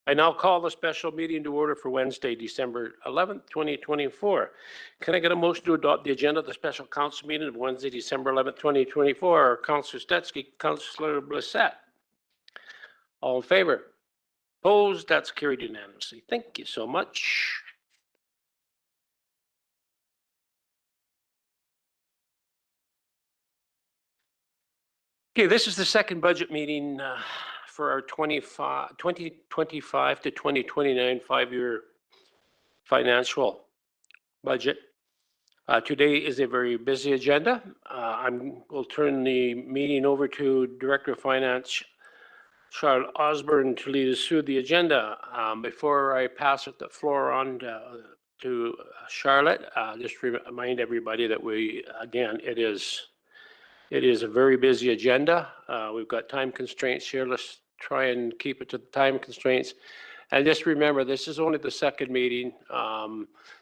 I now call the special meeting to order for Wednesday, December 11th, 2024. Can I get a motion to adopt the agenda of the special council meeting of Wednesday, December 11th, 2024? Councillor Stetsky, Councillor Blissett. All in favor? Opposed? That's carried unanimously. Thank you so much. Okay, this is the second budget meeting for our 2025 to 2029 five-year financial budget. Today is a very busy agenda. We'll turn the meeting over to Director of Finance, Charlotte Osborne, to lead us through the agenda. Before I pass the floor on to Charlotte, just remind everybody that it is a very busy agenda. We've got time constraints here. Let's try and keep it to the time constraints. And just remember, this is only the second meeting.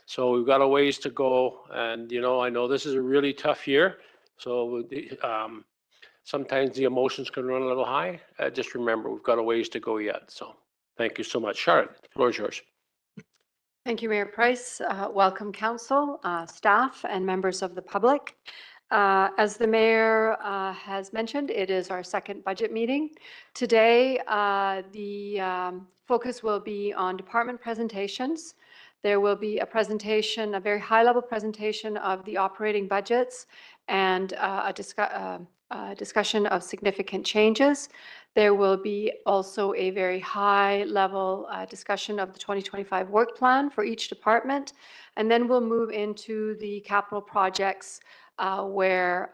So we've got a ways to go. And, I know this is a really tough year. So sometimes the emotions can run a little high. Just remember, we've got a ways to go yet. So thank you so much. Charlotte, the floor is yours. Thank you, Mayor Price. Welcome, council, staff, and members of the public. As the mayor has mentioned, it is our second budget meeting. Today, the focus will be on department presentations. There will be a presentation, a very high-level presentation of the operating budgets and a discussion of significant changes. There will be also a very high-level discussion of the 2025 work plan for each department. And then we'll move into the capital projects where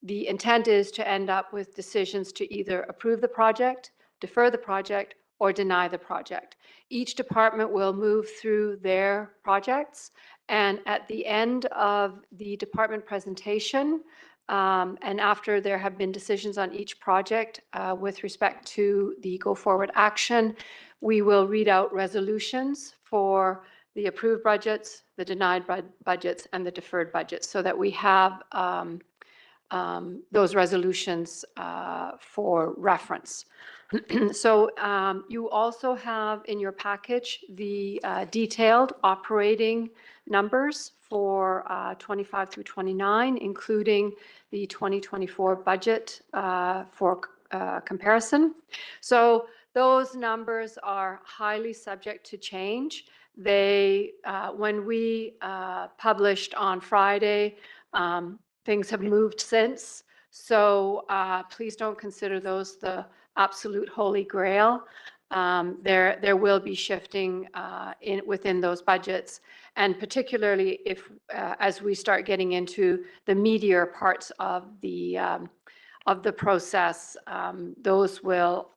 the intent is to end up with decisions to either approve the project, defer the project, or deny the project. Each department will move through their projects, and at the end of the department presentation, and after there have been decisions on each project with respect to the go-forward action, we will read out resolutions for the approved budgets, the denied budgets, and the deferred budgets, so that we have those resolutions for reference. So you also have in your package the detailed operating numbers for 25 through 29, including the 2024 budget for comparison. So those numbers are highly subject to change. They, when we published on Friday, things have moved since. So please don't consider those the absolute holy grail. There will be shifting within those budgets, and particularly if as we start getting into the meatier parts of the process, those will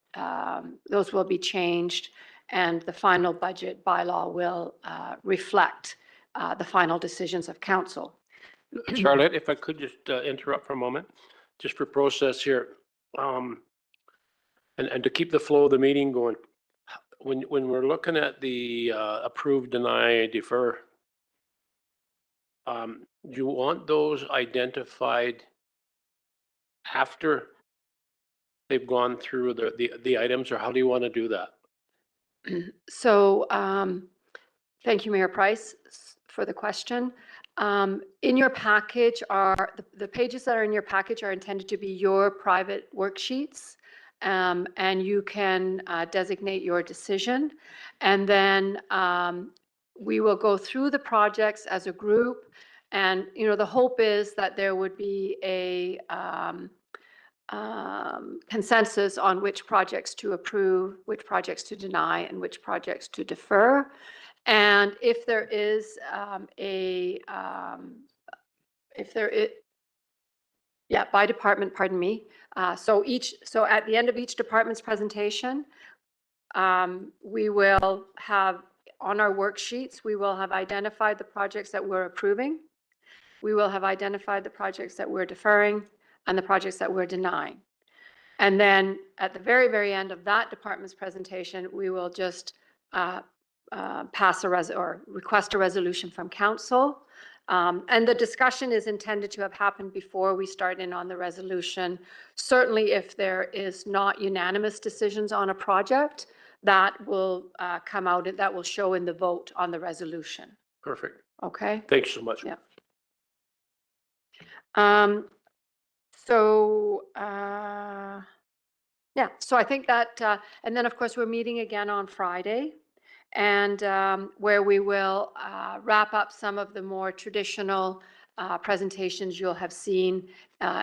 be changed, and the final budget bylaw will reflect the final decisions of council. Charlotte, if I could just interrupt for a moment, just for process here, and to keep the flow of the meeting going. When we're looking at the approve, deny, defer, do you want those identified after they've gone through the items, or how do you want to do that? So thank you, Mayor Price, for the question. In your package are the pages that are in your package are intended to be your private worksheets, and you can designate your decision. And then we will go through the projects as a group. And, the hope is that there would be a consensus on which projects to approve, which projects to deny, and which projects to defer. And if there is by department, pardon me. So at the end of each department's presentation, we will have on our worksheets, we will have identified the projects that we're approving. We will have identified the projects that we're deferring and the projects that we're denying. And then at the very, very end of that department's presentation, we will just pass request a resolution from council. And the discussion is intended to have happened before we start in on the resolution. Certainly, if there is not unanimous decisions on a project, that will come out, and that will show in the vote on the resolution. Perfect. Okay? Thanks so much. Yeah. So I think that, and then of course, we're meeting again on Friday, and where we will wrap up some of the more traditional presentations you'll have seen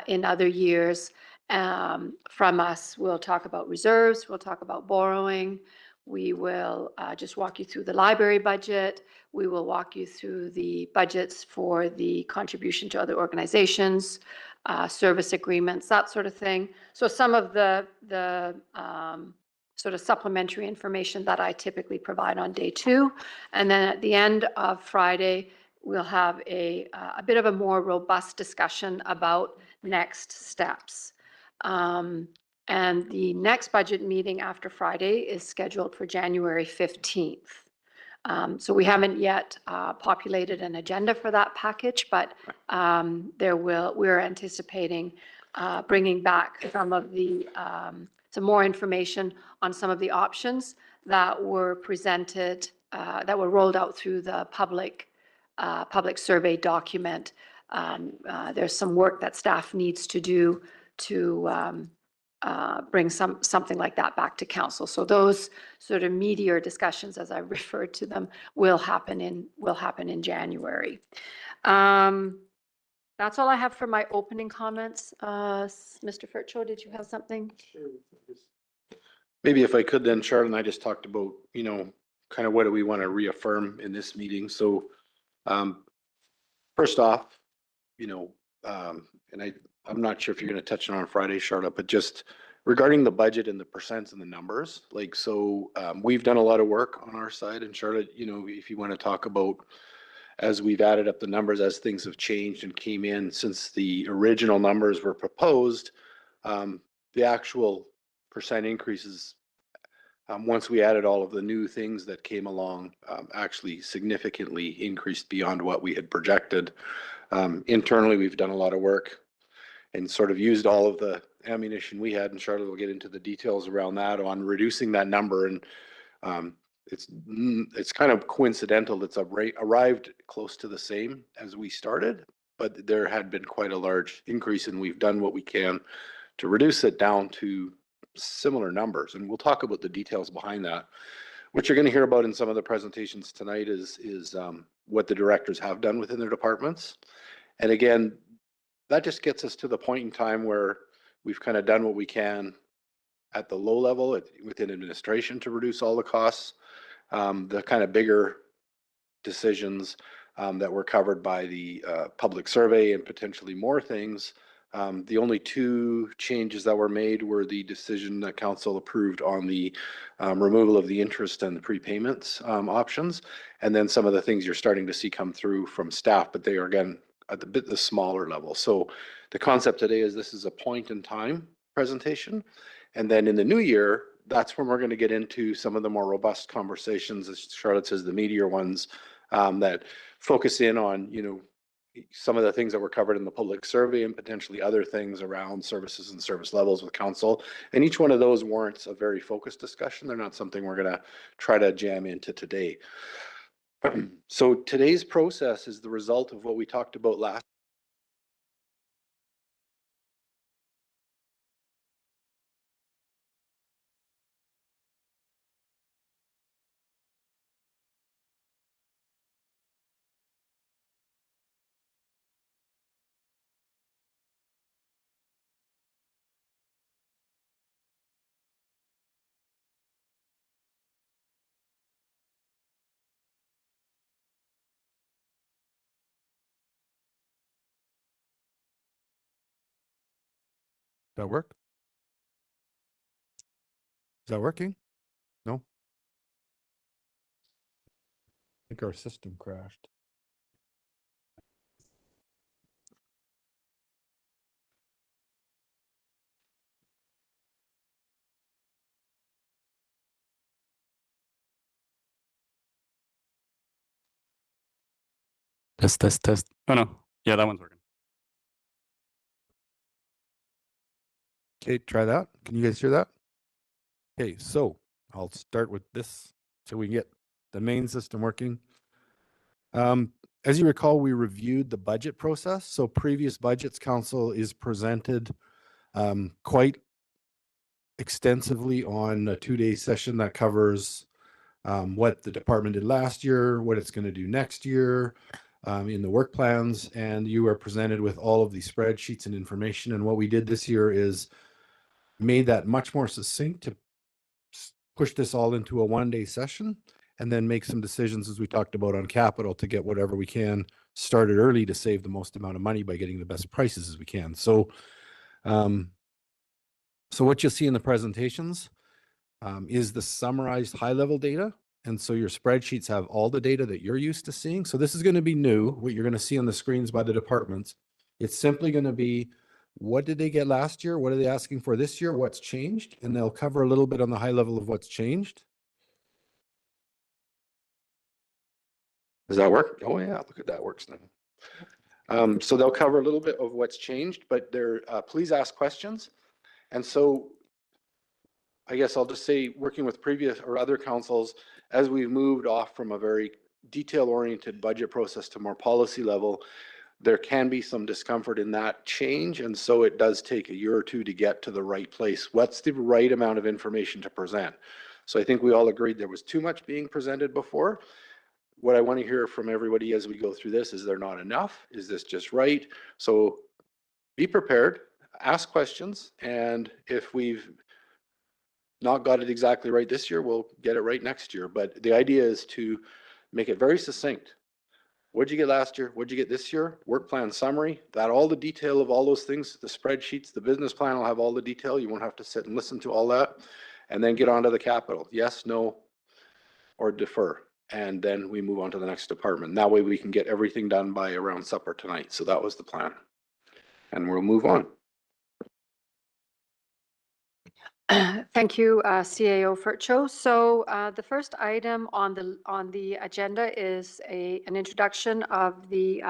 in other years from us. We'll talk about reserves, we'll talk about borrowing, we will just walk you through the library budget, we will walk you through the budgets for the contribution to other organizations, service agreements, that sort of thing. So some of the sort of supplementary information that I typically provide on day 2. And then at the end of Friday, we'll have a bit of a more robust discussion about next steps. And the next budget meeting after Friday is scheduled for January 15th. So we haven't yet populated an agenda for that package, but we're anticipating bringing back some more information on some of the options that were presented, that were rolled out through the public survey document. There's some work that staff needs to do to bring something like that back to council. So those sort of meatier discussions, as I referred to them, will happen in January. That's all I have for my opening comments. Mr. Fercho, did you have something? Maybe if I could then, Charlotte and I just talked about, kind of what do we want to reaffirm in this meeting. So first off, and I'm not sure if you're going to touch it on Friday, Charlotte, but just regarding the budget and the percents and the numbers, we've done a lot of work on our side. And Charlotte, if you want to talk about, as we've added up the numbers, as things have changed and came in since the original numbers were proposed, the actual percent increases, once we added all of the new things that came along, actually significantly increased beyond what we had projected. Internally, we've done a lot of work and sort of used all of the ammunition we had, and Charlotte will get into the details around that on reducing that number. And it's kind of coincidental. It's arrived close to the same as we started, but there had been quite a large increase, and we've done what we can to reduce it down to similar numbers. And we'll talk about the details behind that. What you're going to hear about in some of the presentations tonight is what the directors have done within their departments. And again, that just gets us to the point in time where we've kind of done what we can at the low level within administration to reduce all the costs. The kind of bigger decisions that were covered by the public survey and potentially more things. The only 2 changes that were made were the decision that council approved on the removal of the interest and the prepayments options, and then some of the things you're starting to see come through from staff, but they are again at the smaller level. So the concept today is this is a point in time presentation, and then in the new year, that's when we're going to get into some of the more robust conversations, as Charlotte says, the meatier ones that focus in on, some of the things that were covered in the public survey and potentially other things around services and service levels with council. And each one of those warrants a very focused discussion. They're not something we're going to try to jam into today. So today's process is the result of what we talked about last. Does that work? Is that working? No? I think our system crashed. Test. Oh no. Yeah, that one's working. Okay, try that. Can you guys hear that? Okay, so I'll start with this so we can get the main system working. As you recall, we reviewed the budget process. So previous budgets, council is presented quite extensively on a 2-day session that covers what the department did last year, what it's going to do next year in the work plans. And you are presented with all of the spreadsheets and information. And what we did this year is made that much more succinct to push this all into a 1-day session and then make some decisions, as we talked about, on capital to get whatever we can started early to save the most amount of money by getting the best prices as we can. So, so what you'll see in the presentations is the summarized high-level data. And so your spreadsheets have all the data that you're used to seeing. So this is going to be new, what you're going to see on the screens by the departments. It's simply going to be, what did they get last year? What are they asking for this year? What's changed? And they'll cover a little bit on the high level of what's changed. Does that work? Oh yeah, look at that, works now. So they'll cover a little bit of what's changed, but they're, please ask questions. And so I guess I'll just say, working with previous or other councils, as we've moved off from a very detail-oriented budget process to more policy level, there can be some discomfort in that change. And so it does take a year or two to get to the right place. What's the right amount of information to present? So I think we all agreed there was too much being presented before. What I want to hear from everybody as we go through this is, there not enough? Is this just right? So be prepared, ask questions, and if we've not got it exactly right this year, we'll get it right next year. But the idea is to make it very succinct. What'd you get last year? What'd you get this year? Work plan summary, that all the detail of all those things, the spreadsheets, the business plan will have all the detail. You won't have to sit and listen to all that. And then get on to the capital. Yes, no, or defer. And then we move on to the next department. That way we can get everything done by around supper tonight. So that was the plan. And we'll move on. Thank you, CAO Furcho. So the first item on the agenda is an introduction of the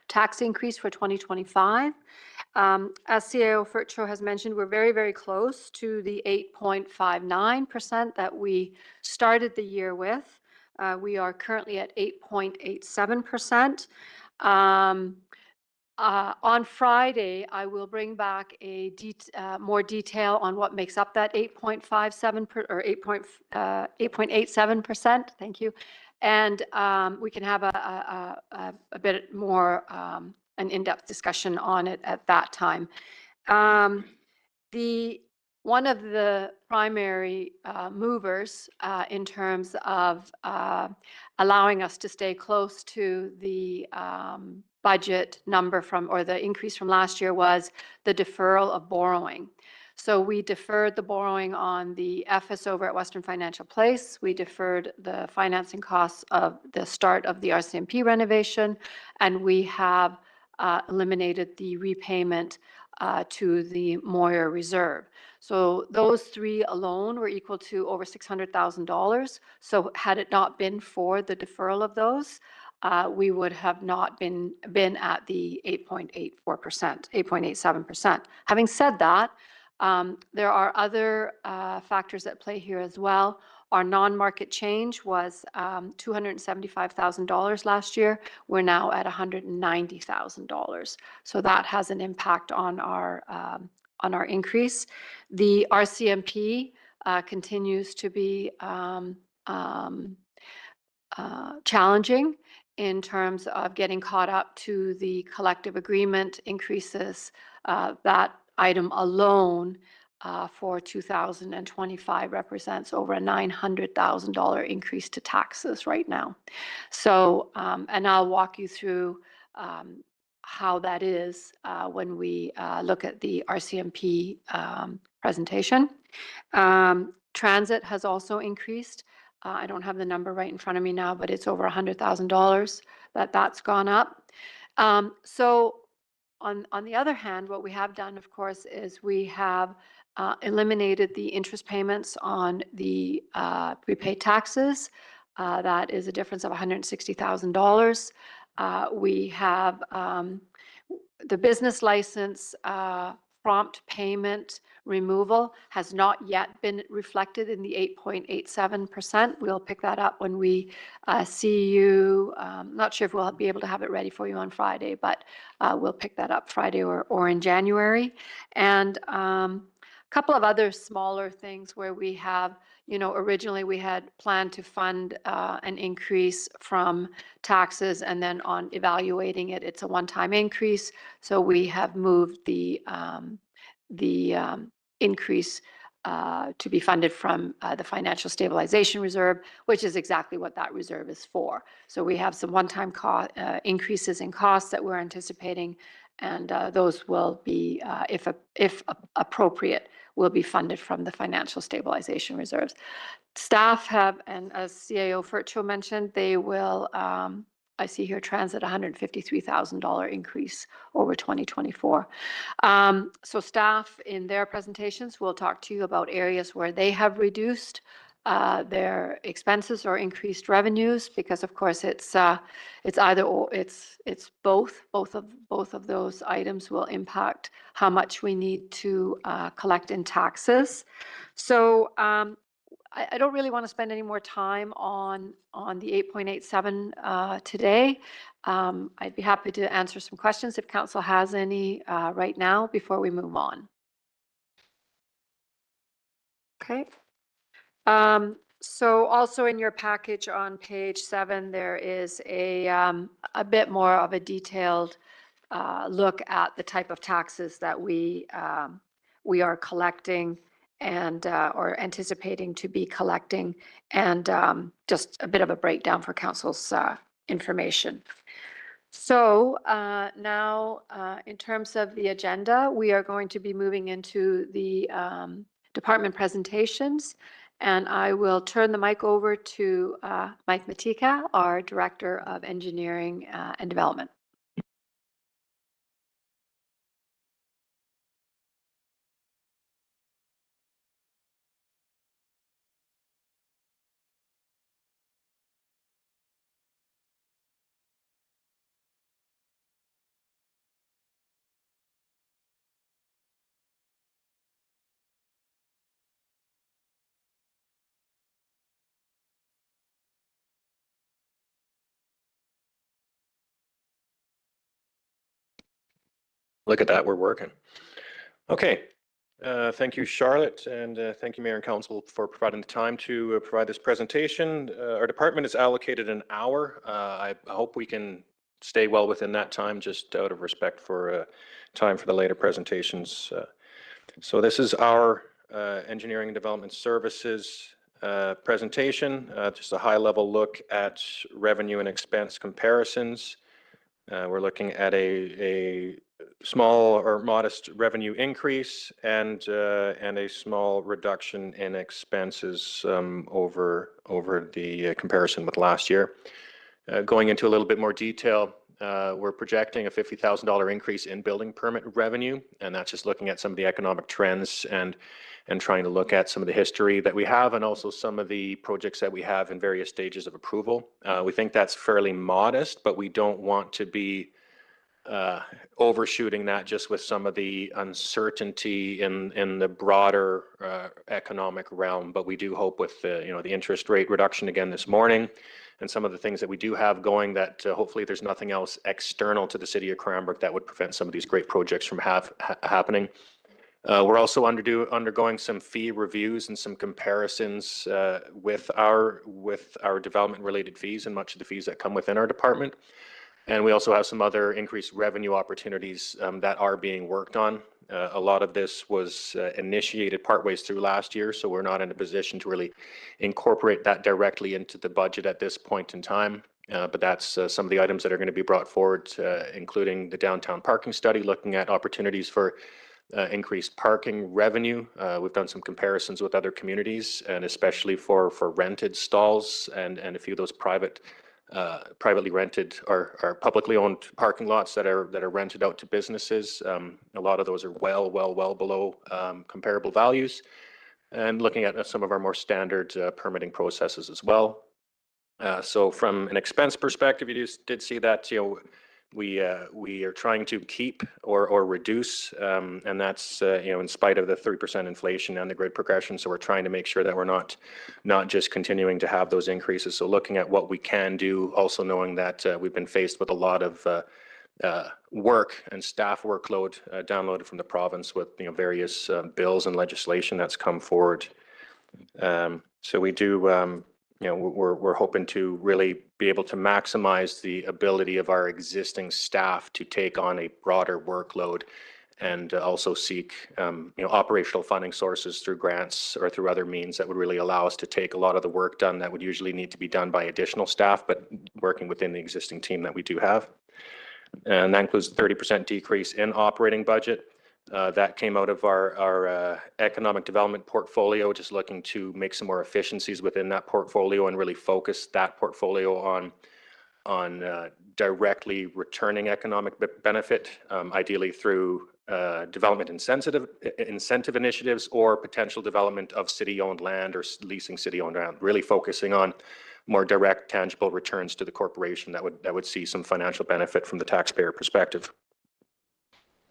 tax increase for 2025. As CAO Furcho has mentioned, we're very, very close to the 8.59% that we started the year with. We are currently at 8.87%. On Friday, I will bring back more detail on what makes up that 8.57 or 8.87%. Thank you, and we can have a bit more an in-depth discussion on it at that time. One of the primary movers in terms of allowing us to stay close to the budget number or the increase from last year was the deferral of borrowing. So we deferred the borrowing on the FS over at Western Financial Place. We deferred the financing costs of the start of the RCMP renovation, and we have eliminated the repayment to the Moyer Reserve. So those three alone were equal to over $600,000. So had it not been for the deferral of those, we would have not been at the 8.84%, 8.87%. Having said that, there are other factors at play here as well. Our non-market change was $275,000 last year. We're now at $190,000. So that has an impact on our increase. The RCMP continues to be challenging in terms of getting caught up to the collective agreement increases. That item alone for 2025 represents over a $900,000 increase to taxes right now. So, and I'll walk you through how that is when we look at the RCMP presentation. Transit has also increased. I don't have the number right in front of me now, but it's over $100,000 that's gone up. So on the other hand, what we have done, of course, is we have eliminated the interest payments on the prepaid taxes. That is a difference of $160,000. We have the business license prompt payment removal has not yet been reflected in the 8.87%. We'll pick that up when we see you. Not sure if we'll be able to have it ready for you on Friday, but we'll pick that up Friday or in January. And a couple of other smaller things where we have, originally we had planned to fund an increase from taxes, and then on evaluating it, it's a one-time increase. So we have moved the increase to be funded from the Financial Stabilization Reserve, which is exactly what that reserve is for. So we have some one-time increases in costs that we're anticipating, and those will be, if appropriate, will be funded from the Financial Stabilization Reserves. Staff have, and as CAO Furcho mentioned, they will, I see here, transit $153,000 increase over 2024. So staff in their presentations will talk to you about areas where they have reduced their expenses or increased revenues, because of course it's either or, it's both of those items will impact how much we need to collect in taxes. So I don't really want to spend any more time on the 8.87 today. I'd be happy to answer some questions if council has any right now before we move on. Okay. So also in your package on page 7, there is a bit more of a detailed look at the type of taxes that we are collecting and or anticipating to be collecting, and just a bit of a breakdown for council's information. So now in terms of the agenda, we are going to be moving into the department presentations, and I will turn the mic over to Mike Matika, our Director of Engineering and Development. Look at that, we're working. Okay, thank you, Charlotte, and thank you, Mayor and Council, for providing the time to provide this presentation. Our department is allocated an hour. I hope we can stay well within that time, just out of respect for time for the later presentations. So this is our Engineering and Development Services presentation, just a high-level look at revenue and expense comparisons. We're looking at a small or modest revenue increase and a small reduction in expenses over the comparison with last year. Going into a little bit more detail, we're projecting a $50,000 increase in building permit revenue, and that's just looking at some of the economic trends and trying to look at some of the history that we have, and also some of the projects that we have in various stages of approval. We think that's fairly modest, but we don't want to be overshooting that just with some of the uncertainty in the broader economic realm. But we do hope with the interest rate reduction again this morning, and some of the things that we do have going, that hopefully there's nothing else external to the city of Cranbrook that would prevent some of these great projects from happening. We're also undergoing some fee reviews and some comparisons with our development related fees and much of the fees that come within our department. And we also have some other increased revenue opportunities that are being worked on. A lot of this was initiated partways through last year, so we're not in a position to really incorporate that directly into the budget at this point in time. But that's some of the items that are going to be brought forward, including the downtown parking study, looking at opportunities for increased parking revenue. We've done some comparisons with other communities, and especially for rented stalls and a few of those privately rented or publicly owned parking lots that are rented out to businesses. A lot of those are well below comparable values, and looking at some of our more standard permitting processes as well. So from an expense perspective, you did see that we are trying to keep or reduce, and that's in spite of the 3% inflation and the grid progression. So we're trying to make sure that we're not just continuing to have those increases. So looking at what we can do, also knowing that we've been faced with a lot of work and staff workload downloaded from the province with various bills and legislation that's come forward. So we do, we're hoping to really be able to maximize the ability of our existing staff to take on a broader workload, and also seek operational funding sources through grants or through other means that would really allow us to take a lot of the work done that would usually need to be done by additional staff, but working within the existing team that we do have. And that includes the 30% decrease in operating budget. That came out of our economic development portfolio, just looking to make some more efficiencies within that portfolio and really focus that portfolio on directly returning economic benefit, ideally through development incentive initiatives or potential development of city-owned land or leasing city-owned land, really focusing on more direct, tangible returns to the corporation that would see some financial benefit from the taxpayer perspective.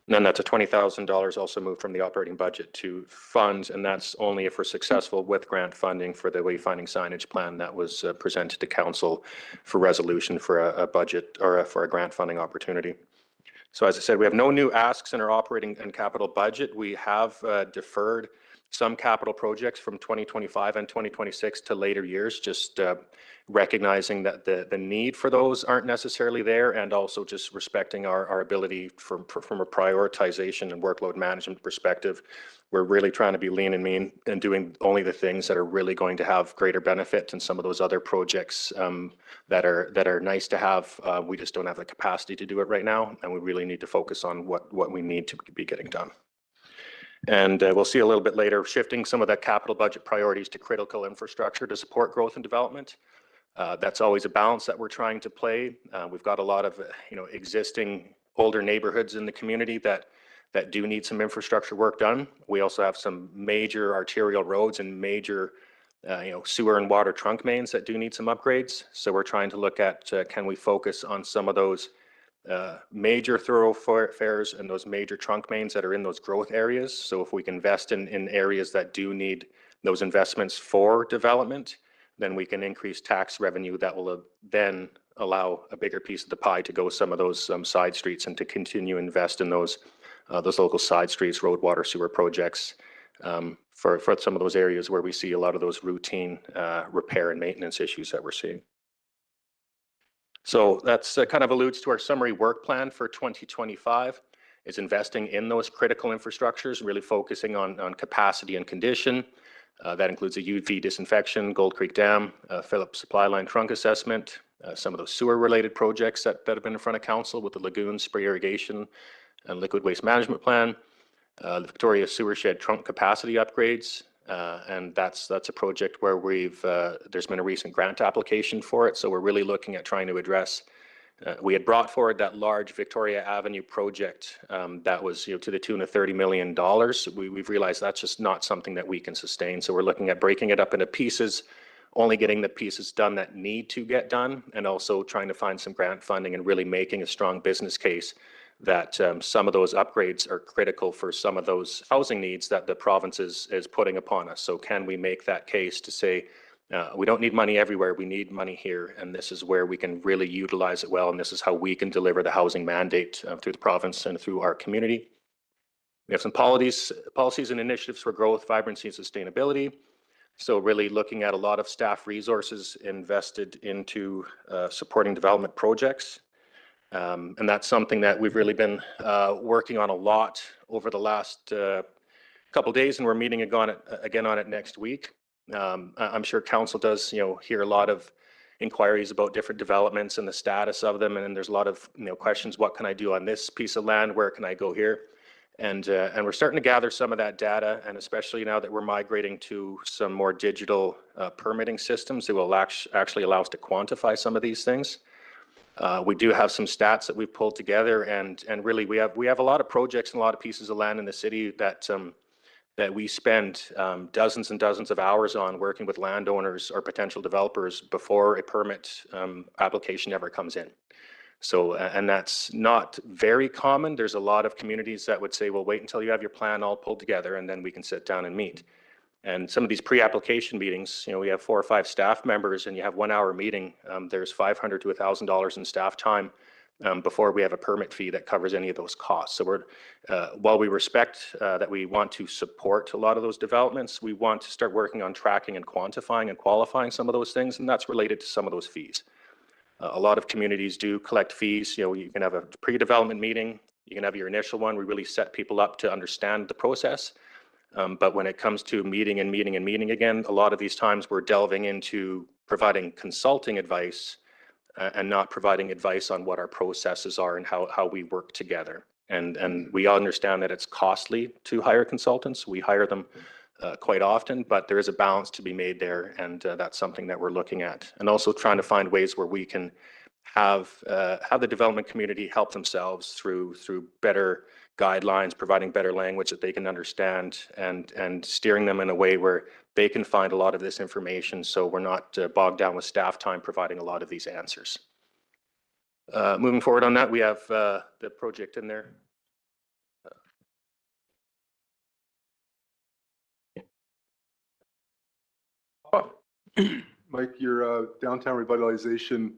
And then that's a $20,000 also moved from the operating budget to funds, and that's only if we're successful with grant funding for the wayfinding signage plan that was presented to council for resolution for a budget or for a grant funding opportunity. So as I said, we have no new asks in our operating and capital budget. We have deferred some capital projects from 2025 and 2026 to later years, just recognizing that the need for those aren't necessarily there, and also just respecting our ability from a prioritization and workload management perspective. We're really trying to be lean and mean and doing only the things that are really going to have greater benefit, and some of those other projects that are nice to have, we just don't have the capacity to do it right now, and we really need to focus on what we need to be getting done. And we'll see a little bit later, shifting some of that capital budget priorities to critical infrastructure to support growth and development. That's always a balance that we're trying to play. We've got a lot of existing older neighborhoods in the community that do need some infrastructure work done. We also have some major arterial roads and major sewer and water trunk mains that do need some upgrades. So we're trying to look at can we focus on some of those major thoroughfares and those major trunk mains that are in those growth areas. So if we can invest in areas that do need those investments for development, then we can increase tax revenue that will then allow a bigger piece of the pie to go some of those side streets, and to continue invest in those local side streets, road, water, sewer projects for some of those areas where we see a lot of those routine repair and maintenance issues that we're seeing. So that's kind of alludes to our summary work plan for 2025. It's investing in those critical infrastructures, really focusing on capacity and condition. That includes a UV disinfection, Gold Creek Dam, Phillips Supply Line trunk assessment, some of those sewer-related projects that have been in front of council with the lagoon, spray irrigation, and liquid waste management plan, the Victoria Sewer Shed trunk capacity upgrades, and that's a project where there's been a recent grant application for it. So we're really looking at trying to address. We had brought forward that large Victoria Avenue project that was to the tune of $30 million. We've realized that's just not something that we can sustain. So we're looking at breaking it up into pieces, only getting the pieces done that need to get done, and also trying to find some grant funding and really making a strong business case that some of those upgrades are critical for some of those housing needs that the province is putting upon us. So can we make that case to say, we don't need money everywhere, we need money here, and this is where we can really utilize it well, and this is how we can deliver the housing mandate through the province and through our community. We have some policies and initiatives for growth, vibrancy, and sustainability. So really looking at a lot of staff resources invested into supporting development projects. And that's something that we've really been working on a lot over the last couple of days, and we're meeting again on it next week. I'm sure council does, hear a lot of inquiries about different developments and the status of them, and then there's a lot of questions. What can I do on this piece of land? Where can I go here? And we're starting to gather some of that data, and especially now that we're migrating to some more digital permitting systems that will actually allow us to quantify some of these things. We do have some stats that we've pulled together, and really we have a lot of projects and a lot of pieces of land in the city that we spend dozens and dozens of hours on working with landowners or potential developers before a permit application ever comes in. So, and that's not very common. There's a lot of communities that would say, well, wait until you have your plan all pulled together and then we can sit down and meet. And some of these pre-application meetings, you know, we have 4 or 5 staff members and you have 1 hour meeting. There's $500 to $1,000 in staff time before we have a permit fee that covers any of those costs. So we're, while we respect that we want to support a lot of those developments, we want to start working on tracking and quantifying and qualifying some of those things, and that's related to some of those fees. A lot of communities do collect fees. You know, you can have a pre-development meeting, you can have your initial one. We really set people up to understand the process. But when it comes to meeting again, a lot of these times we're delving into providing consulting advice and not providing advice on what our processes are and how we work together. And we understand that it's costly to hire consultants. We hire them quite often, but there is a balance to be made there, and that's something that we're looking at. And also trying to find ways where we can have the development community help themselves through better guidelines, providing better language that they can understand, and steering them in a way where they can find a lot of this information, so we're not bogged down with staff time providing a lot of these answers. Moving forward on that, we have the project in there. Mike, your downtown revitalization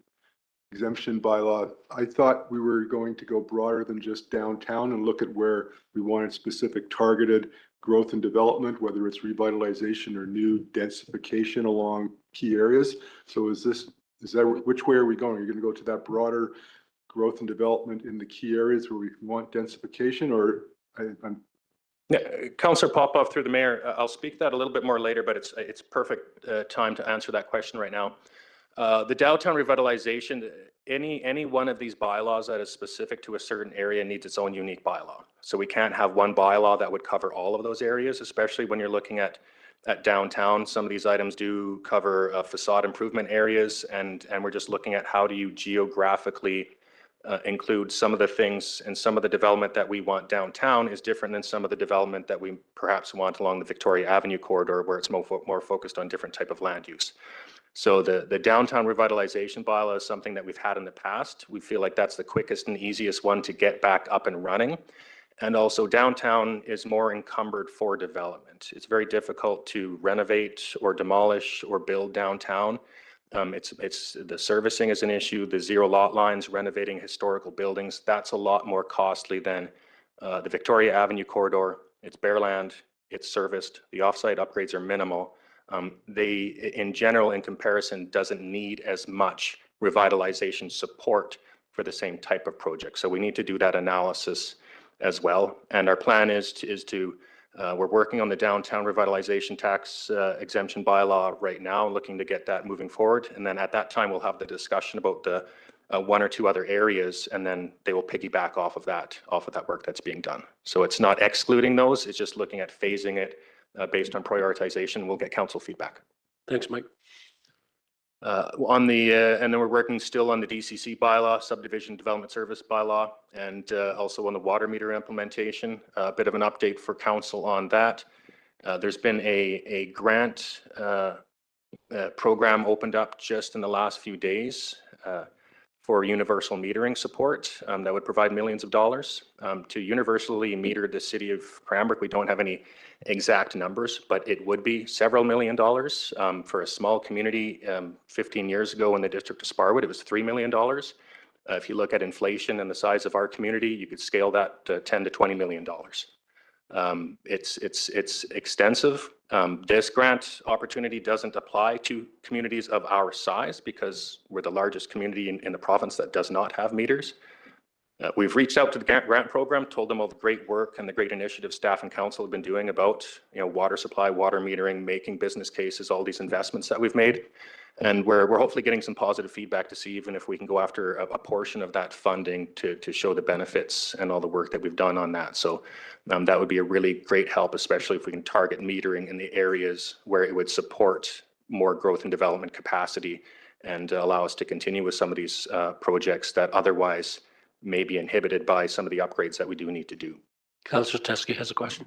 exemption bylaw, I thought we were going to go broader than just downtown and look at where we wanted specific targeted growth and development, whether it's revitalization or new densification along key areas. So is that which way are we going? Are you going to go to that broader growth and development in the key areas where we want densification, or Yeah, Councillor Popov through the mayor, I'll speak to that a little bit more later, but it's perfect time to answer that question right now. The downtown revitalization, any one of these bylaws that is specific to a certain area needs its own unique bylaw. So we can't have one bylaw that would cover all of those areas, especially when you're looking at downtown. Some of these items do cover facade improvement areas, and we're just looking at how do you geographically include some of the things, and some of the development that we want downtown is different than some of the development that we perhaps want along the Victoria Avenue corridor, where it's more focused on different type of land use. So the downtown revitalization bylaw is something that we've had in the past. We feel like that's the quickest and easiest one to get back up and running. And also downtown is more encumbered for development. It's very difficult to renovate or demolish or build downtown. It's the servicing is an issue, the zero lot lines, renovating historical buildings, that's a lot more costly than the Victoria Avenue corridor. It's bare land, it's serviced, the offsite upgrades are minimal. They, in general, in comparison, doesn't need as much revitalization support for the same type of project. So we need to do that analysis as well. And our plan is to we're working on the downtown revitalization tax exemption bylaw right now, looking to get that moving forward. And then at that time, we'll have the discussion about the 1 or 2 other areas, and then they will piggyback off of that work that's being done. So it's not excluding those, it's just looking at phasing it based on prioritization. We'll get council feedback. Thanks, Mike. On the and then we're working still on the DCC bylaw, subdivision development service bylaw, and also on the water meter implementation. A bit of an update for council on that. There's been a grant program opened up just in the last few days for universal metering support that would provide millions of dollars to universally meter the city of Cranbrook. We don't have any exact numbers, but it would be several $1 million for a small community. 15 years ago in the district of Sparwood, it was $3 million. If you look at inflation and the size of our community, you could scale that to $10 to $20 million. It's extensive. This grant opportunity doesn't apply to communities of our size because we're the largest community in the province that does not have meters. We've reached out to the grant program, told them all the great work and the great initiatives staff and council have been doing about, water supply, water metering, making business cases, all these investments that we've made. And we're hopefully getting some positive feedback to see even if we can go after a portion of that funding to show the benefits and all the work that we've done on that. So that would be a really great help, especially if we can target metering in the areas where it would support more growth and development capacity and allow us to continue with some of these projects that otherwise may be inhibited by some of the upgrades that we do need to do. Councillor Teske has a question.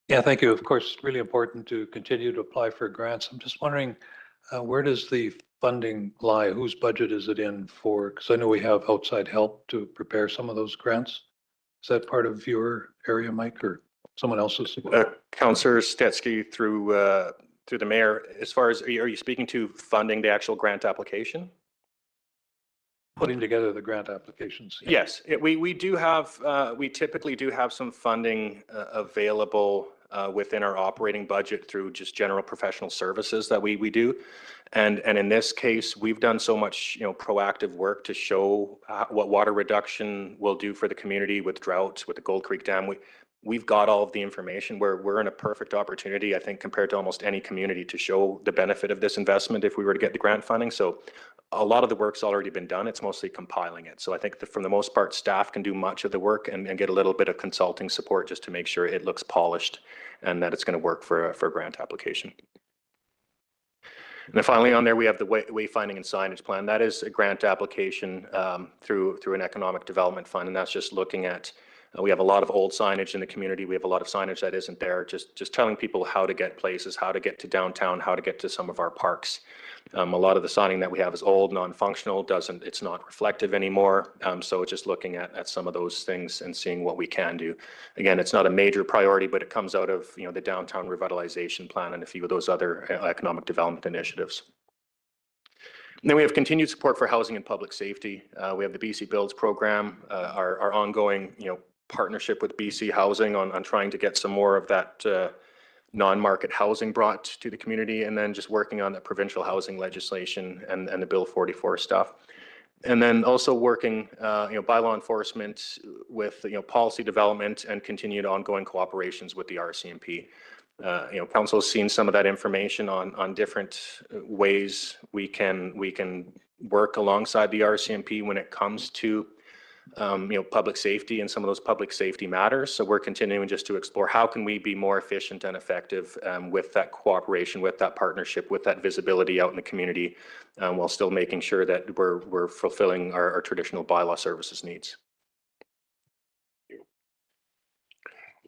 Yeah, thank you. Of course, it's really important to continue to apply for grants. I'm just wondering, Where does the funding lie? Whose budget is it in for? Because I know we have outside help to prepare some of those grants. Is that part of your area, Mike, or someone else's? Councillor Stetsky through the mayor, as far as, are you speaking to funding the actual grant application? Putting together the grant applications. Yes, we do have, we typically do have some funding available within our operating budget through just general professional services that we do. And in this case, we've done so much, proactive work to show what water reduction will do for the community with droughts, with the Gold Creek Dam. We've got all of the information. We're in a perfect opportunity, I think, compared to almost any community to show the benefit of this investment if we were to get the grant funding. So a lot of the work's already been done. It's mostly compiling it. So I think that from the most part, staff can do much of the work and get a little bit of consulting support just to make sure it looks polished and that it's going to work for a grant application. And then finally on there, we have the wayfinding and signage plan. That is a grant application through an economic development fund. And that's just looking at, we have a lot of old signage in the community. We have a lot of signage that isn't there. Just telling people how to get places, how to get to downtown, how to get to some of our parks. A lot of the signing that we have is old, non-functional, it's not reflective anymore. So just looking at some of those things and seeing what we can do. Again, it's not a major priority, but it comes out of, the downtown revitalization plan and a few of those other economic development initiatives. And then we have continued support for housing and public safety. We have the BC Builds program, our ongoing, partnership with BC Housing on trying to get some more of that non-market housing brought to the community, and then just working on the provincial housing legislation and the Bill 44 stuff. And then also working, bylaw enforcement with, policy development and continued ongoing cooperations with the RCMP. Council has seen some of that information on different ways we can work alongside the RCMP when it comes to public safety and some of those public safety matters. So we're continuing just to explore how can we be more efficient and effective with that cooperation, with that partnership, with that visibility out in the community, while still making sure that we're fulfilling our traditional bylaw services needs.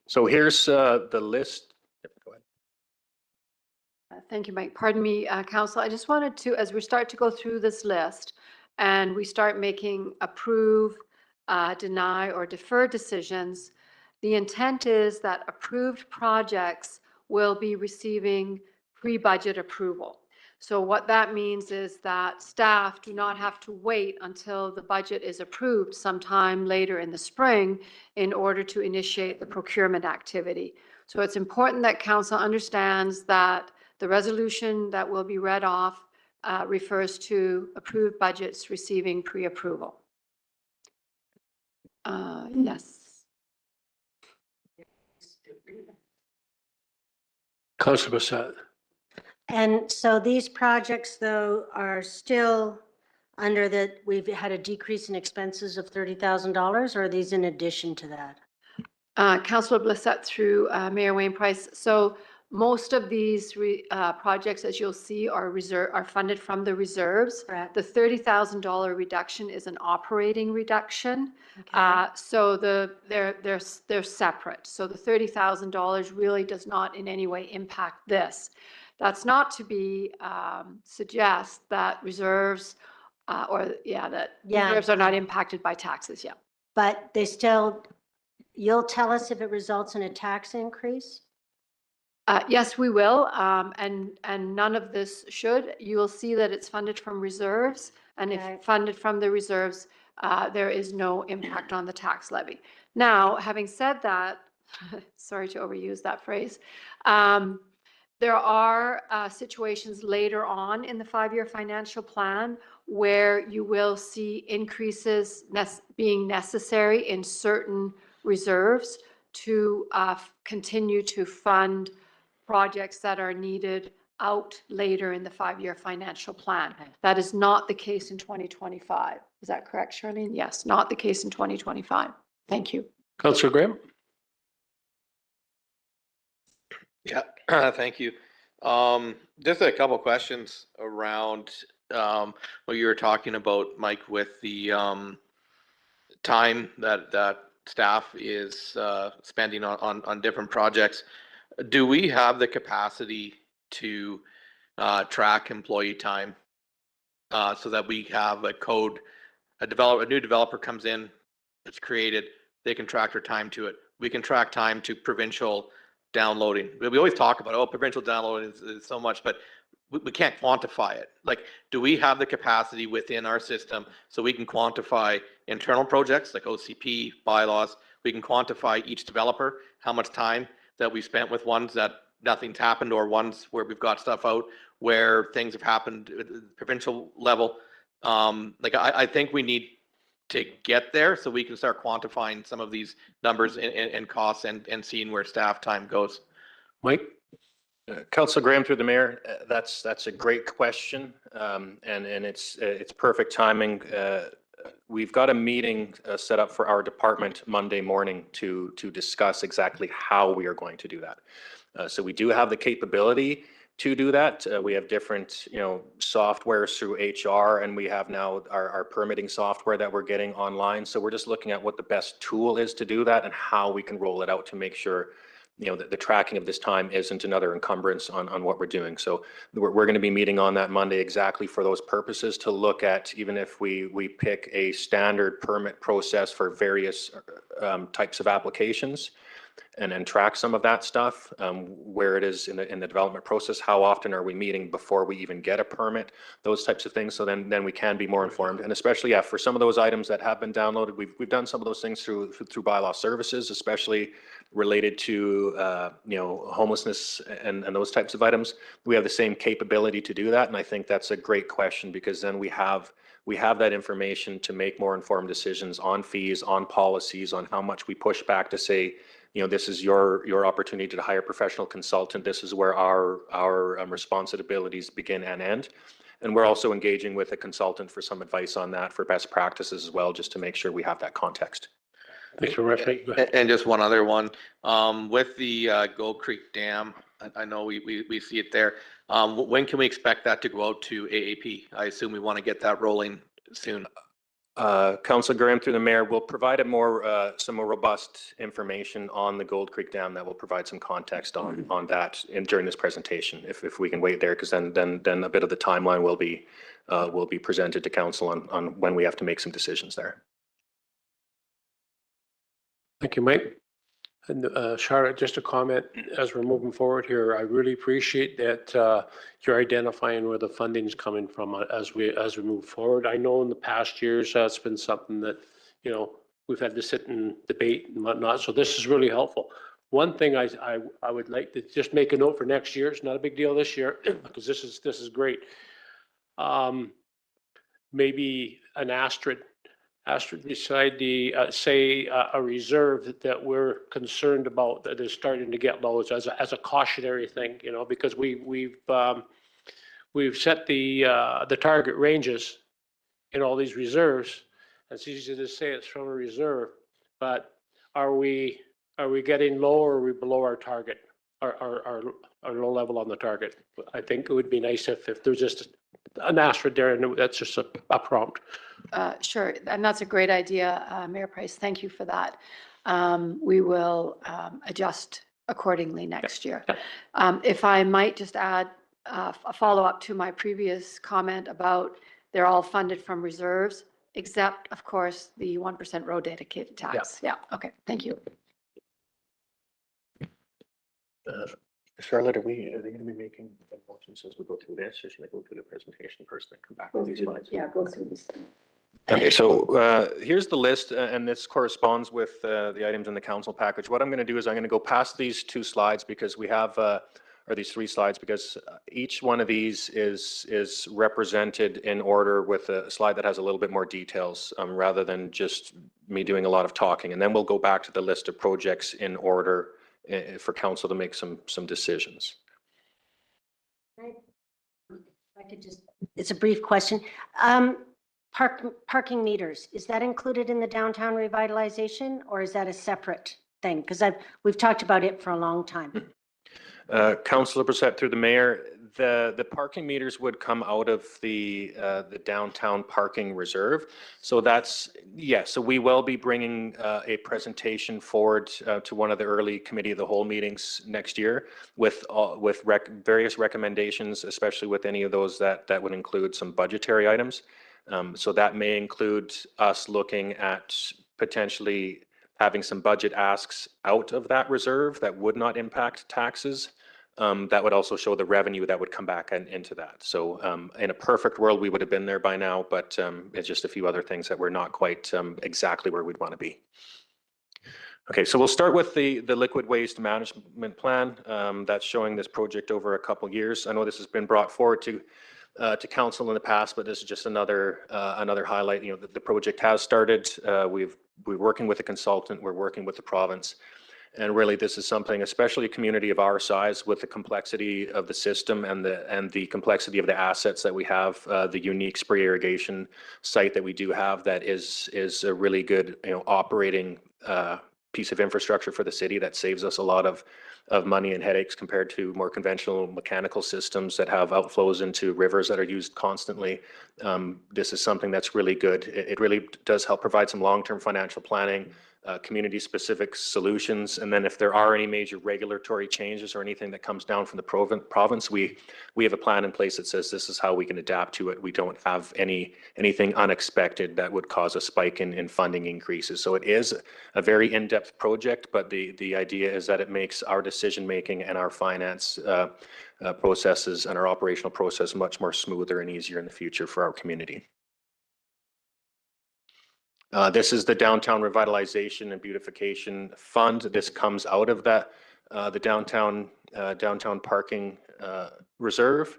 So here's the list. Go ahead. Thank you, Mike. Pardon me, Council. I just wanted to, as we start to go through this list and we start making approve, deny, or defer decisions, the intent is that approved projects will be receiving pre-budget approval. So what that means is that staff do not have to wait until the budget is approved sometime later in the spring in order to initiate the procurement activity. So it's important that Council understands that the resolution that will be read off refers to approved budgets receiving pre-approval. Yes. Councillor Bassett. And so these projects, though, are still under we've had a decrease in expenses of $30,000, or are these in addition to that? Councillor Blissett through Mayor Wayne Price. So most of these projects, as you'll see, are funded from the reserves. Correct. The $30,000 reduction is an operating reduction. Okay. So they're separate. So the $30,000 really does not in any way impact this. That's not to be suggest that reserves reserves are not impacted by taxes. Yeah. But they still, you'll tell us if it results in a tax increase? Yes, we will, and none of this should. You will see that it's funded from reserves, and Okay. if funded from the reserves, there is no impact on the tax levy. Now, having said that, sorry to overuse that phrase, there are situations later on in the 5-year financial plan where you will see increases being necessary in certain reserves to continue to fund projects that are needed out later in the 5-year financial plan. Okay. That is not the case in 2025. Is that correct, Charlene? Yes, not the case in 2025. Thank you. Councillor Graham. Yeah, thank you. Just a couple questions around what you were talking about, Mike, with the time that staff is spending on different projects. Do we have the capacity to track employee time. So that we have a code, a new developer comes in, it's created, they can track their time to it. We can track time to provincial downloading. We always talk about, oh, provincial downloading is so much, but we can't quantify it. Like, do we have the capacity within our system so we can quantify internal projects like OCP, bylaws? We can quantify each developer, how much time that we spent with ones that nothing's happened, or ones where we've got stuff out where things have happened at the provincial level. Like, I think we need to get there so we can start quantifying some of these numbers and costs and seeing where staff time goes. Mike? Councillor Graham, through the mayor, that's a great question, and it's perfect timing. We've got a meeting set up for our department Monday morning to discuss exactly how we are going to do that. So we do have the capability to do that. We have different, softwares through HR, and we have now our permitting software that we're getting online. So we're just looking at what the best tool is to do that and how we can roll it out to make sure that the tracking of this time isn't another encumbrance on what we're doing. So we're going to be meeting on that Monday exactly for those purposes, to look at, even if we pick a standard permit process for various types of applications, and track some of that stuff, where it is in the development process, how often are we meeting before we even get a permit, those types of things. So then we can be more informed, and especially, yeah, for some of those items that have been downloaded, we've done some of those things through bylaw services, especially related to homelessness and those types of items. We have the same capability to do that, and I think that's a great question, because then we have that information to make more informed decisions on fees, on policies, on how much we push back to say, this is your opportunity to hire a professional consultant. This is where our responsibilities begin and end. And we're also engaging with a consultant for some advice on that, for best practices as well, just to make sure we have that context. Thanks very much, Mike. Go ahead. And just one other one, with the Gold Creek Dam, I know we see it there. When can we expect that to go out to AAP? I assume we want to get that rolling soon. Councillor Graham, through the mayor, will provide some more robust information on the Gold Creek Dam that will provide some context on that during this presentation, if we can wait there, because then a bit of the timeline will be presented to council on when we have to make some decisions there. Thank you, Mike. And Charlotte, just a comment as we're moving forward here. I really appreciate that you're identifying where the funding is coming from as we move forward. I know in the past years that's been something that we've had to sit and debate and whatnot. So this is really helpful. One thing I would like to just make a note for next year. It's not a big deal this year because this is great. Maybe an asterisk beside the a reserve that we're concerned about that is starting to get low as a cautionary thing, because we've set the target ranges in all these reserves. It's easy to say it's from a reserve, but are we getting low, or are we below our target, our low level on the target? I think it would be nice if there's just an asterisk there, and that's just a prompt. Sure, and that's a great idea, Mayor Price. Thank you for that. We will adjust accordingly next year. If I might just add a follow-up to my previous comment about they're all funded from reserves, except, of course, the 1% road dedicated tax. Yeah, okay, thank you. Charlotte, are they going to be making motions as we go through this, or should I go through the presentation first and come back with these slides? Yeah, go through this. Okay, so here's the list, and this corresponds with the items in the council package. What I'm going to do is I'm going to go past these two slides because we have, or these three slides, because each one of these is represented in order with a slide that has a little bit more details, rather than just me doing a lot of talking. And then we'll go back to the list of projects in order for council to make some decisions. If I could just, it's a brief question. Parking meters, is that included in the downtown revitalization, or is that a separate thing? Because we've talked about it for a long time. Councillor Brissette, through the mayor, The parking meters would come out of the downtown parking reserve. So that's, yes, so we will be bringing a presentation forward to one of the early committee of the whole meetings next year with various recommendations, especially with any of those that would include some budgetary items. So that may include us looking at potentially having some budget asks out of that reserve that would not impact taxes. That would also show the revenue that would come back into that. So in a perfect world, we would have been there by now, but it's just a few other things that we're not quite exactly where we'd want to be. Okay, so we'll start with the liquid waste management plan. That's showing this project over a couple years. I know this has been brought forward to council in the past, but this is just another highlight. You know, the project has started. We're working with a consultant. We're working with the province. And really, this is something, especially a community of our size, with the complexity of the system and the complexity of the assets that we have, the unique spray irrigation site that we do have, that is a really good, operating piece of infrastructure for the city that saves us a lot of money and headaches compared to more conventional mechanical systems that have outflows into rivers that are used constantly. This is something that's really good. It really does help provide some long-term financial planning, community-specific solutions, and then if there are any major regulatory changes or anything that comes down from the province, we have a plan in place that says this is how we can adapt to it. We don't have anything unexpected that would cause a spike in funding increases. So it is a very in-depth project, but the idea is that it makes our decision-making and our finance processes and our operational process much more smoother and easier in the future for our community. This is the Downtown Revitalization and Beautification Fund. This comes out of that, the downtown parking reserve.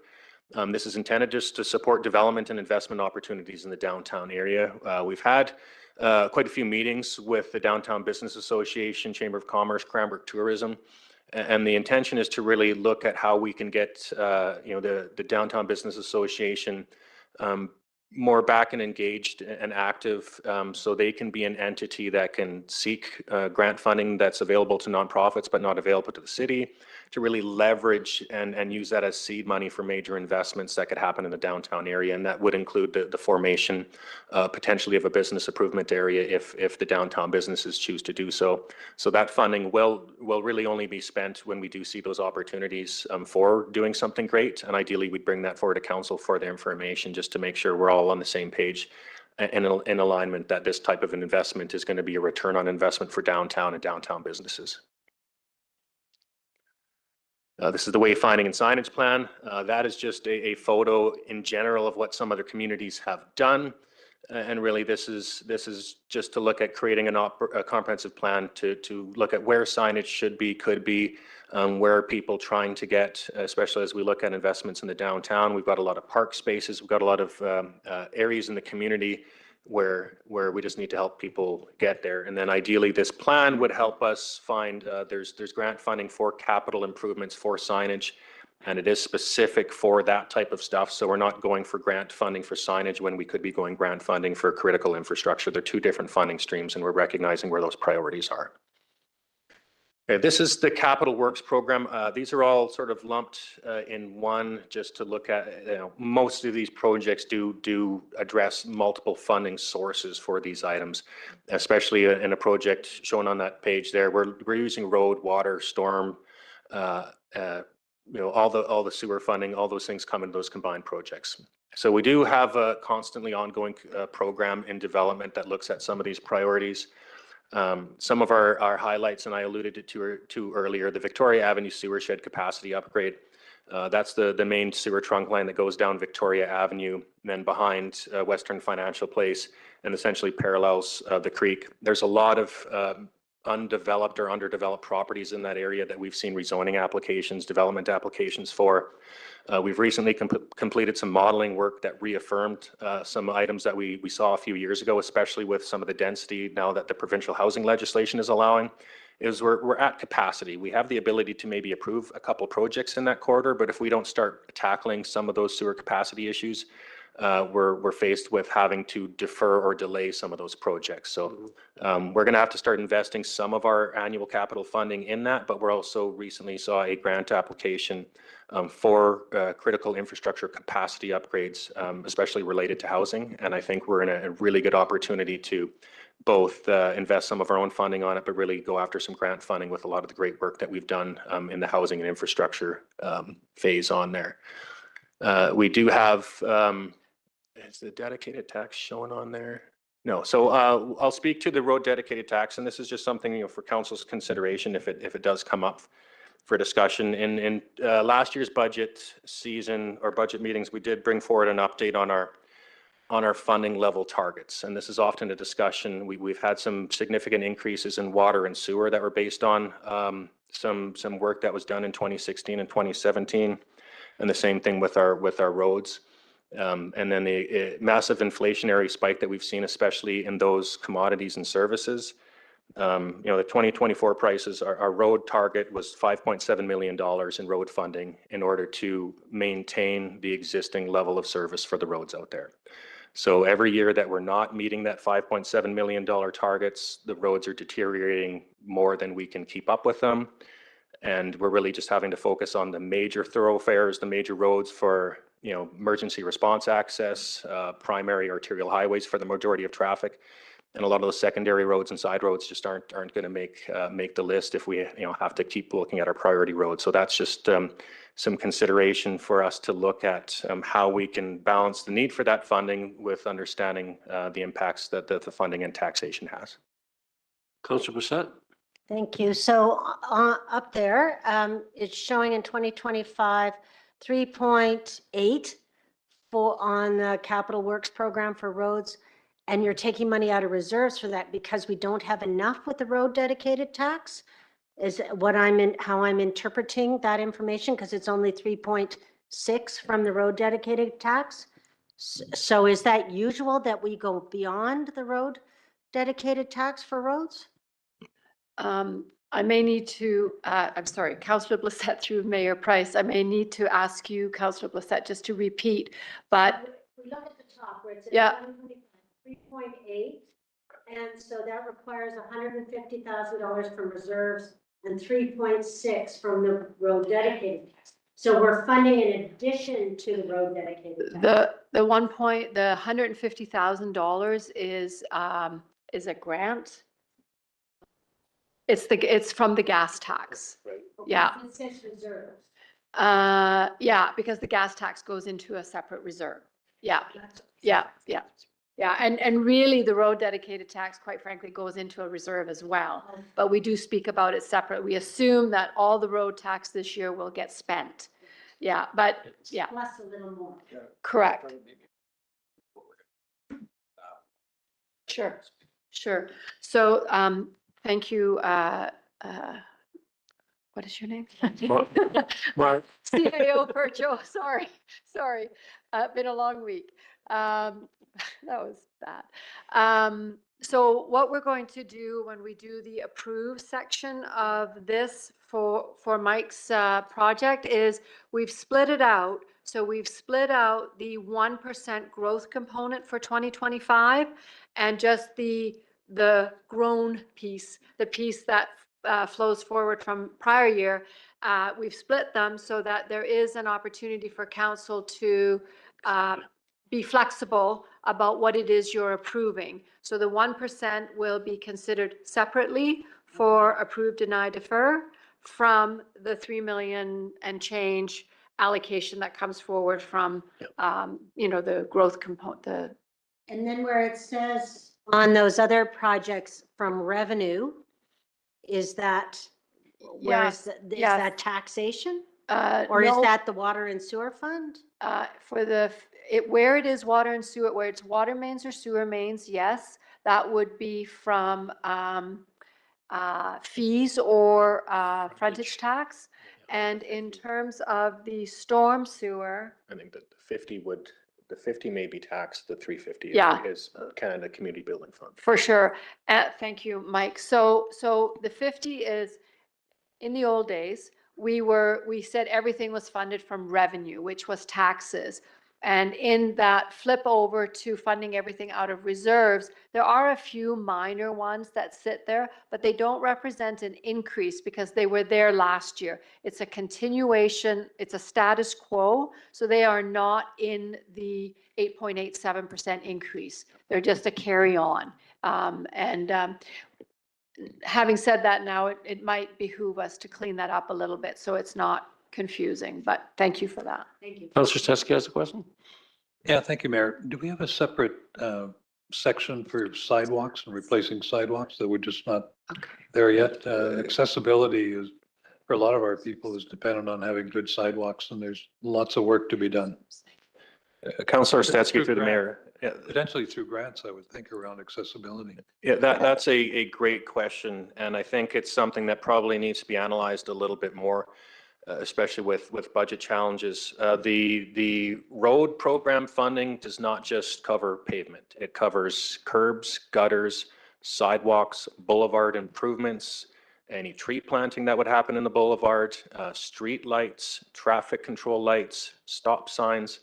This is intended just to support development and investment opportunities in the downtown area. We've had quite a few meetings with the Downtown Business Association, Chamber of Commerce, Cranbrook Tourism, and the intention is to really look at how we can get the Downtown Business Association more back and engaged and active, so they can be an entity that can seek grant funding that's available to nonprofits but not available to the city, to really leverage and use that as seed money for major investments that could happen in the downtown area. And that would include the formation potentially of a business improvement area if the downtown businesses choose to do so. So that funding will really only be spent when we do see those opportunities for doing something great. And ideally, we'd bring that forward to council for their information, just to make sure we're all on the same page and in alignment that this type of an investment is going to be a return on investment for downtown and downtown businesses. This is the wayfinding and signage plan. That is just a photo in general of what some other communities have done. And really, this is just to look at creating a comprehensive plan to look at where signage should be, could be, where are people trying to get, especially as we look at investments in the downtown. We've got a lot of park spaces. We've got a lot of areas in the community where we just need to help people get there. And then ideally, this plan would help us find, there's grant funding for capital improvements for signage, and it is specific for that type of stuff. So we're not going for grant funding for signage when we could be going grant funding for critical infrastructure. They're two different funding streams, and we're recognizing where those priorities are. Okay, this is the capital works program. These are all sort of lumped in one, just to look at, most of these projects do address multiple funding sources for these items, especially in a project shown on that page there. We're using road, water, storm, all the sewer funding, all those things come in those combined projects. So we do have a constantly ongoing program in development that looks at some of these priorities. Some of our highlights, and I alluded to earlier, the Victoria Avenue sewer shed capacity upgrade. That's the main sewer trunk line that goes down Victoria Avenue, then behind Western Financial Place, and essentially parallels the creek. There's a lot of undeveloped or underdeveloped properties in that area that we've seen rezoning applications, development applications for. We've recently completed some modeling work that reaffirmed some items that we saw a few years ago, especially with some of the density now that the provincial housing legislation is allowing, is we're at capacity. We have the ability to maybe approve a couple projects in that corridor, but if we don't start tackling some of those sewer capacity issues, we're faced with having to defer or delay some of those projects. So we're going to have to start investing some of our annual capital funding in that, but we're also recently saw a grant application for critical infrastructure capacity upgrades, especially related to housing. And I think we're in a really good opportunity to both invest some of our own funding on it, but really go after some grant funding with a lot of the great work that we've done in the housing and infrastructure phase on there. We do have, is the dedicated tax shown on there? No. So I'll speak to the road dedicated tax, and this is just something for council's consideration if it does come up for discussion. In last year's budget season or budget meetings, we did bring forward an update on our funding level targets, and this is often a discussion. We've had some significant increases in water and sewer that were based on some work that was done in 2016 and 2017, and the same thing with our roads. And then the massive inflationary spike that we've seen, especially in those commodities and services. The 2024 prices, our road target was $5.7 million in road funding in order to maintain the existing level of service for the roads out there. So every year that we're not meeting that $5.7 million targets, the roads are deteriorating more than we can keep up with them. And we're really just having to focus on the major thoroughfares, the major roads for emergency response access, primary arterial highways for the majority of traffic. And a lot of those secondary roads and side roads just aren't going to make the list if we have to keep looking at our priority roads. So that's just some consideration for us to look at how we can balance the need for that funding with understanding the impacts that the funding and taxation has. Councillor Brissette? Thank you. So up there, it's showing in 2025, 3.8 on the capital works program for roads. And you're taking money out of reserves for that because we don't have enough with the road dedicated tax, is what how I'm interpreting that information, because it's only 3.6 from the road dedicated tax. So is that usual that we go beyond the road dedicated tax for roads? I may need to, I'm sorry, Councillor Blissett through Mayor Price. I may need to ask you, Councillor Blissett, just to repeat, but. We look at the top where it says Yeah. 3.8, and so that requires $150,000 from reserves and 3.6 from the road dedicated tax. So we're funding in addition to the road dedicated tax. The $150,000 is a grant. It's from the gas tax. Right. Yeah. It says reserves. Yeah, because the gas tax goes into a separate reserve. Yeah. And really the road dedicated tax, quite frankly, goes into a reserve as well. But we do speak about it separate. We assume that all the road tax this year will get spent. Yeah, but yeah. Plus a little more. Correct. Sure. So, thank you. What is your name? Mark. CAO Percho, sorry. Been a long week. That was bad. So what we're going to do when we do the approve section of this for Mike's project is we've split it out. So we've split out the 1% growth component for 2025 and just the grown piece, the piece that flows forward from prior year. We've split them so that there is an opportunity for council to be flexible about what it is you're approving. So the 1% will be considered separately for approve, deny, defer from the 3 million and change allocation that comes forward from, the growth component. And then where it says on those other projects from revenue, is that, where is that taxation? Or is No. that the water and sewer fund? Where it is water and sewer, where it's water mains or sewer mains, yes, that would be from fees or frontage tax. And in terms of the storm sewer, I think that the 50 may be taxed, the 350 Yeah. is Canada Community Building Fund. for sure. Thank you, Mike. So the 50 is, in the old days, we said everything was funded from revenue, which was taxes. And in that flip over to funding everything out of reserves, there are a few minor ones that sit there, but they don't represent an increase because they were there last year. It's a continuation, it's a status quo, so they are not in the 8.87% increase. They're just a carry on. Having said that, now it might behoove us to clean that up a little bit so it's not confusing, but thank you for that. Thank you. Councillor Teske has a question. Yeah, thank you, Mayor. Do we have a separate section for sidewalks and replacing sidewalks that we're just not there yet? Accessibility is, for a lot of our people, is dependent on having good sidewalks, and there's lots of work to be done. Councillor Stetsky through the mayor. Yeah, Potentially through grants, I would think, around accessibility. yeah, that's a great question. And I think it's something that probably needs to be analyzed a little bit more, especially with budget challenges. The road program funding does not just cover pavement. It covers curbs, gutters, sidewalks, boulevard improvements, any tree planting that would happen in the boulevard, street lights, traffic control lights, stop signs,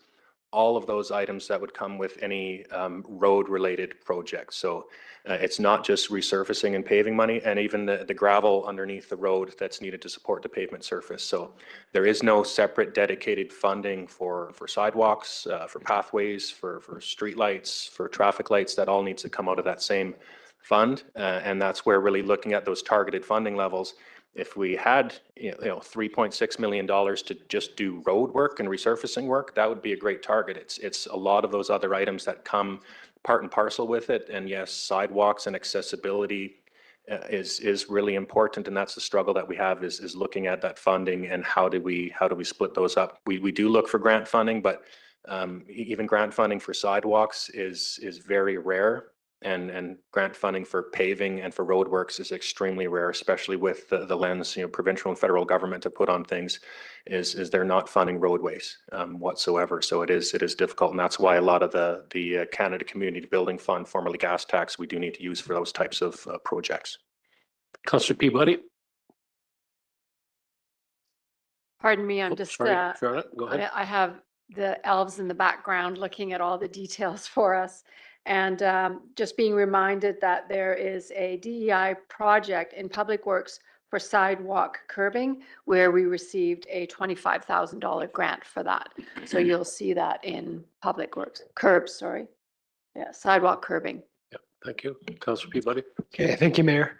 all of those items that would come with any road-related project. So it's not just resurfacing and paving money, and even the gravel underneath the road that's needed to support the pavement surface. So there is no separate dedicated funding for sidewalks, for pathways, for street lights, for traffic lights. That all needs to come out of that same fund, and that's where really looking at those targeted funding levels. If we had, $3.6 million to just do road work and resurfacing work, that would be a great target. It's a lot of those other items that come part and parcel with it. And yes, sidewalks and accessibility is really important. And that's the struggle that we have is looking at that funding and how do we split those up? We do look for grant funding, but even grant funding for sidewalks is very rare. And grant funding for paving and for roadworks is extremely rare, especially with the lens, provincial and federal government to put on things is they're not funding roadways whatsoever. So it is difficult. And that's why a lot of the Canada Community Building Fund, formerly gas tax, we do need to use for those types of projects. Councillor Peabody. Pardon me, I'm Oh, just, sorry, Charlotte, go ahead. I have the elves in the background looking at all the details for us. And just being reminded that there is a DEI project in Public Works for sidewalk curbing where we received a $25,000 grant for that. So you'll see that in Public Works, curbs, sorry. Yeah, sidewalk curbing. Yeah, thank you. Councillor Peabody. Okay, thank you, Mayor.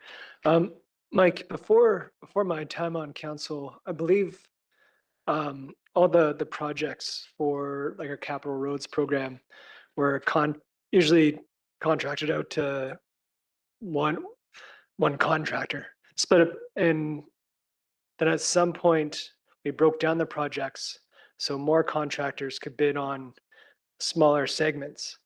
Mike, before my time on council, I believe all the projects for like our capital roads program were usually contracted out to one contractor. And then at some point we broke down the projects so more contractors could bid on smaller segments.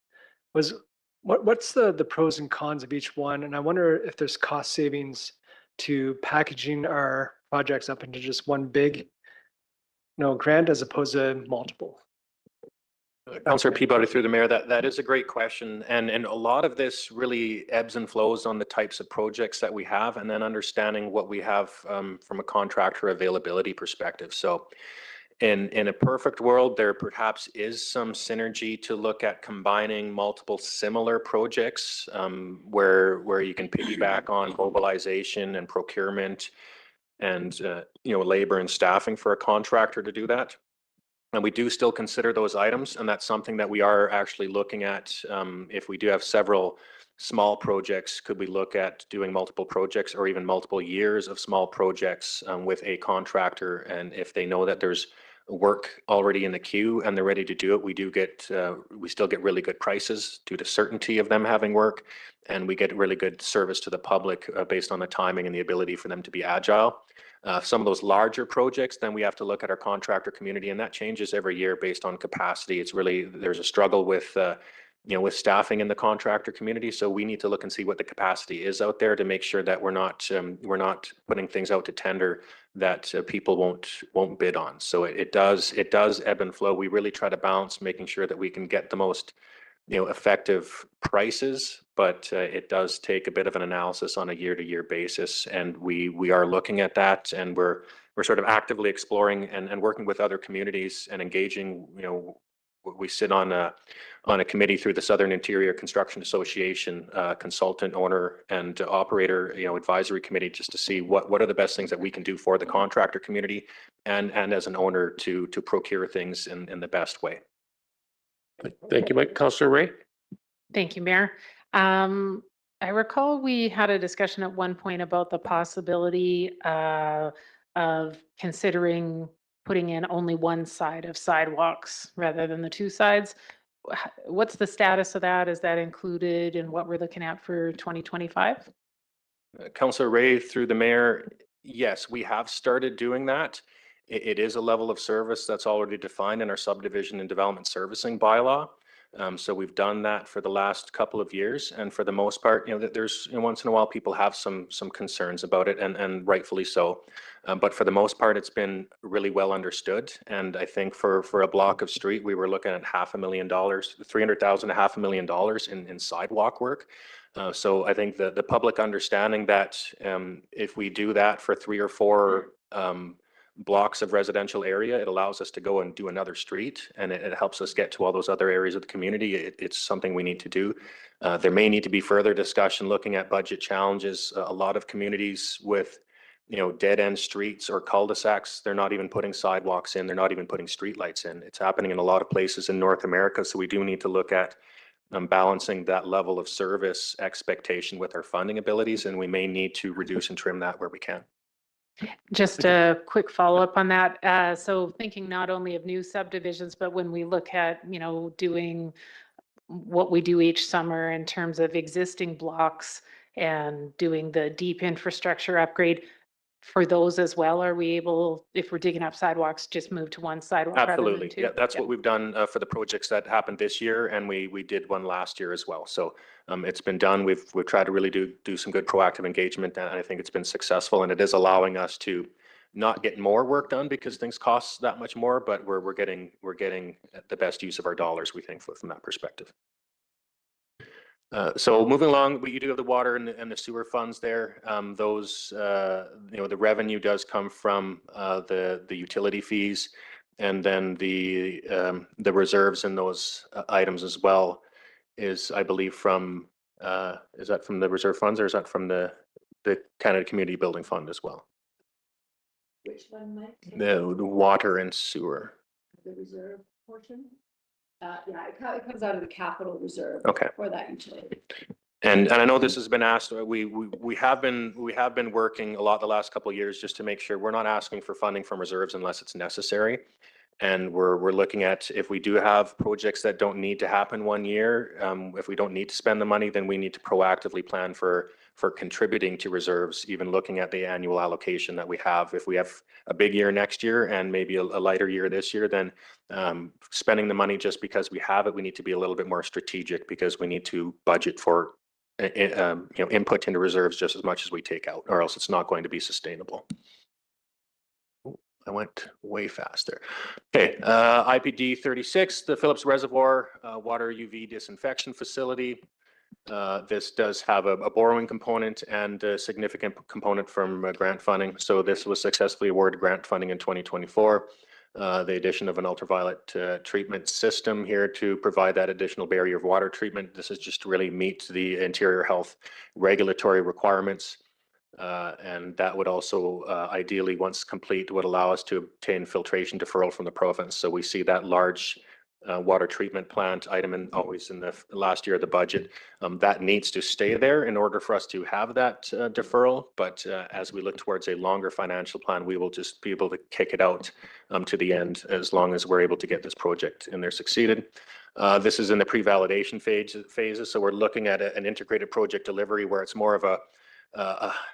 What's the pros and cons of each one? And I wonder if there's cost savings to packaging our projects up into just one big grant as opposed to multiple. Councillor Peabody through the mayor, that is a great question. And a lot of this really ebbs and flows on the types of projects that we have and then understanding what we have from a contractor availability perspective. So in a perfect world, there perhaps is some synergy to look at combining multiple similar projects where you can piggyback on mobilization and procurement and labor and staffing for a contractor to do that. And we do still consider those items, and that's something that we are actually looking at. If we do have several small projects, could we look at doing multiple projects or even multiple years of small projects with a contractor? And if they know that there's work already in the queue and they're ready to do it, we still get really good prices due to certainty of them having work, and we get really good service to the public based on the timing and the ability for them to be agile. Some of those larger projects, then we have to look at our contractor community, and that changes every year based on capacity. It's really, there's a struggle with staffing in the contractor community. So we need to look and see what the capacity is out there to make sure that we're not putting things out to tender that people won't bid on. So it does ebb and flow. We really try to balance making sure that we can get the most effective prices, but it does take a bit of an analysis on a year-to-year basis, and we are looking at that, and we're sort of actively exploring and working with other communities and engaging we sit on a committee through the Southern Interior Construction Association, consultant, owner, and operator, advisory committee, just to see what are the best things that we can do for the contractor community and as an owner to procure things in the best way. Thank you, Mike. Councillor Ray? Thank you, Mayor. I recall we had a discussion at one point about the possibility of considering putting in only one side of sidewalks rather than the two sides. What's the status of that? Is that included in what we're looking at for 2025? Councillor Ray, through the mayor, yes, we have started doing that. It is a level of service that's already defined in our subdivision and development servicing bylaw. So we've done that for the last couple of years, and for the most part, there's once in a while people have some concerns about it, and rightfully so. But for the most part, it's been really well understood. And I think for a block of street, we were looking at $500,000, $300,000 to $500,000 in sidewalk work. So I think the public understanding that if we do that for 3 or 4 blocks of residential area, it allows us to go and do another street, and it helps us get to all those other areas of the community. It's something we need to do. There may need to be further discussion looking at budget challenges. A lot of communities with dead end streets or cul-de-sacs, they're not even putting sidewalks in, they're not even putting streetlights in. It's happening in a lot of places in North America, so we do need to look at balancing that level of service expectation with our funding abilities, and we may need to reduce and trim that where we can. Just a quick follow-up on that. So thinking not only of new subdivisions, but when we look at, doing what we do each summer in terms of existing blocks and doing the deep infrastructure upgrade, for those as well, are we able, if we're digging up sidewalks, just move to one sidewalk rather than Absolutely. two? Yeah, that's what we've done for the projects that happened this year, and we did one last year as well. So it's been done. We've tried to really do some good proactive engagement, and I think it's been successful, and it is allowing us to not get more work done because things cost that much more, but we're getting the best use of our dollars, we think, from that perspective. So moving along, you do have the water and the sewer funds there. Those, the revenue does come from the utility fees, and then the reserves in those items as well is, I believe, is that from the reserve funds, or is that from the Canada Community Building Fund as well? Which one, Mike? The water and sewer. The reserve portion? Yeah, it comes out of the capital reserve. Okay. For that utility. And I know this has been asked. We have been working a lot the last couple of years just to make sure we're not asking for funding from reserves unless it's necessary. And we're looking at, if we do have projects that don't need to happen one year, if we don't need to spend the money, then we need to proactively plan for contributing to reserves, even looking at the annual allocation that we have. If we have a big year next year and maybe a lighter year this year, then spending the money just because we have it, we need to be a little bit more strategic, because we need to budget for input into reserves just as much as we take out, or else it's not going to be sustainable. I went way faster. Okay, IPD 36, the Phillips Reservoir water UV disinfection facility. This does have a borrowing component and a significant component from grant funding. So this was successfully awarded grant funding in 2024. The addition of an ultraviolet treatment system here to provide that additional barrier of water treatment. This is just to really meet the interior health regulatory requirements. And that would also ideally, once complete, would allow us to obtain filtration deferral from the province. So we see that large water treatment plant item always in the last year of the budget. That needs to stay there in order for us to have that deferral. But as we look towards a longer financial plan, we will just be able to kick it out to the end, as long as we're able to get this project in there succeeded. This is in the pre-validation phases. So we're looking at an integrated project delivery where it's more of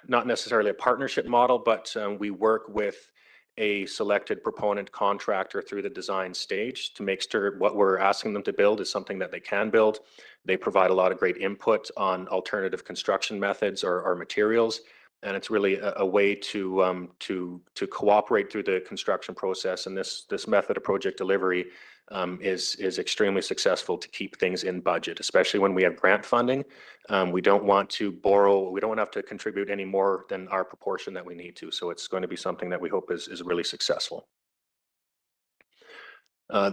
not necessarily a partnership model, but we work with a selected proponent contractor through the design stage to make sure what we're asking them to build is something that they can build. They provide a lot of great input on alternative construction methods or materials, and it's really a way to cooperate through the construction process. And this method of project delivery is extremely successful to keep things in budget, especially when we have grant funding. We don't want to borrow, we don't have to contribute any more than our proportion that we need to. So it's going to be something that we hope is really successful.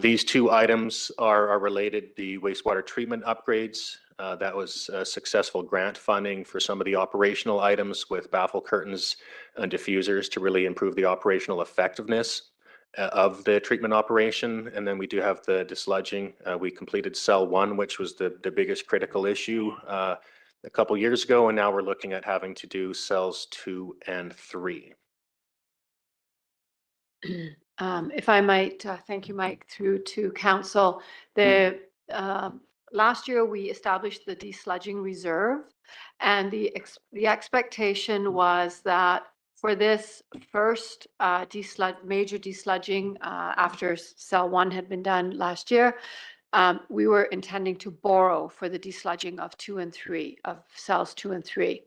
These two items are related, the wastewater treatment upgrades. That was successful grant funding for some of the operational items with baffle curtains and diffusers to really improve the operational effectiveness of the treatment operation. And then we do have the desludging. We completed cell 1, which was the biggest critical issue a couple years ago, and now we're looking at having to do cells 2 and 3. If I might, thank you, Mike, through to council. The last year we established the desludging reserve, and the expectation was that for this first major desludging after cell 1 had been done last year, we were intending to borrow for the desludging of 2 and 3, of cells 2 and 3.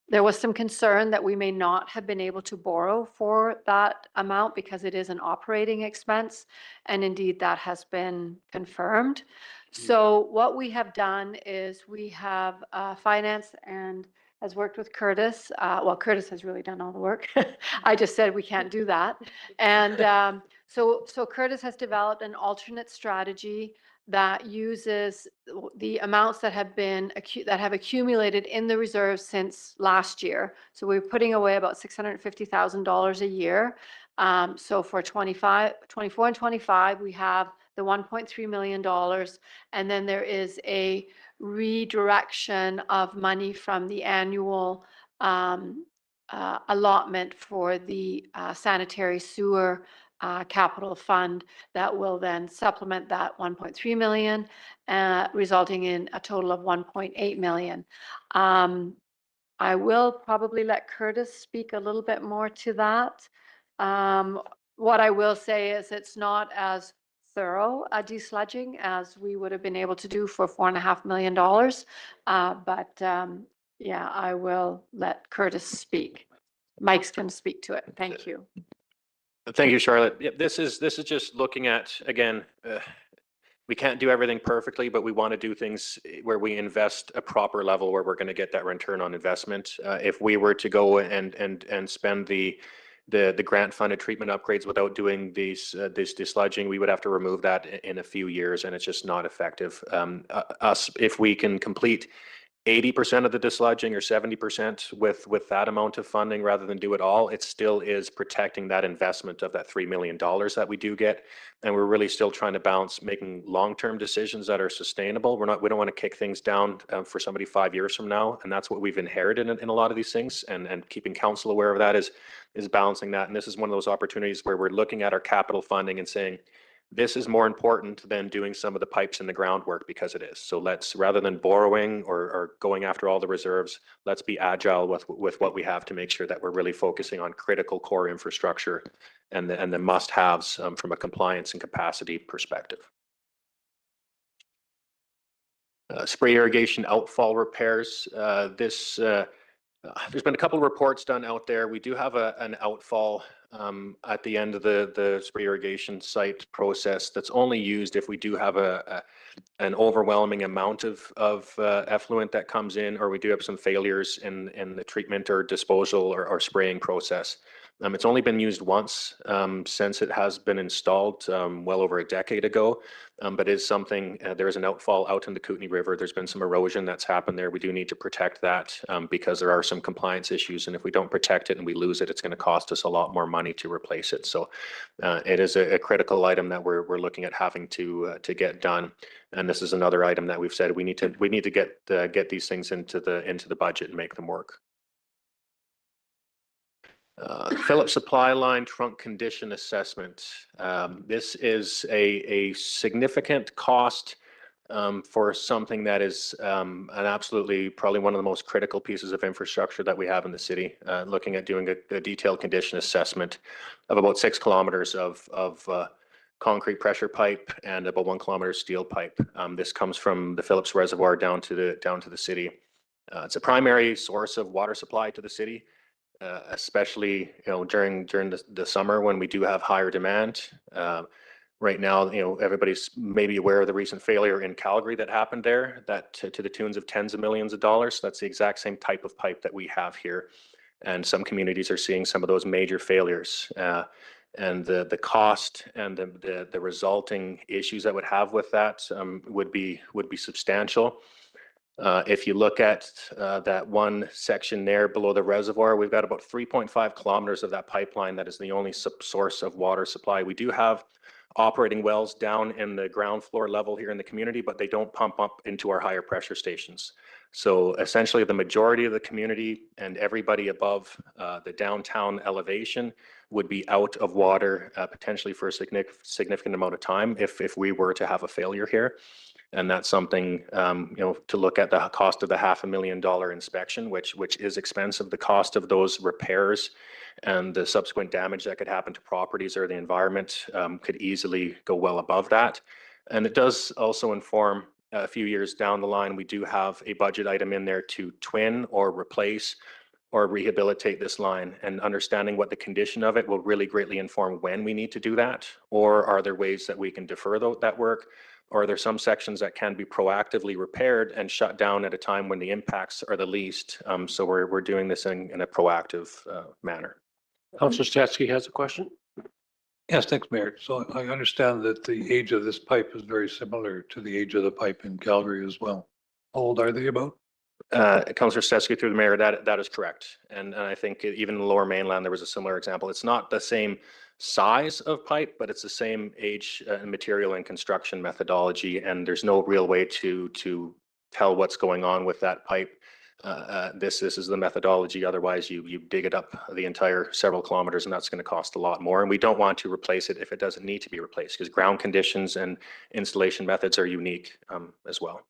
There was some concern that we may not have been able to borrow for that amount because it is an operating expense, and indeed that has been confirmed. So what we have done is we have finance and has worked with Curtis. Well, Curtis has really done all the work. I just said we can't do that. And so Curtis has developed an alternate strategy that uses the amounts that have been accumulated in the reserve since last year. So we're putting away about $650,000 a year. So for 24 and 25, we have the $1.3 million, and then there is a redirection of money from the annual allotment for the sanitary sewer capital fund that will then supplement that 1.3 million, resulting in a total of 1.8 million. I will probably let Curtis speak a little bit more to that. What I will say is it's not as thorough a desludging as we would have been able to do for $4.5 million. But yeah, I will let Curtis speak. Mike's going to speak to it. Thank you. Thank you, Charlotte. Yeah, this is just looking at, again, we can't do everything perfectly, but we want to do things where we invest a proper level where we're going to get that return on investment. If we were to go and spend the grant funded treatment upgrades without doing this desludging, we would have to remove that in a few years, and it's just not effective. If we can complete 80% of the desludging or 70% with that amount of funding rather than do it all, it still is protecting that investment of that $3 million that we do get. And we're really still trying to balance making long-term decisions that are sustainable. We don't want to kick things down for somebody 5 years from now. And that's what we've inherited in a lot of these things. And keeping council aware of that is balancing that. And this is one of those opportunities where we're looking at our capital funding and saying, this is more important than doing some of the pipes in the groundwork, because it is. So let's, rather than borrowing or going after all the reserves, let's be agile with what we have to make sure that we're really focusing on critical core infrastructure and the must-haves from a compliance and capacity perspective. Spray irrigation outfall repairs. There's been a couple of reports done out there. We do have an outfall at the end of the spray irrigation site process that's only used if we do have an overwhelming amount of effluent that comes in, or we do have some failures in the treatment or disposal or spraying process. It's only been used once since it has been installed well over a decade ago, but is something, there is an outfall out in the Kootenay River. There's been some erosion that's happened there. We do need to protect that because there are some compliance issues, and if we don't protect it and we lose it, it's going to cost us a lot more money to replace it. So it is a critical item that we're looking at having to get done. And this is another item that we've said we need to get these things into the budget and make them work. Phillips Supply Line trunk condition assessment. This is a significant cost for something that is an absolutely probably one of the most critical pieces of infrastructure that we have in the city. Looking at doing a detailed condition assessment of about 6 kilometers of concrete pressure pipe and about 1 kilometer steel pipe. This comes from the Phillips Reservoir down to the city. It's a primary source of water supply to the city. Especially during the summer when we do have higher demand. Right now, everybody's maybe aware of the recent failure in Calgary that happened there, that to the tunes of tens of millions of dollars. That's the exact same type of pipe that we have here, and some communities are seeing some of those major failures. and the cost and the resulting issues that would have with that would be substantial. If you look at that one section there below the reservoir, we've got about 3.5 kilometers of that pipeline that is the only source of water supply. We do have operating wells down in the ground floor level here in the community, but they don't pump up into our higher pressure stations. So essentially the majority of the community and everybody above the downtown elevation would be out of water potentially for a significant amount of time if we were to have a failure here. And that's something, to look at the cost of the $500,000 inspection, which is expensive. The cost of those repairs and the subsequent damage that could happen to properties or the environment could easily go well above that. And it does also inform a few years down the line, we do have a budget item in there to twin or replace or rehabilitate this line, and understanding what the condition of it will really greatly inform when we need to do that. Or are there ways that we can defer that work? Or are there some sections that can be proactively repaired and shut down at a time when the impacts are the least? So we're doing this in a proactive manner. Councillor Statsky has a question. Yes, thanks, Mayor. So I understand that the age of this pipe is very similar to the age of the pipe in Calgary as well. How old are they about? Councillor Statsky, through the mayor, that is correct. And I think even in the Lower Mainland, there was a similar example. It's not the same size of pipe, but it's the same age and material and construction methodology. And there's no real way to tell what's going on with that pipe. This is the methodology. Otherwise, you dig it up the entire several kilometers, and that's going to cost a lot more. And we don't want to replace it if it doesn't need to be replaced, because ground conditions and installation methods are unique as well.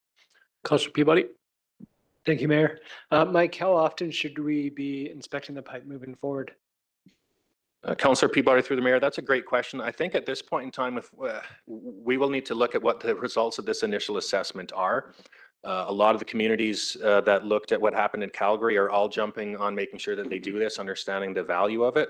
Councillor Peabody. Thank you, Mayor. Mike, how often should we be inspecting the pipe moving forward? Councillor Peabody, through the mayor, that's a great question. I think at this point in time, if we will need to look at what the results of this initial assessment are. A lot of the communities that looked at what happened in Calgary are all jumping on making sure that they do this, understanding the value of it.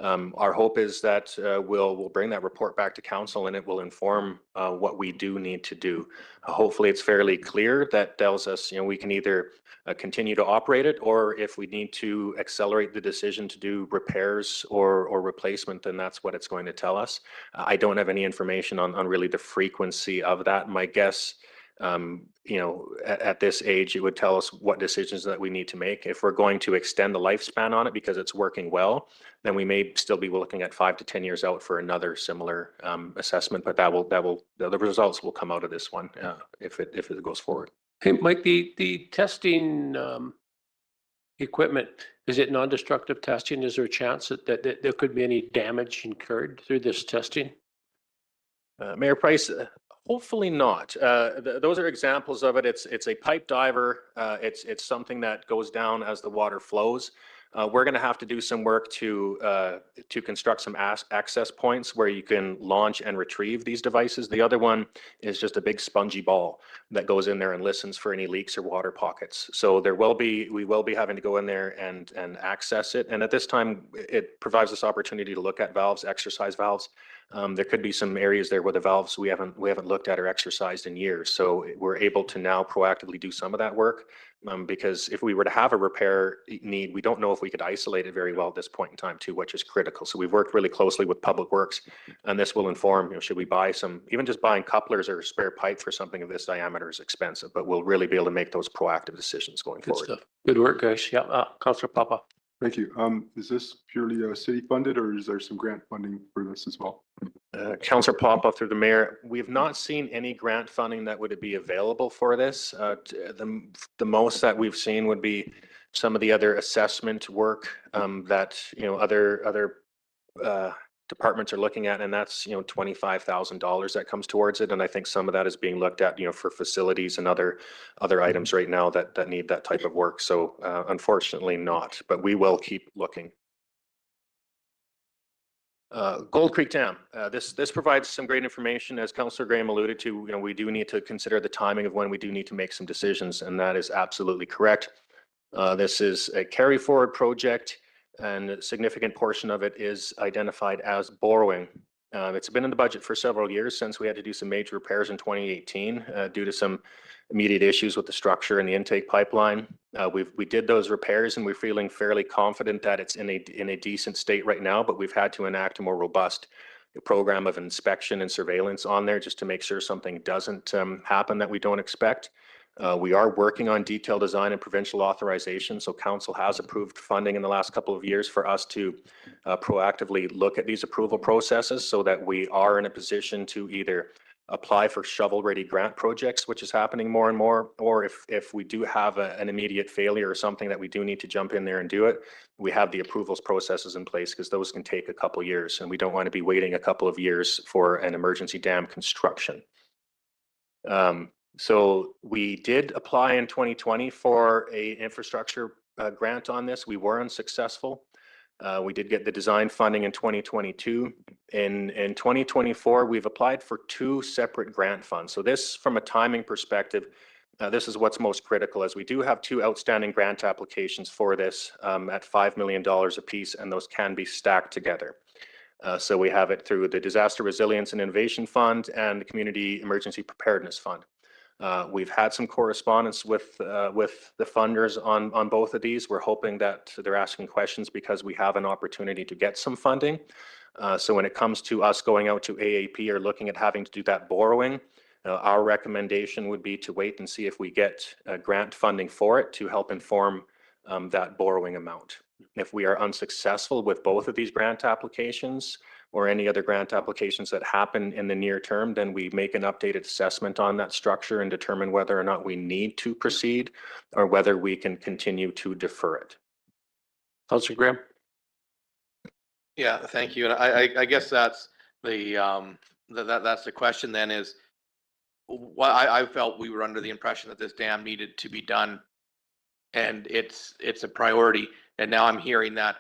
Our hope is that we'll bring that report back to council and it will inform what we do need to do. Hopefully it's fairly clear that tells us, we can either continue to operate it, or if we need to accelerate the decision to do repairs or replacement, then that's what it's going to tell us. I don't have any information on really the frequency of that. My guess, at this age, it would tell us what decisions that we need to make. If we're going to extend the lifespan on it because it's working well, then we may still be looking at 5 to 10 years out for another similar assessment. But the results will come out of this one if it goes forward. Hey, Mike, the testing equipment, is it non-destructive testing? Is there a chance that there could be any damage incurred through this testing? Mayor Price, hopefully not. Those are examples of it. It's a pipe diver. It's something that goes down as the water flows. We're going to have to do some work to construct some access points where you can launch and retrieve these devices. The other one is just a big spongy ball that goes in there and listens for any leaks or water pockets. So we will be having to go in there and access it. And at this time, it provides us opportunity to look at valves, exercise valves. There could be some areas there where the valves we haven't looked at or exercised in years. So we're able to now proactively do some of that work. Because if we were to have a repair need, we don't know if we could isolate it very well at this point in time too, which is critical. So we've worked really closely with Public Works, and this will inform, should we buy even just buying couplers or spare pipe for something of this diameter is expensive, but we'll really be able to make those proactive decisions going Good forward. stuff. Good work, guys. Yeah, Councillor Papa. Thank you. Is this purely city funded, or is there some grant funding for this as well? Councillor Papa, through the mayor, we have not seen any grant funding that would be available for this. The most that we've seen would be some of the other assessment work that other departments are looking at, and that's $25,000 that comes towards it. And I think some of that is being looked at for facilities and other items right now that need that type of work. So unfortunately not, but we will keep looking. Gold Creek Dam. This provides some great information. As Councillor Graham alluded to, we do need to consider the timing of when we do need to make some decisions, and that is absolutely correct. This is a carry forward project, and a significant portion of it is identified as borrowing It's been in the budget for several years since we had to do some major repairs in 2018 due to some immediate issues with the structure and the intake pipeline. We did those repairs and we're feeling fairly confident that it's in a decent state right now, but we've had to enact a more robust program of inspection and surveillance on there just to make sure something doesn't happen that we don't expect. We are working on detailed design and provincial authorization. So council has approved funding in the last couple of years for us to proactively look at these approval processes so that we are in a position to either apply for shovel-ready grant projects, which is happening more and more, or if we do have an immediate failure or something that we do need to jump in there and do it, we have the approvals processes in place because those can take a couple of years and we don't want to be waiting a couple of years for an emergency dam construction. So we did apply in 2020 for a infrastructure grant on this. We were unsuccessful. We did get the design funding in 2022. In 2024, we've applied for 2 separate grant funds. So this, from a timing perspective, this is what's most critical, as we do have 2 outstanding grant applications for this at $5 million apiece, and those can be stacked together. So we have it through the Disaster Resilience and Innovation Fund and the Community Emergency Preparedness Fund. We've had some correspondence with the funders on both of these. We're hoping that they're asking questions because we have an opportunity to get some funding. So when it comes to us going out to AAP or looking at having to do that borrowing, our recommendation would be to wait and see if we get grant funding for it to help inform that borrowing amount. If we are unsuccessful with both of these grant applications, or any other grant applications that happen in the near term, then we make an updated assessment on that structure and determine whether or not we need to proceed or whether we can continue to defer it. Councillor Graham. Yeah, thank you. And I guess that's the that's the question then is, I felt we were under the impression that this dam needed to be done and it's a priority. And now I'm hearing that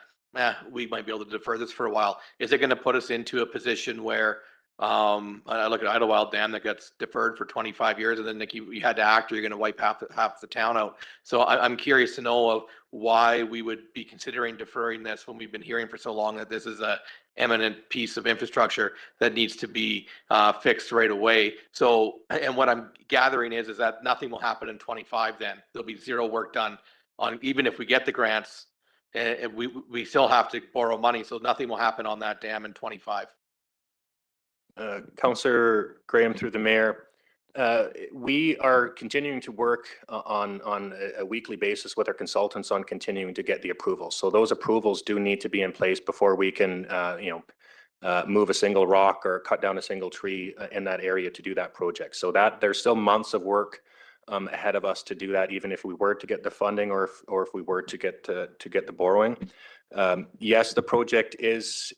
we might be able to defer this for a while. Is it going to put us into a position where I look at Idlewild Dam that gets deferred for 25 years and then you had to act or you're going to wipe half the town out? So I'm curious to know of why we would be considering deferring this when we've been hearing for so long that this is a eminent piece of infrastructure that needs to be fixed right away. So, and what I'm gathering is that nothing will happen in 25 then. There'll be zero work done on, even if we get the grants, and we still have to borrow money, so nothing will happen on that dam in 25. Councillor Graham, through the mayor, we are continuing to work on a weekly basis with our consultants on continuing to get the approvals. So those approvals do need to be in place before we can, move a single rock or cut down a single tree in that area to do that project. So that there's still months of work ahead of us to do that, even if we were to get the funding or if we were to get the borrowing. Yes, the project is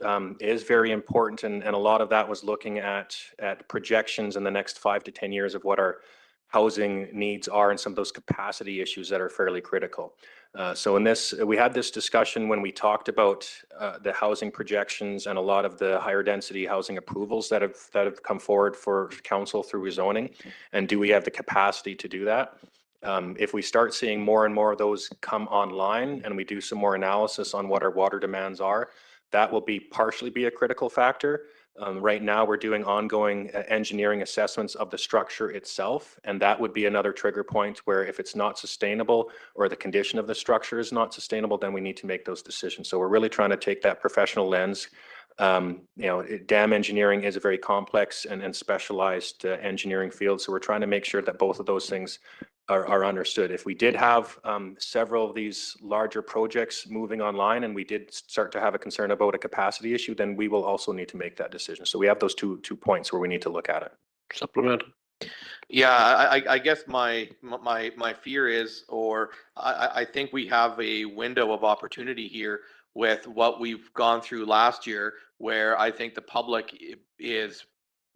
very important, and a lot of that was looking at projections in the next 5 to 10 years of what our housing needs are and some of those capacity issues that are fairly critical. So in this, we had this discussion when we talked about the housing projections and a lot of the higher density housing approvals that have come forward for council through rezoning, and do we have the capacity to do that? If we start seeing more and more of those come online and we do some more analysis on what our water demands are, that will partially be a critical factor. Right now, we're doing ongoing engineering assessments of the structure itself, and that would be another trigger point where if it's not sustainable or the condition of the structure is not sustainable, then we need to make those decisions. So we're really trying to take that professional lens. Dam engineering is a very complex and specialized engineering field, so we're trying to make sure that both of those things are understood. If we did have several of these larger projects moving online and we did start to have a concern about a capacity issue, then we will also need to make that decision. So we have those two points where we need to look at it. Supplemental. Yeah, I guess my fear is, or I think we have a window of opportunity here with what we've gone through last year, where I think the public is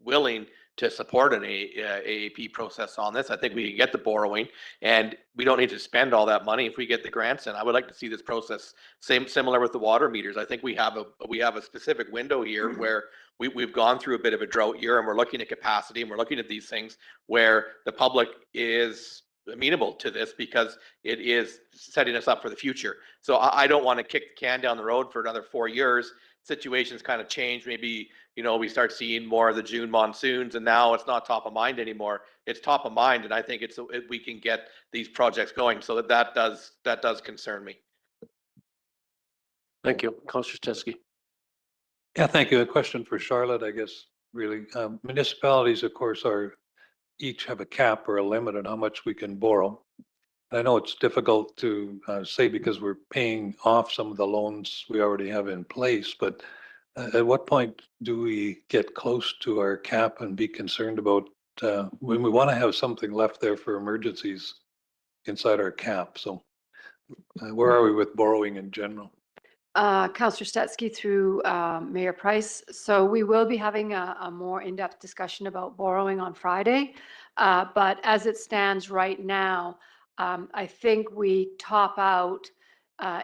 willing to support an AAP process on this. I think we can get the borrowing and we don't need to spend all that money if we get the grants. And I would like to see this process similar with the water meters. I think we have a specific window here where we've gone through a bit of a drought year and we're looking at capacity and we're looking at these things where the public is amenable to this because it is setting us up for the future. So I don't want to kick the can down the road for another 4 years situations kind of change, maybe, we start seeing more of the June monsoons, and now it's not top of mind anymore. It's top of mind, and I think we can get these projects going, so that does concern me. Thank you. Councillor Stetzky. Yeah, thank you. A question for Charlotte, I guess, really. Municipalities, of course, each have a cap or a limit on how much we can borrow. I know it's difficult to say because we're paying off some of the loans we already have in place, but at what point do we get close to our cap and be concerned about when we want to have something left there for emergencies inside our cap? So where are we with borrowing in general? Councillor Stetzky through Mayor Price. So we will be having a more in-depth discussion about borrowing on Friday. But as it stands right now, I think we top out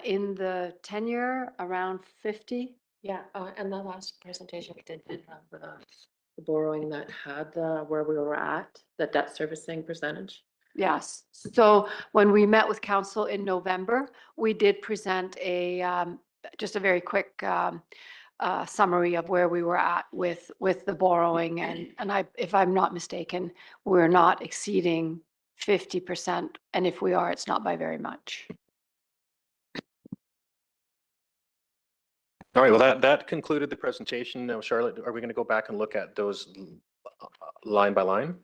in the tenure around 50. Yeah, and the last presentation we did have the borrowing that had where we were at, the debt servicing percentage. Yes. So when we met with council in November, we did present just a very quick summary of where we were at with the borrowing, and if I'm not mistaken, we're not exceeding 50%, and if we are, it's not by very much. All right, well, that concluded the presentation. Now, Charlotte, are we going to go back and look at those line by line?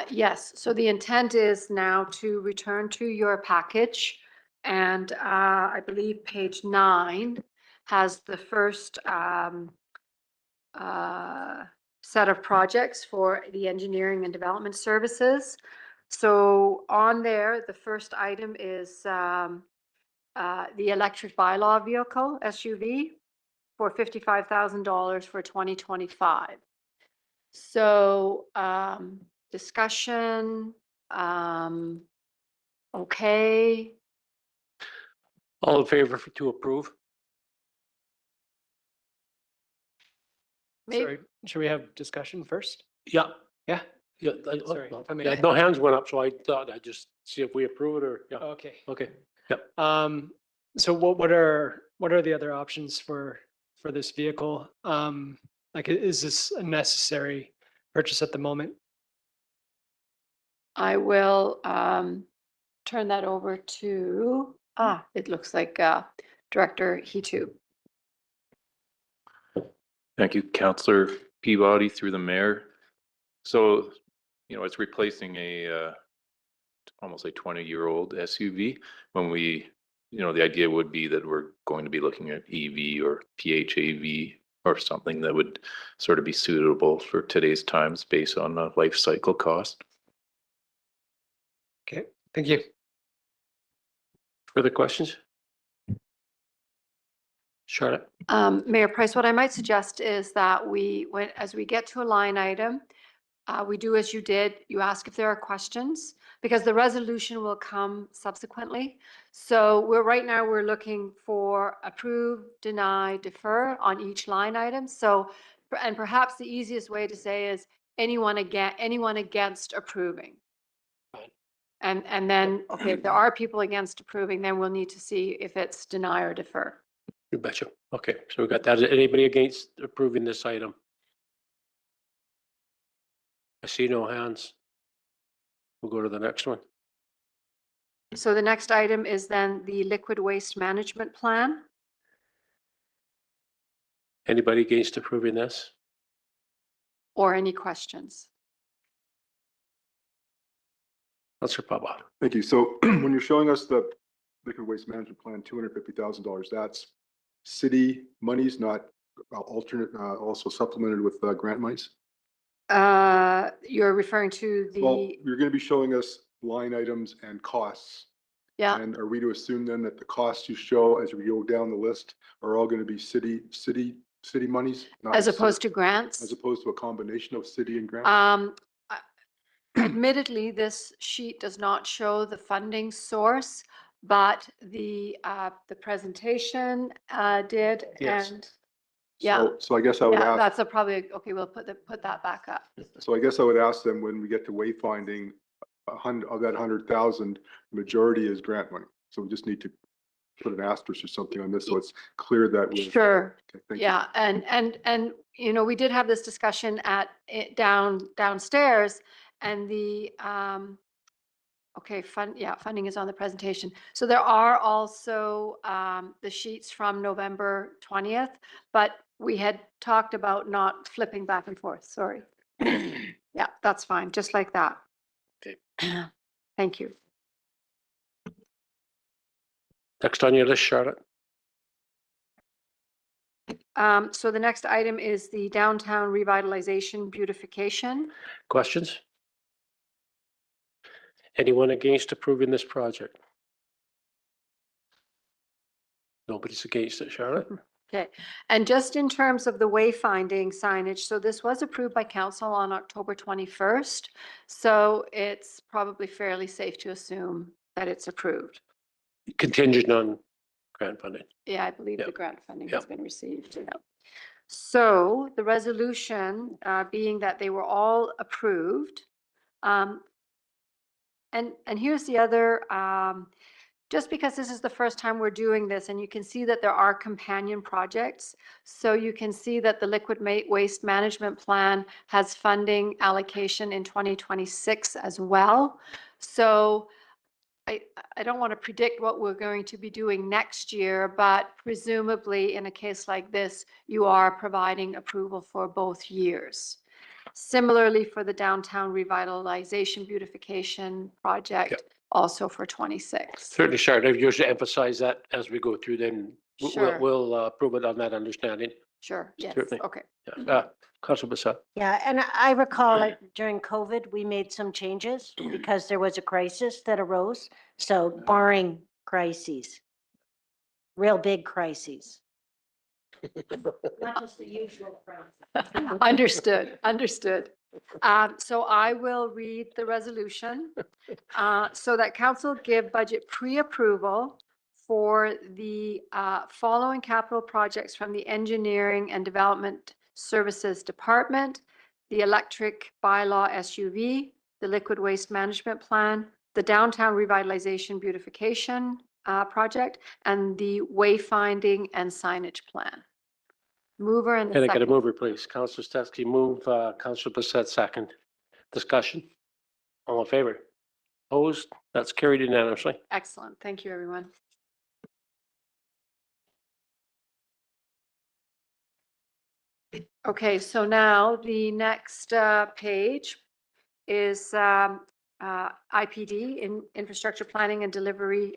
Yes, so the intent is now to return to your package, and I believe page 9 has the first set of projects for the engineering and development services. So on there, the first item is the electric bylaw vehicle, SUV, for $55,000 for 2025. So discussion, okay. All in favor to approve? Maybe, Sorry, should we have discussion first? Yeah. Yeah. Yeah. Sorry, if I may. Yeah, no hands went up, so I thought I'd just see if we approve it or, yeah. Okay. Okay. Yep. So what are the other options for this vehicle? Like, is this a necessary purchase at the moment? I will turn that over to, it looks like Director Hetu. Thank you, Councillor Peabody through the mayor. So, it's replacing almost a 20-year-old SUV. When the idea would be that we're going to be looking at EV or PHAV or something that would sort of be suitable for today's times based on the life cycle cost. Okay, thank you. Further questions? Charlotte? Mayor Price, what I might suggest is that as we get to a line item, we do as you did, you ask if there are questions, because the resolution will come subsequently. So right now we're looking for approve, deny, defer on each line item. So, and perhaps the easiest way to say is anyone against approving. And then, okay, if there are people against approving, then we'll need to see if it's deny or defer. You betcha. Okay, so we got that. Is anybody against approving this item? I see no hands. We'll go to the next one. So the next item is then the liquid waste management plan. Anybody against approving this? Or any questions? Councillor Pabba. Thank you. So when you're showing us the liquid waste management plan, $250,000, that's city monies, not alternate, also supplemented with grant monies? You're referring to the. Well, you're going to be showing us line items and costs. Yeah. And are we to assume then that the costs you show as we go down the list are all going to be city monies? not As opposed necessarily- to grants? As opposed to a combination of city and grant? Admittedly, this sheet does not show the funding source, but the presentation did. Yes. And yeah. So I guess I would Yeah, ask, that's probably, okay, we'll put that back up. so I guess I would ask them when we get to wayfinding, of that 100,000, majority is grant money. So we just need to put an asterisk or something on this, so it's clear that. Sure. Okay, thank you. Yeah, and, you know, we did have this discussion at, downstairs, and okay, funding is on the presentation. So there are also, the sheets from November 20th, but we had talked about not flipping back and forth, sorry. Yeah, that's fine, just like that. Okay. Thank you. Next on your list, Charlotte. So the next item is the downtown revitalization beautification. Questions? Anyone against approving this project? Nobody's against it, Charlotte? Okay, and just in terms of the wayfinding signage, so this was approved by council on October 21st. So it's probably fairly safe to assume that it's approved. Contingent on grant funding. Yeah, I believe the Yep. grant funding Yep. has been received. Yeah. So the resolution, being that they were all approved. And here's the other, just because this is the first time we're doing this, and you can see that there are companion projects. So you can see that the liquid waste management plan has funding allocation in 2026 as well. So I don't want to predict what we're going to be doing next year, but presumably in a case like this, you are providing approval for both years. Similarly, for the downtown revitalization beautification project, Yep. also for 26. Certainly, Charlotte, if you should emphasize that as we go through, then Sure. we'll approve it on that understanding. Sure, yes, Certainly. okay. Yeah. Councilor Bissett. Yeah, and I recall it during COVID, we made some changes because there was a crisis that arose. So barring crises, real big crises. Not just the usual crisis. Understood. So I will read the resolution. So that council give budget pre-approval for the following capital projects from the Engineering and Development Services Department, the electric bylaw SUV, the liquid waste management plan, the downtown revitalization beautification project, and the wayfinding and signage plan. Mover and Can the I get a second. mover, please? Councilor Stetsky, move, Councilor Bissett, second. Discussion? All in favor? Opposed? That's carried unanimously. Excellent. Thank you, everyone. Okay, so now the next page is IPD, Infrastructure Planning and Delivery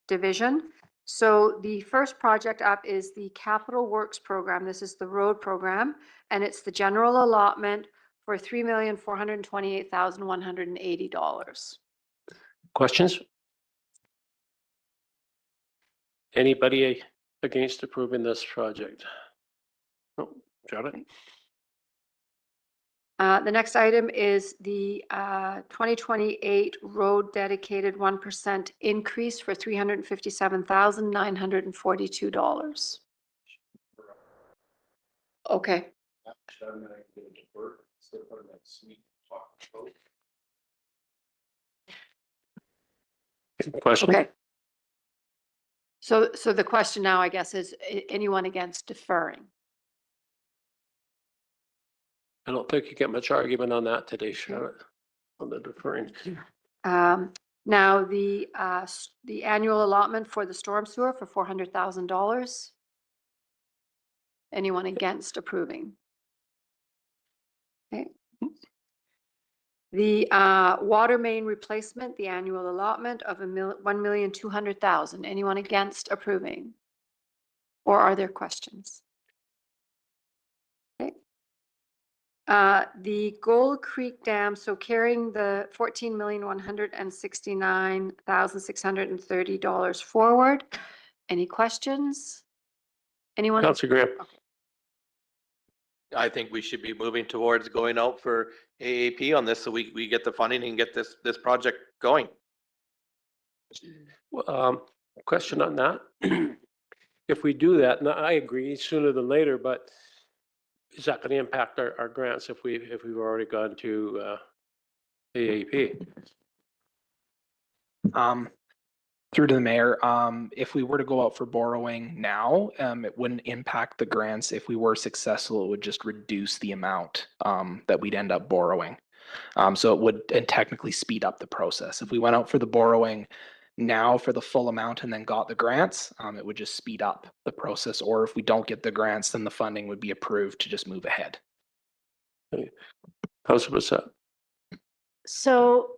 Division. So the first project up is the Capital Works Program. This is the road program, and it's the general allotment for $3,428,180. Questions? Anybody against approving this project? No, Charlotte? The next item is the 2028 road dedicated 1% increase for $357,942. Okay. Question? Okay. So the question now, I guess, is anyone against deferring? I don't think you get much argument on that today, Charlotte, on the deferring. Now, the annual allotment for the storm sewer for $400,000. Anyone against approving? Okay. The water main replacement, the annual allotment of $1,200,000. Anyone against approving? Or are there questions? Okay. The Gold Creek Dam, so carrying the $14,169,630 forward. Any questions? Anyone? Councilor Graham. Okay. I think we should be moving towards going out for AAP on this so we get the funding and get this project going. Question on that. If we do that, and I agree sooner than later, but is that going to impact our grants if we've already gone to AAP? Through to the mayor, if we were to go out for borrowing now, it wouldn't impact the grants. If we were successful, it would just reduce the amount that we'd end up borrowing. So it would and technically speed up the process. If we went out for the borrowing now for the full amount and then got the grants, it would just speed up the process. Or if we don't get the grants, then the funding would be approved to just move ahead. Councillor Bissett. So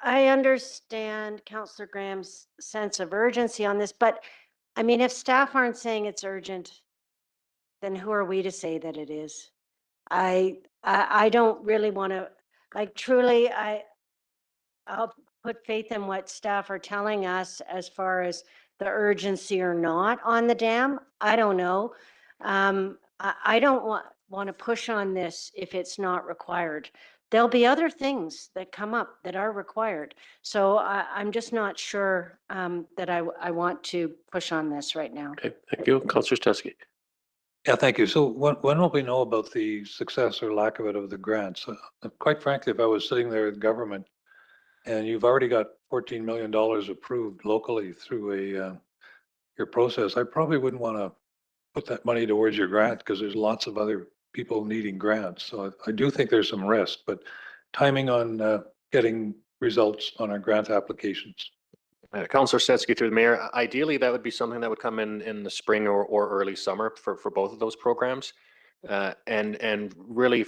I understand Councillor Graham's sense of urgency on this, but I mean, if staff aren't saying it's urgent, then who are we to say that it is? I don't really want to, like, truly, I'll put faith in what staff are telling us as far as the urgency or not on the dam. I don't know. I don't want to push on this if it's not required. There'll be other things that come up that are required. So I'm just not sure that I want to push on this right now. Okay, thank you. Councillor Stetsky. Yeah, thank you. So when will we know about the success or lack of it of the grants? Quite frankly, if I was sitting there in government and you've already got $14 million approved locally through your process, I probably wouldn't want to put that money towards your grant because there's lots of other people needing grants. So I do think there's some risk, but timing on getting results on our grant applications. Councillor Stetsky through the mayor, ideally that would be something that would come in the spring or early summer for both of those programs. And really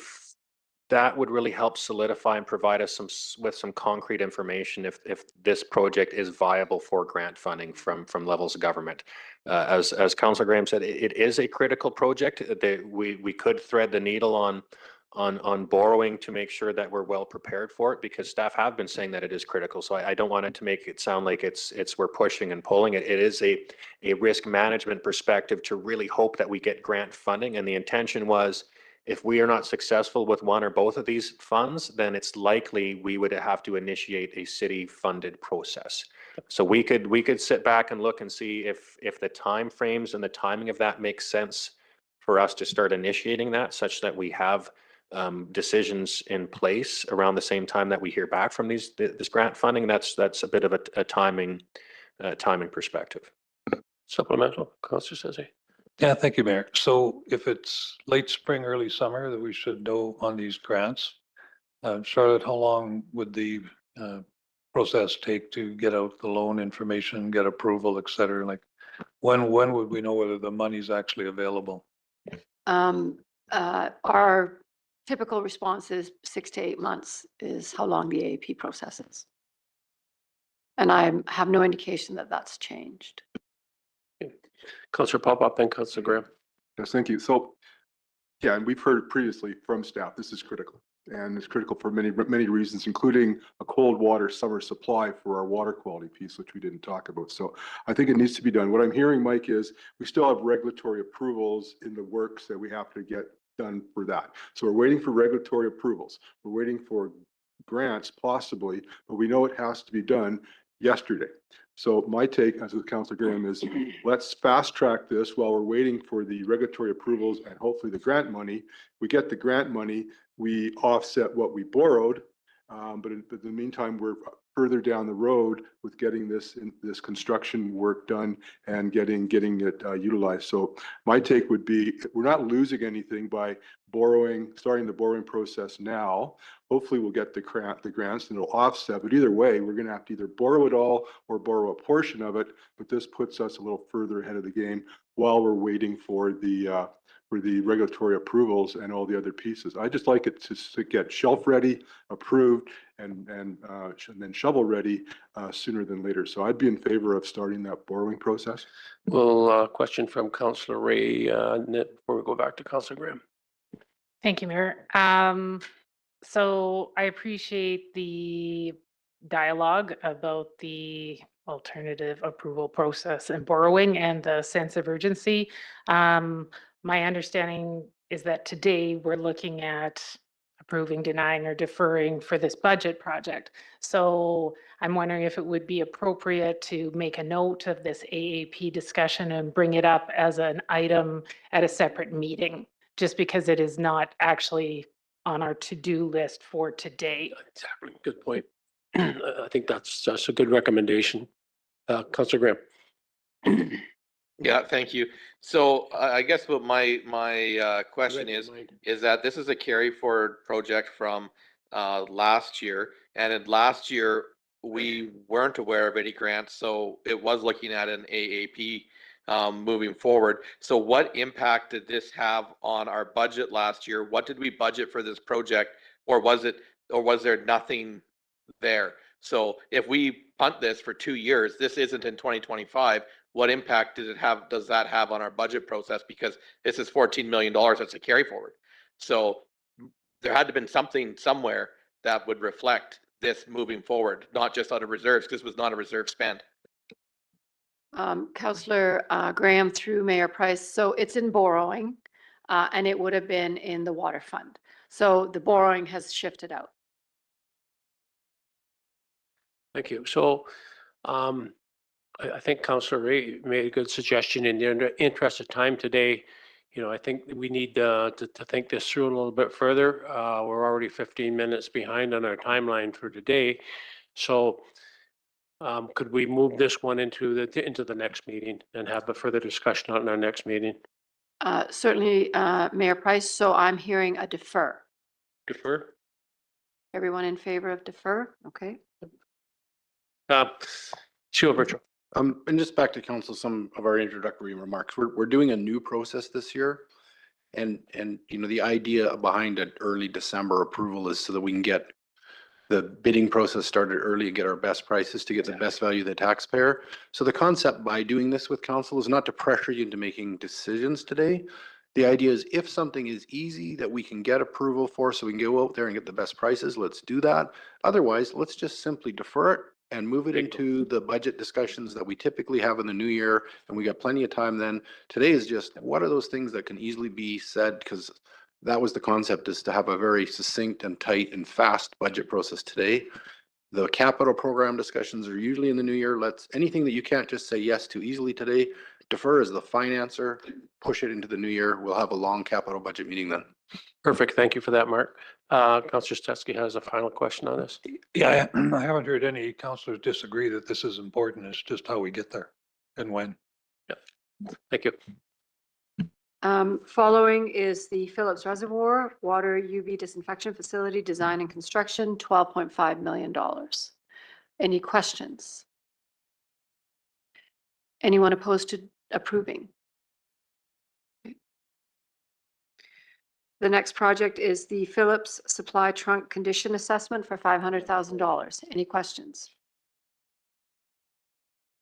that would really help solidify and provide us with some concrete information if this project is viable for grant funding from levels of government. As Councillor Graham said, it is a critical project. We could thread the needle on borrowing to make sure that we're well prepared for it, because staff have been saying that it is critical. So I don't want it to make it sound like it's we're pushing and pulling it. It is a risk management perspective to really hope that we get grant funding. And the intention was, if we are not successful with one or both of these funds, then it's likely we would have to initiate a city-funded process. So we could sit back and look and see if the time frames and the timing of that makes sense for us to start initiating that, such that we have decisions in place around the same time that we hear back from this grant funding. That's a bit of a timing perspective. Supplemental, Councillor Stetsky. Yeah, thank you, Mayor. So if it's late spring, early summer that we should know on these grants, Charlotte, how long would the process take to get out the loan information, get approval, et cetera? Like when would we know whether the money's actually available? Our typical response is 6 to 8 months is how long the AAP process is. And I have no indication that that's changed. Councillor Pop-Up and Councillor Graham. Yes, thank you. So, yeah, and we've heard previously from staff, this is critical. And it's critical for many reasons, including a cold water summer supply for our water quality piece, which we didn't talk about. So I think it needs to be done. What I'm hearing, Mike, is we still have regulatory approvals in the works that we have to get done for that. So we're waiting for regulatory approvals. We're waiting for grants possibly, but we know it has to be done yesterday. So my take, as with Councillor Graham, is let's fast track this while we're waiting for the regulatory approvals and hopefully the grant money. We get the grant money, we offset what we borrowed, but in the meantime, we're further down the road with getting this construction work done and getting it utilized. So my take would be, we're not losing anything by starting the borrowing process now. Hopefully we'll get the grants and it'll offset, but either way, we're going to have to either borrow it all or borrow a portion of it. But this puts us a little further ahead of the game while we're waiting for the regulatory approvals and all the other pieces. I just like it to get shelf ready, approved, and then shovel ready sooner than later. So I'd be in favor of starting that borrowing process. Well, question from Councillor Ray before we go back to Councillor Graham. Thank you, Mayor. So I appreciate the dialogue about the alternative approval process and borrowing and the sense of urgency. My understanding is that today we're looking at approving, denying, or deferring for this budget project. So I'm wondering if it would be appropriate to make a note of this AAP discussion and bring it up as an item at a separate meeting, just because it is not actually on our to-do list for today. Exactly. Good point. I think that's a good recommendation. Councillor Graham. Yeah, thank you. So I guess what my question is that this is a carry forward project from last year, and in last year we weren't aware of any grants, so it was looking at an AAP moving forward. So what impact did this have on our budget last year? What did we budget for this project, or was there nothing there? So if we punt this for 2 years, this isn't in 2025. What impact does that have on our budget process? Because this is $14 million. That's a carry forward. So there had to have been something somewhere that would reflect this moving forward, not just out of reserves, because this was not a reserve spend. Councillor Graham through Mayor Price. So it's in borrowing, and it would have been in the water fund. So the borrowing has shifted out. Thank you. So I think Councillor Ray made a good suggestion. In the interest of time today, I think we need to think this through a little bit further. We're already 15 minutes behind on our timeline for today. So could we move this one into the next meeting and have a further discussion on our next meeting? Certainly, Mayor Price. So I'm hearing a defer. Defer? Everyone in favor of defer? Okay. Sure, Virtual. And just back to council, some of our introductory remarks. We're doing a new process this year. And the idea behind an early December approval is so that we can get the bidding process started early and get our best prices to get the best value to the taxpayer. So the concept by doing this with council is not to pressure you into making decisions today. The idea is if something is easy that we can get approval for so we can go out there and get the best prices, let's do that. Otherwise, let's just simply defer it and move it into the budget discussions that we typically have in the new year. And we got plenty of time then. Today is just what are those things that can easily be said, because that was the concept, is to have a very succinct and tight and fast budget process today. The capital program discussions are usually in the new year. Anything that you can't just say yes to easily today, defer as the financer, push it into the new year. We'll have a long capital budget meeting then. Perfect. Thank you for that, Mark. Councillor Stetsky has a final question on this. Yeah, I haven't heard any councillors disagree that this is important. It's just how we get there and when. Yeah. Thank you. Following is the Phillips Reservoir Water UV Disinfection Facility Design and Construction, $12.5 million. Any questions? Anyone opposed to approving? The next project is the Phillips Supply Trunk Condition Assessment for $500,000. Any questions?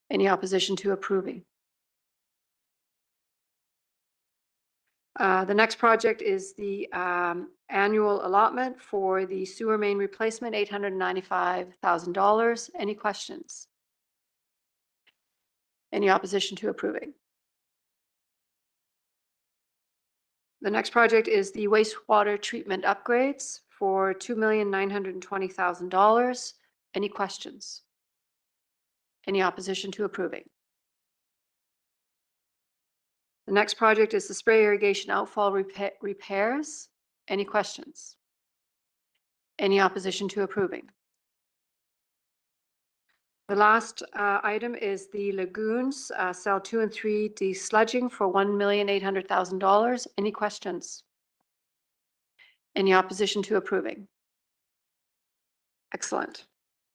Any opposition to approving? The next project is the annual allotment for the sewer main replacement, $895,000. Any questions? Any opposition to approving? The next project is the wastewater treatment upgrades for $2,920,000. Any questions? Any opposition to approving? The next project is the spray irrigation outfall repairs. Any questions? Any opposition to approving? The last item is the lagoons, cell 2 and 3 desludging for $1,800,000. Any questions? Any opposition to approving? Excellent.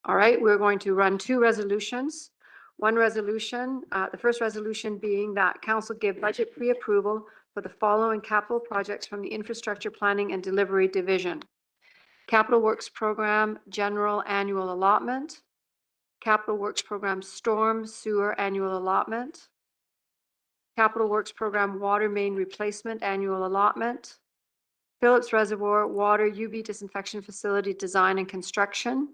All right, we're going to run 2 resolutions. One resolution, the first resolution being that council give budget pre-approval for the following capital projects from the Infrastructure Planning and Delivery Division. Capital Works Program General Annual Allotment. Capital Works Program Storm Sewer Annual Allotment. Capital Works Program Water Main Replacement Annual Allotment. Phillips Reservoir Water UV Disinfection Facility Design and Construction.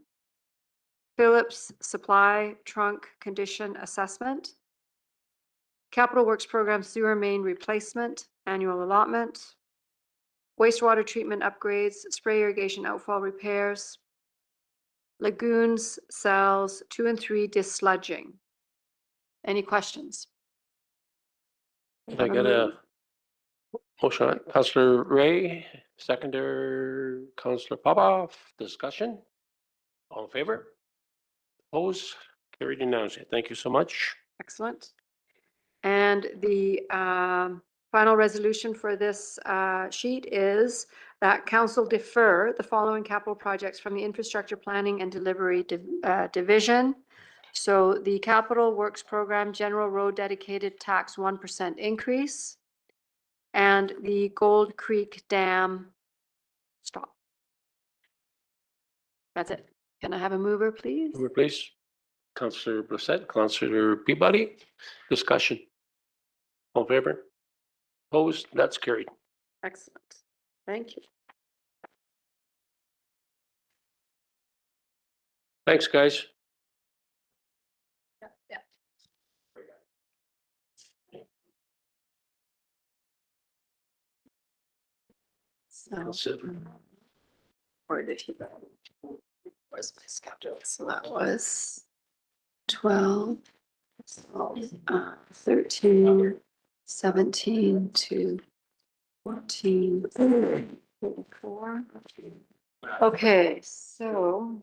Phillips Supply Trunk Condition Assessment. Capital Works Program Sewer Main Replacement Annual Allotment. Wastewater Treatment Upgrades, Spray Irrigation Outfall Repairs. Lagoons, cells 2 and 3 disludging. Any questions? I got a motion on it. Councillor Ray, seconder, Councillor Popov, discussion. All in favor? Opposed? Carried unanimously. Thank you so much. Excellent. And the final resolution for this sheet is that council defer the following capital projects from the Infrastructure Planning and Delivery Division. So the Capital Works Program General Road Dedicated Tax 1% increase and the Gold Creek Dam stop. That's it. Can I have a mover, please? Mover, please. Councillor Brissette, Councillor Peabody. Discussion. All in favor? Opposed? That's carried. Excellent. Thank you. Thanks, guys. Yeah. So, That's it. where did he go? Where's my schedule? So that was 12, 13, 17 to 14, 34. Okay, so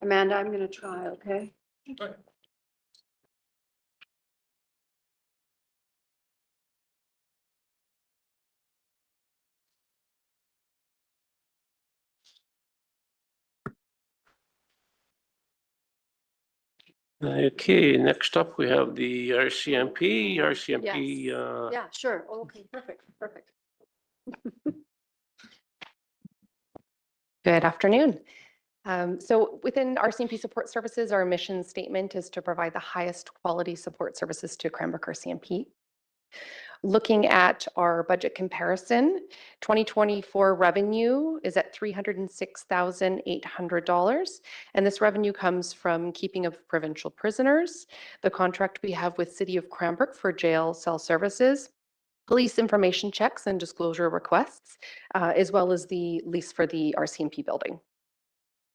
Amanda, I'm going to try, okay? Okay, next up we have the RCMP. RCMP, Yeah, sure. Okay, perfect, perfect. Good afternoon. So within RCMP Support Services, our mission statement is to provide the highest quality support services to Cranbrook RCMP. Looking at our budget comparison, 2024 revenue is at $306,800, and this revenue comes from keeping of provincial prisoners, the contract we have with City of Cranbrook for jail cell services, police information checks and disclosure requests, as well as the lease for the RCMP building.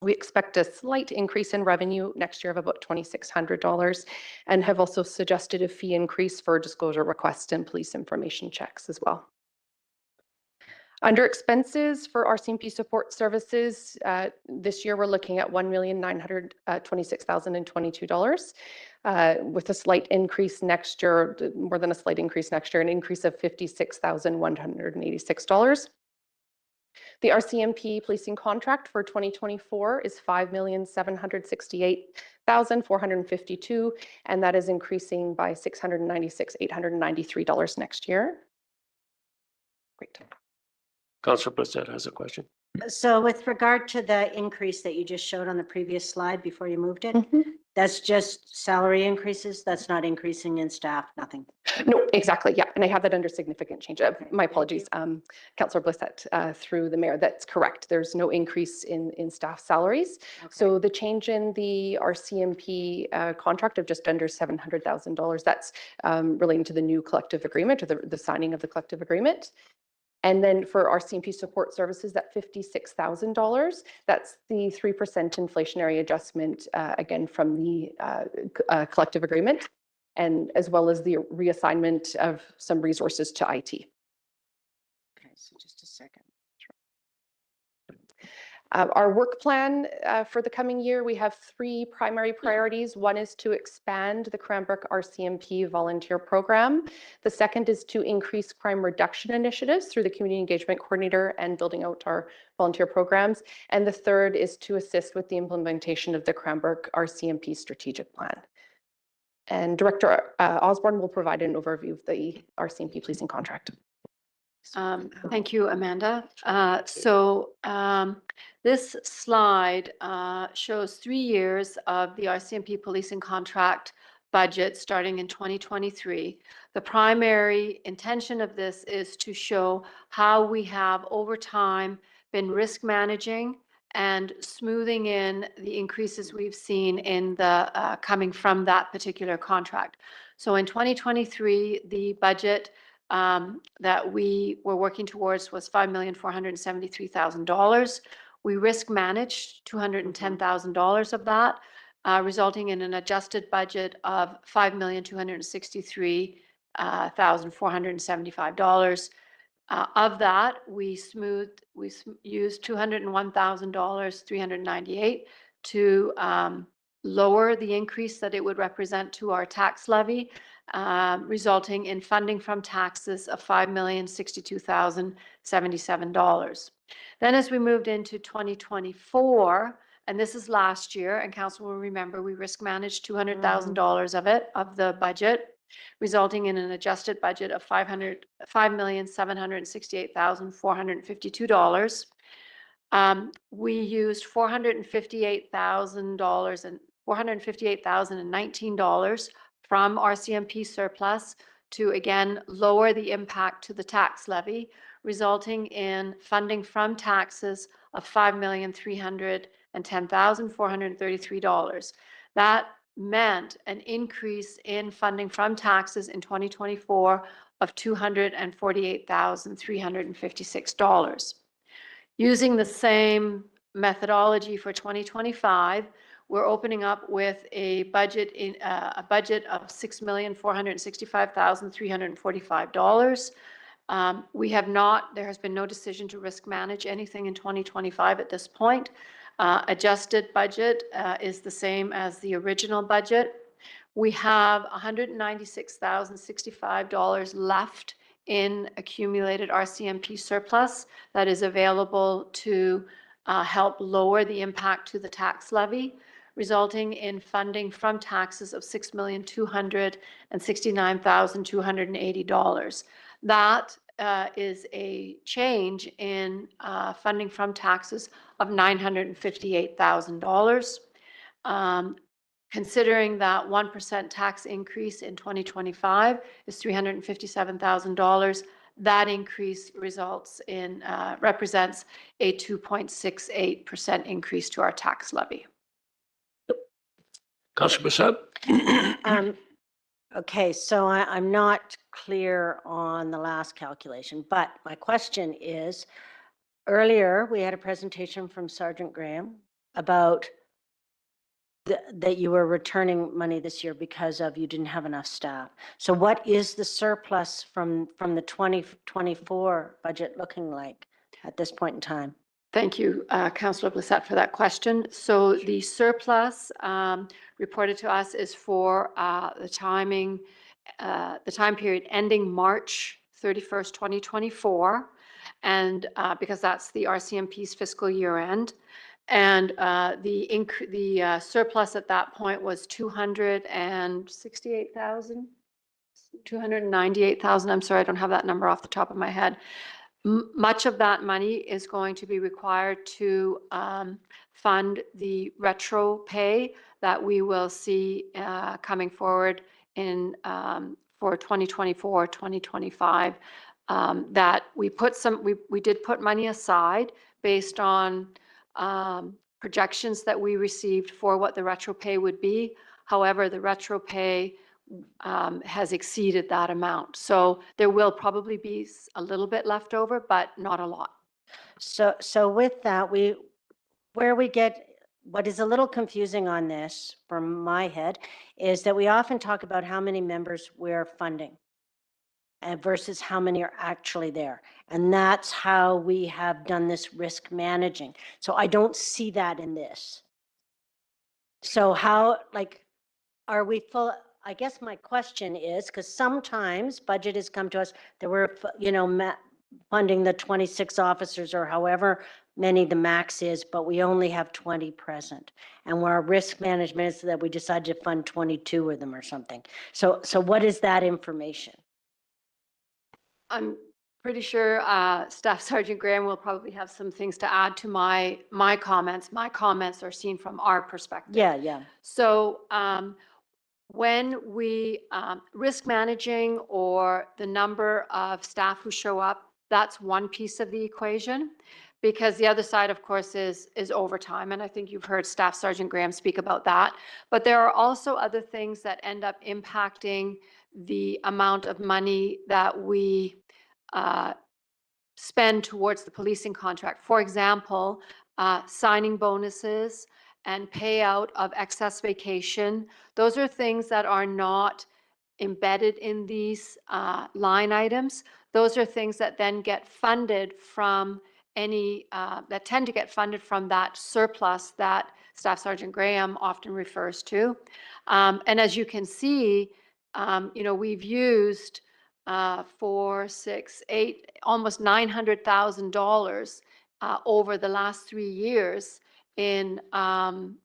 We expect a slight increase in revenue next year of about $2,600 and have also suggested a fee increase for disclosure requests and police information checks as well. Under expenses for RCMP support services, this year we're looking at $1,926,022 with a slight increase next year, more than a slight increase next year, an increase of $56,186. The RCMP policing contract for 2024 is $5,768,452, and that is increasing by $696,893 next year. Great. Councillor Brissette has a question. So with regard to the increase that you just showed on the previous slide before you moved it, that's just salary increases? That's not increasing in staff, nothing? No, exactly. Yeah. And I have that under significant change. My apologies, Councillor Brissette, through the mayor. That's correct. There's no increase in staff salaries. Okay. So the change in the RCMP contract of just under $700,000, that's relating to the new collective agreement or the signing of the collective agreement. And then for RCMP support services, that $56,000, that's the 3% inflationary adjustment, again, from the collective agreement, and as well as the reassignment of some resources to IT. Okay, so just a second. Our work plan for the coming year, we have three primary priorities. One is to expand the Cranbrook RCMP volunteer program. The second is to increase crime reduction initiatives through the community engagement coordinator and building out our volunteer programs. And the third is to assist with the implementation of the Cranbrook RCMP strategic plan. And Director Osborne will provide an overview of the RCMP policing contract. Thank you, Amanda. This slide shows 3 years of the RCMP policing contract budget starting in 2023. The primary intention of this is to show how we have over time been risk managing and smoothing in the increases we've seen in the coming from that particular contract. So in 2023, the budget that we were working towards was $5,473,000. We risk managed $210,000 of that, resulting in an adjusted budget of $5,263,475. Of that, we used $201,398 to lower the increase that it would represent to our tax levy, resulting in funding from taxes of $5,062,077. Then as we moved into 2024, and this is last year, and council will remember, we risk managed $200,000 of it, of the budget, resulting in an adjusted budget of $5,768,452. We used $458,000 and $458,019 from RCMP surplus to again lower the impact to the tax levy, resulting in funding from taxes of $5,310,433. That meant an increase in funding from taxes in 2024 of $248,356. Using the same methodology for 2025, we're opening up with a budget of $6,465,345. There has been no decision to risk manage anything in 2025 at this point. Adjusted budget is the same as the original budget. We have $196,065 left in accumulated RCMP surplus that is available to help lower the impact to the tax levy, resulting in funding from taxes of $6,269,280. That is a change in funding from taxes of $958,000. Considering that 1% tax increase in 2025 is $357,000, that increase represents a 2.68% increase to our tax levy. Councillor Bissett? Okay, so I'm not clear on the last calculation, but my question is, earlier we had a presentation from Sergeant Graham about that you were returning money this year because of you didn't have enough staff. So what is the surplus from the 2024 budget looking like at this point in time? Thank you, Councillor Blissett, for that question. So the surplus reported to us is for the time period ending March 31st, 2024, and because that's the RCMP's fiscal year end. And the surplus at that point was $298,000. I'm sorry, I don't have that number off the top of my head. Much of that money is going to be required to fund the retro pay that we will see coming forward in for 2024, 2025. That we did put money aside based on projections that we received for what the retro pay would be. However, the retro pay has exceeded that amount. So there will probably be a little bit left over, but not a lot. So with that, what is a little confusing on this from my head is that we often talk about how many members we're funding versus how many are actually there. And that's how we have done this risk managing. So I don't see that in this. So how, are we full? I guess my question is, because sometimes budget has come to us that we're, funding the 26 officers or however many the max is, but we only have 20 present. And where our risk management is that we decided to fund 22 of them or something. So what is that information? I'm pretty sure Staff Sergeant Graham will probably have some things to add to my comments. My comments are seen from our perspective. Yeah. So when we risk managing or the number of staff who show up, that's one piece of the equation, because the other side, of course, is overtime. And I think you've heard Staff Sergeant Graham speak about that. But there are also other things that end up impacting the amount of money that we spend towards the policing contract. For example, signing bonuses and payout of excess vacation. Those are things that are not embedded in these line items. Those are things that then get funded from that tend to get funded from that surplus that Staff Sergeant Graham often refers to. And as you can see, we've used 4, 6, 8, almost $900,000 over the last 3 years in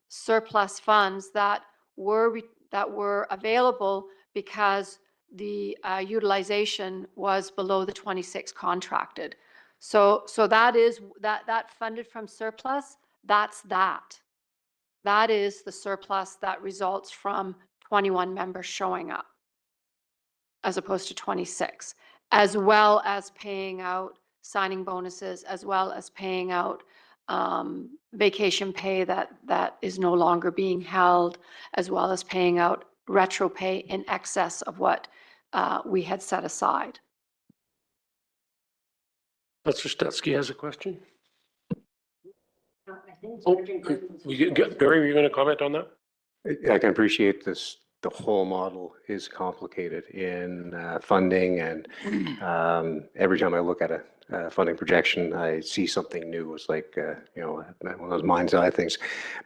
surplus funds that were available because the utilization was below the 26 contracted. So that is that funded from surplus. That is the surplus that results from 21 members showing up, as opposed to 26, as well as paying out signing bonuses, as well as paying out vacation pay that is no longer being held, as well as paying out retro pay in excess of what we had set aside. Councillor Stetsky has a question. I think Oh, Sergeant Graham- Barry, were you going to comment on that? I can appreciate this. The whole model is complicated in funding, and every time I look at a funding projection, I see something new. It's like, one of those mind's eye things.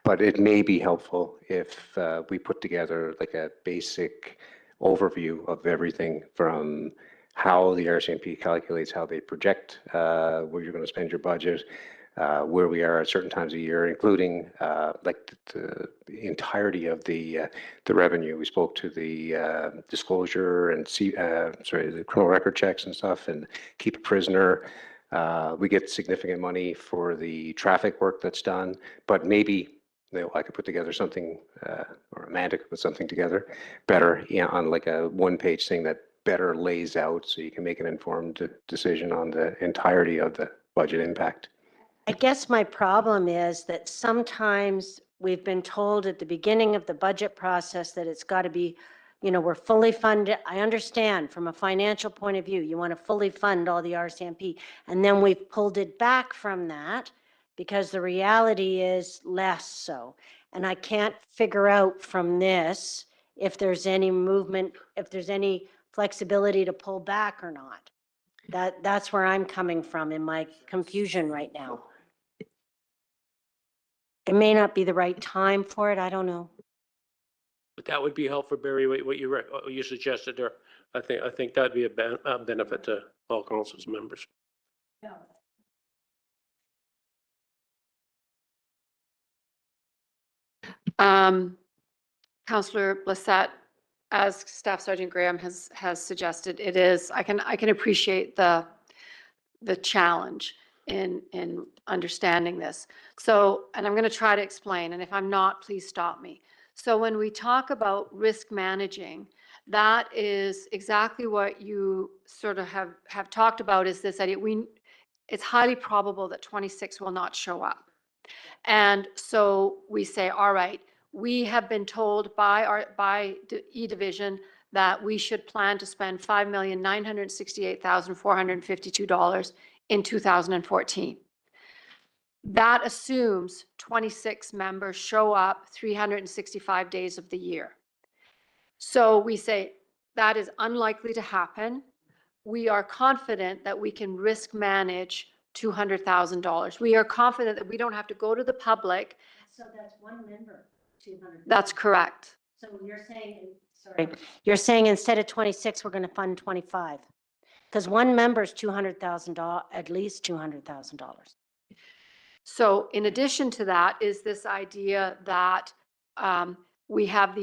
But it may be helpful if we put together like a basic overview of everything from how the RCMP calculates how they project where you're going to spend your budget, where we are at certain times of year, including like the entirety of the revenue. We spoke to the disclosure and the criminal record checks and stuff, and keep a prisoner. We get significant money for the traffic work that's done, but maybe I could put together something, or Amanda could put something together better, on like a one-page thing that better lays out, so you can make an informed decision on the entirety of the budget impact. I guess my problem is that sometimes we've been told at the beginning of the budget process that it's got to be, we're fully funded. I understand from a financial point of view, you want to fully fund all the RCMP, and then we've pulled it back from that because the reality is less so. And I can't figure out from this if there's any movement, if there's any flexibility to pull back or not. That's where I'm coming from in my confusion right now. It may not be the right time for it. I don't know. But that would be helpful, Barry, what you suggested there. I think that'd be a benefit to all council's members. Councillor Blissett, as Staff Sergeant Graham has suggested, it is, I can appreciate the challenge in understanding this. So, and I'm going to try to explain, and if I'm not, please stop me. So when we talk about risk managing, that is exactly what you sort of have talked about, is this idea. It's highly probable that 26 will not show up. And so we say, all right, we have been told by E Division that we should plan to spend $5,968,452 in 2014. That assumes 26 members show up 365 days of the year. So we say that is unlikely to happen. We are confident that we can risk manage $200,000. We are confident that we don't have to go to the public. So that's one member, 200. That's correct. So you're saying, sorry, you're saying instead of 26, we're going to fund 25. Because one member is $200,000, at least $200,000. So in addition to that is this idea that we have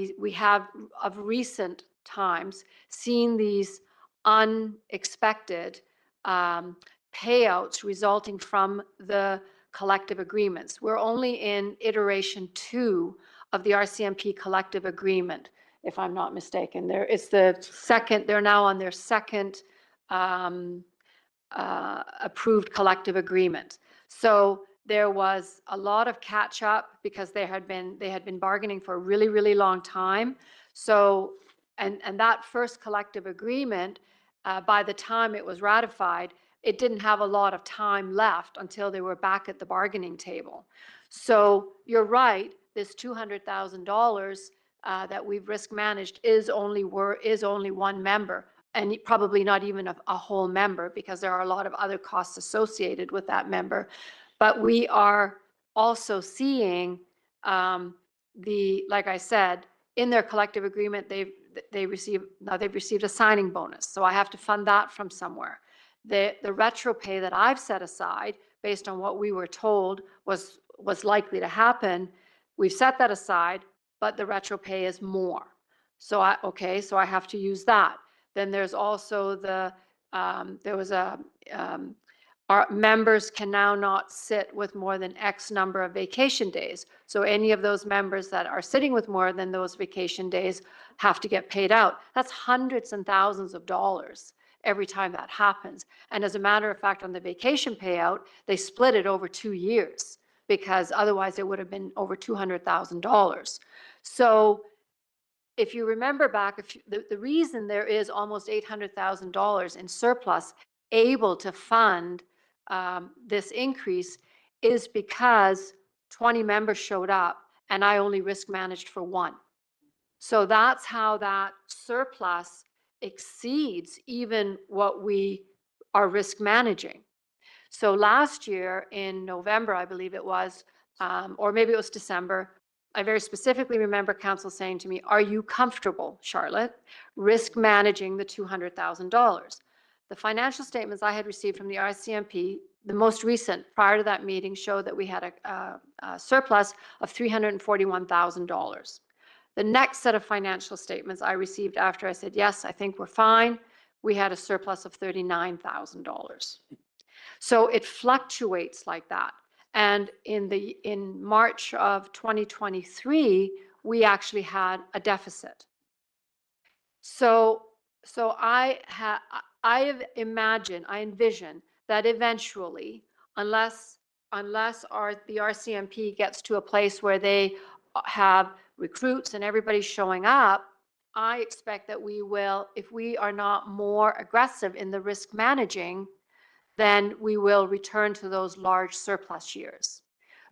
of recent times seen these unexpected payouts resulting from the collective agreements. We're only in iteration 2 of the RCMP collective agreement, if I'm not mistaken. They're now on their second approved collective agreement. So there was a lot of catch up because they had been bargaining for a really, really long time. So, and that first collective agreement, by the time it was ratified, it didn't have a lot of time left until they were back at the bargaining table. So you're right, this $200,000 that we've risk managed is only one member. and probably not even a whole member, because there are a lot of other costs associated with that member. But we are also seeing like I said, in their collective agreement, they've received a signing bonus. So I have to fund that from somewhere. The retro pay that I've set aside, based on what we were told was likely to happen, we've set that aside, but the retro pay is more. So I have to use that. Then there's also our members can now not sit with more than X number of vacation days. So any of those members that are sitting with more than those vacation days have to get paid out. That's hundreds and thousands of dollars every time that happens. And as a matter of fact, on the vacation payout, they split it over 2 years, because otherwise it would have been over $200,000. So if you remember back, the reason there is almost $800,000 in surplus able to fund this increase is because 20 members showed up and I only risk managed for 1. So that's how that surplus exceeds even what we are risk managing. So last year in November, I believe it was, or maybe it was December, I very specifically remember council saying to me, are you comfortable, Charlotte, risk managing the $200,000? The financial statements I had received from the RCMP, the most recent prior to that meeting, showed that we had a surplus of $341,000. The next set of financial statements I received after I said, yes, I think we're fine, we had a surplus of $39,000. So it fluctuates like that. And in March of 2023, we actually had a deficit. So I envision that eventually, unless the RCMP gets to a place where they have recruits and everybody's showing up, I expect that we will, if we are not more aggressive in the risk managing, then we will return to those large surplus years.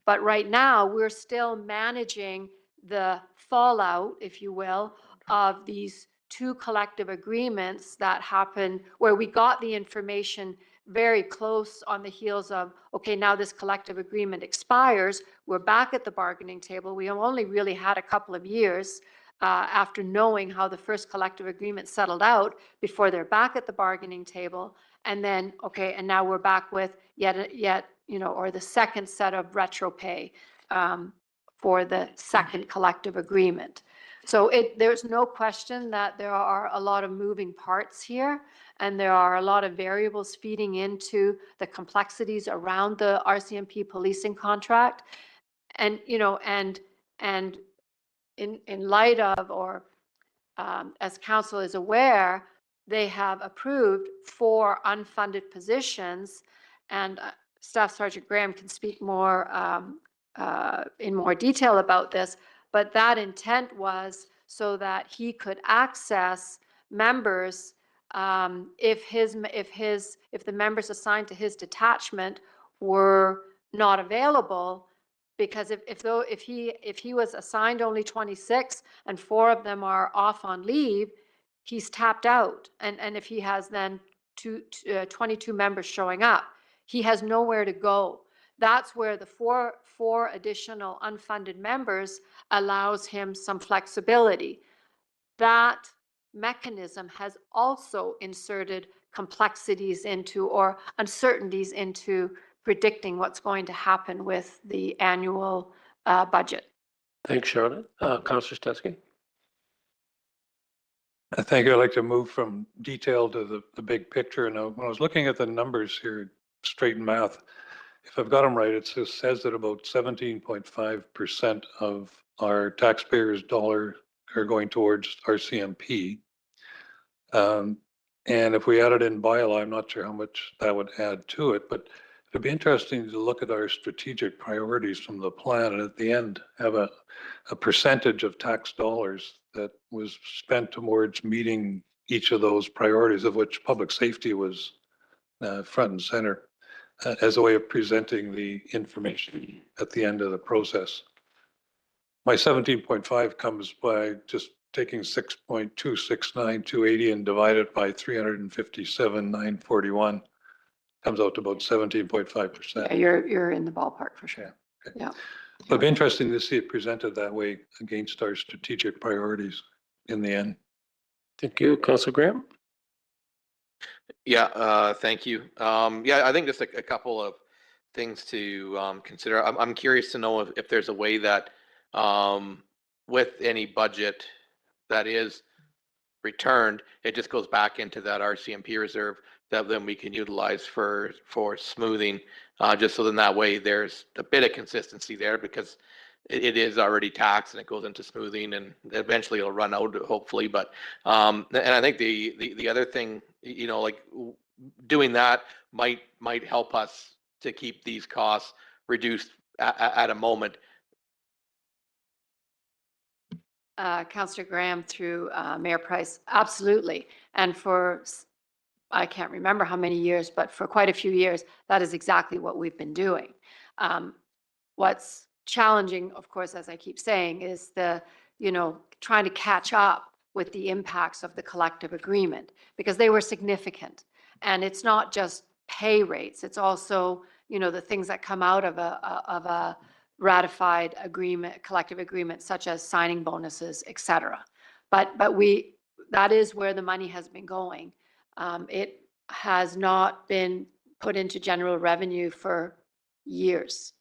But right now, we're still managing the fallout, if you will, of these 2 collective agreements that happened where we got the information very close on the heels of, okay, now this collective agreement expires. We're back at the bargaining table. We have only really had a couple of years after knowing how the first collective agreement settled out before they're back at the bargaining table. And then, okay, and now we're back with or the second set of retro pay for the second collective agreement. So there's no question that there are a lot of moving parts here, and there are a lot of variables feeding into the complexities around the RCMP policing contract. And, and in light of, or as council is aware, they have approved 4 unfunded positions, and Staff Sergeant Graham can speak more in more detail about this, but that intent was so that he could access members if the members assigned to his detachment were not available, because if he was assigned only 26 and 4 of them are off on leave, he's tapped out. And if he has then 22 members showing up, he has nowhere to go. That's where the four additional unfunded members allows him some flexibility. That mechanism has also inserted complexities into, or uncertainties into, predicting what's going to happen with the annual budget. Thanks, Charlotte. Councillor Stetsky. Thank you. I'd like to move from detail to the big picture. Now, when I was looking at the numbers here, straight math, if I've got them right, it says that about 17.5% of our taxpayers' dollar are going towards RCMP. And if we added in bylaw, I'm not sure how much that would add to it, but it'd be interesting to look at our strategic priorities from the plan, and at the end have a percentage of tax dollars that was spent towards meeting each of those priorities, of which public safety was front and center, as a way of presenting the information at the end of the process. My 17.5 comes by just taking 6.269280 and divide it by 357,941 comes out to about 17.5%. Yeah, you're in the ballpark for sure. Yeah. But it'd be interesting to see it presented that way against our strategic priorities in the end. Thank you. Councillor Graham? Yeah, thank you. Yeah, I think just a couple of things to consider. I'm curious to know if there's a way that with any budget that is returned, it just goes back into that RCMP reserve that then we can utilize for smoothing, just so then that way there's a bit of consistency there, because it is already taxed and it goes into smoothing and eventually it'll run out, hopefully. But and I think the other thing, you know, like doing that might help us to keep these costs reduced at a moment. Councillor Graham through Mayor Price, absolutely. And for, I can't remember how many years, but for quite a few years, that is exactly what we've been doing. What's challenging, of course, as I keep saying, is trying to catch up with the impacts of the collective agreement, because they were significant. And it's not just pay rates, it's also, the things that come out of a ratified agreement, collective agreement, such as signing bonuses, et cetera. But that is where the money has been going. It has not been put into general revenue for years.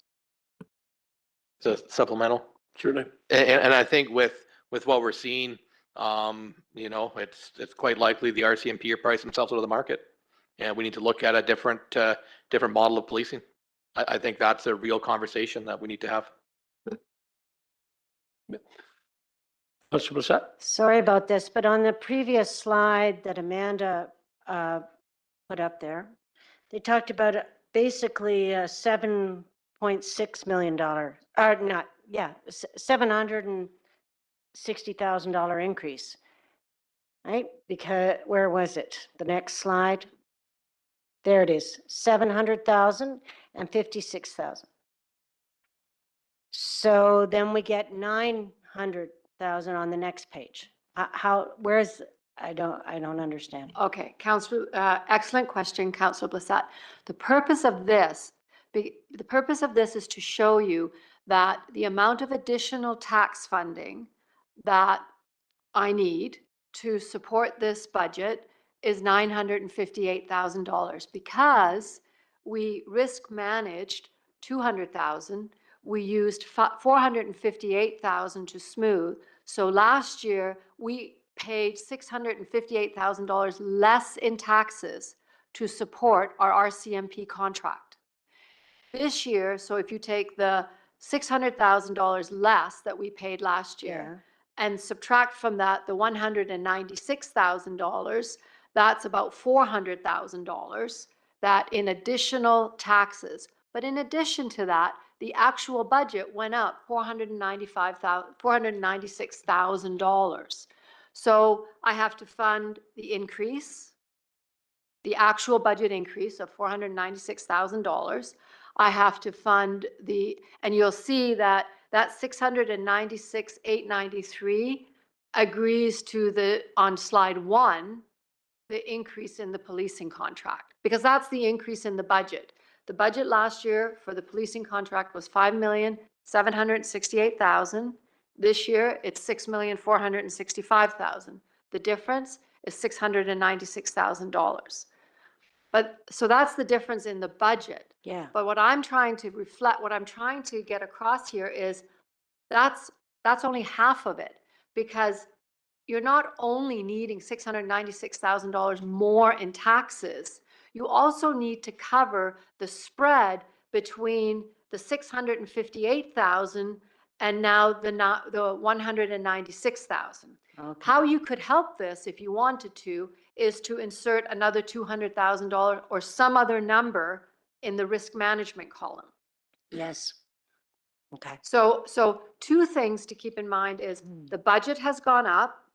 It's a supplemental. Certainly. And I think with what we're seeing, it's quite likely the RCMP are pricing themselves out of the market, and we need to look at a different model of policing. I think that's a real conversation that we need to have. Councillor Brissette? Sorry about this, but on the previous slide that Amanda put up there, they talked about basically a $7.6 million, $760,000 increase, right? Because where was it? The next slide. There it is, 700,000 and 56,000. So then we get 900,000 on the next page. Where's, I don't understand. Okay, Councillor, excellent question, Councillor Blissett. The purpose of this is to show you that the amount of additional tax funding that I need to support this budget is $958,000, because we risk managed 200,000. We used 458,000 to smooth. So last year we paid $658,000 less in taxes to support our RCMP contract. This year, so if you take the $600,000 less that we paid last year and subtract from that the $196,000, that's about $400,000 that in additional taxes. But in addition to that, the actual budget went up $496,000. So I have to fund the increase, the actual budget increase of $496,000. I have to fund and you'll see that 696,893 agrees to on slide 1, the increase in the policing contract, because that's the increase in the budget. The budget last year for the policing contract was $5,768,000. This year it's $6,465,000. The difference is $696,000. But so that's the difference in the budget. Yeah. But what I'm trying to get across here is that's only half of it, because you're not only needing $696,000 more in taxes, you also need to cover the spread between the $658,000 and now the $196,000. Okay. How you could help this, if you wanted to, is to insert another $200,000 or some other number in the risk management column. Yes. Okay. So two things to keep in mind is the budget has gone up,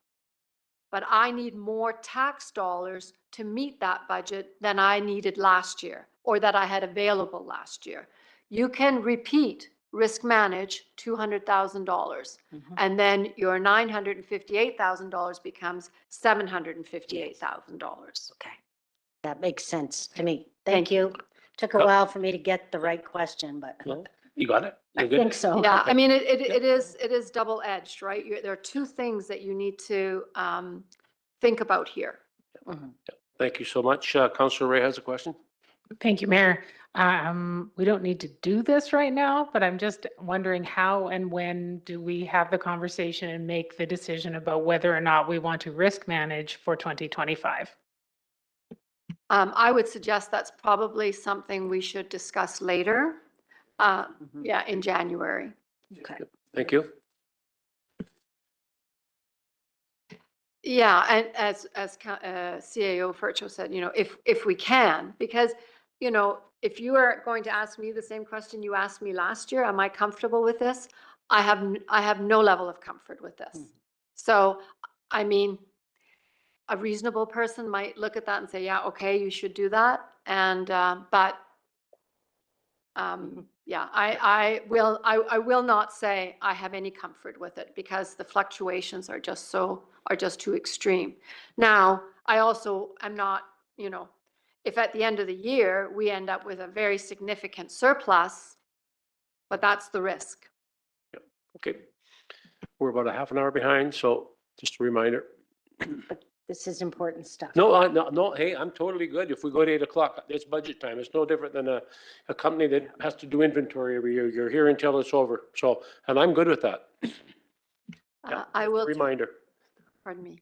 but I need more tax dollars to meet that budget than I needed last year, or that I had available last year. You can repeat risk manage $200,000. And then your $958,000 becomes $758,000. Okay. That makes sense to me. Thank Thank you. Took a while for me to get the right question, but You got it? I You're good? think so. Yeah, I mean, it is double-edged, right? There are two things that you need to think about here. Thank you so much. Councillor Ray has a question. Thank you, Mayor. We don't need to do this right now, but I'm just wondering how and when do we have the conversation and make the decision about whether or not we want to risk manage for 2025? I would suggest that's probably something we should discuss later. Yeah, in January. Okay. Thank you. Yeah, and as CAO Furcho said, if we can, because, if you are going to ask me the same question you asked me last year, am I comfortable with this? I have no level of comfort with this. So, I mean, a reasonable person might look at that and say, yeah, okay, you should do that. And, but, yeah, I will not say I have any comfort with it because the fluctuations are just too extreme. Now, I also am not, if at the end of the year we end up with a very significant surplus, but that's the risk. Okay. We're about a half an hour behind, so just a reminder. This is important stuff. No, hey, I'm totally good. If we go to 8 o'clock, it's budget time. It's no different than a company that has to do inventory every year. You're here until it's over. So, and I'm good with that. I will. Reminder. Pardon me.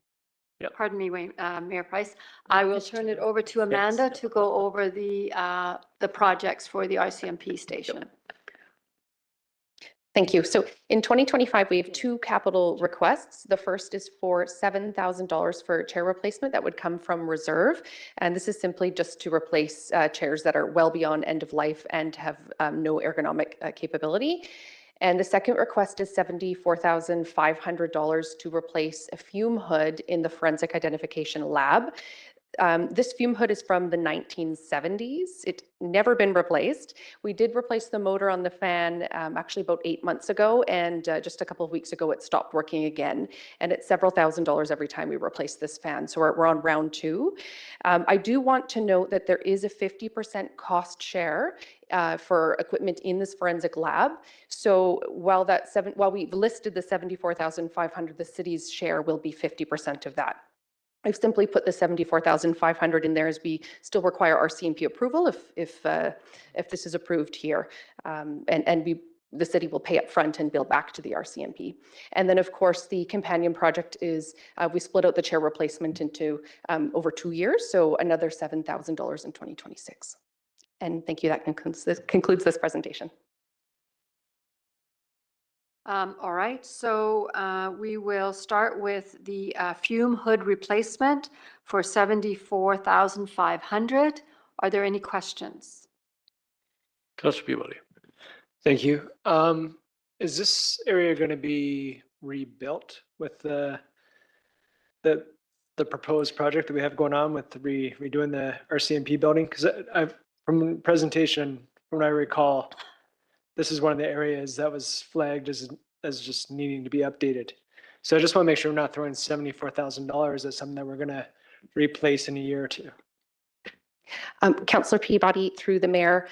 Yeah. Pardon me, Mayor Price. I will turn it over to Amanda to go over the projects for the RCMP station. Thank you. So in 2025, we have two capital requests. The first is for $7,000 for chair replacement that would come from reserve. And this is simply just to replace chairs that are well beyond end of life and have no ergonomic capability. And the second request is $74,500 to replace a fume hood in the forensic identification lab. This fume hood is from the 1970s. It's never been replaced. We did replace the motor on the fan actually about 8 months ago, and just a couple of weeks ago it stopped working again. And it's several $1,000s every time we replace this fan. So we're on round 2. I do want to note that there is a 50% cost share for equipment in this forensic lab. So while we've listed the $74,500, the city's share will be 50% of that. I've simply put the $74,500 in there as we still require RCMP approval if this is approved here, the city will pay up front and bill back to the RCMP. And then, of course, the companion project is we split out the chair replacement into over 2 years, so another $7,000 in 2026. And thank you. That concludes this presentation. All right, so we will start with the fume hood replacement for $74,500. Are there any questions? Councillor Peabody. Thank you. Is this area going to be rebuilt with the proposed project that we have going on with redoing the RCMP building? Because from the presentation, from what I recall, this is one of the areas that was flagged as just needing to be updated. So I just want to make sure we're not throwing $74,000 at something that we're going to replace in a year or two. Councillor Peabody, through the mayor,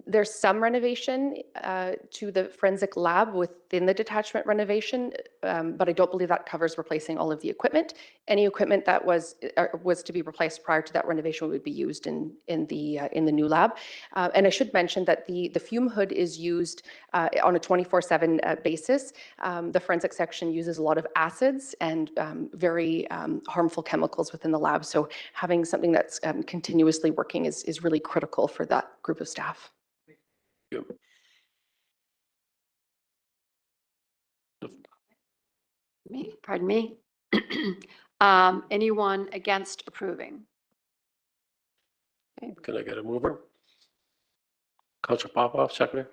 there's some renovation to the forensic lab within the detachment renovation, but I don't believe that covers replacing all of the equipment. Any equipment that was to be replaced prior to that renovation would be used in the new lab. And I should mention that the fume hood is used on a 24/7 basis. The forensic section uses a lot of acids and very harmful chemicals within the lab. So having something that's continuously working is really critical for that group of staff. Pardon me. Anyone against approving? Okay. Can I get a mover? Councillor Popoff, seconder.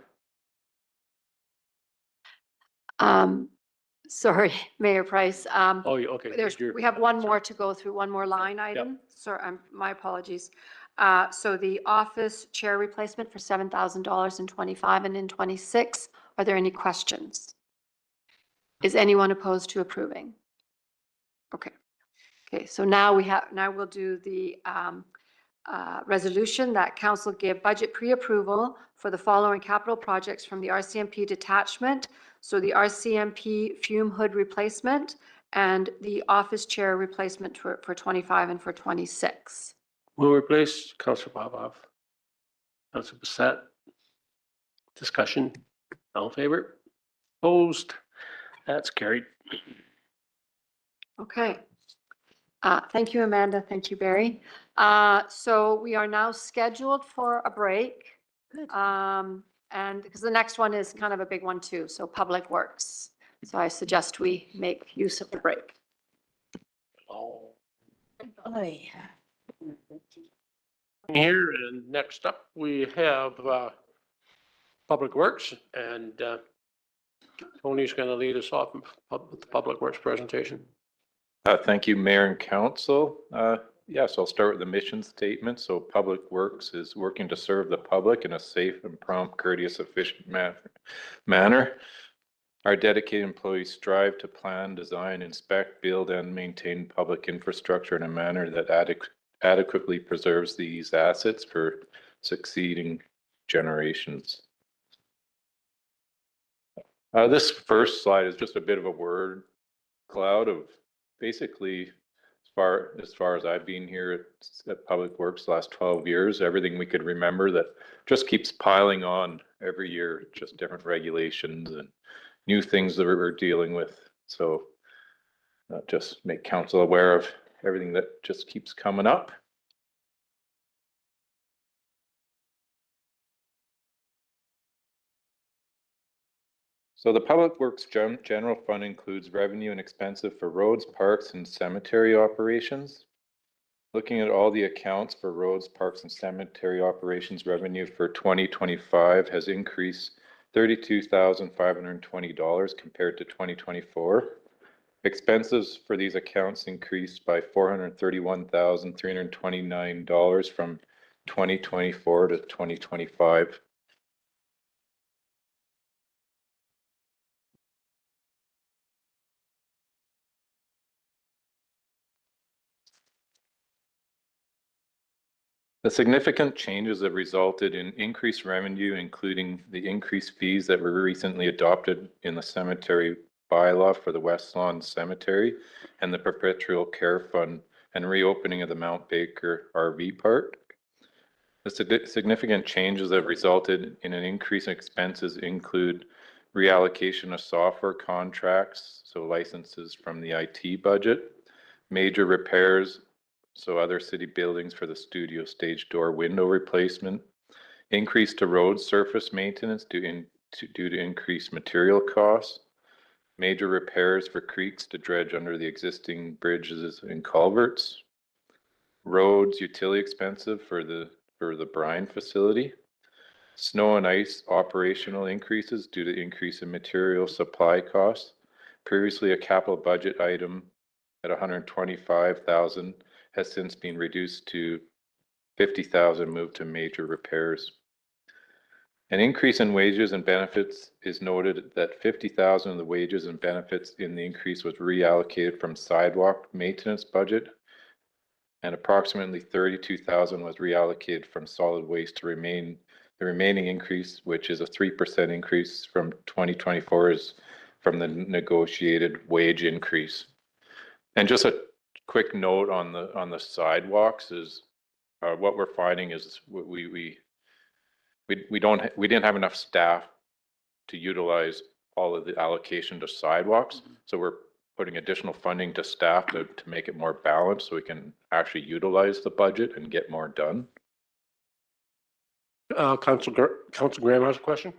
Sorry, Mayor Price. Okay. We have one more to go through, one more line item. Sorry, my apologies. So the office chair replacement for $7,000 in 25 and in 26. Are there any questions? Is anyone opposed to approving? Okay. Okay, so now we'll do the resolution that council give budget pre-approval for the following capital projects from the RCMP detachment. So the RCMP fume hood replacement and the office chair replacement for 25 and for 26. Will replace Councillor Popov. Councillor Bassett. Discussion. All in favor? Opposed? That's carried. Okay. Thank you, Amanda. Thank you, Barry. So we are now scheduled for a break. Good. And because the next one is kind of a big one too, so Public Works. So I suggest we make use of the break. Oy. Here, and next up, we have Public Works, and Tony's going to lead us off with the Public Works presentation. Thank you, Mayor and Council. Yes, I'll start with the mission statement. So Public Works is working to serve the public in a safe and prompt, courteous, efficient manner. Our dedicated employees strive to plan, design, inspect, build, and maintain public infrastructure in a manner that adequately preserves these assets for succeeding generations. This first slide is just a bit of a word cloud of basically, as far as I've been here at Public Works the last 12 years, everything we could remember that just keeps piling on every year, just different regulations and new things that we're dealing with. So just make council aware of everything that just keeps coming up. So the Public Works general fund includes revenue and expenses for roads, parks, and cemetery operations. Looking at all the accounts for roads, parks, and cemetery operations, revenue for 2025 has increased $32,520 compared to 2024. Expenses for these accounts increased by $431,329 from 2024 to 2025. The significant changes have resulted in increased revenue, including the increased fees that were recently adopted in the cemetery bylaw for the West Lawn Cemetery and the Perpetual Care Fund and reopening of the Mount Baker RV Park. The significant changes that have resulted in an increase in expenses include reallocation of software contracts, so licenses from the IT budget, major repairs, so other city buildings for the studio stage door window replacement, increase to road surface maintenance due to increased material costs, major repairs for creeks to dredge under the existing bridges and culverts, roads utility expensive for the brine facility, snow and ice operational increases due to increase in material supply costs, previously a capital budget item at $125,000 has since been reduced to $50,000, moved to major repairs. An increase in wages and benefits is noted that $50,000 of the wages and benefits in the increase was reallocated from sidewalk maintenance budget, and approximately $32,000 was reallocated from solid waste to the remaining increase, which is a 3% increase from 2024, is from the negotiated wage increase. And just a quick note on the sidewalks is what we're finding is we didn't have enough staff to utilize all of the allocation to sidewalks. So we're putting additional funding to staff to make it more balanced so we can actually utilize the budget and get more done. Council Graham has a question.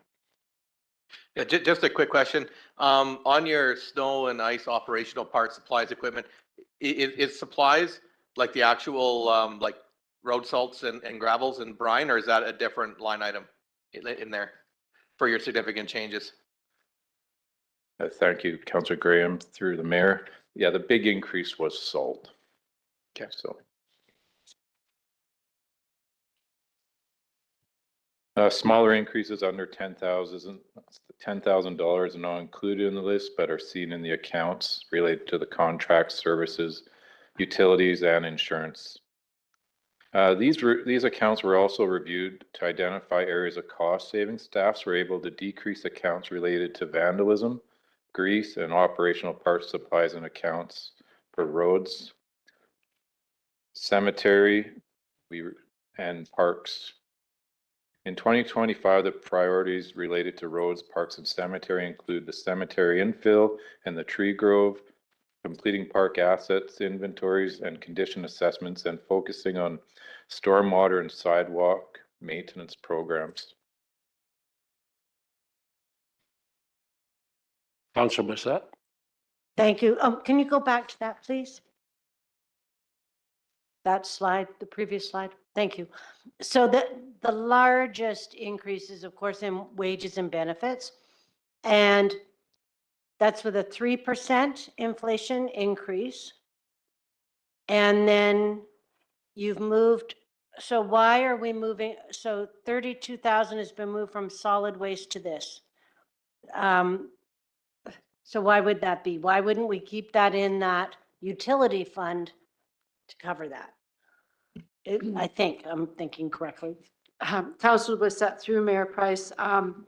Yeah, just a quick question. On your snow and ice operational parts, supplies, equipment, is supplies like the actual like road salts and gravels and brine, or is that a different line item in there for your significant changes? Thank you, Councillor Graham, through the mayor. Yeah, the big increase was salt. Okay. So Smaller increases under $10,000 are not included in the list, but are seen in the accounts related to the contract services, utilities, and insurance. These accounts were also reviewed to identify areas of cost savings. Staffs were able to decrease accounts related to vandalism, grease, and operational parts, supplies, and accounts for roads, cemetery, and parks. In 2025, the priorities related to roads, parks, and cemetery include the cemetery infill and the tree grove, completing park assets inventories and condition assessments, and focusing on stormwater and sidewalk maintenance programs. Councilor Bissett? Thank you. Can you go back to that, please? That slide, the previous slide. Thank you. So the largest increases, of course, in wages and benefits, and that's with a 3% inflation increase. And then you've moved, so why are we moving? So 32,000 has been moved from solid waste to this. So why would that be? Why wouldn't we keep that in that utility fund to cover that? I think I'm thinking correctly. Councilor Bissett through Mayor Price. I'm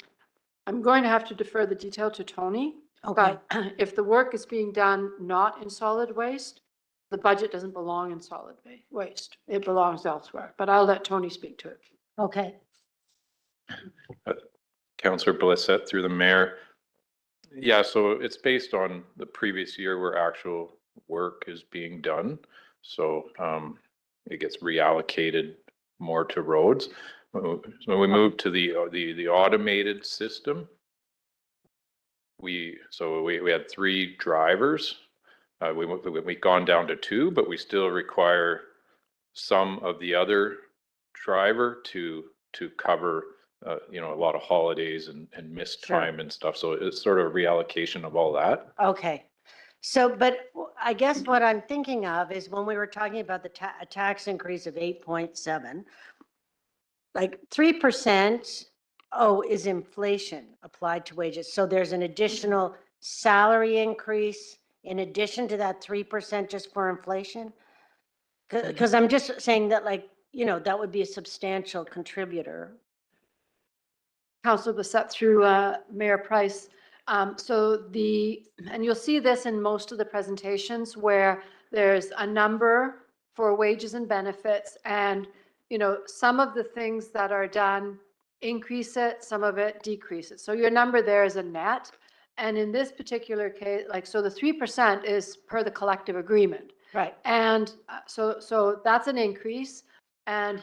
going to have to defer the detail to Tony. Okay. But if the work is being done not in solid waste, the budget doesn't belong in solid waste. It belongs elsewhere, but I'll let Tony speak to it. Okay. Councillor Blissett through the mayor. Yeah, so it's based on the previous year where actual work is being done. So it gets reallocated more to roads. So we moved to the automated system. We had 3 drivers. We've gone down to 2, but we still require some of the other driver to cover a lot of holidays and missed time and stuff. So it's sort of a reallocation of all that. Okay. So, but I guess what I'm thinking of is when we were talking about the tax increase of 8.7, like 3%, is inflation applied to wages. So there's an additional salary increase in addition to that 3% just for inflation? Because I'm just saying that, like, that would be a substantial contributor. Councilor Bissett through Mayor Price. And you'll see this in most of the presentations where there's a number for wages and benefits, and some of the things that are done increase it, some of it decrease it. So your number there is a net. And in this particular case, so the 3% is per the collective agreement. Right. And so that's an increase. And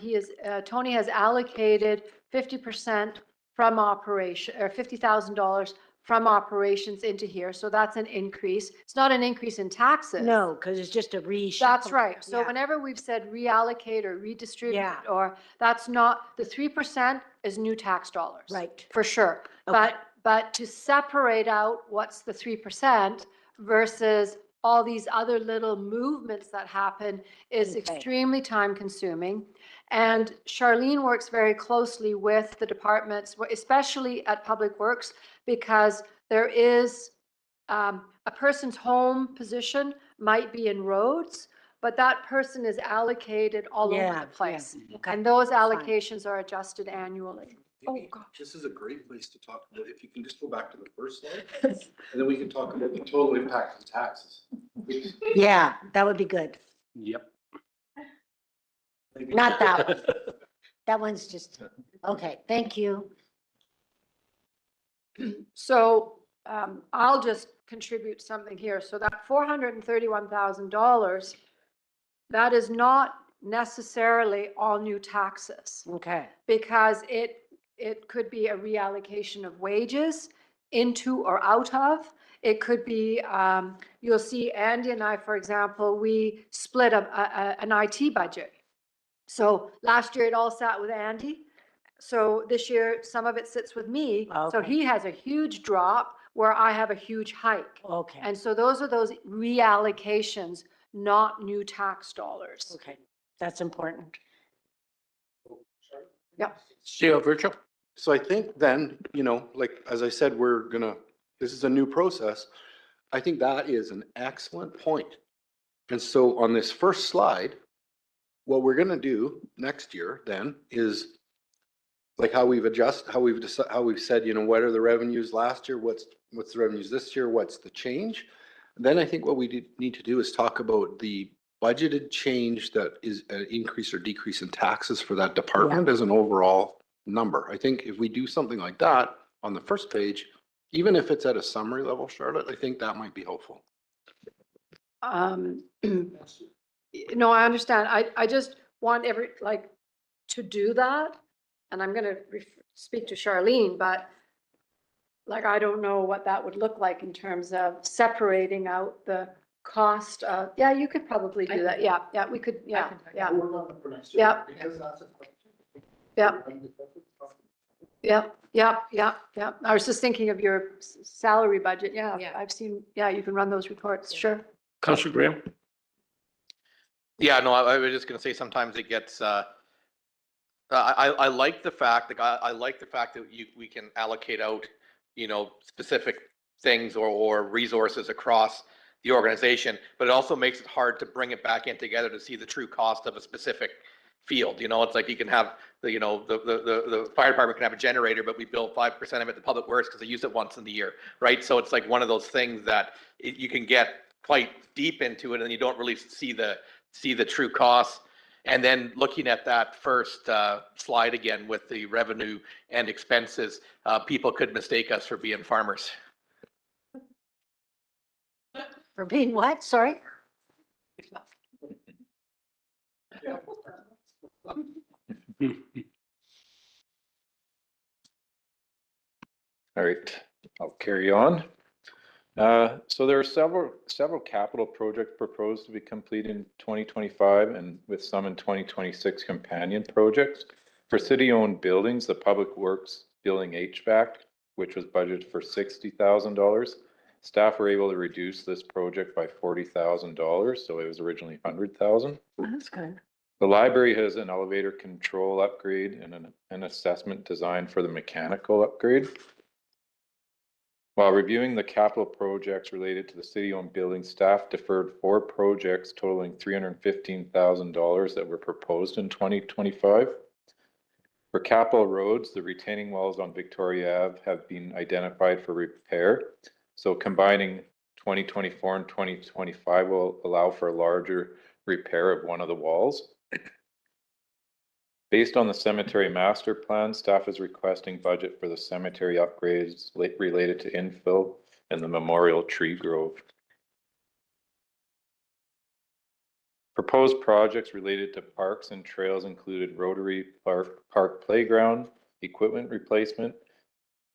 Tony has allocated 50% from operation, or $50,000 from operations into here. So that's an increase. It's not an increase in taxes. No, because it's just a That's right. So Yeah. whenever we've said reallocate or redistribute, Yeah. or that's not, the 3% is new tax dollars. Right. For sure. Okay. But to separate out what's the 3% versus all these other little movements that happen is extremely time consuming. And Charlene works very closely with the departments, especially at Public Works, because there is a person's home position might be in roads, but that person is allocated all over the place. Okay. And those allocations are adjusted annually. Oh, gosh. This is a great place to talk about. If you can just go back to the first slide, and then we can talk about the total impact of taxes. Yeah, that would be good. Yep. Not that one. That one's just, okay, thank you. So I'll just contribute something here. So that $431,000, that is not necessarily all new taxes. Okay. Because it could be a reallocation of wages into or out of. It could be, you'll see Andy and I, for example, we split an IT budget. So last year it all sat with Andy. So this year, some of it sits with me. So he has a huge drop where I have a huge hike. Okay. And so those are those reallocations, not new tax dollars. Okay, that's important. Yeah. Steel Virtual. So I think then, like, as I said, this is a new process. I think that is an excellent point. And so on this first slide, what we're gonna do next year then is like how we've said, what are the revenues last year? What's the revenues this year? What's the change? Then I think what we need to do is talk about the budgeted change that is an increase or decrease in taxes for that department as an overall number. I think if we do something like that on the first page, even if it's at a summary level, Charlotte, I think that might be helpful. No, I understand. I just want to do that. And I'm gonna speak to Charlene, but like, I don't know what that would look like in terms of separating out the cost of, yeah, you could probably do that. Yeah, we could, yeah. Yeah. I was just thinking of your salary budget. Yeah, I've seen, you can run those reports, sure. Councillor Graham? Yeah, no, I was just gonna say sometimes it gets, I like the fact, I like the fact that we can allocate out, specific things or resources across the organization, but it also makes it hard to bring it back in together to see the true cost of a specific field. It's like you can have the fire department can have a generator, but we bill 5% of it to Public Works because they use it once in the year, right? So it's like one of those things that you can get quite deep into it and you don't really see the true costs. And then looking at that first slide again with the revenue and expenses, people could mistake us for being farmers. For being what? Sorry? All right, I'll carry on. So there are several capital projects proposed to be completed in 2025 and with some in 2026 companion projects. For city-owned buildings, the Public Works Building HVAC, which was budgeted for $60,000. Staff were able to reduce this project by $40,000, so it was originally $100,000. That's good. The library has an elevator control upgrade and an assessment design for the mechanical upgrade. While reviewing the capital projects related to the city-owned building, staff deferred 4 projects totaling $315,000 that were proposed in 2025. For capital roads, the retaining walls on Victoria Ave have been identified for repair. So combining 2024 and 2025 will allow for a larger repair of one of the walls. Based on the cemetery master plan, staff is requesting budget for the cemetery upgrades related to infill and the memorial tree grove. Proposed projects related to parks and trails included Rotary Park Playground, equipment replacement,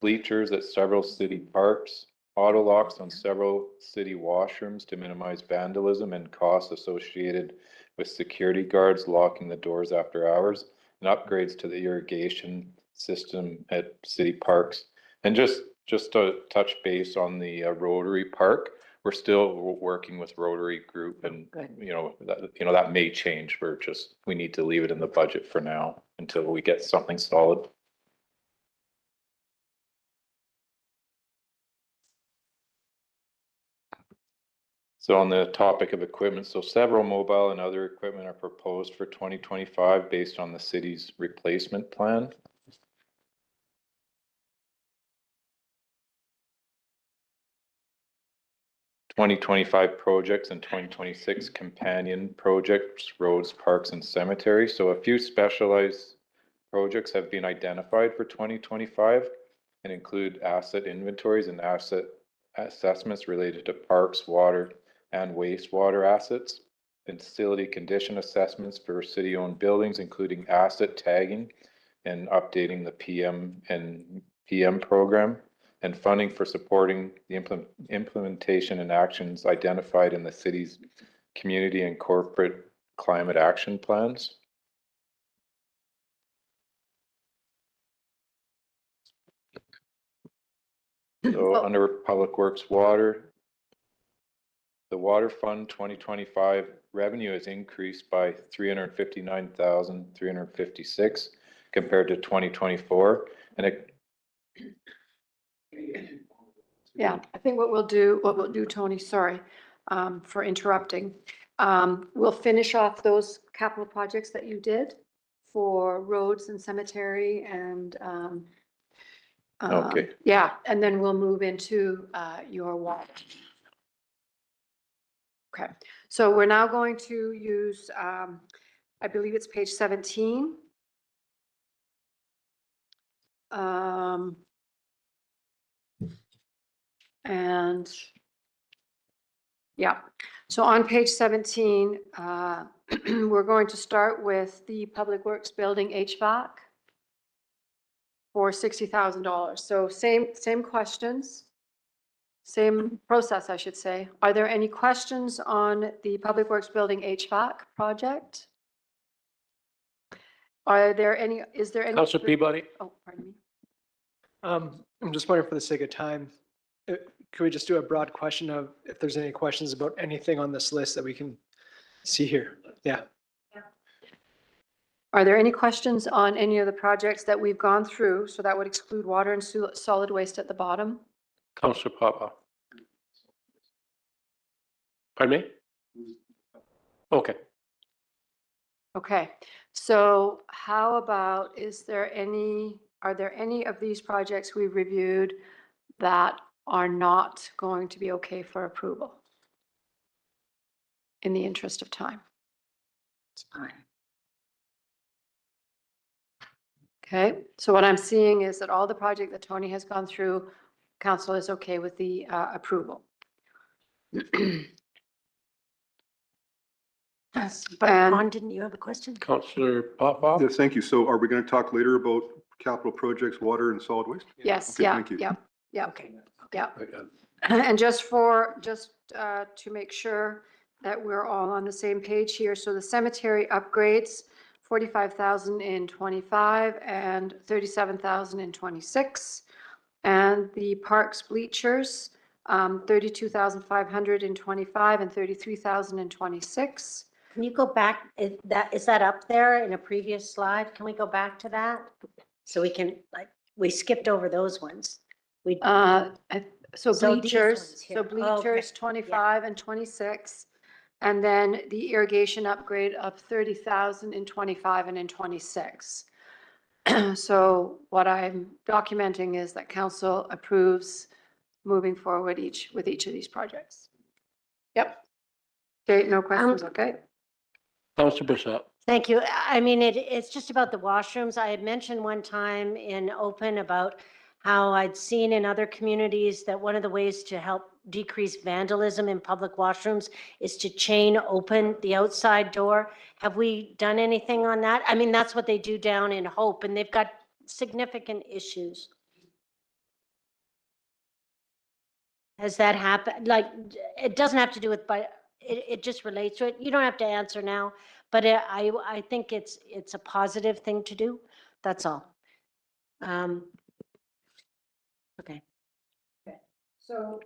bleachers at several city parks, auto locks on several city washrooms to minimize vandalism and costs associated with security guards locking the doors after hours, and upgrades to the irrigation system at city parks. And just to touch base on the Rotary Park, we're still working with Rotary Group, and that may change. We need to leave it in the budget for now until we get something solid. So on the topic of equipment, so several mobile and other equipment are proposed for 2025 based on the city's replacement plan. (2025) projects and 2026 companion projects, roads, parks, and cemeteries. So a few specialized projects have been identified for 2025 and include asset inventories and asset assessments related to parks, water, and wastewater assets, and facility condition assessments for city-owned buildings, including asset tagging and updating the PM and PM program, and funding for supporting the implementation and actions identified in the city's community and corporate climate action plans. So under Public Works Water, the Water Fund 2025 revenue has increased by $359,356 compared to 2024. And it, Yeah, I think what we'll do, Tony, sorry, for interrupting. We'll finish off those capital projects that you did for roads and cemetery and, Okay. yeah, and then we'll move into, your water. Okay, so we're now going to use, I believe it's page 17. And yeah, so on page 17, we're going to start with the Public Works Building HVAC for $60,000. So same questions, same process, I should say. Are there any questions on the Public Works Building HVAC project? Is there any? Councillor Peabody? Oh, pardon me. I'm just wondering for the sake of time, could we just do a broad question of if there's any questions about anything on this list that we can see here? Yeah. Are there any questions on any of the projects that we've gone through? So that would exclude water and solid waste at the bottom. Councillor Papa? Pardon me? Okay. Okay, so how about, are there any of these projects we reviewed that are not going to be okay for approval? In the interest of time. It's fine. Okay, so what I'm seeing is that all the project that Tony has gone through, council is okay with the approval. Yes, but And- Ron, didn't you have a question? Councillor Papa? Yes, thank you. So are we going to talk later about capital projects, water and solid waste? Yes, Okay, yeah, thank you. yeah, okay, yeah. And just to make sure that we're all on the same page here, so the cemetery upgrades, 45,000 in 25 and 37,000 in 26. And the parks bleachers, 32,500 in 25 and 33,000 in 26. Can you go back? Is that up there in a previous slide? Can we go back to that? So we can, like, we skipped over those ones. We, So So these bleachers, ones here. so Oh, okay. bleachers, 25 and 26. And then the irrigation upgrade of 30,000 in 25 and in 26. So what I'm documenting is that council approves moving forward with each of these projects. Yep. Okay, no questions, okay? Councillor Bishop? Thank you. I mean, it's just about the washrooms. I had mentioned one time in open about how I'd seen in other communities that one of the ways to help decrease vandalism in public washrooms is to chain open the outside door. Have we done anything on that? I mean, that's what they do down in Hope, and they've got significant issues. Has that happened? Like, it doesn't have to do with, but it just relates to it. You don't have to answer now, but I think it's a positive thing to do. That's all. Okay. So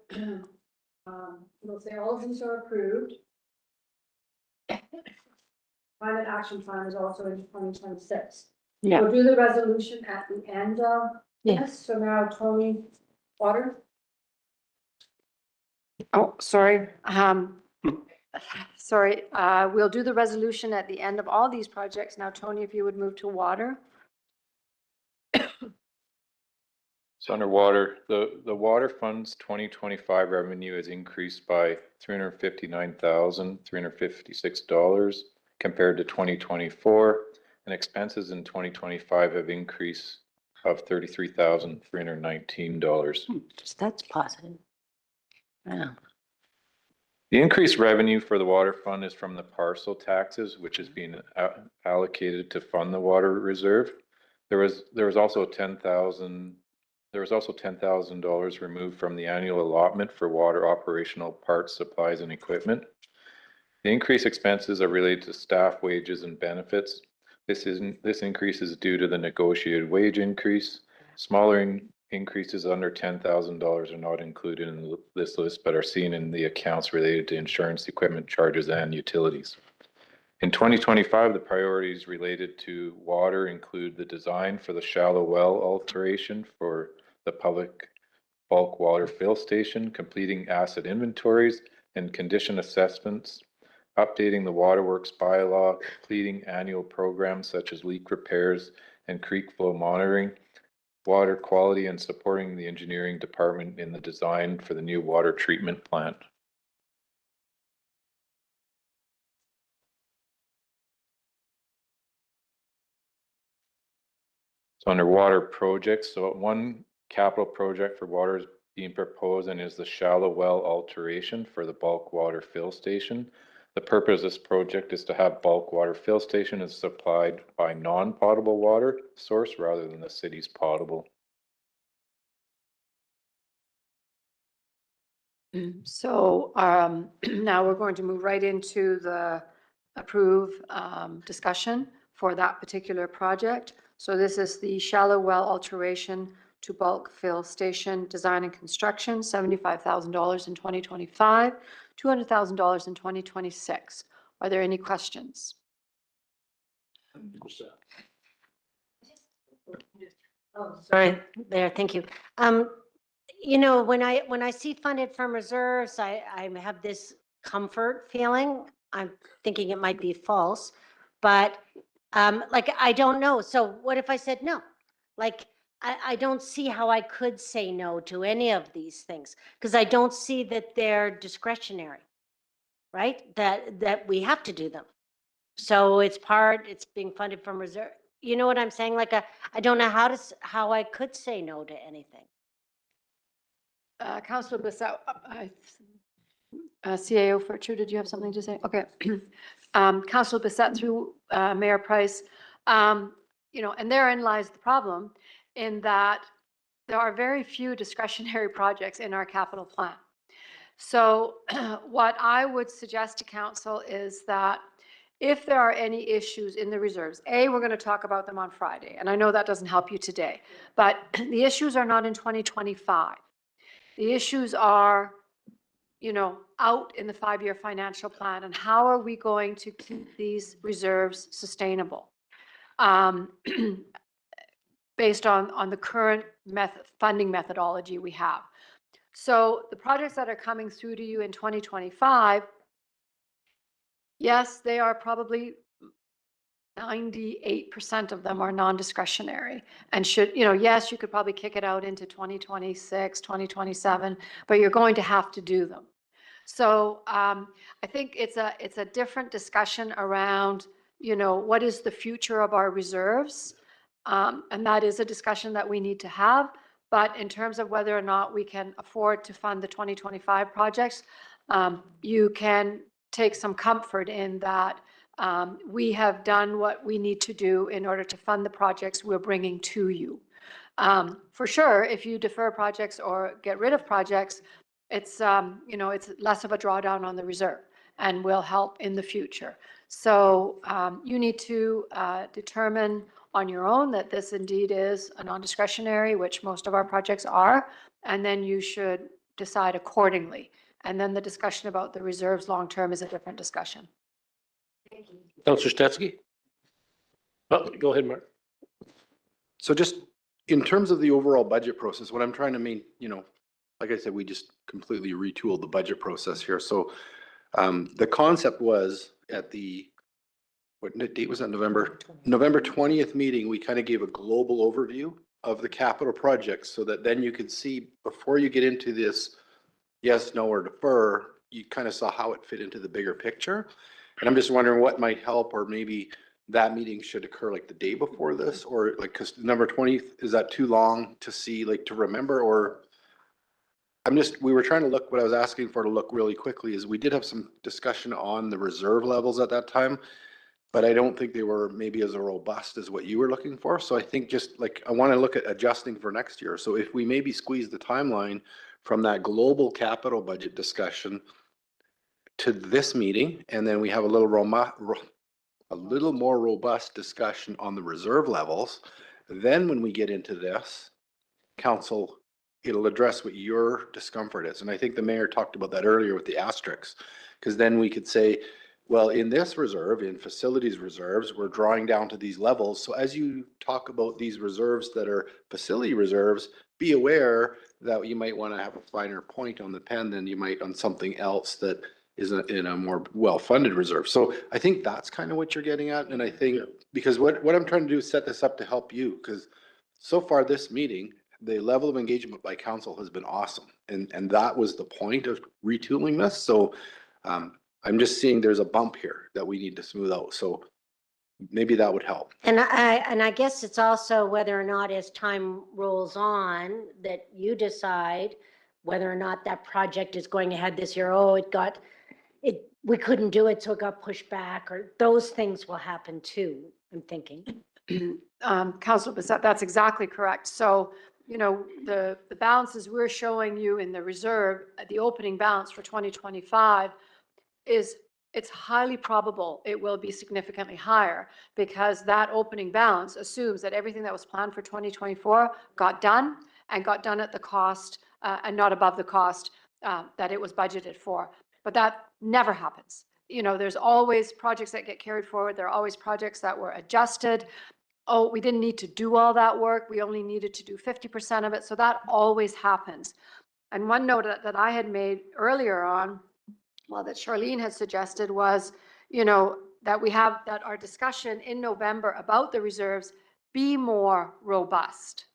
we'll say all of these are approved. Climate action plan is also in 2026. Yeah. We'll do the resolution at the end of Yeah. this. So now Tony, water. Oh, sorry. Sorry, we'll do the resolution at the end of all these projects. Now, Tony, if you would move to water. So underwater, the water fund's 2025 revenue has increased by $359,356 compared to 2024, and expenses in 2025 have increased of $33,319. That's positive. Yeah. The increased revenue for the water fund is from the parcel taxes, which is being allocated to fund the water reserve. There was also $10,000 removed from the annual allotment for water operational parts, supplies, and equipment. The increased expenses are related to staff wages and benefits. This increase is due to the negotiated wage increase. Smaller increases under $10,000 are not included in this list, but are seen in the accounts related to insurance, equipment charges, and utilities. In 2025, the priorities related to water include the design for the shallow well alteration for the public bulk water fill station, completing asset inventories and condition assessments, updating the waterworks bylaw, completing annual programs such as leak repairs and creek flow monitoring, water quality, and supporting the engineering department in the design for the new water treatment plant. So under water projects, so one capital project for water is being proposed and is the shallow well alteration for the bulk water fill station. The purpose of this project is to have bulk water fill station is supplied by non-potable water source rather than the city's potable. So now we're going to move right into the approve discussion for that particular project. So this is the shallow well alteration to bulk fill station design and construction, $75,000 in 2025, $200,000 in 2026. Are there any questions? Oh, sorry, there, thank you. You know, when I see funded from reserves, I have this comfort feeling. I'm thinking it might be false, but like, I don't know. So what if I said no? Like, I don't see how I could say no to any of these things because I don't see that they're discretionary, right? That we have to do them. So it's being funded from reserve. You know what I'm saying? Like, I don't know how I could say no to anything. Councilor Bissett, CAO Furtru, did you have something to say? Okay. Councilor Bissett through Mayor Price, you know, and therein lies the problem in that there are very few discretionary projects in our capital plan. So what I would suggest to council is that if there are any issues in the reserves, we're going to talk about them on Friday, and I know that doesn't help you today, but the issues are not in 2025. The issues are, you know, out in the 5-year financial plan, and how are we going to keep these reserves sustainable based on the current funding methodology we have. So the projects that are coming through to you in 2025, yes, they are probably 98% of them are non-discretionary and should, you know, yes, you could probably kick it out into 2026, 2027, but you're going to have to do them. So I think it's a different discussion around, you know, what is the future of our reserves? And that is a discussion that we need to have. But in terms of whether or not we can afford to fund the 2025 projects, you can take some comfort in that we have done what we need to do in order to fund the projects we're bringing to you. For sure, if you defer projects or get rid of projects, it's, you know, it's less of a drawdown on the reserve and will help in the future. So you need to determine on your own that this indeed is a non-discretionary, which most of our projects are, and then you should decide accordingly. And then the discussion about the reserves long-term is a different discussion. Thank you. Councillor Stetsky? Oh, go ahead, Mark. So just in terms of the overall budget process, what I'm trying to mean, you know, like I said, we just completely retooled the budget process here. So the concept was at the, what date was that? November 20th meeting, we kind of gave a global overview of the capital projects so that then you could see before you get into this yes, no, or defer, you kind of saw how it fit into the bigger picture. And I'm just wondering what might help, or maybe that meeting should occur like the day before this, or like, because November 20th, is that too long to see, like to remember? Or we were trying to look, what I was asking for to look really quickly is we did have some discussion on the reserve levels at that time, but I don't think they were maybe as robust as what you were looking for. So I think just like, I want to look at adjusting for next year. So if we maybe squeeze the timeline from that global capital budget discussion to this meeting, and then we have a little more robust discussion on the reserve levels. Then when we get into this, council, it'll address what your discomfort is. And I think the mayor talked about that earlier with the asterisks, because then we could say, Well, in this reserve, in facilities reserves, we're drawing down to these levels. So as you talk about these reserves that are facility reserves, be aware that you might want to have a finer point on the pen than you might on something else that is in a more well-funded reserve. So I think that's kind of what you're getting at. And I think, because what I'm trying to do is set this up to help you, because so far this meeting, the level of engagement by council has been awesome. And that was the point of retooling this. So I'm just seeing there's a bump here that we need to smooth out. So maybe that would help. And I guess it's also whether or not as time rolls on, that you decide whether or not that project is going ahead this year. Oh, we couldn't do it, so it got pushed back, or those things will happen too, I'm thinking. Councilor Bissett, that's exactly correct. So, the balances we're showing you in the reserve, the opening balance for 2025 it's highly probable it will be significantly higher, because that opening balance assumes that everything that was planned for 2024 got done at the cost and not above the cost that it was budgeted for. But that never happens. There's always projects that get carried forward. There are always projects that were adjusted. Oh, we didn't need to do all that work. We only needed to do 50% of it. So that always happens. And one note that I had made earlier on, that Charlene had suggested was, that our discussion in November about the reserves be more robust.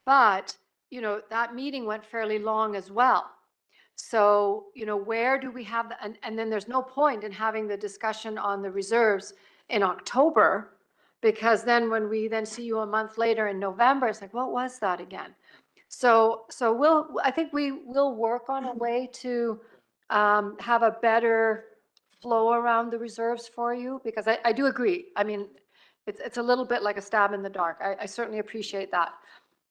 But, that meeting went fairly long as well. So, where do we have and then there's no point in having the discussion on the reserves in October, because then when we then see you a month later in November, it's like, what was that again? So I think we will work on a way to have a better flow around the reserves for you, because I do agree. I mean, it's a little bit like a stab in the dark. I certainly appreciate that.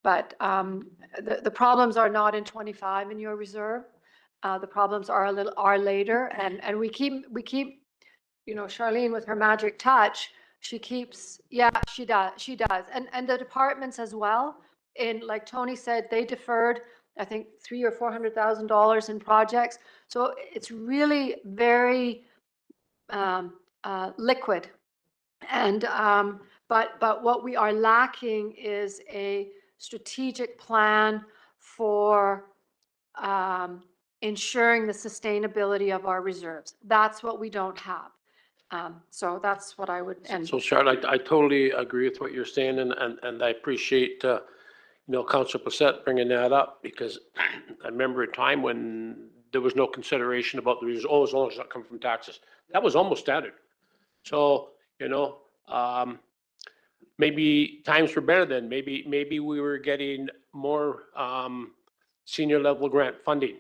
But the problems are not in 25 in your reserve. The problems are later, and we keep, Charlene with her magic touch, she keeps, she does. And the departments as well, like Tony said, they deferred, I think, $300,000 or $400,000 in projects. So it's really very liquid. And but what we are lacking is a strategic plan for ensuring the sustainability of our reserves. That's what we don't have. So that's what I would end. So Charlotte, I totally agree with what you're saying, and I appreciate Councilor Bissett bringing that up, because I remember a time when there was no consideration about the reserves. Oh, as long as it's not coming from taxes, that was almost standard. So maybe times were better then. Maybe we were getting more senior level grant funding,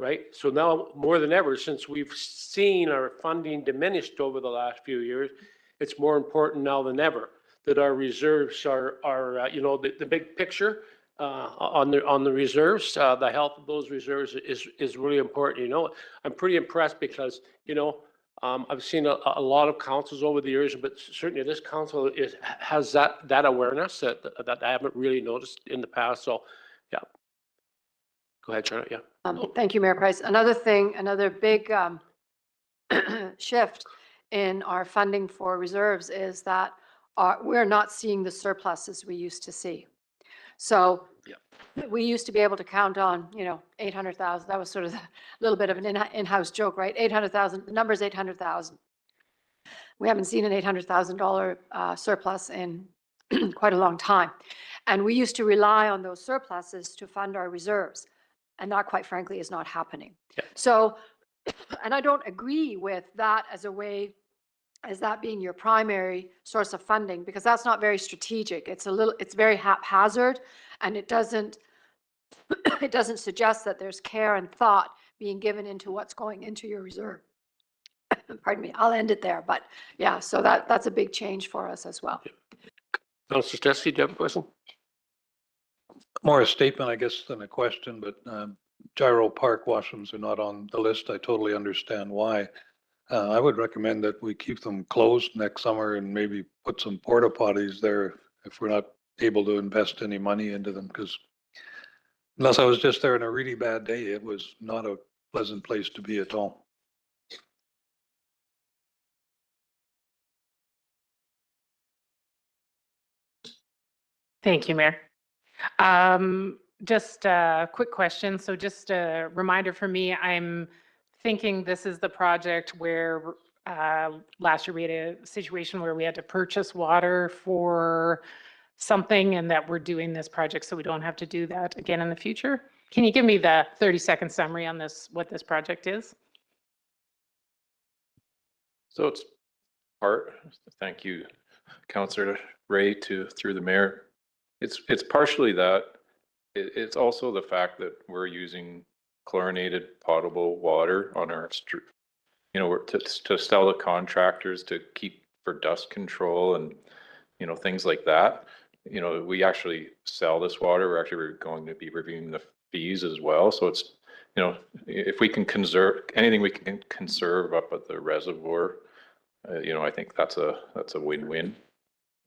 right? So now more than ever, since we've seen our funding diminished over the last few years, it's more important now than ever that our reserves are the big picture on the reserves. The health of those reserves is really important. I'm pretty impressed because I've seen a lot of councils over the years, but certainly this council has that awareness that I haven't really noticed in the past. So, yeah. Go ahead, Charlotte. Yeah. Thank you, Mayor Price. Another big shift in our funding for reserves is that we're not seeing the surpluses we used to see. So we used to be able to count on, 800,000. That was sort of a little bit of an in-house joke, right? 800,000, the number's 800,000. We haven't seen an $800,000 surplus in quite a long time. And we used to rely on those surpluses to fund our reserves. And that, quite frankly, is not happening. Yeah. So, and I don't agree with that as that being your primary source of funding, because that's not very strategic. It's very haphazard, and it doesn't suggest that there's care and thought being given into what's going into your reserve. Pardon me, I'll end it there. But yeah, so that's a big change for us as well. Councilor Steske, do you have a question? More a statement, I guess, than a question, but gyro park washrooms are not on the list. I totally understand why. I would recommend that we keep them closed next summer and maybe put some porta potties there if we're not able to invest any money into them, because unless I was just there on a really bad day, it was not a pleasant place to be at all. Thank you, Mayor. Just a quick question. So just a reminder for me, I'm thinking this is the project where last year we had a situation where we had to purchase water for something and that we're doing this project so we don't have to do that again in the future. Can you give me the 30-second summary on this, what this project is? So it's thank you, Councillor Ray, through the mayor. It's partially that. It's also the fact that we're using chlorinated potable water on our street. You know, we're to sell the contractors to keep for dust control and, you know, things like that. You know, we actually sell this water. We're going to be reviewing the fees as well. So it's, you know, if we can conserve anything we can conserve up at the reservoir, you know, I think that's a win-win.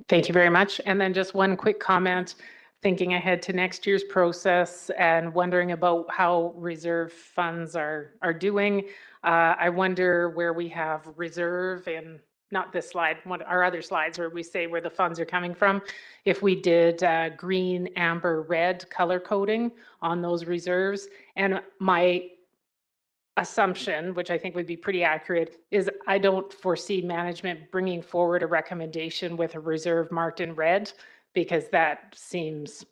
Thank you very much. And then just one quick comment, thinking ahead to next year's process and wondering about how reserve funds are doing. I wonder where we have reserve in, not this slide, one our other slides where we say where the funds are coming from. If we did green, amber, red color coding on those reserves. And my assumption, which I think would be pretty accurate, is I don't foresee management bringing forward a recommendation with a reserve marked in red, because that seems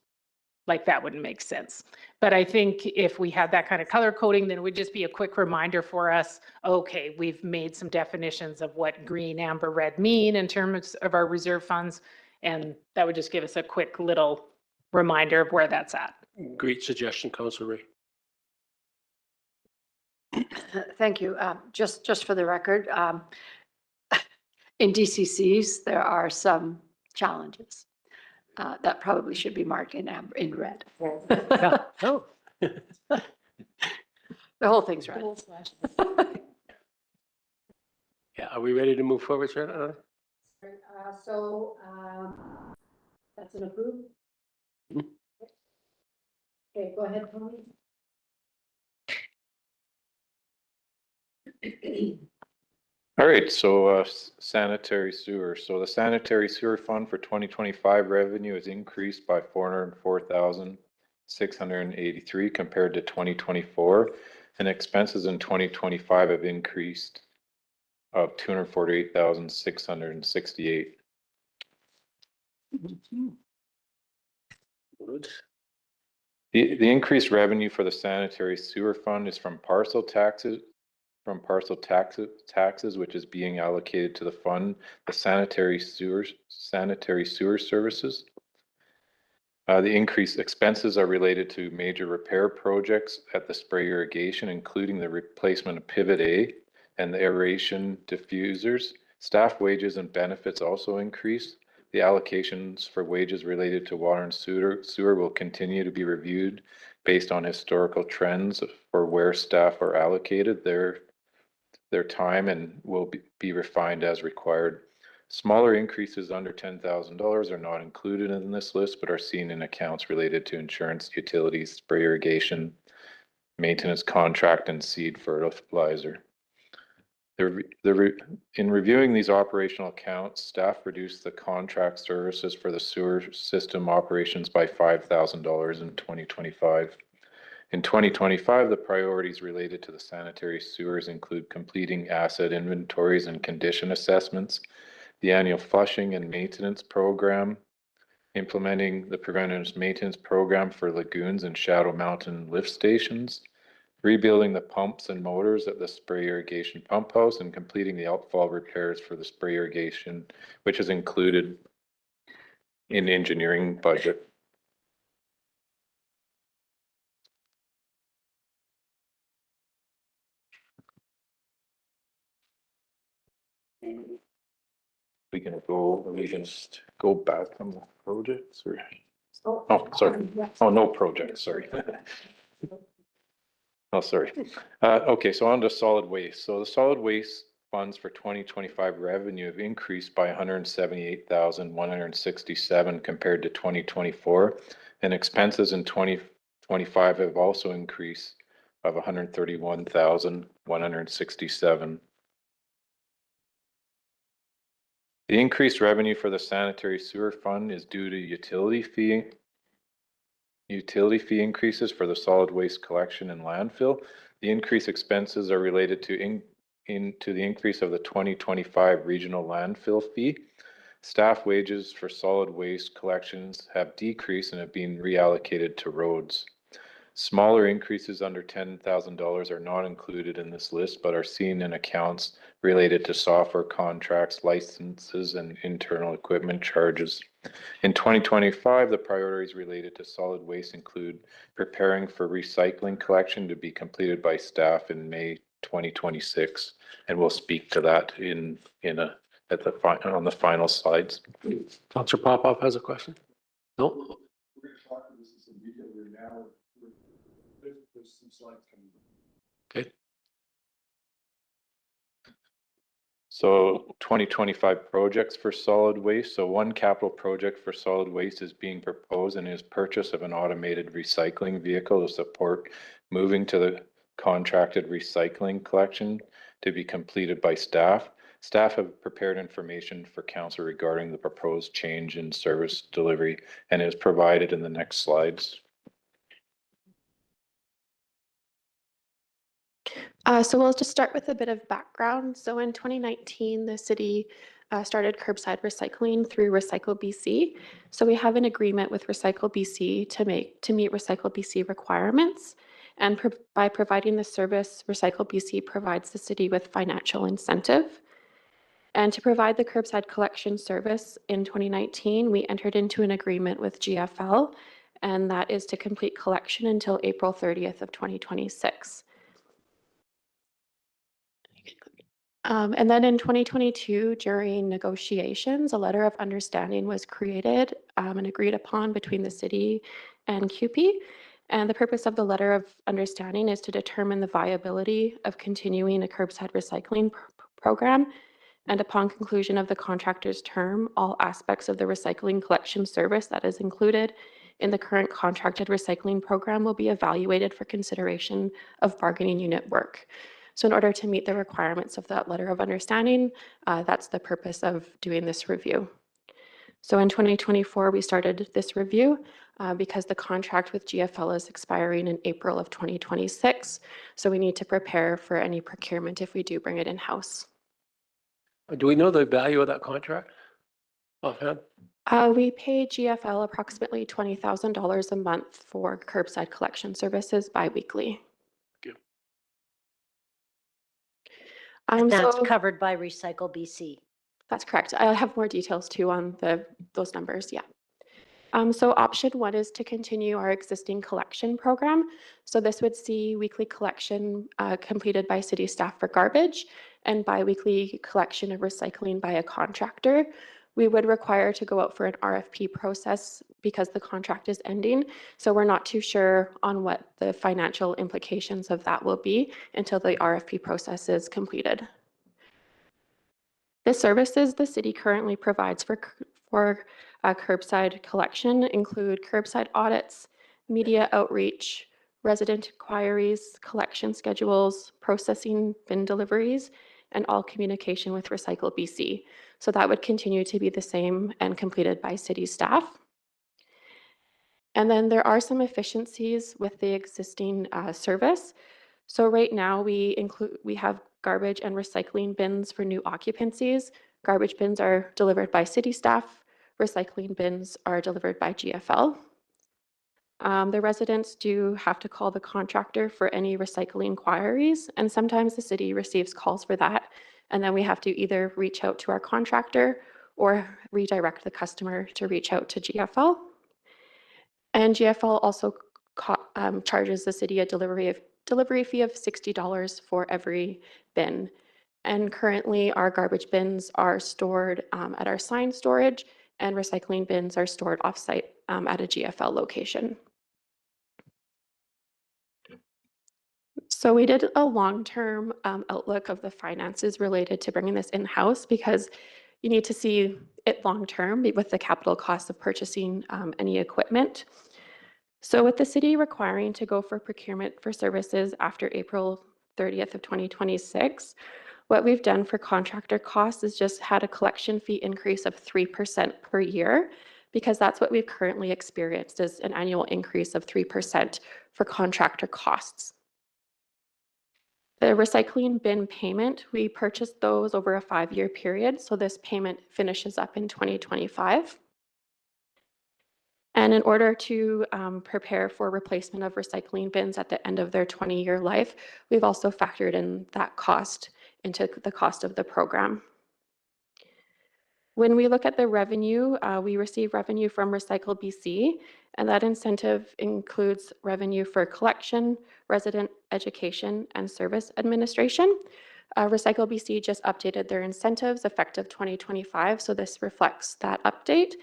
like that wouldn't make sense. But I think if we had that kind of color coding, then it would just be a quick reminder for us, okay, we've made some definitions of what green, amber, red mean in terms of our reserve funds. And that would just give us a quick little reminder of where that's at. Great suggestion, Councillor Ray. Thank you. Just for the record, in DCCs, there are some challenges that probably should be marked in amber, in red. Oh. The whole thing's red. Yeah, are we ready to move forward, sir? So that's an approved. Okay, go ahead, Tony. All right, so sanitary sewer. So the sanitary sewer fund for 2025 revenue is increased by 404,683 compared to 2024, and expenses in 2025 have increased of 248,668. Good. The increased revenue for the sanitary sewer fund is from parcel taxes, which is being allocated to the fund, the sanitary sewer services. The increased expenses are related to major repair projects at the spray irrigation, including the replacement of Pivot A and the aeration diffusers. Staff wages and benefits also increased. The allocations for wages related to water and sewer will continue to be reviewed based on historical trends for where staff are allocated their time, and will be refined as required. Smaller increases under $10,000 are not included in this list, but are seen in accounts related to insurance, utilities, spray irrigation, maintenance contract, and seed fertilizer. In reviewing these operational accounts, staff reduced the contract services for the sewer system operations by $5,000 in 2025. In 2025, the priorities related to the sanitary sewers include completing asset inventories and condition assessments, the annual flushing and maintenance program, implementing the preventative maintenance program for lagoons and Shadow Mountain lift stations, rebuilding the pumps and motors at the spray irrigation pump house, and completing the outfall repairs for the spray irrigation, which is included in engineering budget. We can just go back on the projects, or, oh, sorry. Oh, no projects, sorry. Oh, sorry. Okay, so on to solid waste. So the solid waste funds for 2025 revenue have increased by 178,167 compared to 2024, and expenses in 2025 have also increased of 131,167. The increased revenue for the sanitary sewer fund is due to utility fee increases for the solid waste collection and landfill. The increased expenses are related to the increase of the 2025 regional landfill fee. Staff wages for solid waste collections have decreased and have been reallocated to roads. Smaller increases under $10,000 are not included in this list, but are seen in accounts related to software contracts, licenses, and internal equipment charges. In 2025, the priorities related to solid waste include preparing for recycling collection to be completed by staff in May 2026, and we'll speak to that on the final slides. Councillor Popoff has a question. No. We're going to talk about this immediately now. There's some slides coming. Okay. So 2025 projects for solid waste. So one capital project for solid waste is being proposed and is purchase of an automated recycling vehicle to support moving to the contracted recycling collection to be completed by staff. Staff have prepared information for council regarding the proposed change in service delivery and is provided in the next slides. So we'll just start with a bit of background. So in 2019, the city started curbside recycling through Recycle BC. So we have an agreement with Recycle BC to meet Recycle BC requirements. And by providing the service, Recycle BC provides the city with financial incentive. And to provide the curbside collection service in 2019, we entered into an agreement with GFL, and that is to complete collection until April 30th of 2026. And then in 2022, during negotiations, a letter of understanding was created and agreed upon between the city and CUPE. And the purpose of the letter of understanding is to determine the viability of continuing a curbside recycling program. And upon conclusion of the contractor's term, all aspects of the recycling collection service that is included in the current contracted recycling program will be evaluated for consideration of bargaining unit work. So in order to meet the requirements of that letter of understanding, that's the purpose of doing this review. So in 2024, we started this review because the contract with GFL is expiring in April of 2026. So we need to prepare for any procurement if we do bring it in-house. Do we know the value of that contract offhand? We pay GFL approximately $20,000 a month for curbside collection services biweekly. That's So covered by Recycle BC. that's correct. I'll have more details too on those numbers. Yeah. So option one is to continue our existing collection program. So this would see weekly collection completed by city staff for garbage and biweekly collection of recycling by a contractor. We would require to go out for an RFP process because the contract is ending. So we're not too sure on what the financial implications of that will be until the RFP process is completed. The services the city currently provides for curbside collection include curbside audits, media outreach, resident inquiries, collection schedules, processing bin deliveries, and all communication with Recycle BC. So that would continue to be the same and completed by city staff. And then there are some efficiencies with the existing service. So right now we have garbage and recycling bins for new occupancies. Garbage bins are delivered by city staff. Recycling bins are delivered by GFL. The residents do have to call the contractor for any recycling inquiries, and sometimes the city receives calls for that. And then we have to either reach out to our contractor or redirect the customer to reach out to GFL. And GFL also charges the city a delivery fee of $60 for every bin. And currently our garbage bins are stored at our sign storage, and recycling bins are stored offsite at a GFL location. So we did a long-term outlook of the finances related to bringing this in-house because you need to see it long-term with the capital costs of purchasing any equipment. So with the city requiring to go for procurement for services after April 30th of 2026, What we've done for contractor costs is just had a collection fee increase of 3% per year, because that's what we've currently experienced, is an annual increase of 3% for contractor costs. The recycling bin payment, we purchased those over a 5-year period, so this payment finishes up in 2025. And in order to prepare for replacement of recycling bins at the end of their 20-year life, we've also factored in that cost into the cost of the program. When we look at the revenue, we receive revenue from Recycle BC, and that incentive includes revenue for collection, resident education, and service administration. Recycle BC just updated their incentives effective 2025, so this reflects that update.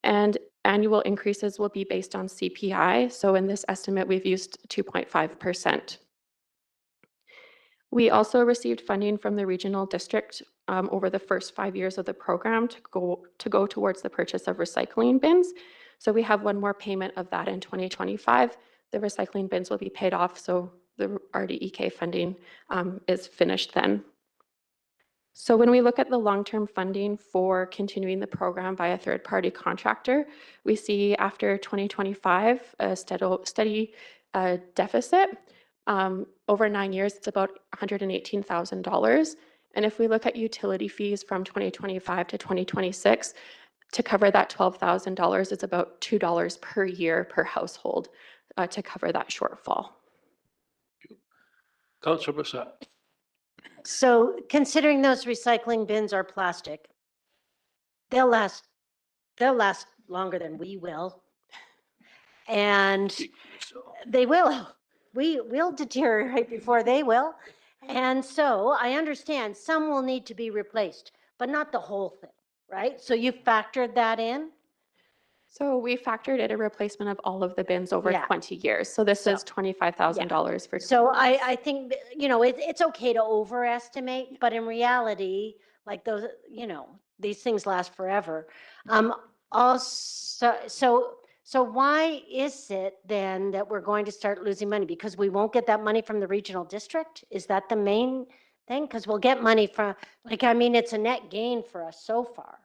And annual increases will be based on CPI. So in this estimate, we've used 2.5%. We also received funding from the regional district over the first 5 years of the program to go towards the purchase of recycling bins. So we have one more payment of that in 2025. The recycling bins will be paid off, so the RDEK funding is finished then. So when we look at the long-term funding for continuing the program by a third-party contractor, we see after 2025 a steady deficit. Over 9 years, it's about $118,000. And if we look at utility fees from 2025 to 2026, to cover that $12,000, it's about $2 per year per household to cover that shortfall. Councillor Brissett. So considering those recycling bins are plastic, they'll last longer than we will. And they will. We will deteriorate before they will. And so I understand some will need to be replaced, but not the whole thing, right? So you factored that in? So we factored in a replacement of all of the bins over Yeah. 20 years. So this is $25,000 for. So I think, you know, it's okay to overestimate, but in reality, like those, you know, these things last forever. Also, so why is it then that we're going to start losing money? Because we won't get that money from the regional district? Is that the main thing? Because we'll get money from, like, I mean, it's a net gain for us so far.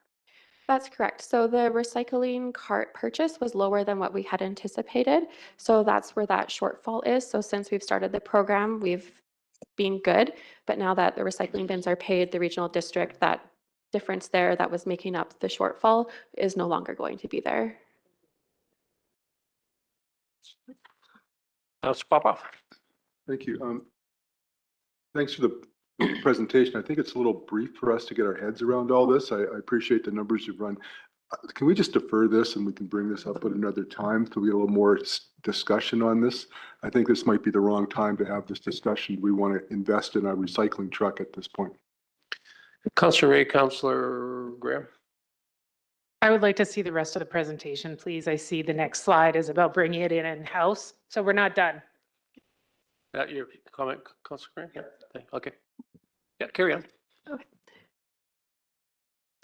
That's correct. So the recycling cart purchase was lower than what we had anticipated. So that's where that shortfall is. So since we've started the program, we've been good. But now that the recycling bins are paid, the regional district, that difference there that was making up the shortfall is no longer going to be there. Councillor Popoff. Thank you. Thanks for the presentation. I think it's a little brief for us to get our heads around all this. I appreciate the numbers you've run. Can we just defer this and we can bring this up at another time so we get a little more discussion on this? I think this might be the wrong time to have this discussion. We want to invest in our recycling truck at this point. Councillor Ray, Councillor Graham. I would like to see the rest of the presentation, please. I see the next slide is about bringing it in-house, so we're not done. That your comment, Councillor Graham? Yeah. Okay. Yeah, carry on. Okay.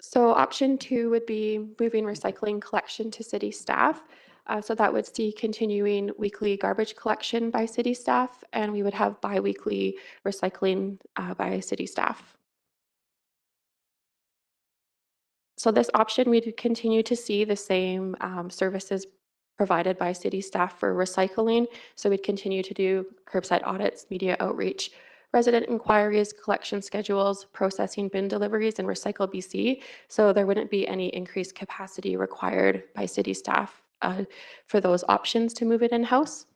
So option 2 would be moving recycling collection to city staff. So that would see continuing weekly garbage collection by city staff, and we would have bi-weekly recycling by city staff. So this option, we'd continue to see the same services provided by city staff for recycling. So we'd continue to do curbside audits, media outreach, resident inquiries, collection schedules, processing bin deliveries, and Recycle BC. So there wouldn't be any increased capacity required by city staff for those options to move it in-house.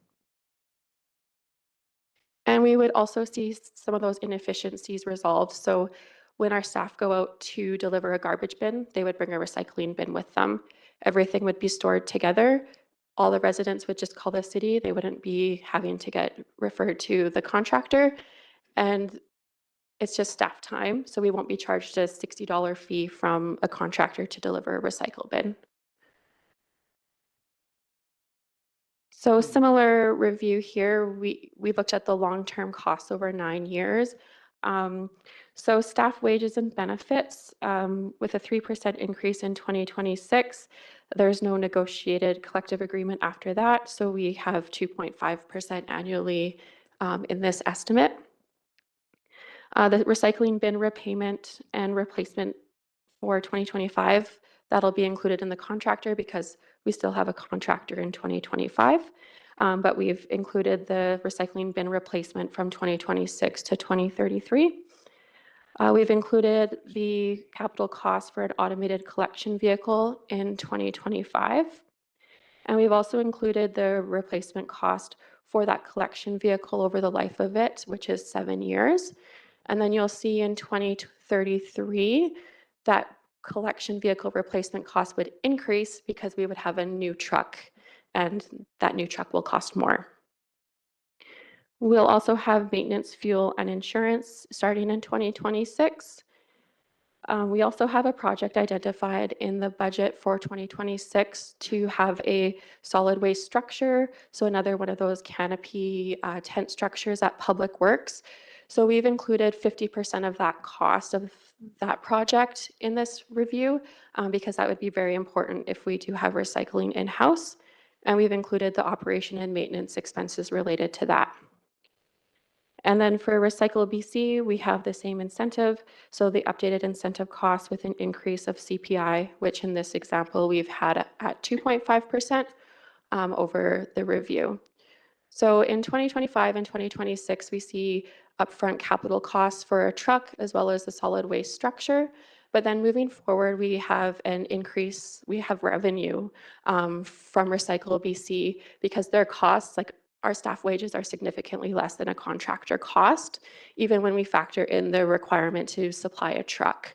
And we would also see some of those inefficiencies resolved. So when our staff go out to deliver a garbage bin, they would bring a recycling bin with them. Everything would be stored together. All the residents would just call the city. They wouldn't be having to get referred to the contractor. And it's just staff time. So we won't be charged a $60 fee from a contractor to deliver a recycle bin. So similar review here, we looked at the long-term costs over 9 years. So staff wages and benefits with a 3% increase in 2026. There's no negotiated collective agreement after that. So we have 2.5% annually in this estimate. The recycling bin repayment and replacement for 2025, that'll be included in the contractor because we still have a contractor in 2025. But we've included the recycling bin replacement from 2026 to 2033. We've included the capital cost for an automated collection vehicle in 2025. And we've also included the replacement cost for that collection vehicle over the life of it, which is 7 years. And then you'll see in 2033 that collection vehicle replacement cost would increase because we would have a new truck, and that new truck will cost more. We'll also have maintenance, fuel, and insurance starting in 2026. We also have a project identified in the budget for 2026 to have a solid waste structure. So another one of those canopy tent structures at Public Works. So we've included 50% of that cost of that project in this review because that would be very important if we do have recycling in-house. And we've included the operation and maintenance expenses related to that. And then for Recycle BC, we have the same incentive. So the updated incentive cost with an increase of CPI, which in this example, we've had at 2.5% over the review. So in 2025 and 2026, we see upfront capital costs for a truck as well as the solid waste structure. But then moving forward, we have an increase, we have revenue from Recycle BC because their costs, like our staff wages, are significantly less than a contractor cost, even when we factor in the requirement to supply a truck.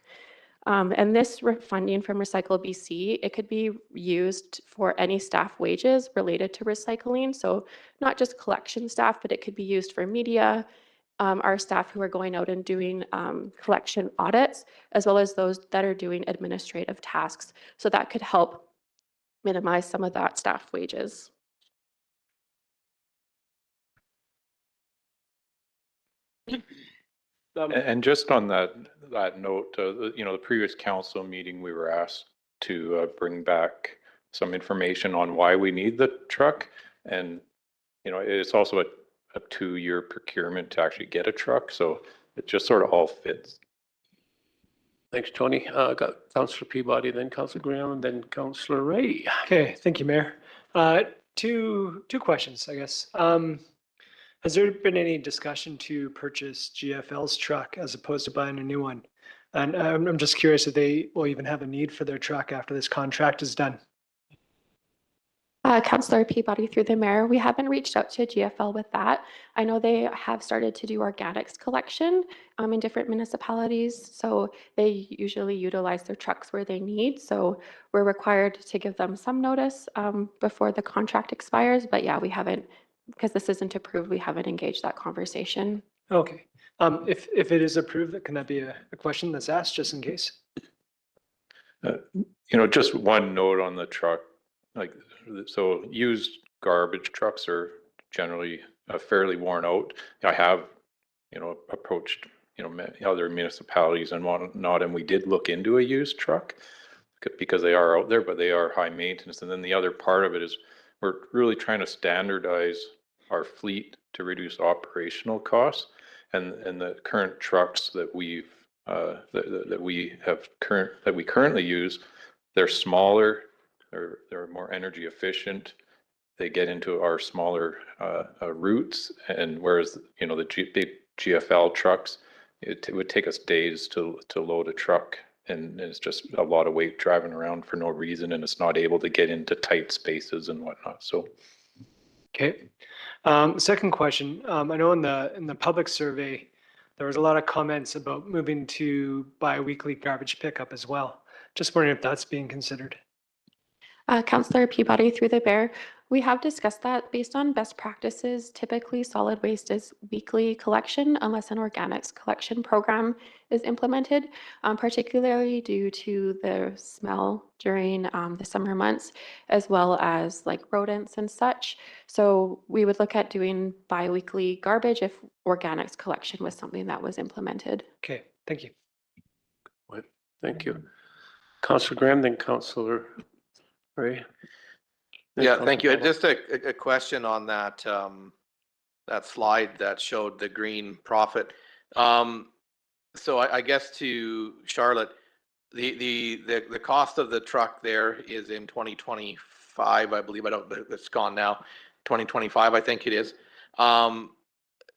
And this funding from Recycle BC, it could be used for any staff wages related to recycling. So not just collection staff, but it could be used for media, our staff who are going out and doing collection audits, as well as those that are doing administrative tasks. So that could help minimize some of that staff wages. And just on that note, the previous council meeting, we were asked to bring back some information on why we need the truck. And, it's also a 2-year procurement to actually get a truck. So it just sort of all fits. Thanks, Tony. Got Councillor Peabody, then Councillor Graham, and then Councillor Ray. Okay, thank you, Mayor. Two questions, I guess. Has there been any discussion to purchase GFL's truck as opposed to buying a new one? And I'm just curious if they will even have a need for their truck after this contract is done. Councillor Peabody, through the mayor, we haven't reached out to GFL with that. I know they have started to do organics collection in different municipalities, so they usually utilize their trucks where they need. So we're required to give them some notice before the contract expires. But yeah, we haven't, because this isn't approved, we haven't engaged that conversation. Okay. If it is approved, can that be a question that's asked just in case? Just one note on the truck, so used garbage trucks are generally fairly worn out. I have, approached, other municipalities and whatnot, and we did look into a used truck because they are out there, but they are high maintenance. And then the other part of it is we're really trying to standardize our fleet to reduce operational costs. And the current trucks that we currently use, they're smaller. They're more energy efficient. They get into our smaller routes, and whereas the big GFL trucks, it would take us days to load a truck, and it's just a lot of weight driving around for no reason, and it's not able to get into tight spaces and whatnot. So, okay. Second question. I know in the public survey, there was a lot of comments about moving to bi-weekly garbage pickup as well. Just wondering if that's being considered. Councillor Peabody, through the mayor, we have discussed that based on best practices. Typically, solid waste is weekly collection unless an organics collection program is implemented, particularly due to the smell during the summer months, as well as like rodents and such. So we would look at doing bi-weekly garbage if organics collection was something that was implemented. Okay, thank you. Thank you. Councillor Graham, then Councillor Ray. Yeah, thank you. Just a question on that that slide that showed the green profit. So I guess to Charlotte, the cost of the truck there is in 2025, I believe. I don't, it's gone now. 2025, I think it is.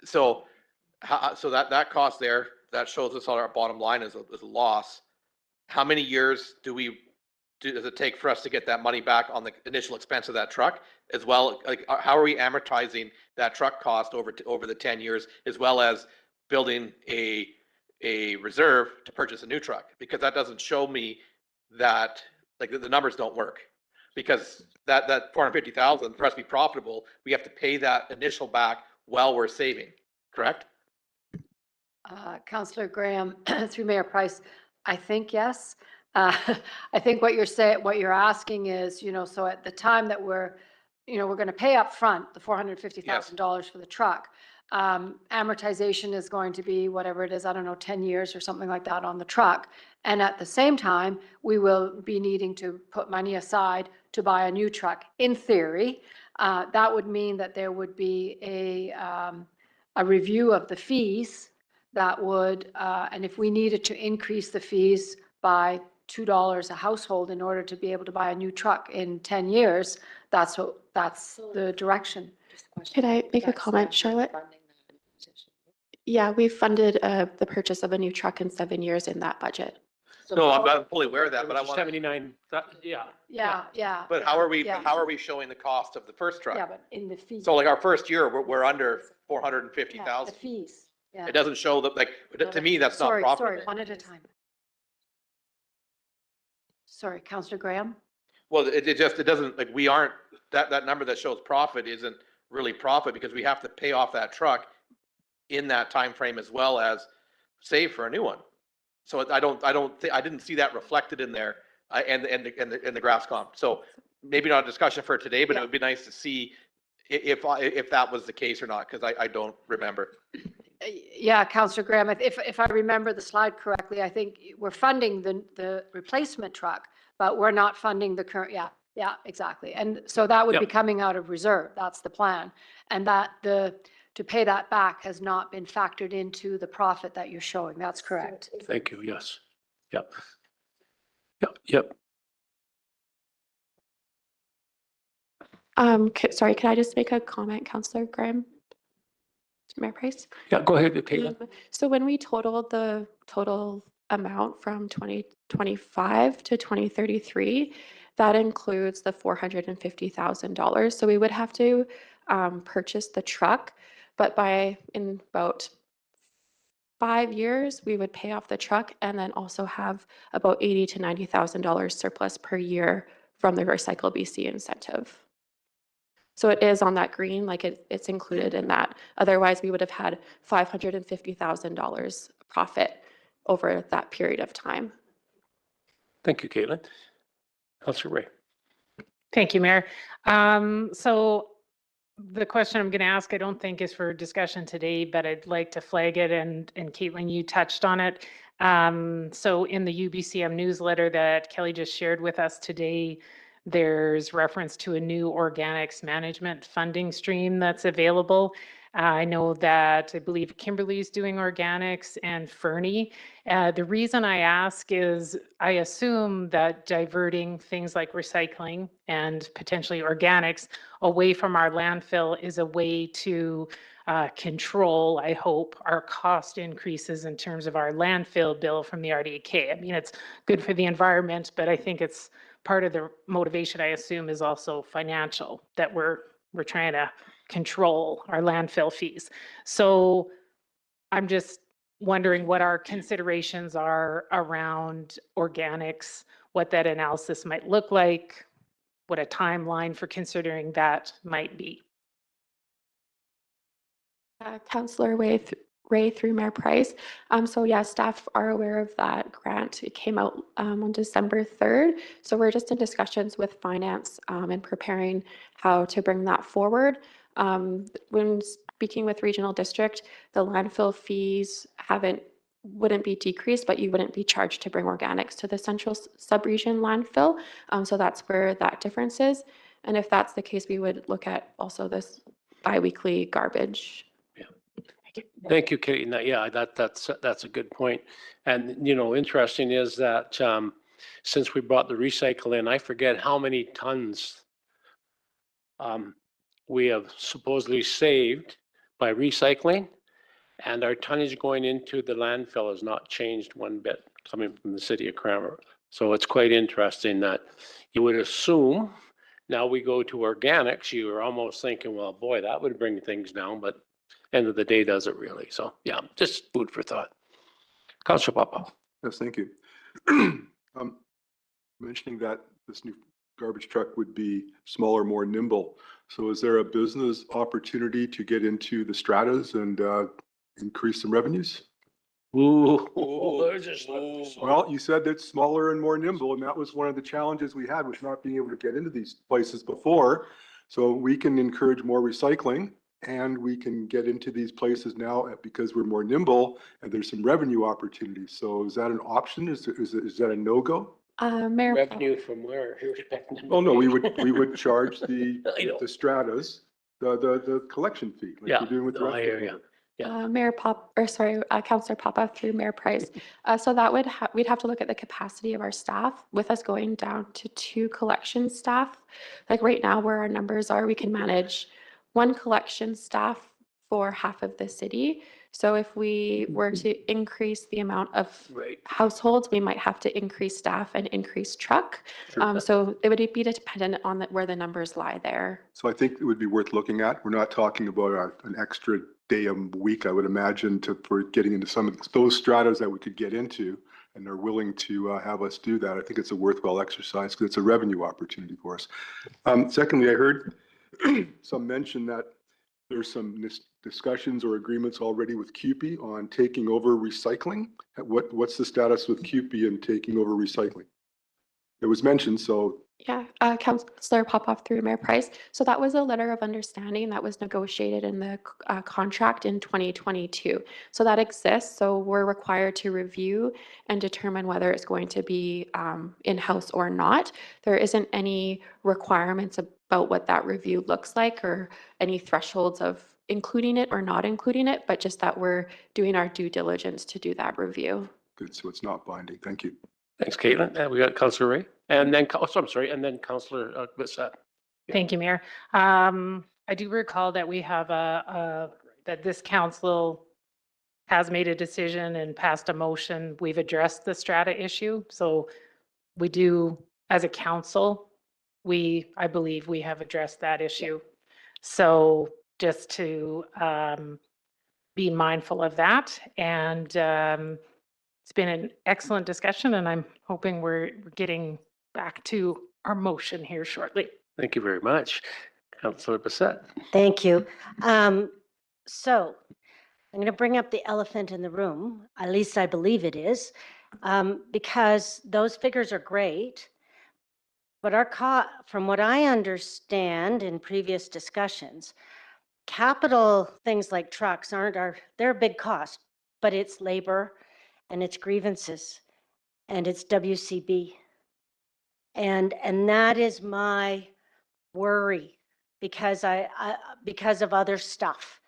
So that cost there, that shows us on our bottom line is a loss. How many years does it take for us to get that money back on the initial expense of that truck, as well? Like, how are we amortizing that truck cost over the 10 years, as well as building a reserve to purchase a new truck? Because that doesn't show me that, like, the numbers don't work. Because that 450,000 for us to be profitable, we have to pay that initial back while we're saving, correct? Councillor Graham, through Mayor Price, I think yes. I think what you're asking is, so at the time that we're going to pay up front the $450,000 for the truck, amortization is going to be whatever it is, I don't know, 10 years or something like that on the truck. And at the same time, we will be needing to put money aside to buy a new truck. In theory, that would mean that there would be a review of the fees that would, and if we needed to increase the fees by $2 a household in order to be able to buy a new truck in 10 years, that's the direction. Could I make a comment, Charlotte? Yeah, we've funded the purchase of a new truck in 7 years in that budget. No, I'm fully aware of that, but I want. 79, yeah. Yeah. But how are we showing the cost of the first truck? Yeah, but in the fees. So like our first year, we're under 450,000. The fees, yeah. It doesn't show that, like, to me, that's not profitable. Sorry, one at a time. Sorry, Councillor Graham? Well, it doesn't, like, we aren't, that number that shows profit isn't really profit, because we have to pay off that truck in that time frame as well as save for a new one. So I didn't see that reflected in there, and the graphs comp. So maybe not a discussion for today, but it would be nice to see if that was the case or not, because I don't remember. Yeah, Councillor Graham, if I remember the slide correctly, I think we're funding the replacement truck, but we're not funding the current, yeah, exactly. And so that would be coming out of reserve. That's the plan. And that to pay that back has not been factored into the profit that you're showing. That's correct. Thank you, yes. Yep. Sorry, can I just make a comment, Councillor Graham? Mayor Price? Yeah, go ahead, Caitlin. So when we totaled the total amount from 2025 to 2033, that includes the $450,000. So we would have to purchase the truck, but in about 5 years, we would pay off the truck and then also have about $80,000 to $90,000 surplus per year from the Recycle BC incentive. So it is on that green, like it's included in that. Otherwise, we would have had $550,000 profit over that period of time. Thank you, Caitlin. Councillor Ray. Thank you, Mayor. So the question I'm going to ask, I don't think is for discussion today, but I'd like to flag it, and Caitlin, you touched on it. So in the UBCM newsletter that Kelly just shared with us today, there's reference to a new organics management funding stream that's available. I know that I believe Kimberly's doing organics and Fernie. The reason I ask is I assume that diverting things like recycling and potentially organics away from our landfill is a way to control, I hope, our cost increases in terms of our landfill bill from the RDK. I mean, it's good for the environment, but I think it's part of the motivation, I assume, is also financial, that we're trying to control our landfill fees. So I'm just wondering what our considerations are around organics, what that analysis might look like, what a timeline for considering that might be. Councillor Ray through Mayor Price. So yeah, staff are aware of that grant. It came out on December 3rd. So we're just in discussions with finance and preparing how to bring that forward. When speaking with Regional District, the landfill fees wouldn't be decreased, but you wouldn't be charged to bring organics to the central subregion landfill. So that's where that difference is. And if that's the case, we would look at also this biweekly garbage. Thank you, Katie. Yeah, that's a good point. And, interesting is that since we brought the recycle in, I forget how many tons we have supposedly saved by recycling, and our tonnage going into the landfill has not changed one bit coming from the city of Cranbrook. So it's quite interesting that you would assume now we go to organics, you were almost thinking, well, boy, that would bring things down, but end of the day, does it really? So yeah, just food for thought. Councillor Papa. Yes, thank you. Mentioning that this new garbage truck would be smaller, more nimble. So is there a business opportunity to get into the stratas and increase some revenues? Ooh. Well, you said it's smaller and more nimble, and that was one of the challenges we had with not being able to get into these places before. So we can encourage more recycling, and we can get into these places now because we're more nimble and there's some revenue opportunities. So is that an option? Is that a no-go? Mayor. Revenue from where? Oh, no, we would charge the stratas, the collection fee. Like Yeah, we're doing with the no, rest I of hear them. you. Councillor Papa through Mayor Price. So that we'd have to look at the capacity of our staff with us going down to 2 collection staff. Like right now where our numbers are, we can manage 1 collection staff for half of the city. So if we were to increase the amount of households, we might have to increase staff and increase truck. So it would be dependent on where the numbers lie there. So I think it would be worth looking at. We're not talking about an extra day a week, I would imagine, for getting into some of those stratas that we could get into, and they're willing to have us do that. I think it's a worthwhile exercise because it's a revenue opportunity for us. Secondly, I heard some mention that there's some discussions or agreements already with CUPE on taking over recycling. What's the status with CUPE and taking over recycling? It was mentioned, so. Yeah, Councillor Popoff through Mayor Price. So that was a letter of understanding that was negotiated in the contract in 2022. So that exists. So we're required to review and determine whether it's going to be in-house or not. There isn't any requirements about what that review looks like or any thresholds of including it or not including it, but just that we're doing our due diligence to do that review. Good, so it's not binding. Thank you. Thanks, Caitlin. We got Councillor Ray, and then and then Councillor Bissett. Thank you, Mayor. I do recall that we have that this council has made a decision and passed a motion. We've addressed the strata issue. So we do, as a council, I believe we have addressed that issue. So just to be mindful of that. And it's been an excellent discussion, and I'm hoping we're getting back to our motion here shortly. Thank you very much. Councillor Bissett. Thank you. So I'm going to bring up the elephant in the room, at least I believe it is, because those figures are great. But from what I understand in previous discussions, capital things like trucks they're a big cost, but it's labor and it's grievances and it's WCB. And that is my worry because because of other stuff.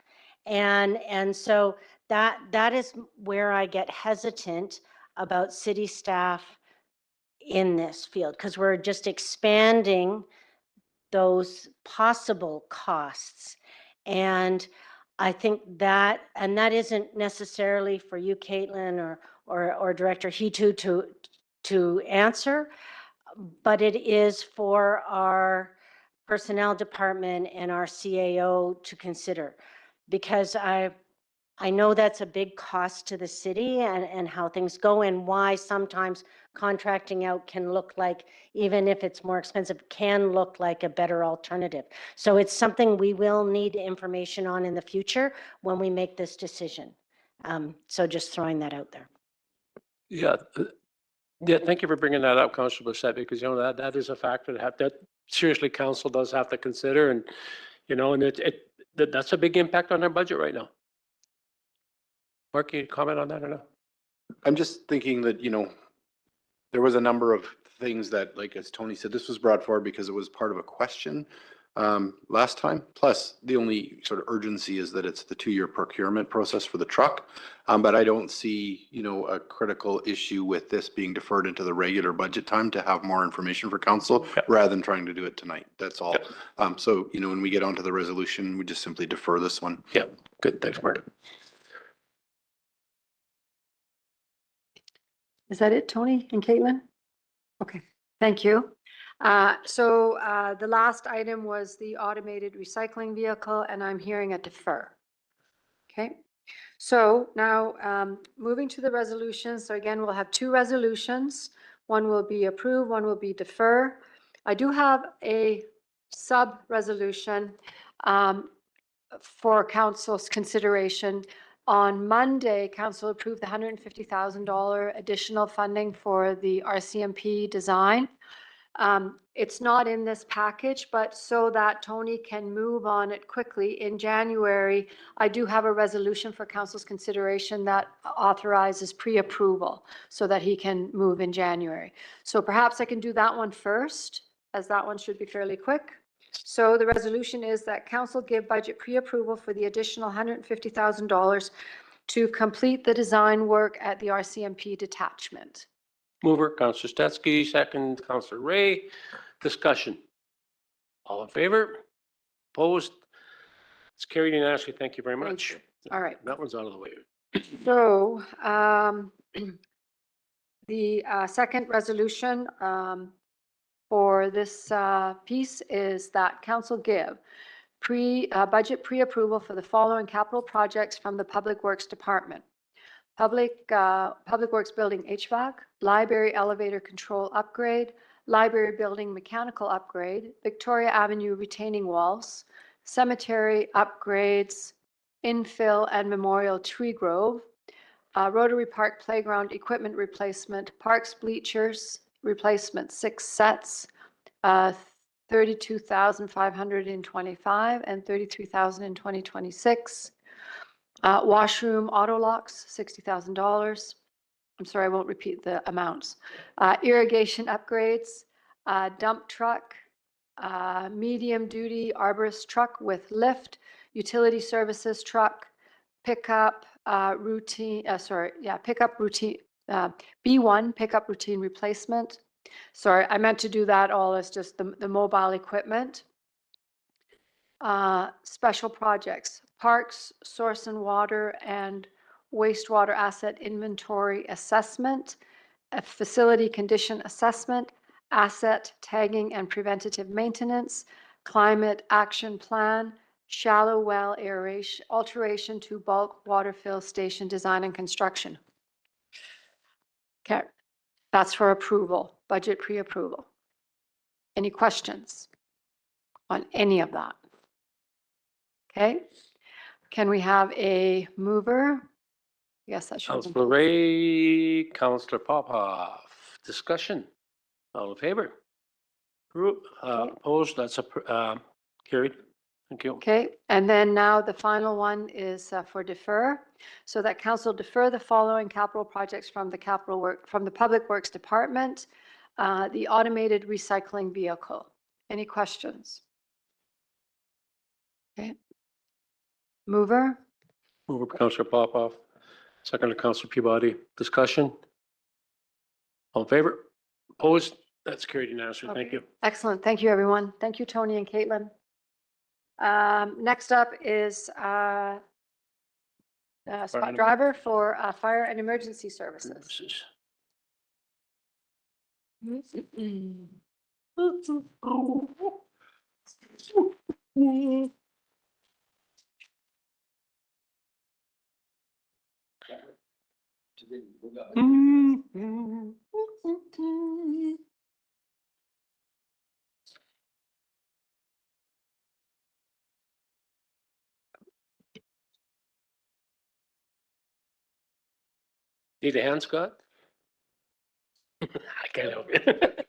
And so that is where I get hesitant about city staff in this field, because we're just expanding those possible costs. And I think that isn't necessarily for you, Caitlin, or Director Hitu to answer, but it is for our personnel department and our CAO to consider, because I know that's a big cost to the city and how things go, and why sometimes contracting out can look like, even if it's more expensive, can look like a better alternative. So it's something we will need information on in the future when we make this decision. So just throwing that out there. Yeah. Yeah, thank you for bringing that up, Councillor Bissett, because that is a factor that seriously council does have to consider, and and that's a big impact on our budget right now. Mark, can you comment on that or no? I'm just thinking that, there was a number of things that, like as Tony said, this was brought forward because it was part of a question last time. Plus, the only sort of urgency is that it's the 2-year procurement process for the truck. But I don't see, a critical issue with this being deferred into the regular budget time to have more information for council rather than trying to do it tonight. That's all. So, when we get onto the resolution, we just simply defer this one. Yeah, good. Thanks, Mark. Is that it, Tony and Caitlin? Okay, thank you. The last item was the automated recycling vehicle, and I'm hearing a defer. Okay, so now moving to the resolutions. So again, we'll have 2 resolutions. One will be approve, one will be defer. I do have a sub-resolution for council's consideration. On Monday, council approved the $150,000 additional funding for the RCMP design. It's not in this package, but so that Tony can move on it quickly, in January, I do have a resolution for council's consideration that authorizes pre-approval so that he can move in January. So perhaps I can do that one first, as that one should be fairly quick. So the resolution is that council give budget pre-approval for the additional $150,000 to complete the design work at the RCMP detachment. Mover, Counselor Stetsky, second, Counselor Ray. Discussion. All in favor? Opposed? It's carried unanimously. Thank you very much. All right. That one's out of the way. So the second resolution for this piece is that council give budget pre-approval for the following capital projects from the Public Works Department. Public Works Building HVAC, Library Elevator Control Upgrade, Library Building Mechanical Upgrade, Victoria Avenue Retaining Walls, Cemetery Upgrades, Infill and Memorial Tree Grove, Rotary Park Playground Equipment Replacement, Parks Bleachers Replacement 6 sets, $32,525 and $33,000 in 2026. Washroom auto locks, $60,000. I'm sorry, I won't repeat the amounts. Irrigation upgrades, dump truck, medium duty arborist truck with lift, utility services truck, pickup routine, B1 pickup routine replacement. Sorry, I meant to do that all as just the mobile equipment. Special projects, parks, source and water and wastewater asset inventory assessment, a facility condition assessment, asset tagging and preventative maintenance, climate action plan, shallow well aeration, alteration to bulk water fill station design and construction. Okay, that's for approval, budget pre-approval. Any questions on any of that? Okay, can we have a mover? Yes, that should. Counselor Ray, Counselor Popoff. Discussion. All in favor? Opposed? That's carried. Thank you. Okay, and then now the final one is for defer, so that council defer the following capital projects from the Public Works Department, the automated recycling vehicle. Any questions? Okay. Mover? Mover, Counselor Popoff. Second, Counselor Peabody. Discussion. All in favor? Opposed? That's carried unanimously. Thank you. Excellent. Thank you, everyone. Thank you, Tony and Caitlin. Next up is spot driver for fire and emergency services. Need a hand, Scott? I can't help it.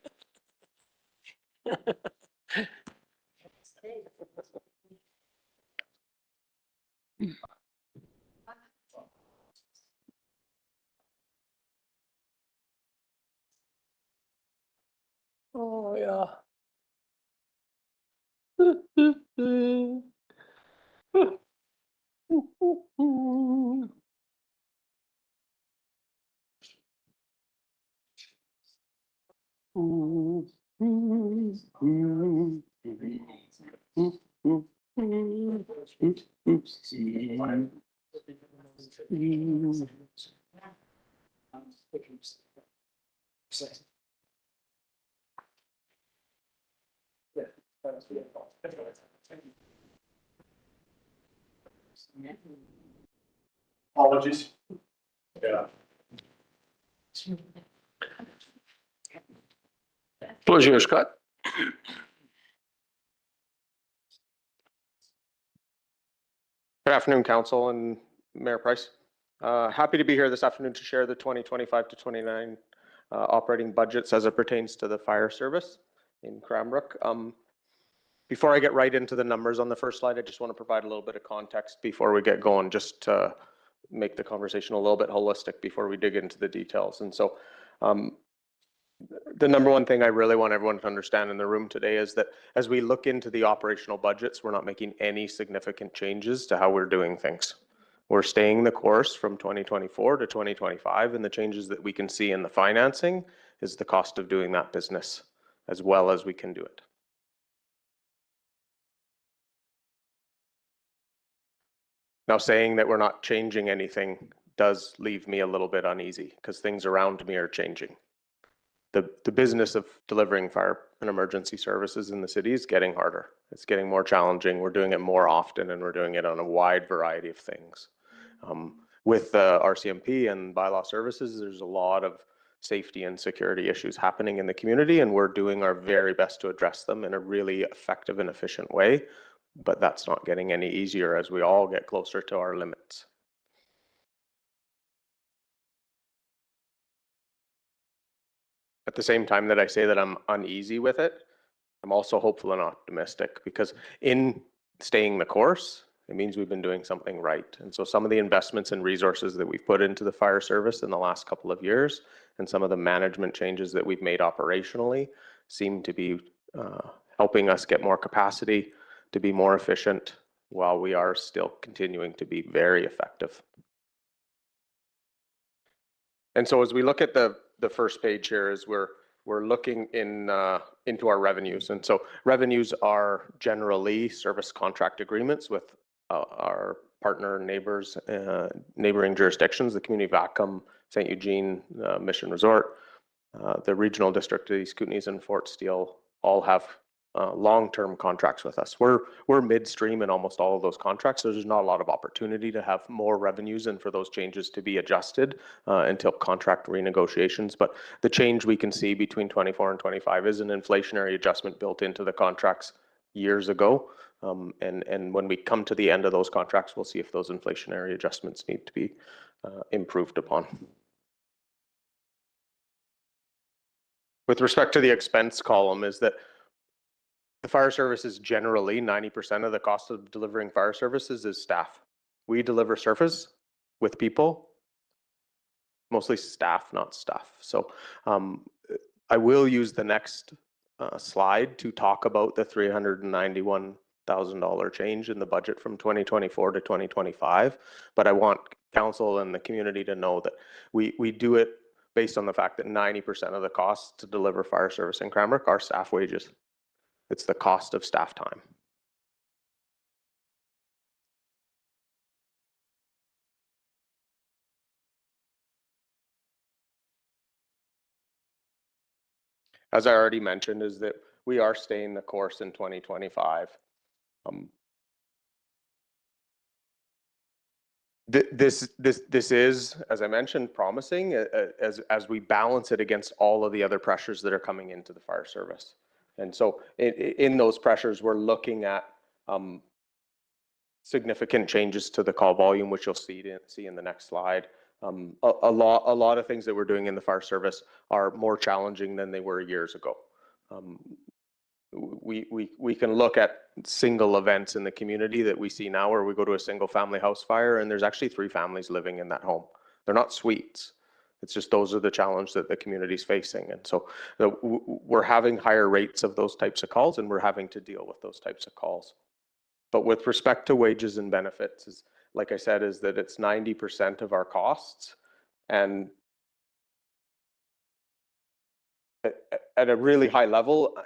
Oh, yeah. Apologies. Yeah. Pleasure, Scott. Good afternoon, Council and Mayor Price. Happy to be here this afternoon to share the 2025 to 29 operating budgets as it pertains to the fire service in Cranbrook. Before I get right into the numbers on the first slide, I just want to provide a little bit of context before we get going, just to make the conversation a little bit holistic before we dig into the details. And so the number one thing I really want everyone to understand in the room today is that as we look into the operational budgets, we're not making any significant changes to how we're doing things. We're staying the course from 2024 to 2025, and the changes that we can see in the financing is the cost of doing that business as well as we can do it. Now, saying that we're not changing anything does leave me a little bit uneasy because things around me are changing. The business of delivering fire and emergency services in the city is getting harder. It's getting more challenging. We're doing it more often, and we're doing it on a wide variety of things. With the RCMP and bylaw services, there's a lot of safety and security issues happening in the community, and we're doing our very best to address them in a really effective and efficient way. But that's not getting any easier as we all get closer to our limits. At the same time that I say that I'm uneasy with it, I'm also hopeful and optimistic because in staying the course, it means we've been doing something right. And so some of the investments and resources that we've put into the fire service in the last couple of years and some of the management changes that we've made operationally seem to be helping us get more capacity, to be more efficient, while we are still continuing to be very effective. And so as we look at the first page here, is we're looking into our revenues. And so revenues are generally service contract agreements with our partner neighbors, neighboring jurisdictions, the Community of Acom, St. Eugene, Mission Resort, the Regional District of East Kootenays and Fort Steele all have long-term contracts with us. We're midstream in almost all of those contracts, so there's not a lot of opportunity to have more revenues and for those changes to be adjusted until contract renegotiations. But the change we can see between 24 and 25 is an inflationary adjustment built into the contracts years ago. And when we come to the end of those contracts, we'll see if those inflationary adjustments need to be improved upon. With respect to the expense column, is that the fire service is generally 90% of the cost of delivering fire services is staff. We deliver service with people, mostly staff, not stuff. So I will use the next slide to talk about the $391,000 change in the budget from 2024 to 2025. But I want council and the community to know that we do it based on the fact that 90% of the costs to deliver fire service in Cranbrook are staff wages. It's the cost of staff time. As I already mentioned, is that we are staying the course in 2025. This is, as I mentioned, promising as we balance it against all of the other pressures that are coming into the fire service. And so in those pressures, we're looking at significant changes to the call volume, which you'll see in the next slide. A lot of things that we're doing in the fire service are more challenging than they were years ago. We can look at single events in the community that we see now where we go to a single family house fire and there's actually 3 families living in that home. They're not suites. It's just those are the challenges that the community's facing. And so we're having higher rates of those types of calls, and we're having to deal with those types of calls. But with respect to wages and benefits, is, like I said, is that it's 90% of our costs. And at a really high level,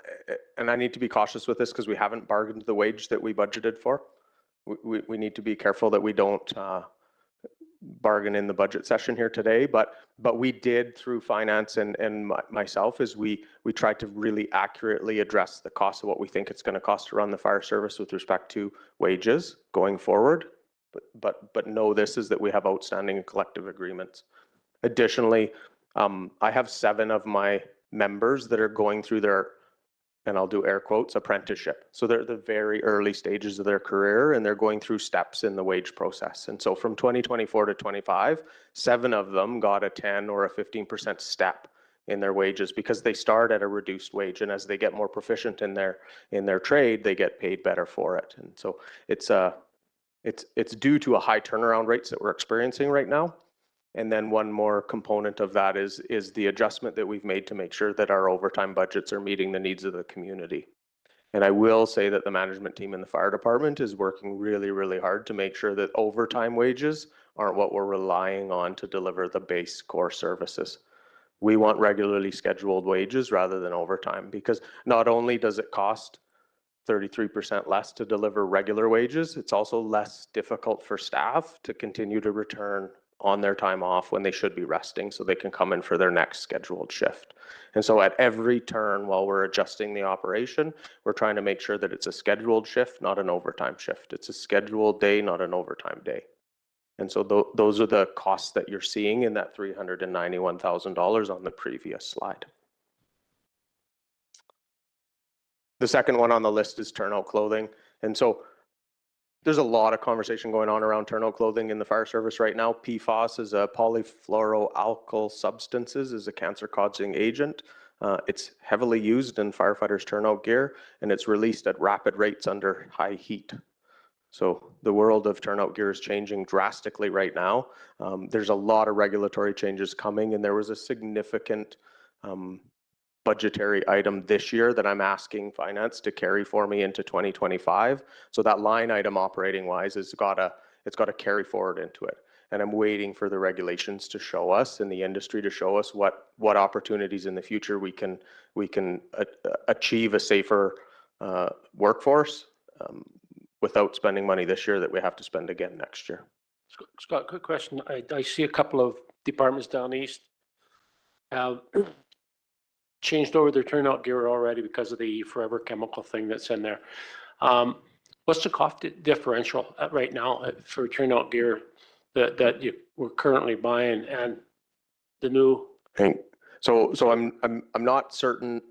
and I need to be cautious with this because we haven't bargained the wage that we budgeted for. We need to be careful that we don't bargain in the budget session here today, but we did through finance and myself is we tried to really accurately address the cost of what we think it's going to cost to run the fire service with respect to wages going forward. But know this is that we have outstanding collective agreements. Additionally, I have 7 of my members that are going through their, and I'll do air quotes, apprenticeship. So they're at the very early stages of their career and they're going through steps in the wage process. And so from 2024 to 25, 7 of them got a 10 or a 15% step in their wages because they start at a reduced wage. And as they get more proficient in their trade, they get paid better for it. And so it's due to a high turnaround rates that we're experiencing right now. And then one more component of that is the adjustment that we've made to make sure that our overtime budgets are meeting the needs of the community. And I will say that the management team in the fire department is working really, really hard to make sure that overtime wages aren't what we're relying on to deliver the base core services. We want regularly scheduled wages rather than overtime, because not only does it cost 33% less to deliver regular wages, it's also less difficult for staff to continue to return on their time off when they should be resting so they can come in for their next scheduled shift. And so at every turn while we're adjusting the operation, we're trying to make sure that it's a scheduled shift, not an overtime shift. It's a scheduled day, not an overtime day. And so those are the costs that you're seeing in that $391,000 on the previous slide. The second one on the list is turnout clothing. And so there's a lot of conversation going on around turnout clothing in the fire service right now. PFAS is a polyfluoroalkyl substances, is a cancer-causing agent. It's heavily used in firefighters' turnout gear, and it's released at rapid rates under high heat. So the world of turnout gear is changing drastically right now. There's a lot of regulatory changes coming, and there was a significant budgetary item this year that I'm asking finance to carry for me into 2025. So that line item operating wise it's got to carry forward into it. And I'm waiting for the regulations to show us and the industry to show us what opportunities in the future we can achieve a safer workforce without spending money this year that we have to spend again next year. Scott, quick question. I see a couple of departments down east have changed over their turnout gear already because of the forever chemical thing that's in there. What's the cost differential right now for turnout gear that we're currently buying and the new? So I'm not certain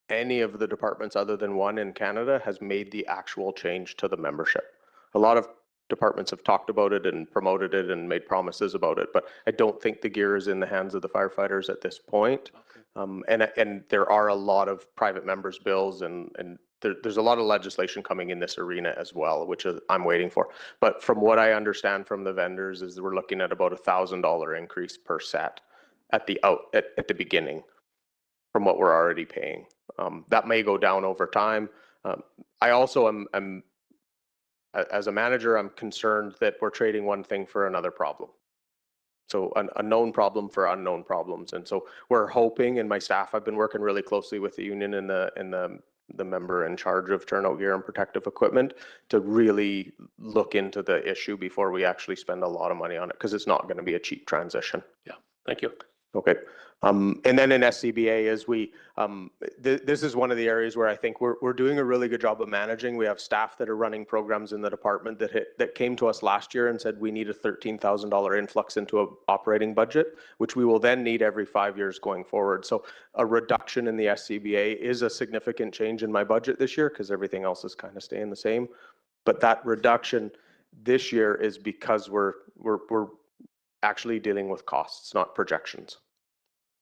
any of the departments other than one in Canada has made the actual change to the membership. A lot of departments have talked about it and promoted it and made promises about it, but I don't think the gear is in the hands of the firefighters at this point. Okay. And there are a lot of private members bills and there's a lot of legislation coming in this arena as well, which I'm waiting for. But from what I understand from the vendors is we're looking at about $1,000 increase per set at the beginning from what we're already paying. That may go down over time. I also am as a manager, I'm concerned that we're trading one thing for another problem. So a known problem for unknown problems. And so we're hoping, and my staff, I've been working really closely with the union and the member in charge of turnout gear and protective equipment to really look into the issue before we actually spend a lot of money on it, because it's not going to be a cheap transition. Yeah, thank you. Okay. And then in SCBA is this is one of the areas where I think we're doing a really good job of managing. We have staff that are running programs in the department that came to us last year and said we need a $13,000 influx into an operating budget, which we will then need every 5 years going forward. So a reduction in the SCBA is a significant change in my budget this year because everything else is kind of staying the same. But that reduction this year is because we're actually dealing with costs, not projections.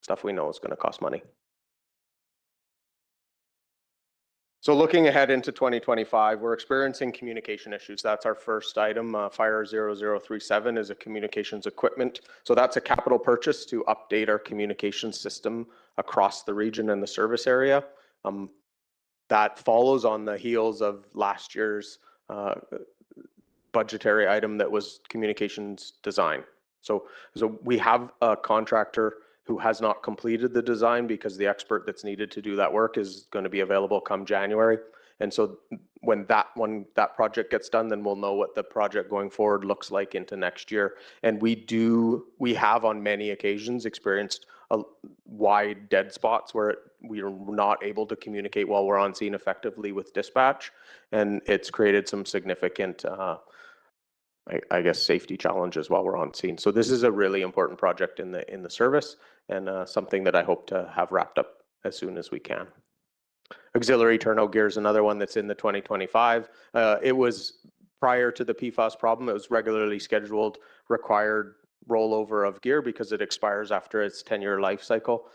Stuff we know is going to cost money. So looking ahead into 2025, we're experiencing communication issues. That's our first item. Fire 0037 is a communications equipment. So that's a capital purchase to update our communication system across the region and the service area. That follows on the heels of last year's budgetary item that was communications design. So we have a contractor who has not completed the design because the expert that's needed to do that work is going to be available come January. And so when that project gets done, then we'll know what the project going forward looks like into next year. And we have on many occasions experienced wide dead spots where we are not able to communicate while we're on scene effectively with dispatch. And it's created some significant I guess safety challenges while we're on scene. So this is a really important project in the service, and something that I hope to have wrapped up as soon as we can. Auxiliary turnout gear is another one that's in the 2025. It was prior to the PFAS problem. It was regularly scheduled, required rollover of gear because it expires after its 10-year life cycle.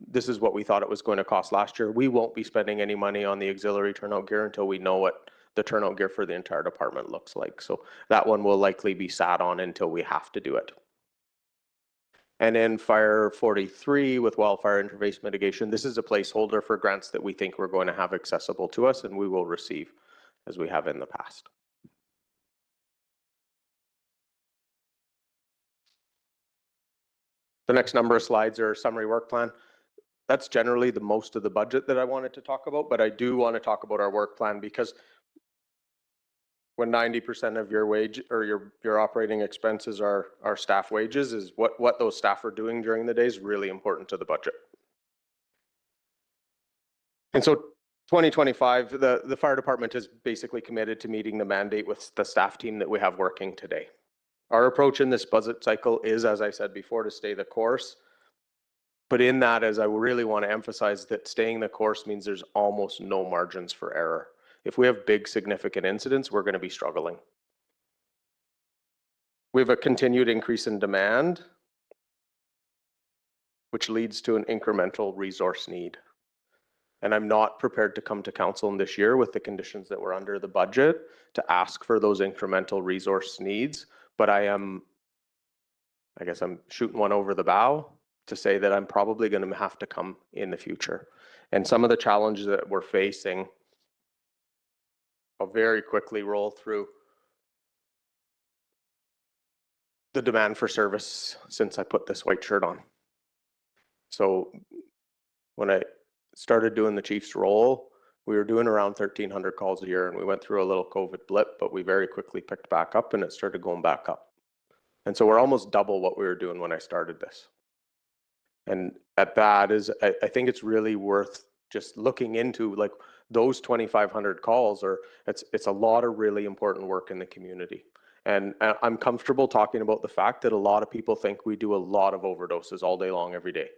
This is what we thought it was going to cost last year. We won't be spending any money on the auxiliary turnout gear until we know what the turnout gear for the entire department looks like. So that one will likely be sat on until we have to do it. And then Fire 43 with wildfire interface mitigation. This is a placeholder for grants that we think we're going to have accessible to us and we will receive as we have in the past. The next number of slides are summary work plan. That's generally the most of the budget that I wanted to talk about, but I do want to talk about our work plan because when 90% of your wage or your operating expenses are staff wages, is what those staff are doing during the day is really important to the budget. And so 2025, the fire department is basically committed to meeting the mandate with the staff team that we have working today. Our approach in this budget cycle is, as I said before, to stay the course. But in that, as I really want to emphasize that staying the course means there's almost no margins for error. If we have big significant incidents, we're going to be struggling. We have a continued increase in demand, which leads to an incremental resource need. And I'm not prepared to come to council in this year with the conditions that were under the budget to ask for those incremental resource needs, but I guess I'm shooting one over the bow to say that I'm probably going to have to come in the future. And some of the challenges that we're facing, I'll very quickly roll through the demand for service since I put this white shirt on. So when I started doing the chief's role, we were doing around 1,300 calls a year, and we went through a little COVID blip, but we very quickly picked back up and it started going back up. And so we're almost double what we were doing when I started this. And at that is, I think it's really worth just looking into like those 2,500 calls, or it's a lot of really important work in the community. And I'm comfortable talking about the fact that a lot of people think we do a lot of overdoses all day long, every day.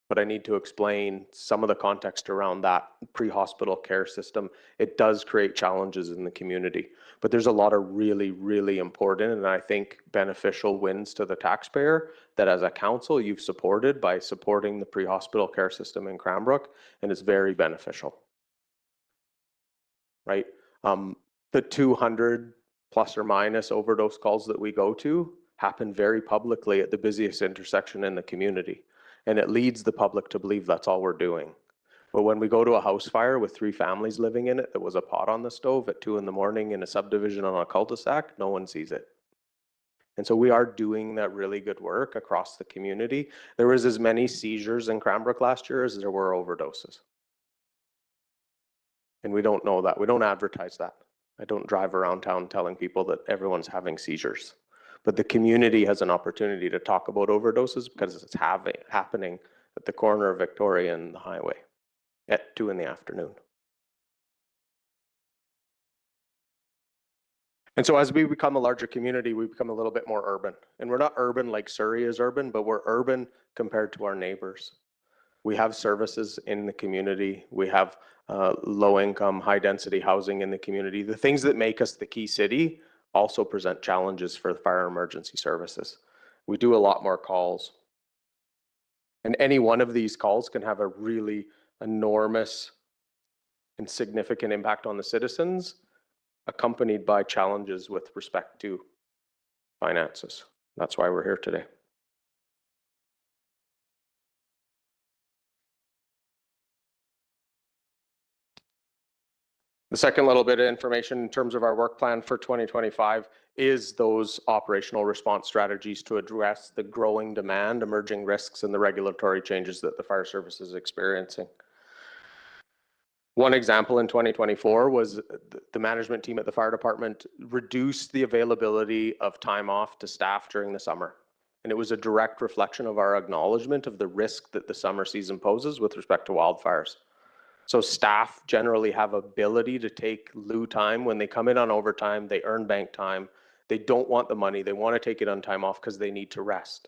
But I need to explain some of the context around that pre-hospital care system. It does create challenges in the community, but there's a lot of really, really important and I think beneficial wins to the taxpayer that as a council you've supported by supporting the pre-hospital care system in Cranbrook, and it's very beneficial, right? The 200 plus or minus overdose calls that we go to happen very publicly at the busiest intersection in the community. And it leads the public to believe that's all we're doing. But when we go to a house fire with 3 families living in it, that was a pot on the stove at 2 in the morning in a subdivision on a cul-de-sac, no one sees it. And so we are doing that really good work across the community. There was as many seizures in Cranbrook last year as there were overdoses. And we don't know that. We don't advertise that. I don't drive around town telling people that everyone's having seizures. But the community has an opportunity to talk about overdoses because it's happening at the corner of Victoria and the highway at 2 in the afternoon. And so as we become a larger community, we become a little bit more urban. And we're not urban like Surrey is urban, but we're urban compared to our neighbors. We have services in the community. We have low income, high density housing in the community. The things that make us the key city also present challenges for the fire emergency services. We do a lot more calls. And any one of these calls can have a really enormous and significant impact on the citizens, accompanied by challenges with respect to finances. That's why we're here today. The second little bit of information in terms of our work plan for 2025 is those operational response strategies to address the growing demand, emerging risks, and the regulatory changes that the fire service is experiencing. One example in 2024 was the management team at the fire department reduced the availability of time off to staff during the summer. And it was a direct reflection of our acknowledgement of the risk that the summer season poses with respect to wildfires. So staff generally have ability to take lieu time when they come in on overtime, they earn bank time, they don't want the money, they want to take it on time off because they need to rest.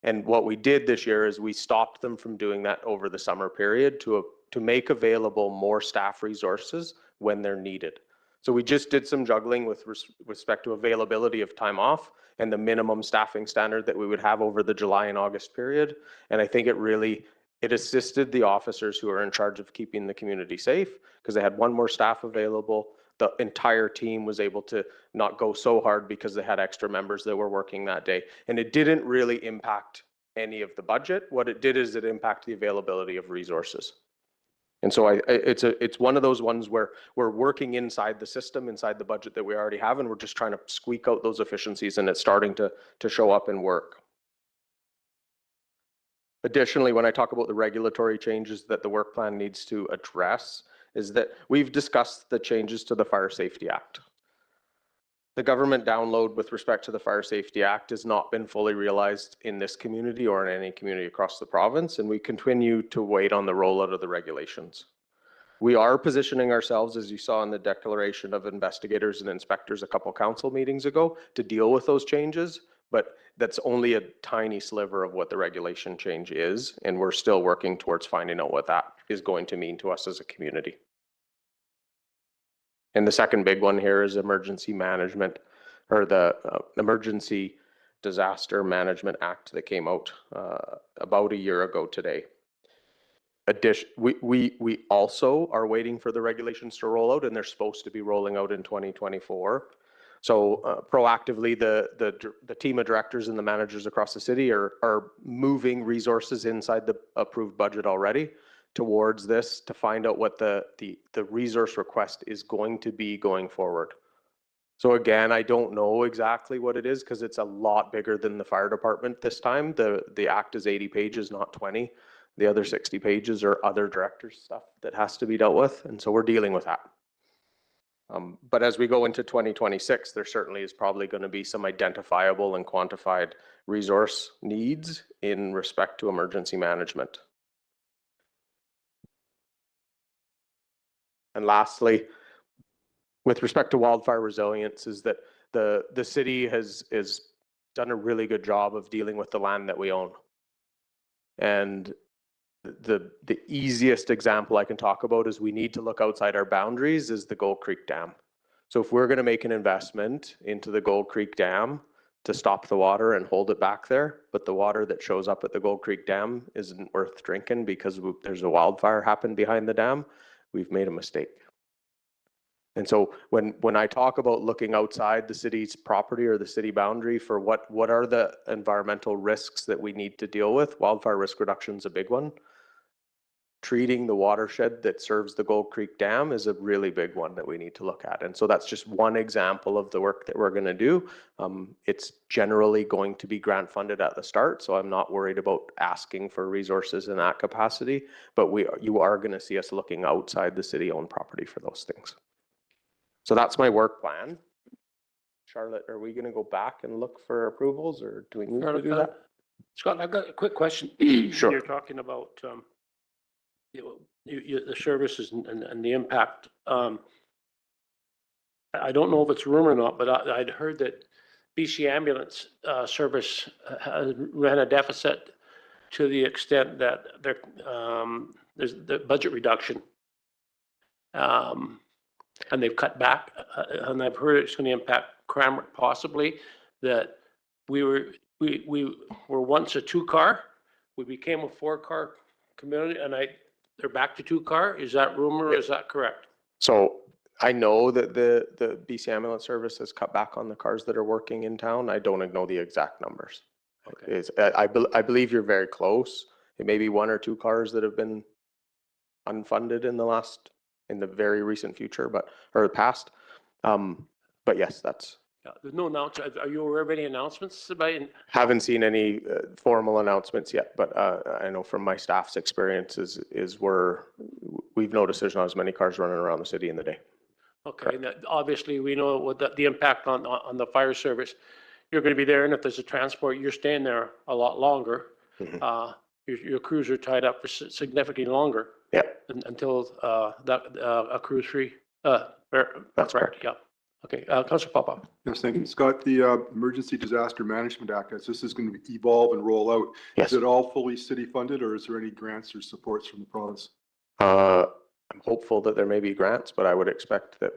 And what we did this year is we stopped them from doing that over the summer period to make available more staff resources when they're needed. So we just did some juggling with respect to availability of time off and the minimum staffing standard that we would have over the July and August period. And I think it assisted the officers who are in charge of keeping the community safe because they had one more staff available. The entire team was able to not go so hard because they had extra members that were working that day. And it didn't really impact any of the budget. What it did is it impacted the availability of resources. And so it's one of those ones where we're working inside the system, inside the budget that we already have, and we're just trying to squeak out those efficiencies, and it's starting to show up and work. Additionally, when I talk about the regulatory changes that the work plan needs to address, is that we've discussed the changes to the Fire Safety Act. The government download with respect to the Fire Safety Act has not been fully realized in this community or in any community across the province, and we continue to wait on the rollout of the regulations. We are positioning ourselves, as you saw in the declaration of investigators and inspectors a couple council meetings ago, to deal with those changes, but that's only a tiny sliver of what the regulation change is, and we're still working towards finding out what that is going to mean to us as a community. And the second big one here is emergency management, or the Emergency Disaster Management Act that came out about a year ago today. We also are waiting for the regulations to roll out, and they're supposed to be rolling out in 2024. So proactively, the team of directors and the managers across the city are moving resources inside the approved budget already towards this to find out what the resource request is going to be going forward. So again, I don't know exactly what it is because it's a lot bigger than the fire department this time. The act is 80 pages, not 20. The other 60 pages are other directors' stuff that has to be dealt with, and so we're dealing with that. But as we go into 2026, there certainly is probably going to be some identifiable and quantified resource needs in respect to emergency management. And lastly, with respect to wildfire resilience, is that the city has done a really good job of dealing with the land that we own. And the easiest example I can talk about is we need to look outside our boundaries is the Gold Creek Dam. So if we're going to make an investment into the Gold Creek Dam to stop the water and hold it back there, but the water that shows up at the Gold Creek Dam isn't worth drinking because there's a wildfire happened behind the dam, we've made a mistake. And so when I talk about looking outside the city's property or the city boundary for what are the environmental risks that we need to deal with, wildfire risk reduction is a big one. Treating the watershed that serves the Gold Creek Dam is a really big one that we need to look at. And so that's just one example of the work that we're going to do. It's generally going to be grant funded at the start, so I'm not worried about asking for resources in that capacity, but you are going to see us looking outside the city-owned property for those things. So that's my work plan. Charlotte, are we going to go back and look for approvals, or do we need to do that? Scott, I've got a quick question. Sure. You're talking about the services and the impact. I don't know if it's rumor or not, but I'd heard that BC Ambulance Service ran a deficit to the extent that there's the budget reduction. And they've cut back, and I've heard it's going to impact Cranbrook possibly. That we were once a 2-car, we became a 4-car community, and they're back to 2-car. Is that rumor or is that correct? So I know that the BC Ambulance Service has cut back on the cars that are working in town. I don't know the exact numbers. Okay. Is, I believe you're very close. It may be 1 or 2 cars that have been unfunded in the very recent future, or the past. But yes, that's, Yeah, there's no announcement. Are you aware of any announcements about? haven't seen any formal announcements yet, but I know from my staff's experiences is we've no decision on as many cars running around the city in the day. Okay, and obviously we know what the impact on the fire service. You're going to be there, and if there's a transport, you're staying there a lot longer. Your crews are tied up for significantly longer. Yeah. Until a crew's free. That's correct. Yeah. Okay, Councillor Papa. Yes, thank you. Scott, the Emergency Disaster Management Act, as this is going to evolve and roll out, yes. Is it all fully city funded, or is there any grants or supports from the province? I'm hopeful that there may be grants, but I would expect that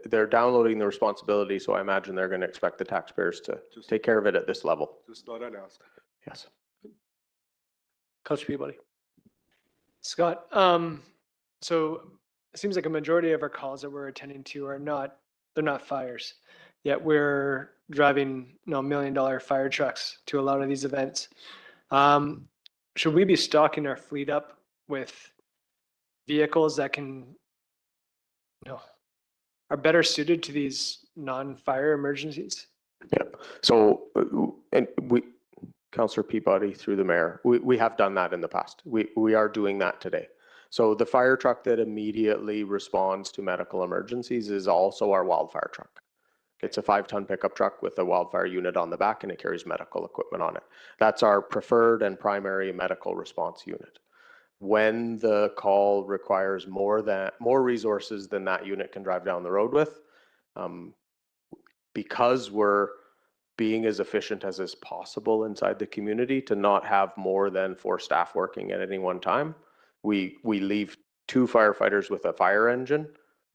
they're downloading the responsibility, so I imagine they're going to expect the taxpayers to take care of it at this level. Just thought I'd ask. Yes. Councillor Peabody. Scott, so it seems like a majority of our calls that we're attending to they're not fires. Yet we're driving, $1 million fire trucks to a lot of these events. Should we be stocking our fleet up with vehicles that are better suited to these non-fire emergencies? Yeah. So, and Councillor Peabody through the mayor, we have done that in the past. We are doing that today. So the fire truck that immediately responds to medical emergencies is also our wildfire truck. It's a 5-ton pickup truck with a wildfire unit on the back, and it carries medical equipment on it. That's our preferred and primary medical response unit. When the call requires more resources than that unit can drive down the road with, because we're being as efficient as is possible inside the community to not have more than 4 staff working at any one time, we leave 2 firefighters with a fire engine,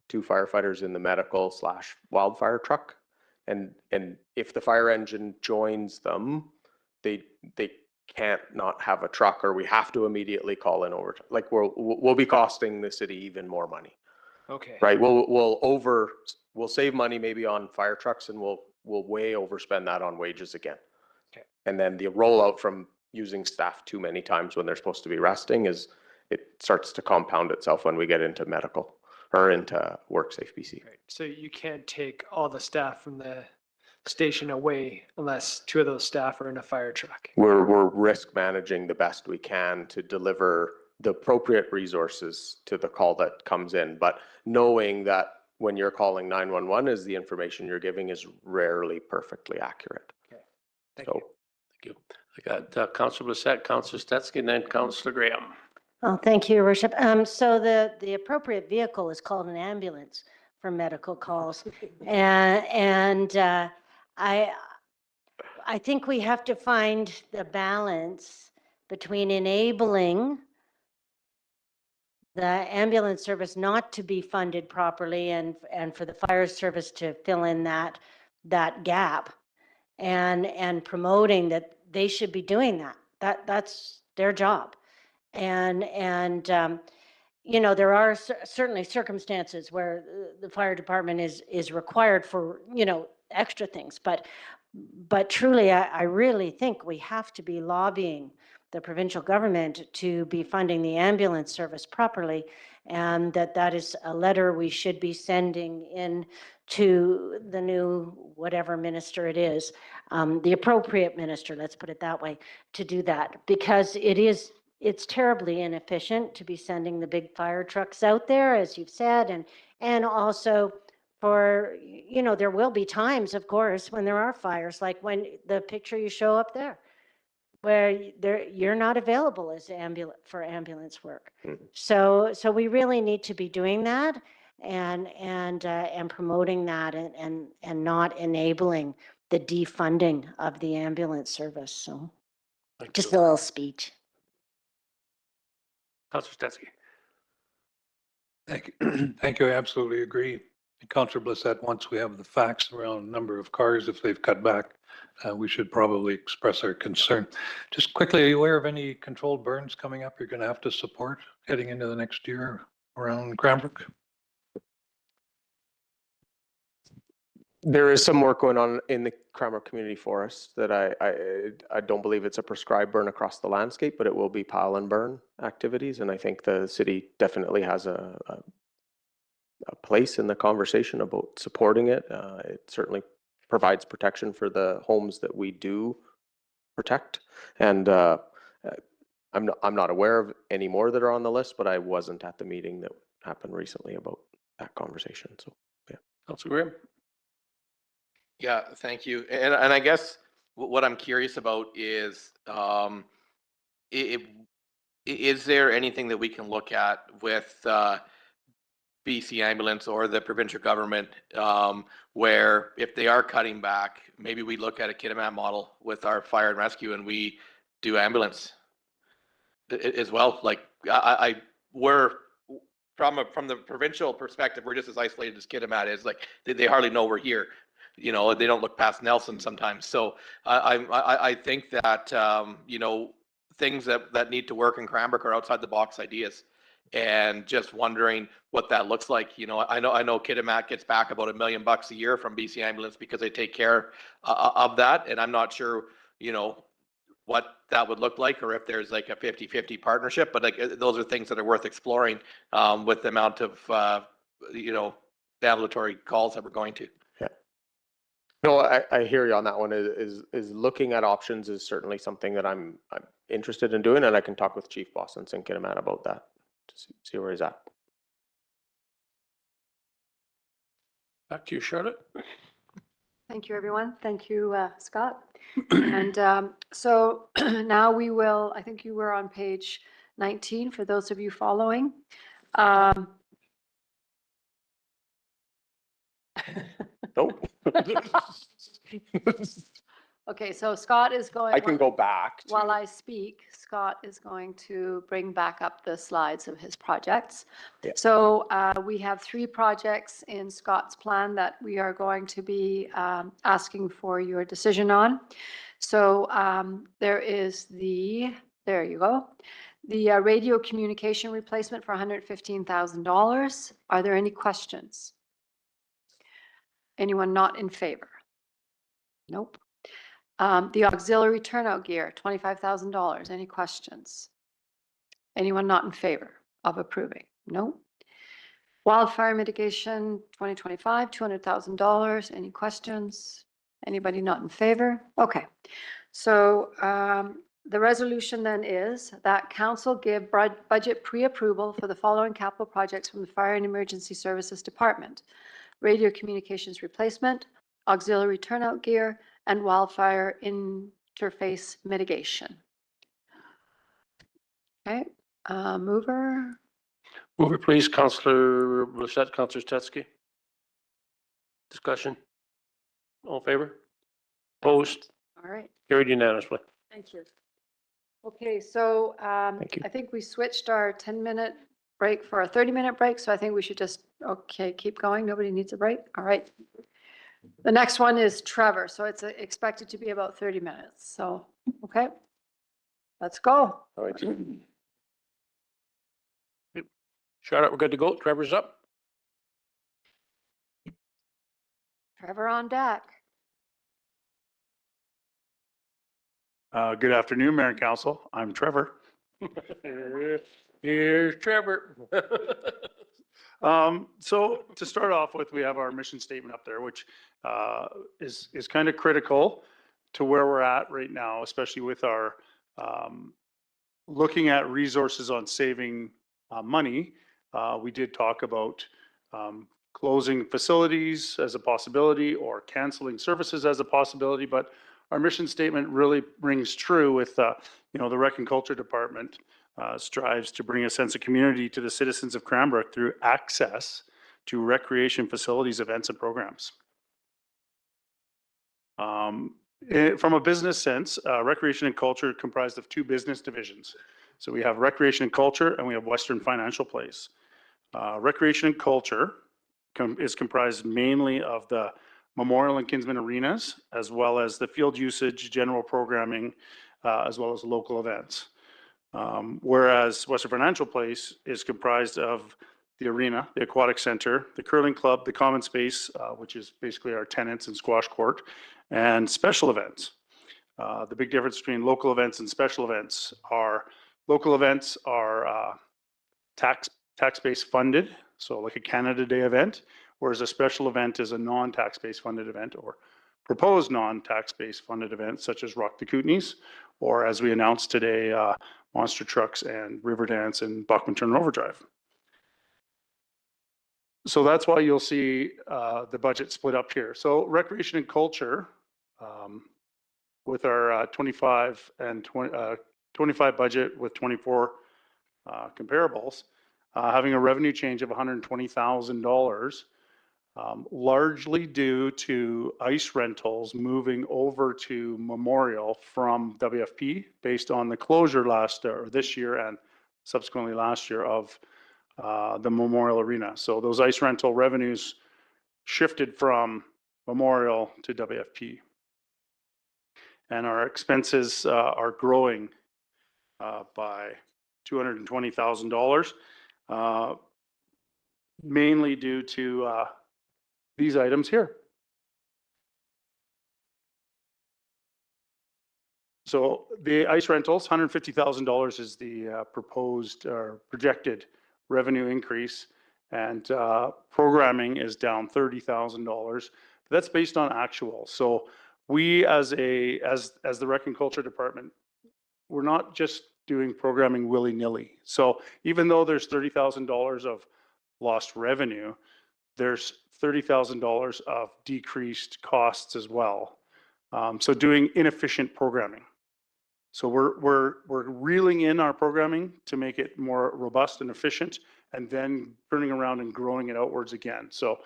2 firefighters in the medical/wildfire truck. And if the fire engine joins them, they can't not have a truck, or we have to immediately call in overtime. Like we'll be costing the city even more money. Okay. Right. We'll save money maybe on fire trucks, and we'll way overspend that on wages again. Okay. And then the rollout from using staff too many times when they're supposed to be resting it starts to compound itself when we get into medical or into WorkSafe BC. Right. So you can't take all the staff from the station away unless 2 of those staff are in a fire truck. We're risk managing the best we can to deliver the appropriate resources to the call that comes in, but knowing that when you're calling 911 is the information you're giving is rarely perfectly accurate. Okay. Thank you. Thank you. I got Councillor Blissett, Councillor Stetsky, and then Councillor Graham. Oh, thank you, Your Worship. So the appropriate vehicle is called an ambulance for medical calls. And I think we have to find the balance between enabling the ambulance service not to be funded properly and for the fire service to fill in that gap and promoting that they should be doing that. That's their job. And there are certainly circumstances where the fire department is required for, extra things. But truly, I really think we have to be lobbying the provincial government to be funding the ambulance service properly, and that is a letter we should be sending in to the new whatever minister it is, the appropriate minister, let's put it that way, to do that, because it's terribly inefficient to be sending the big fire trucks out there, as you've said, and also for, there will be times, of course, when there are fires, like when the picture you show up there, where you're not available as for ambulance work. So we really need to be doing that and promoting that and not enabling the defunding of the ambulance service. So just a little speech. Councillor Stetsky. Thank you. Thank you. I absolutely agree. Councillor Blissett, once we have the facts around number of cars, if they've cut back, we should probably express our concern. Just quickly, are you aware of any controlled burns coming up you're going to have to support heading into the next year around Cranbrook? There is some work going on in the Cranbrook Community Forest that I don't believe it's a prescribed burn across the landscape, but it will be pile and burn activities. And I think the city definitely has a place in the conversation about supporting it. It certainly provides protection for the homes that we do protect. And I'm not aware of any more that are on the list, but I wasn't at the meeting that happened recently about that conversation. So, yeah. Councilor Graham. Yeah, thank you. And I guess what I'm curious about is, is there anything that we can look at with BC Ambulance or the provincial government, where if they are cutting back, maybe we look at a Kitimat model with our fire and rescue and we do ambulance as well. Like we're from the provincial perspective, we're just as isolated as Kitimat is. Like they hardly know we're here. You know, they don't look past Nelson sometimes. So I think that you know, things that need to work in Cranbrook are outside the box ideas, and just wondering what that looks like. You know, I know Kitimat gets back about $1 million a year from BC Ambulance because they take care of that, and I'm not sure, you know, what that would look like, or if there's like a 50-50 partnership. But like those are things that are worth exploring with the amount of you know, ambulatory calls that we're going to. No, I hear you on that one. Is looking at options is certainly something that I'm interested in doing, and I can talk with Chief Bossens in Kitimat about that to see where he's at. Back to you, Charlotte. Thank you, everyone. Thank you, Scott. And so now we will, I think you were on page 19 for those of you following. Nope. Okay, so Scott is going. I can go back. While I speak, Scott is going to bring back up the slides of his projects. Yeah. So we have 3 projects in Scott's plan that we are going to be asking for your decision on. So there is there you go, the radio communication replacement for $115,000. Are there any questions? Anyone not in favor? Nope. The auxiliary turnout gear, $25,000. Any questions? Anyone not in favor of approving? No. Wildfire mitigation 2025, $200,000. Any questions? Anybody not in favor? Okay. So the resolution then is that council give budget pre-approval for the following capital projects from the Fire and Emergency Services Department: radio communications replacement, auxiliary turnout gear, and wildfire interface mitigation. Okay, mover. Mover, please, Councillor Blissett, Councillor Stetsky. Discussion. All in favor? Opposed? All right. Carried unanimously. Thank you. Okay, so I think we switched our 10-minute break for a 30-minute break, so I think we should just, okay, keep going. Nobody needs a break. All right. The next one is Trevor, so it's expected to be about 30 minutes. So, okay, let's go. All right. Charlotte, we're good to go. Trevor's up. Trevor on deck. Good afternoon, Mayor and Council. I'm Trevor. Here's Trevor. So to start off with, we have our mission statement up there, which is kind of critical to where we're at right now, especially with our looking at resources on saving money. We did talk about closing facilities as a possibility or canceling services as a possibility, but our mission statement really rings true with the Rec and Culture Department strives to bring a sense of community to the citizens of Cranbrook through access to recreation facilities, events, and programs. From a business sense, recreation and culture comprised of 2 business divisions. So we have recreation and culture, and we have Western Financial Place. Recreation and culture is comprised mainly of the Memorial and Kinsman arenas, as well as the field usage, general programming, as well as local events. Whereas Western Financial Place is comprised of the arena, the aquatic center, the curling club, the common space, which is basically our tenants and squash court, and special events. The big difference between local events and special events are local events are tax-based funded, so like a Canada Day event, whereas a special event is a non-tax-based funded event or proposed non-tax-based funded event, such as Rock the Kootenays, or as we announced today, Monster Trucks and Riverdance and Bachman Turner Overdrive. So that's why you'll see the budget split up here. So recreation and culture, with our 25 budget with 24 comparables, having a revenue change of $120,000, largely due to ice rentals moving over to Memorial from WFP based on the closure this year and subsequently last year of the Memorial Arena. So those ice rental revenues shifted from Memorial to WFP. And our expenses are growing by $220,000, mainly due to these items here. So the ice rentals, $150,000 is the proposed or projected revenue increase, and programming is down $30,000. That's based on actual. So we as the Rec and Culture Department, we're not just doing programming willy-nilly. So even though there's $30,000 of lost revenue, there's $30,000 of decreased costs as well. So doing inefficient programming. So we're reeling in our programming to make it more robust and efficient, and then turning around and growing it outwards again. So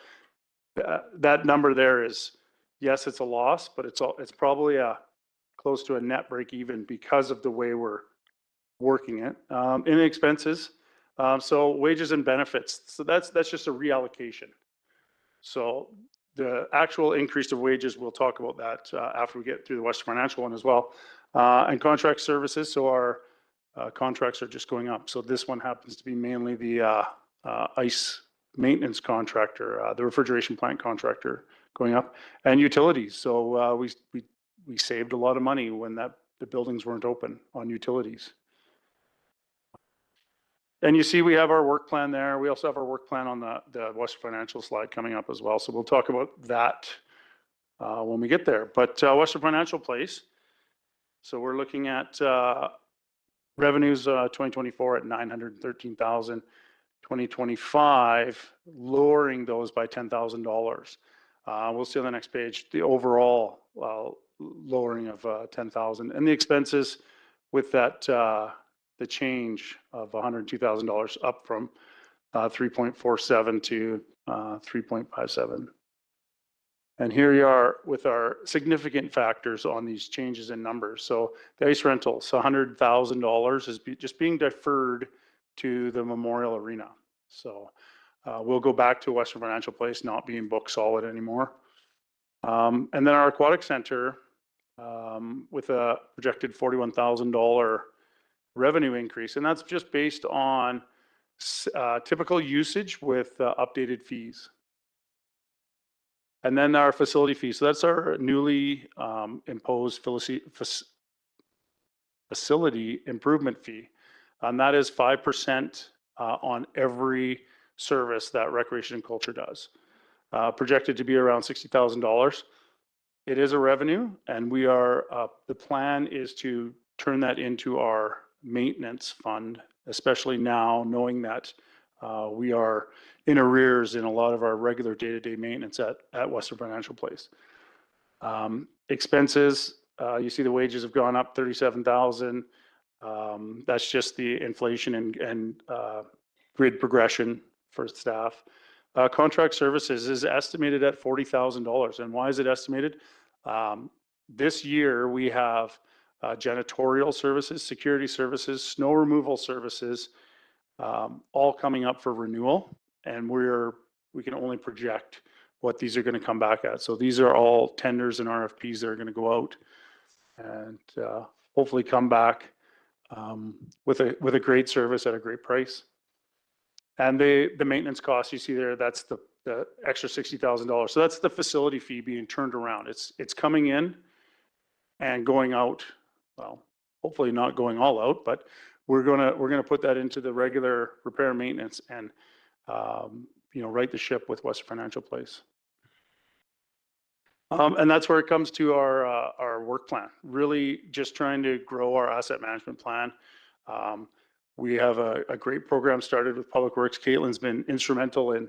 that number there is, yes, it's a loss, but it's probably close to a net break even because of the way we're working it. In expenses, so wages and benefits. So that's just a reallocation. So the actual increase of wages, we'll talk about that after we get through the Western Financial one as well. And contract services, so our contracts are just going up. So this one happens to be mainly the ice maintenance contractor, the refrigeration plant contractor going up, and utilities. So we saved a lot of money when the buildings weren't open on utilities. And you see we have our work plan there. We also have our work plan on the Western Financial slide coming up as well. So we'll talk about that when we get there. But Western Financial Place, so we're looking at revenues 2024 at $913,000, 2025 lowering those by $10,000. We'll see on the next page the overall lowering of $10,000, and the expenses with that the change of $102,000 up from 3.47 to 3.57. And here you are with our significant factors on these changes in numbers. So the ice rentals, $100,000 is just being deferred to the Memorial Arena. So we'll go back to Western Financial Place not being book solid anymore. And then our aquatic center with a projected $41,000 revenue increase. And that's just based on typical usage with updated fees. And then our facility fee. So that's our newly imposed facility improvement fee. And that is 5% on every service that Recreation and Culture does. Projected to be around $60,000. It is a revenue, and we are, the plan is to turn that into our maintenance fund, especially now knowing that we are in arrears in a lot of our regular day-to-day maintenance at Western Financial Place. Expenses, you see the wages have gone up 37,000. That's just the inflation and grid progression for staff. Contract services is estimated at $40,000. And why is it estimated? This year we have janitorial services, security services, snow removal services, all coming up for renewal. And we're we can only project what these are going to come back at. So these are all tenders and RFPs that are going to go out and hopefully come back with a great service at a great price. And the maintenance costs you see there, that's the extra $60,000. So that's the facility fee being turned around. It's coming in and going out. Well, hopefully not going all out, but we're gonna put that into the regular repair and maintenance and right the ship with Western Financial Place. And that's where it comes to our work plan. Really just trying to grow our asset management plan. We have a great program started with Public Works. Caitlin's been instrumental in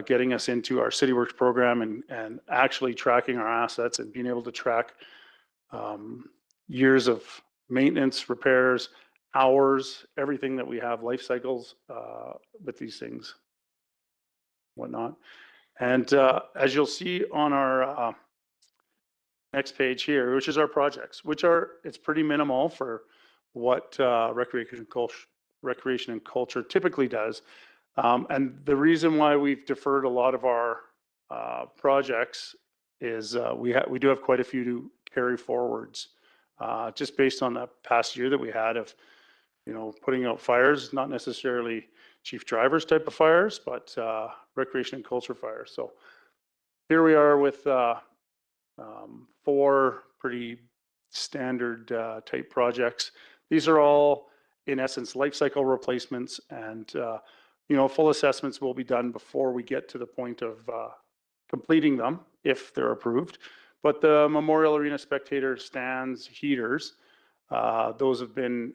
getting us into our City Works program and actually tracking our assets and being able to track years of maintenance, repairs, hours, everything that we have, life cycles with these things, whatnot. And as you'll see on our next page here, which is our projects, it's pretty minimal for what recreation and culture typically does. And the reason why we've deferred a lot of our projects is we do have quite a few to carry forwards, just based on the past year that we had of, putting out fires, not necessarily chief drivers type of fires, but recreation and culture fires. So here we are with 4 pretty standard type projects. These are all, in essence, life cycle replacements, and full assessments will be done before we get to the point of completing them, if they're approved. But the Memorial Arena spectator stands, heaters, those have been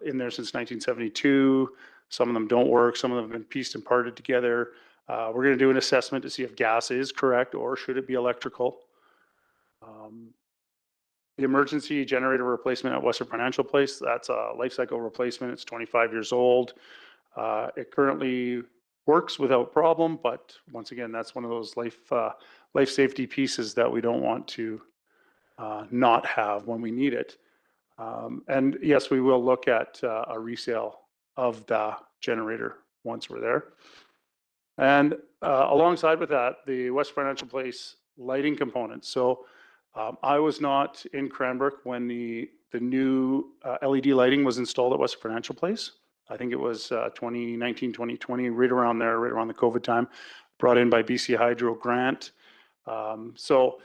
in there since 1972. Some of them don't work. Some of them have been pieced and parted together. We're going to do an assessment to see if gas is correct or should it be electrical. The emergency generator replacement at Western Financial Place, that's a life cycle replacement. It's 25 years old. It currently works without problem, but once again, that's one of those life safety pieces that we don't want to not have when we need it. And yes, we will look at a resale of the generator once we're there. And alongside with that, the West Financial Place lighting component. So I was not in Cranbrook when the new LED lighting was installed at West Financial Place. I think it was 2019, 2020, right around there, right around the COVID time, brought in by BC Hydro grant. So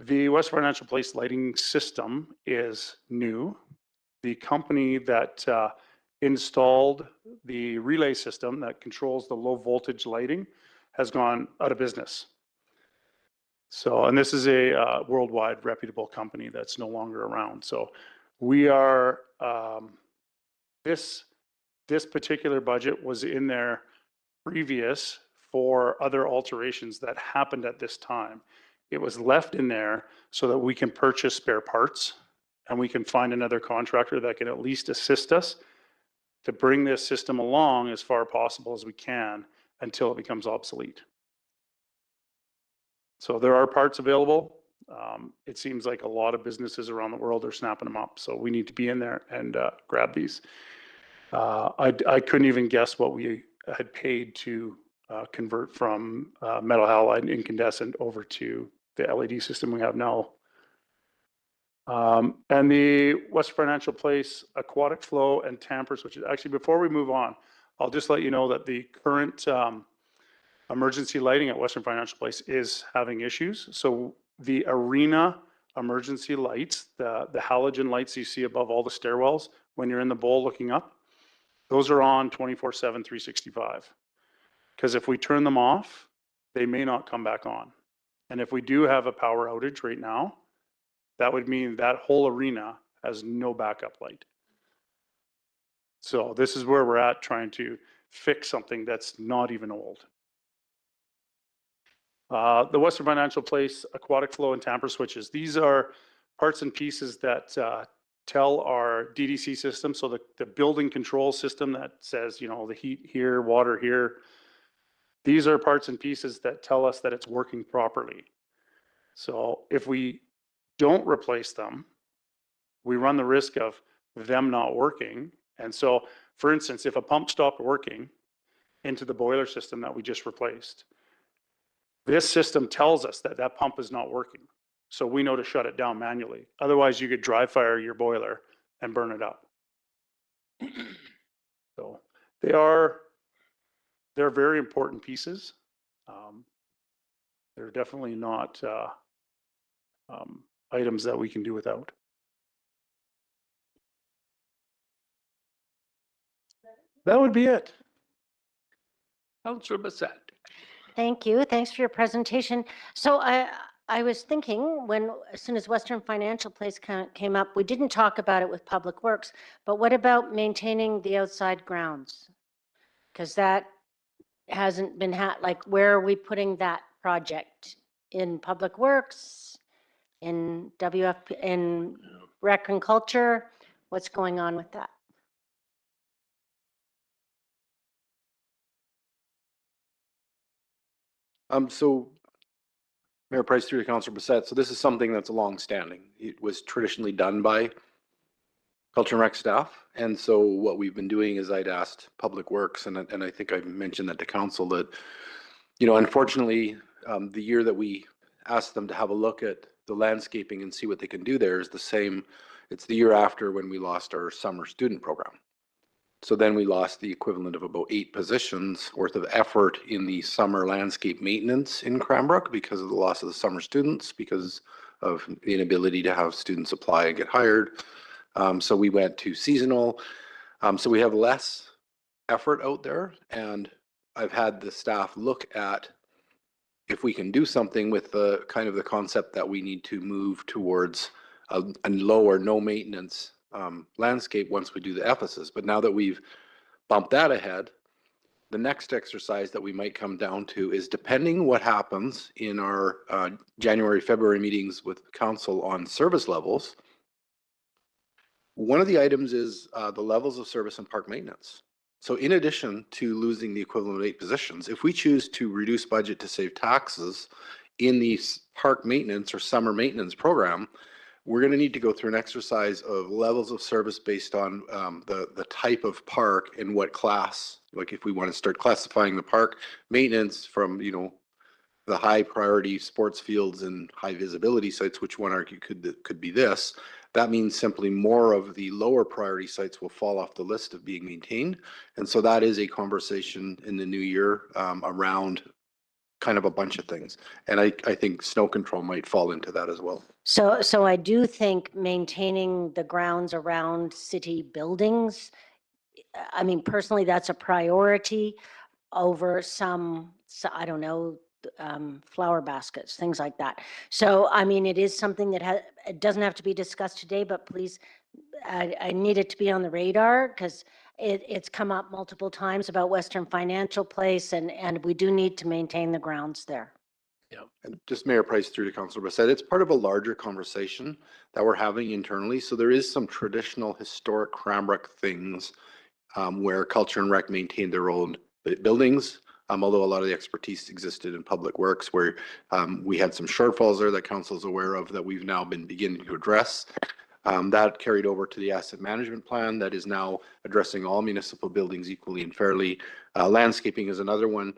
the West Financial Place lighting system is new. The company that installed the relay system that controls the low voltage lighting has gone out of business. So, and this is a worldwide reputable company that's no longer around. So we are, this particular budget was in there previous for other alterations that happened at this time. It was left in there so that we can purchase spare parts and we can find another contractor that can at least assist us to bring this system along as far possible as we can until it becomes obsolete. So there are parts available. It seems like a lot of businesses around the world are snapping them up. So we need to be in there and grab these. I couldn't even guess what we had paid to convert from metal halide incandescent over to the LED system we have now. And the West Financial Place aquatic flow and tamper switches. Actually, before we move on, I'll just let you know that the current emergency lighting at Western Financial Place is having issues. So the arena emergency lights, the halogen lights you see above all the stairwells when you're in the bowl looking up, those are on 24/7, 365. Because if we turn them off, they may not come back on. And if we do have a power outage right now, that would mean that whole arena has no backup light. So this is where we're at, trying to fix something that's not even old. The Western Financial Place aquatic flow and tamper switches. These are parts and pieces that tell our DDC system, so the building control system that says, the heat here, water here. These are parts and pieces that tell us that it's working properly. So if we don't replace them, we run the risk of them not working. And so, for instance, if a pump stopped working into the boiler system that we just replaced. This system tells us that that pump is not working. So we know to shut it down manually. Otherwise, you could dry fire your boiler and burn it up. So they're very important pieces. They're definitely not items that we can do without. That would be it. Councillor Bassett. Thank you. Thanks for your presentation. So I was thinking as soon as Western Financial Place came up, we didn't talk about it with Public Works, but what about maintaining the outside grounds? Because that hasn't been, like, where are we putting that project? In Public Works, in WFP, in Rec and Culture? What's going on with that? So Mayor Price through to Councillor Bassett. So this is something that's long-standing. It was traditionally done by Culture and Rec staff. And so what we've been doing is I'd asked Public Works, and I think I mentioned that to council, that, you know, unfortunately, the year that we asked them to have a look at the landscaping and see what they can do there is the same. It's the year after when we lost our summer student program. So then we lost the equivalent of about 8 positions worth of effort in the summer landscape maintenance in Cranbrook because of the loss of the summer students, because of the inability to have students apply and get hired. So we went to seasonal. So we have less effort out there, and I've had the staff look at if we can do something with the kind of the concept that we need to move towards a low or no maintenance landscape once we do the Ephesus. But now that we've bumped that ahead, the next exercise that we might come down to is, depending what happens in our January, February meetings with council on service levels, one of the items is the levels of service and park maintenance. So in addition to losing the equivalent of 8 positions, if we choose to reduce budget to save taxes in the park maintenance or summer maintenance program, we're going to need to go through an exercise of levels of service based on the type of park and what class. Like if we want to start classifying the park maintenance from, you know, the high priority sports fields and high visibility sites, which one argue could be this. That means simply more of the lower priority sites will fall off the list of being maintained. And so that is a conversation in the new year around kind of a bunch of things. And I think snow control might fall into that as well. So I do think maintaining the grounds around city buildings, I mean, personally, that's a priority over some, I don't know, flower baskets, things like that. So, I mean, it is something that it doesn't have to be discussed today, but please, I need it to be on the radar because it's come up multiple times about Western Financial Place, and we do need to maintain the grounds there. Yeah, and just Mayor Price through to Councillor Bassett, it's part of a larger conversation that we're having internally. So there is some traditional historic Cranbrook things where Culture and Rec maintained their own buildings, although a lot of the expertise existed in Public Works, where we had some shortfalls there that council's aware of that we've now been beginning to address. That carried over to the asset management plan that is now addressing all municipal buildings equally and fairly. Landscaping is another one.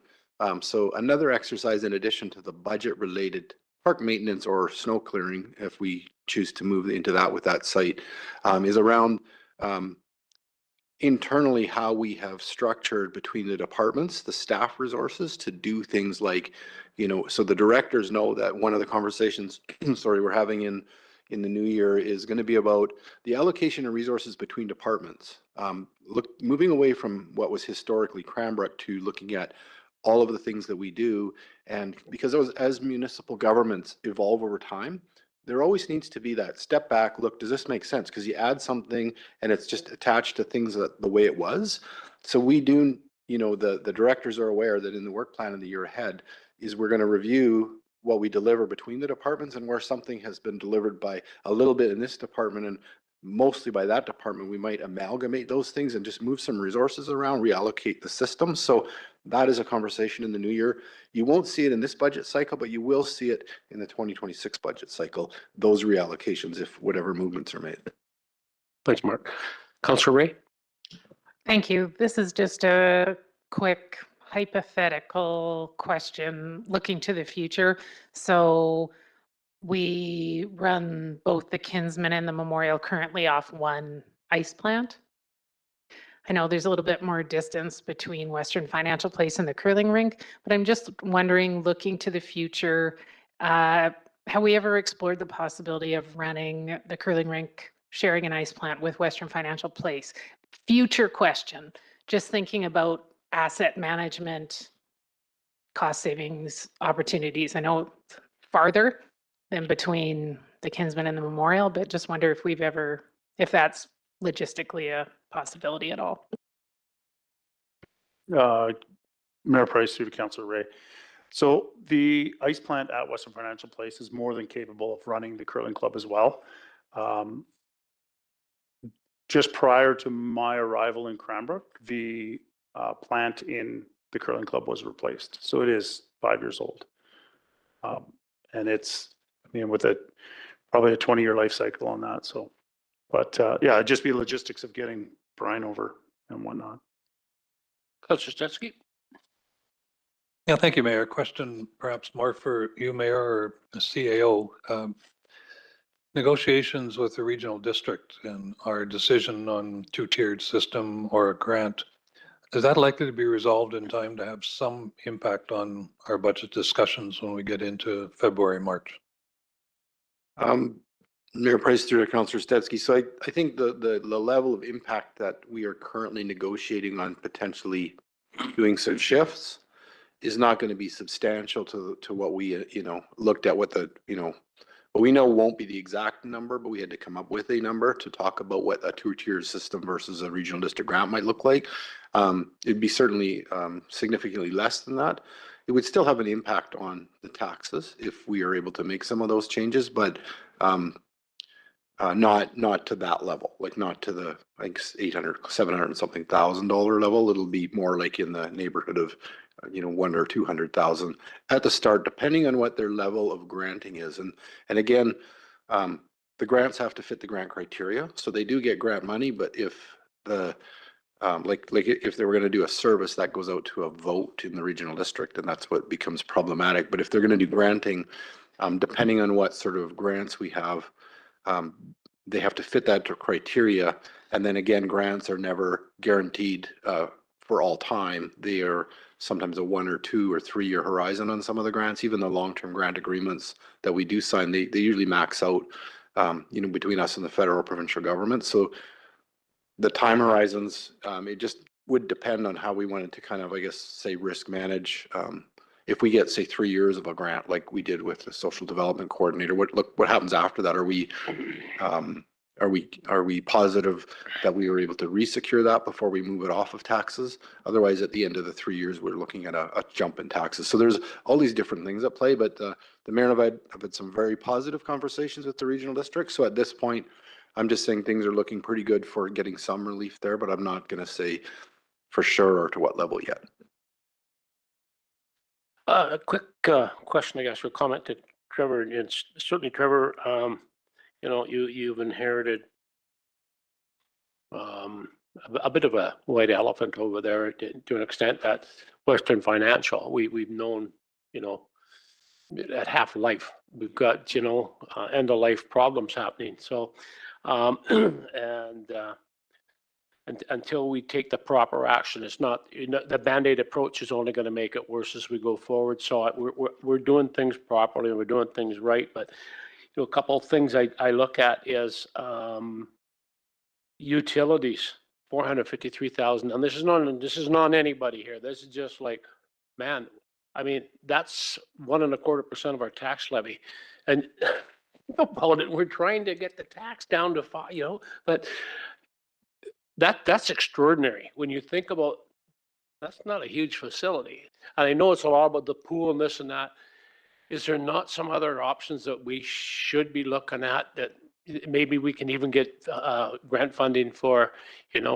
So another exercise in addition to the budget related park maintenance or snow clearing, if we choose to move into that with that site, is around internally how we have structured between the departments, the staff resources to do things like, you know, so the directors know that one of the conversations, sorry, we're having in the new year is going to be about the allocation of resources between departments. Moving away from what was historically Cranbrook to looking at all of the things that we do. And because as municipal governments evolve over time, there always needs to be that step back, look, does this make sense? Because you add something and it's just attached to things that the way it was. So we do, you know, the directors are aware that in the work plan of the year ahead is we're going to review what we deliver between the departments, and where something has been delivered by a little bit in this department and mostly by that department, we might amalgamate those things and just move some resources around, reallocate the system. So that is a conversation in the new year. You won't see it in this budget cycle, but you will see it in the 2026 budget cycle, those reallocations, if whatever movements are made. Thanks, Mark. Councillor Ray? Thank you. This is just a quick hypothetical question looking to the future. So we run both the Kinsman and the Memorial currently off one ice plant. I know there's a little bit more distance between Western Financial Place and the curling rink, but I'm just wondering, looking to the future, have we ever explored the possibility of running the curling rink, sharing an ice plant with Western Financial Place? Future question, just thinking about asset management, cost savings opportunities. I know it's farther than between the Kinsman and the Memorial, but just wonder if we've ever, if that's logistically a possibility at all. Mayor Price through to Councillor Ray. So the ice plant at Western Financial Place is more than capable of running the curling club as well. Just prior to my arrival in Cranbrook, the plant in the curling club was replaced. So it is 5 years old. And it's, I mean, with probably a 20-year life cycle on that. So, but yeah, it'd just be logistics of getting brine over and whatnot. Councillor Stetsky? Yeah, thank you, Mayor. Question perhaps more for you, Mayor, or the CAO. Negotiations with the regional district and our decision on two-tiered system or a grant, is that likely to be resolved in time to have some impact on our budget discussions when we get into February, March? Mayor Price through to Councillor Stetsky. So I think the level of impact that we are currently negotiating on potentially doing some shifts is not going to be substantial to what we, looked at what the, what we know won't be the exact number, but we had to come up with a number to talk about what a two-tier system versus a regional district grant might look like. It'd be certainly significantly less than that. It would still have an impact on the taxes if we are able to make some of those changes, but not to that level, like not to the like 800, 700 and something $1,000 level. It'll be more like in the neighborhood of, 100 or 200,000 at the start, depending on what their level of granting is. And again, the grants have to fit the grant criteria. So they do get grant money, but if the, like if they were going to do a service that goes out to a vote in the regional district, and that's what becomes problematic. But if they're going to do granting, depending on what sort of grants we have, they have to fit that to criteria. And then again, grants are never guaranteed for all time. They are sometimes a 1 or 2 or 3 year horizon on some of the grants. Even the long-term grant agreements that we do sign, they usually max out, between us and the federal provincial government. So the time horizons, it just would depend on how we wanted to kind of, I guess, say risk manage. If we get, say, 3 years of a grant, like we did with the social development coordinator, what happens after that? Are we positive that we were able to resecure that before we move it off of taxes? Otherwise, at the end of the 3 years, we're looking at a jump in taxes. So there's all these different things at play, but the mayor and I've had some very positive conversations with the regional district. So at this point, I'm just saying things are looking pretty good for getting some relief there, but I'm not going to say for sure or to what level yet. A quick question, I guess, or comment to Trevor. And certainly, Trevor, you've inherited a bit of a white elephant over there to an extent that Western Financial, we've known, at half life, we've got, end of life problems happening. So, and until we take the proper action, it's not, the Band-Aid approach is only going to make it worse as we go forward. So we're doing things properly and we're doing things right. But a couple of things I look at is utilities, 453,000. And this is not anybody here. This is just like, man, I mean, that's 1.25% of our tax levy. And we're trying to get the tax down to 5, but that's extraordinary when you think about, that's not a huge facility. And I know it's a lot about the pool and this and that. Is there not some other options that we should be looking at that maybe we can even get grant funding for,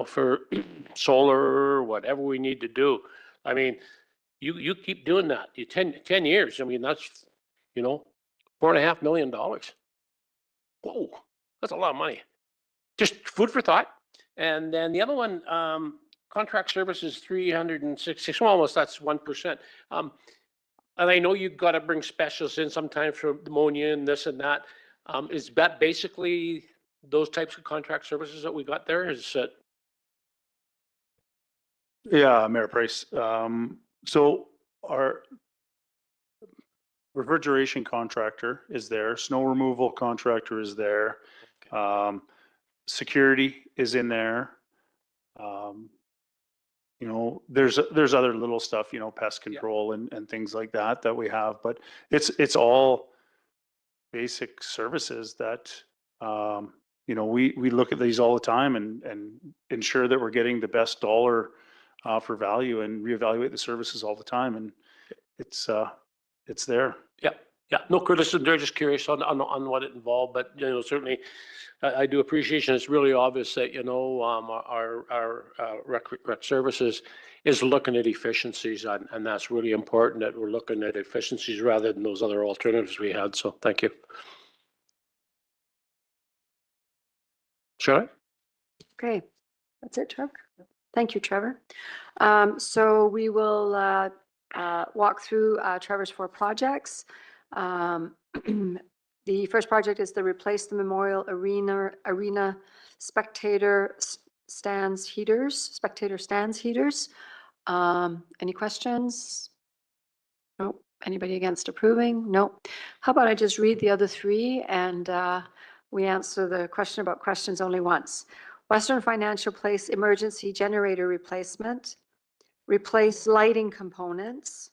for solar or whatever we need to do? I mean, you keep doing that. 10 years. I mean, that's, $4.5 million. Whoa, that's a lot of money. Just food for thought. And then the other one, contract services, 360, well, almost that's 1%. And I know you've got to bring specialists in sometimes for pneumonia and this and that. Is that basically those types of contract services that we got there? Is it? Yeah, Mayor Price. So our refrigeration contractor is there, snow removal contractor is there, security is in there. You know, there's other little stuff, you know, pest control and things like that that we have, but it's all basic services that, you know, we look at these all the time and ensure that we're getting the best dollar for value and reevaluate the services all the time. And it's there. Yeah, yeah, no criticism. They're just curious on what it involved, but you know, certainly I do appreciation. It's really obvious that, you know, our rec services is looking at efficiencies, and that's really important that we're looking at efficiencies rather than those other alternatives we had. So thank you. Should I? Okay, that's it, Trevor. Thank you, Trevor. So we will walk through Trevor's 4 projects. The first project is to replace the Memorial Arena spectator stands heaters. Any questions? Nope. Anybody against approving? Nope. How about I just read the other 3 and we answer the question about questions only once. Western Financial Place emergency generator replacement, replace lighting components,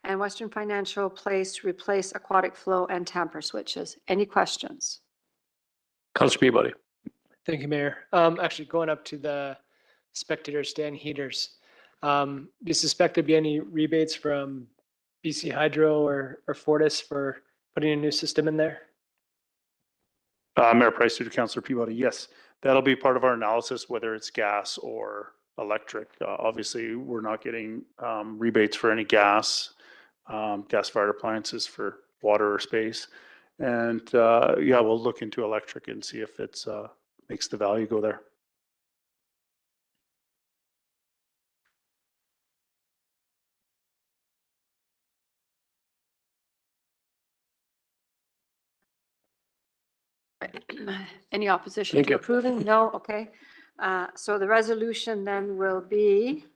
and Western Financial Place replace aquatic flow and tamper switches. Any questions? Councilor Peabody. Thank you, Mayor. Actually, going up to the spectator stand heaters, do you suspect there'd be any rebates from BC Hydro or Fortis for putting a new system in there? Mayor Price, to Councilor Peabody, yes, that'll be part of our analysis, whether it's gas or electric. Obviously, we're not getting rebates for any gas-fired appliances for water or space. And yeah, we'll look into electric and see if it's makes the value go there. Any opposition Thank to you. approving? No, okay. So the resolution then will be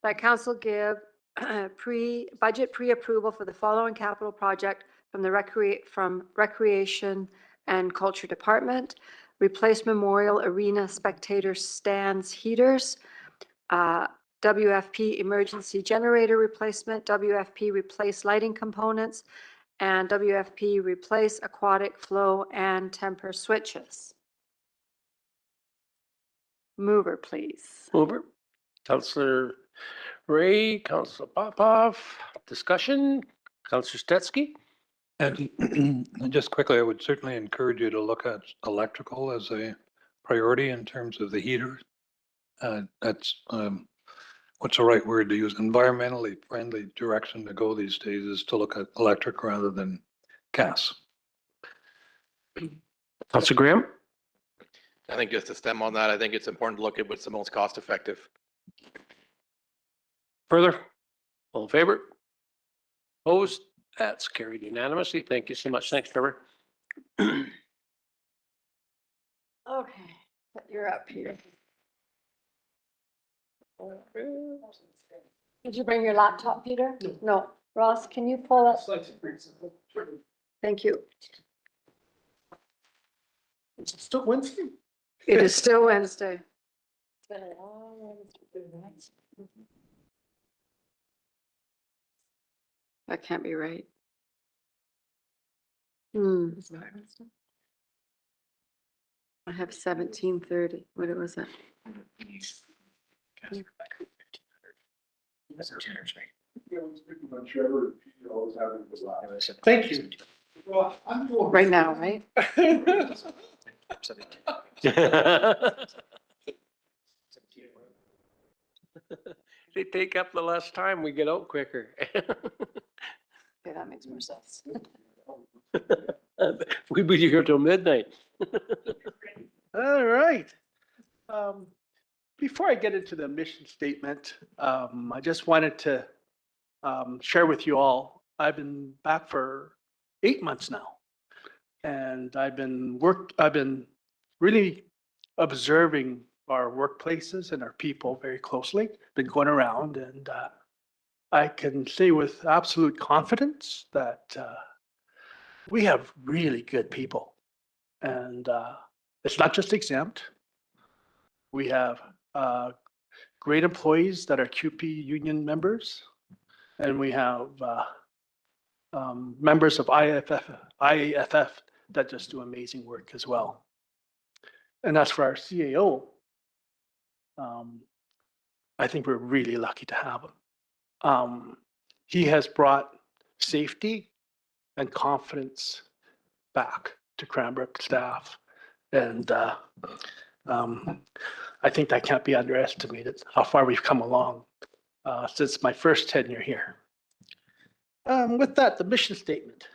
that council give budget pre-approval for the following capital project from the Recreation and Culture Department. Replace Memorial Arena spectator stands heaters, WFP emergency generator replacement, WFP replace lighting components, and WFP replace aquatic flow and temper switches. Mover, please. Mover. Councilor Ray, Councilor Popov. Discussion. Councilor Stetsky. And just quickly, I would certainly encourage you to look at electrical as a priority in terms of the heaters. That's what's the right word to use? Environmentally friendly direction to go these days is to look at electric rather than gas. Councilor Graham. I think just to stem on that, I think it's important to look at what's the most cost effective. Further? All in favor? Opposed? That's carried unanimously. Thank you so much. Thanks, Trevor. Okay, you're up here. Did you bring your laptop, Peter? No. Ross, can you pull up? Thank you. Is it still Wednesday? It is still Wednesday. That can't be right. I have 17:30. What was that? Thank you. Right now, right? They take up the less time, we get out quicker. Okay, that makes more sense. We'd be here till midnight. All right. Before I get into the mission statement, I just wanted to share with you all, I've been back for 8 months now. And I've been really observing our workplaces and our people very closely, been going around, and I can say with absolute confidence that we have really good people. And it's not just exempt. We have great employees that are QP union members, and we have members of IAFF that just do amazing work as well. And as for our CAO, I think we're really lucky to have him. He has brought safety and confidence back to Cranbrook staff. And I think that can't be underestimated, how far we've come along since my first tenure here. With that, the mission statement: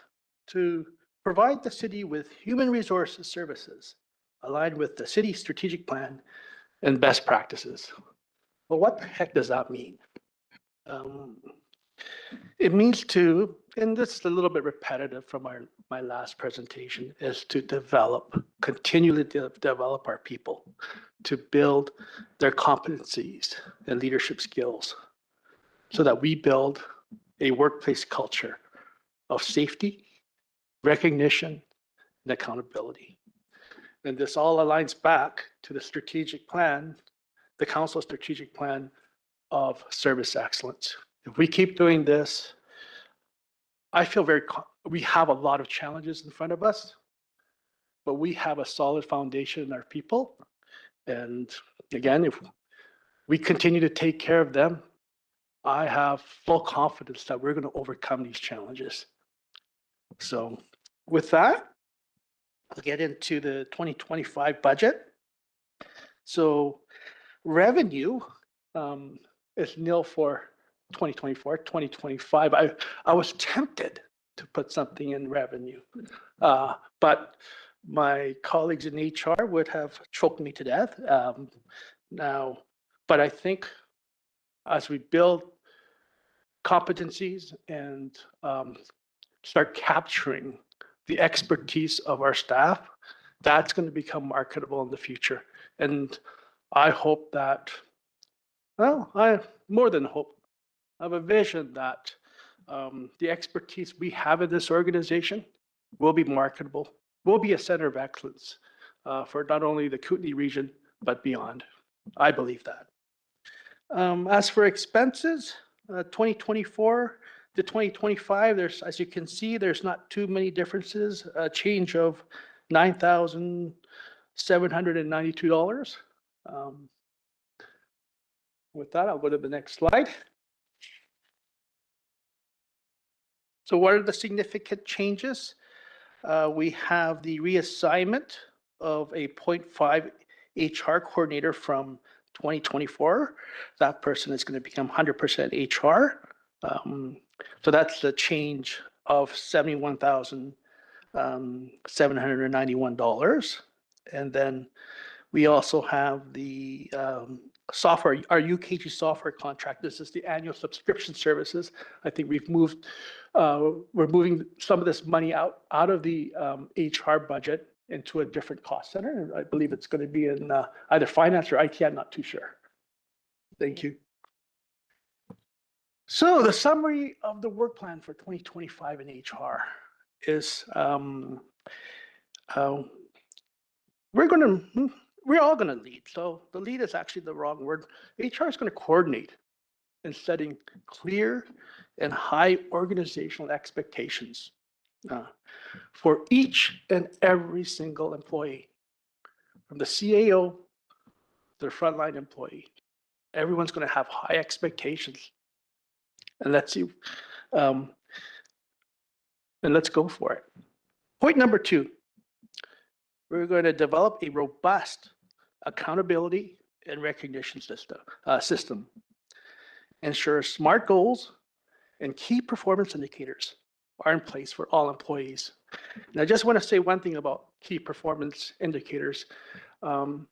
to provide the city with human resources services aligned with the city's strategic plan and best practices. Well, what the heck does that mean? It means to, and this is a little bit repetitive from my last presentation, is to continually develop our people, to build their competencies and leadership skills so that we build a workplace culture of safety, recognition, and accountability. And this all aligns back to the strategic plan, the council's strategic plan of service excellence. If we keep doing this, I feel we have a lot of challenges in front of us, but we have a solid foundation in our people. And again, if we continue to take care of them, I have full confidence that we're going to overcome these challenges. So with that, I'll get into the 2025 budget. So revenue is nil for 2024, 2025. I was tempted to put something in revenue, but my colleagues in HR would have choked me to death. But I think as we build competencies and start capturing the expertise of our staff, that's going to become marketable in the future. And I hope that, well, I more than hope, I have a vision that the expertise we have in this organization will be marketable, will be a center of excellence for not only the Kootenay region, but beyond. I believe that. As for expenses, 2024 to 2025, there's, as you can see, there's not too many differences, a change of $9,792. With that, I'll go to the next slide. So what are the significant changes? We have the reassignment of a 0.5 HR coordinator from 2024. That person is going to become 100% HR. So that's the change of $71,791. And then we also have the software, our UKG software contract. This is the annual subscription services. I think we've moved, we're moving some of this money out of the HR budget into a different cost center. I believe it's going to be in either finance or IT. I'm not too sure. Thank you. So the summary of the work plan for 2025 in HR is we're all going to lead. So the lead is actually the wrong word. HR is going to coordinate in setting clear and high organizational expectations for each and every single employee, from the CAO to the frontline employee. Everyone's going to have high expectations. And let's see, and let's go for it. Point number 2, we're going to develop a robust accountability and recognition system. Ensure smart goals and key performance indicators are in place for all employees. And I just want to say one thing about key performance indicators. It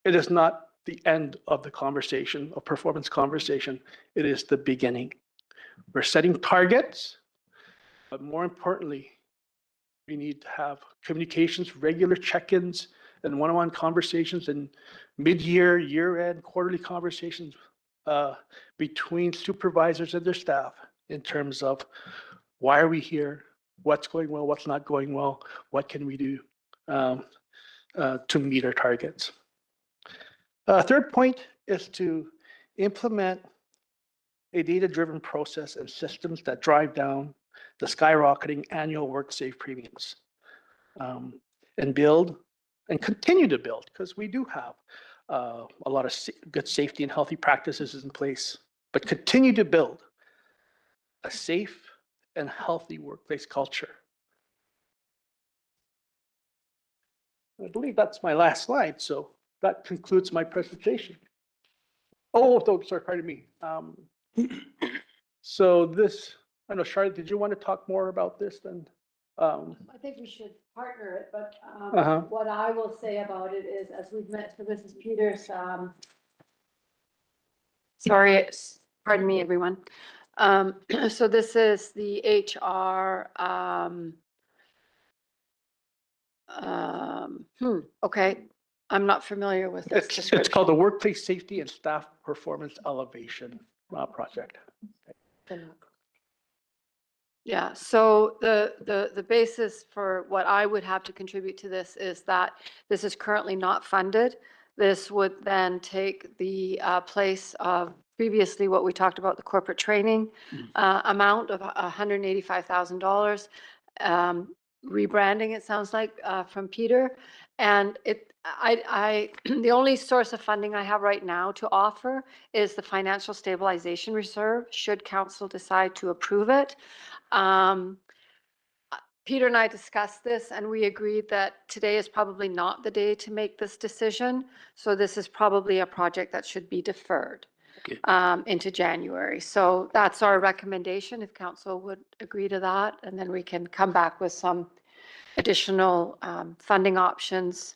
is not the end of the conversation, a performance conversation. It is the beginning. We're setting targets, but more importantly, we need to have communications, regular check-ins, and one-on-one conversations, and mid-year, year-end, quarterly conversations between supervisors and their staff in terms of why are we here, what's going well, what's not going well, what can we do to meet our targets. Third point is to implement a data-driven process and systems that drive down the skyrocketing annual WorkSafe premiums, and build and continue to build, because we do have a lot of good safety and healthy practices in place, but continue to build a safe and healthy workplace culture. I believe that's my last slide, so that concludes my presentation. Oh, sorry, pardon me. So this, I know, Charlotte, did you want to talk more about this then? I think we should partner it, but what I will say about it is, as we've met, so this is Peter's, sorry, pardon me, everyone. So this is the HR, okay, I'm not familiar with this It's description. called the Workplace Safety and Staff Performance Elevation Project. Yeah, so the basis for what I would have to contribute to this is that this is currently not funded. This would then take the place of previously what we talked about, the corporate training amount of $185,000. Rebranding, it sounds like, from Peter. And the only source of funding I have right now to offer is the Financial Stabilization Reserve, should council decide to approve it. Peter and I discussed this, and we agreed that today is probably not the day to make this decision. So this is probably a project that should be deferred into January. So that's our recommendation, if council would agree to that. And then we can come back with some additional funding options.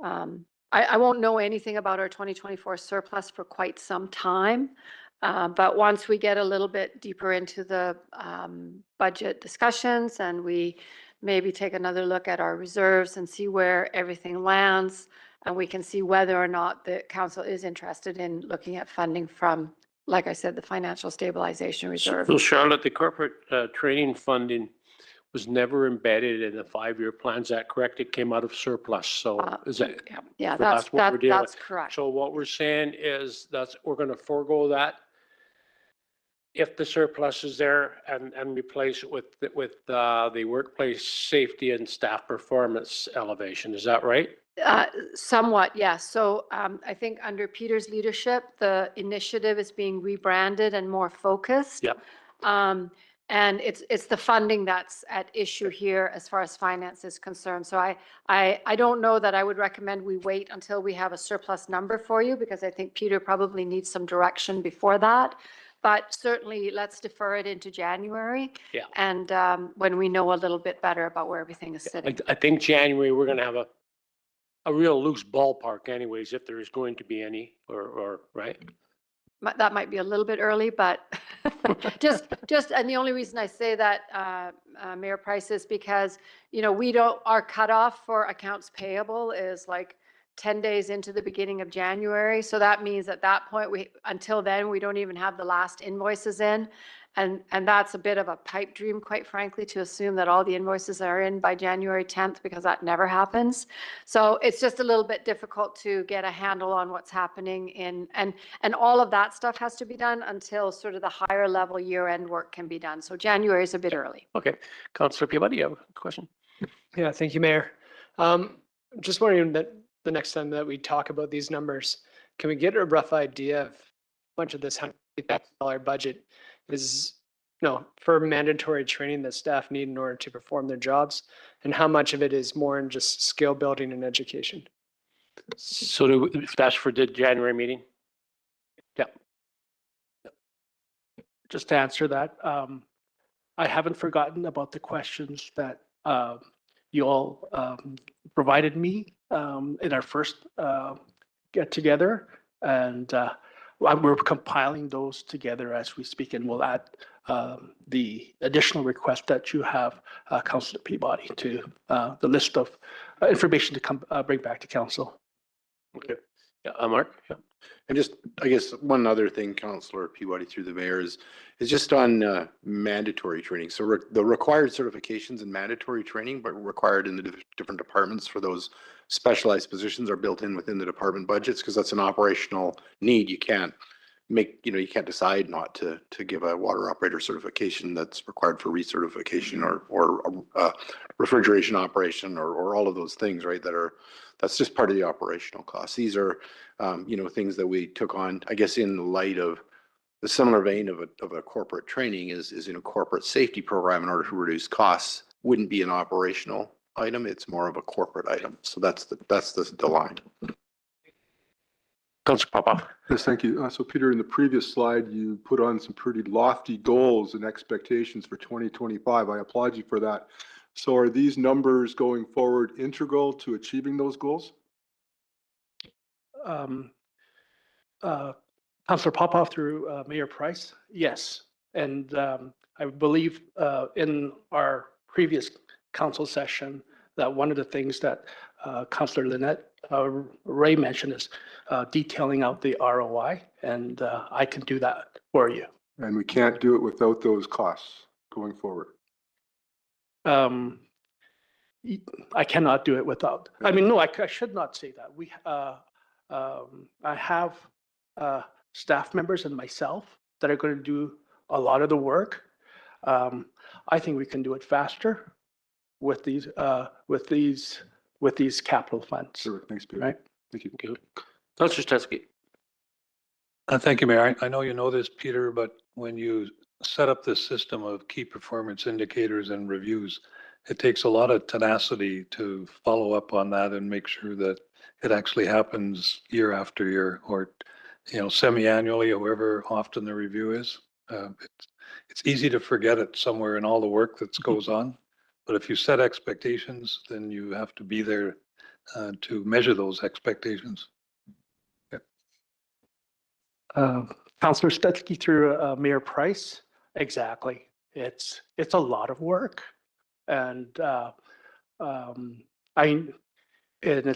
I won't know anything about our 2024 surplus for quite some time. But once we get a little bit deeper into the budget discussions, and we maybe take another look at our reserves and see where everything lands, and we can see whether or not the council is interested in looking at funding from, like I said, the Financial Stabilization Reserve. So Charlotte, the corporate training funding was never embedded in the 5-year plan. Is that correct? It came out of surplus. So is that? Yeah, so that's what we're dealing with. correct. So what we're saying is we're going to forego that if the surplus is there, and replace it with the workplace safety and staff performance elevation. Is that right? Somewhat, yes. So I think under Peter's leadership, the initiative is being rebranded and more focused. Yep. And it's the funding that's at issue here as far as finance is concerned. So I don't know that I would recommend we wait until we have a surplus number for you, because I think Peter probably needs some direction before that. But certainly, let's defer it into January. Yeah. And when we know a little bit better about where everything is sitting. I think January, we're going to have a real loose ballpark anyways, if there is going to be any, or right? That might be a little bit early, but just, and the only reason I say that, Mayor Price, is because, our cutoff for accounts payable is like 10 days into the beginning of January. So that means at that point, until then, we don't even have the last invoices in. And that's a bit of a pipe dream, quite frankly, to assume that all the invoices are in by January 10th, because that never happens. So it's just a little bit difficult to get a handle on what's happening and all of that stuff has to be done until sort of the higher level year-end work can be done. So January is a bit early. Okay. Councillor Peabody, you have a question? Yeah, thank you, Mayor. Just wondering that the next time that we talk about these numbers, can we get a rough idea of how much of this $100,000 budget is for mandatory training that staff need in order to perform their jobs, and how much of it is more in just skill building and education? So that's for the January meeting? Yeah. Just to answer that, I haven't forgotten about the questions that you all provided me in our first get together. And we're compiling those together as we speak, and we'll add the additional request that you have, Councillor Peabody, to the list of information to come bring back to council. Okay. Yeah, Mark? Yeah. And just, I guess, one other thing, Councillor Peabody through the mayor is just on mandatory training. So the required certifications and mandatory training, but required in the different departments for those specialized positions are built in within the department budgets because that's an operational need. You can't you can't decide not to give a water operator certification that's required for recertification or refrigeration operation or all of those things, right? That's just part of the operational costs. These are, things that we took on, I guess, in light of the similar vein of a corporate training is in a corporate safety program in order to reduce costs. Wouldn't be an operational item. It's more of a corporate item. So that's the line. Councillor Popoff. Yes, thank you. So Peter, in the previous slide, you put on some pretty lofty goals and expectations for 2025. I applaud you for that. So are these numbers going forward integral to achieving those goals? Councillor Popoff through Mayor Price, yes. And I believe in our previous council session that one of the things that Councillor Lynette Ray mentioned is detailing out the ROI, and I can do that for you. And we can't do it without those costs going forward. I cannot do it without. I mean, no, I should not say that. I have staff members and myself that are going to do a lot of the work. I think we can do it faster with these capital funds. Sure, thanks, Peter. Right? Thank you. Councillor Stetsky. Thank you, Mayor. I know you know this, Peter, but when you set up this system of key performance indicators and reviews, it takes a lot of tenacity to follow up on that and make sure that it actually happens year after year or, semi-annually, however often the review is. It's easy to forget it somewhere in all the work that goes on. But if you set expectations, then you have to be there to measure those expectations. Councillor Stetsky through Mayor Price, exactly. It's a lot of work, and it's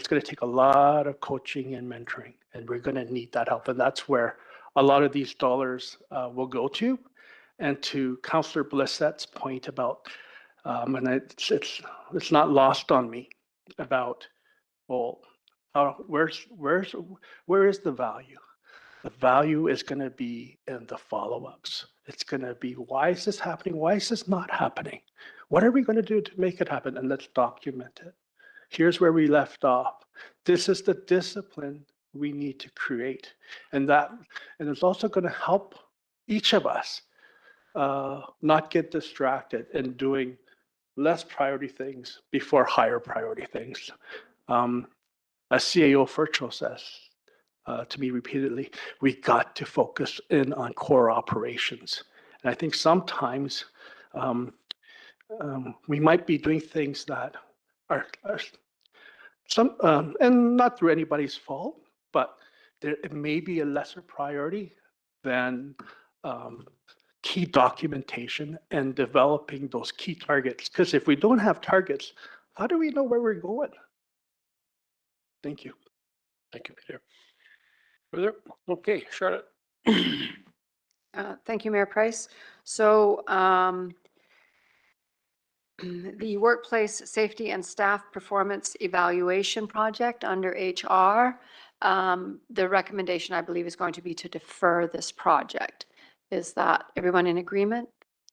going to take a lot of coaching and mentoring, and we're going to need that help, and that's where a lot of these dollars will go to. And to Councillor Blissette's point about, and it's not lost on me about, well, where is the value? The value is going to be in the follow-ups. It's going to be, why is this happening? Why is this not happening? What are we going to do to make it happen? And let's document it. Here's where we left off. This is the discipline we need to create. And it's also going to help each of us not get distracted in doing less priority things before higher priority things. As CAO Furcho says to me repeatedly, we got to focus in on core operations. And I think sometimes we might be doing things that are some, and not through anybody's fault, but it may be a lesser priority than key documentation and developing those key targets. Because if we don't have targets, how do we know where we're going? Thank you. Thank you, Peter. Further? Okay, Charlotte. Thank you, Mayor Price. So the Workplace Safety and Staff Performance Evaluation Project under HR, the recommendation, I believe, is going to be to defer this project. Is that everyone in agreement?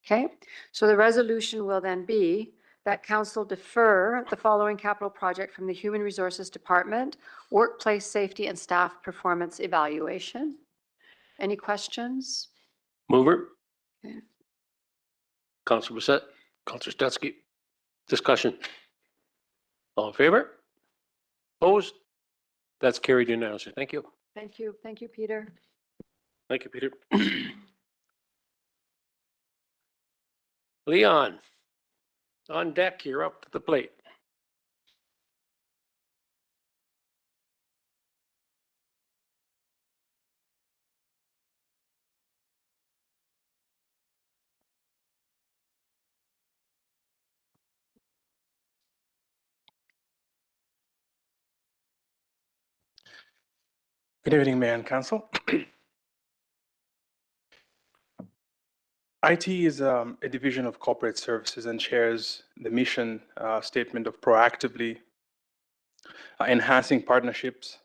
Okay. So the resolution will then be that council defer the following capital project from the Human Resources Department, Workplace Safety and Staff Performance Evaluation. Any questions? Mover. Okay. Councillor Bissett, Councillor Stetsky. Discussion. All in favor? Opposed? That's carried unanimously. Thank you. Thank you. Thank you, Peter. Thank you, Peter. Leon, on deck, you're up to the plate. Good evening, Mayor and Council. IT is a division of corporate services and shares the mission statement of proactively enhancing partnerships,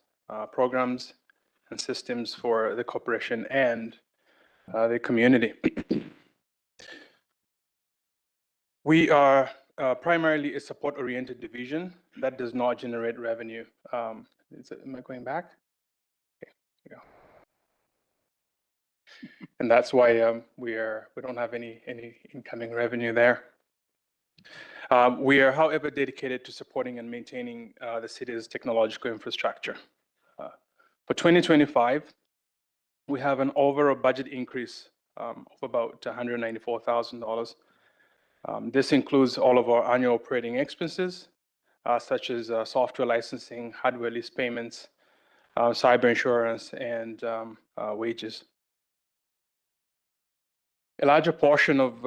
programs, and systems for the corporation and the community. We are primarily a support-oriented division that does not generate revenue. Am I going back? Okay, here we go. And that's why we don't have any incoming revenue there. We are, however, dedicated to supporting and maintaining the city's technological infrastructure. For 2025, we have an overall budget increase of about $194,000. This includes all of our annual operating expenses, such as software licensing, hardware lease payments, cyber insurance, and wages. A larger portion of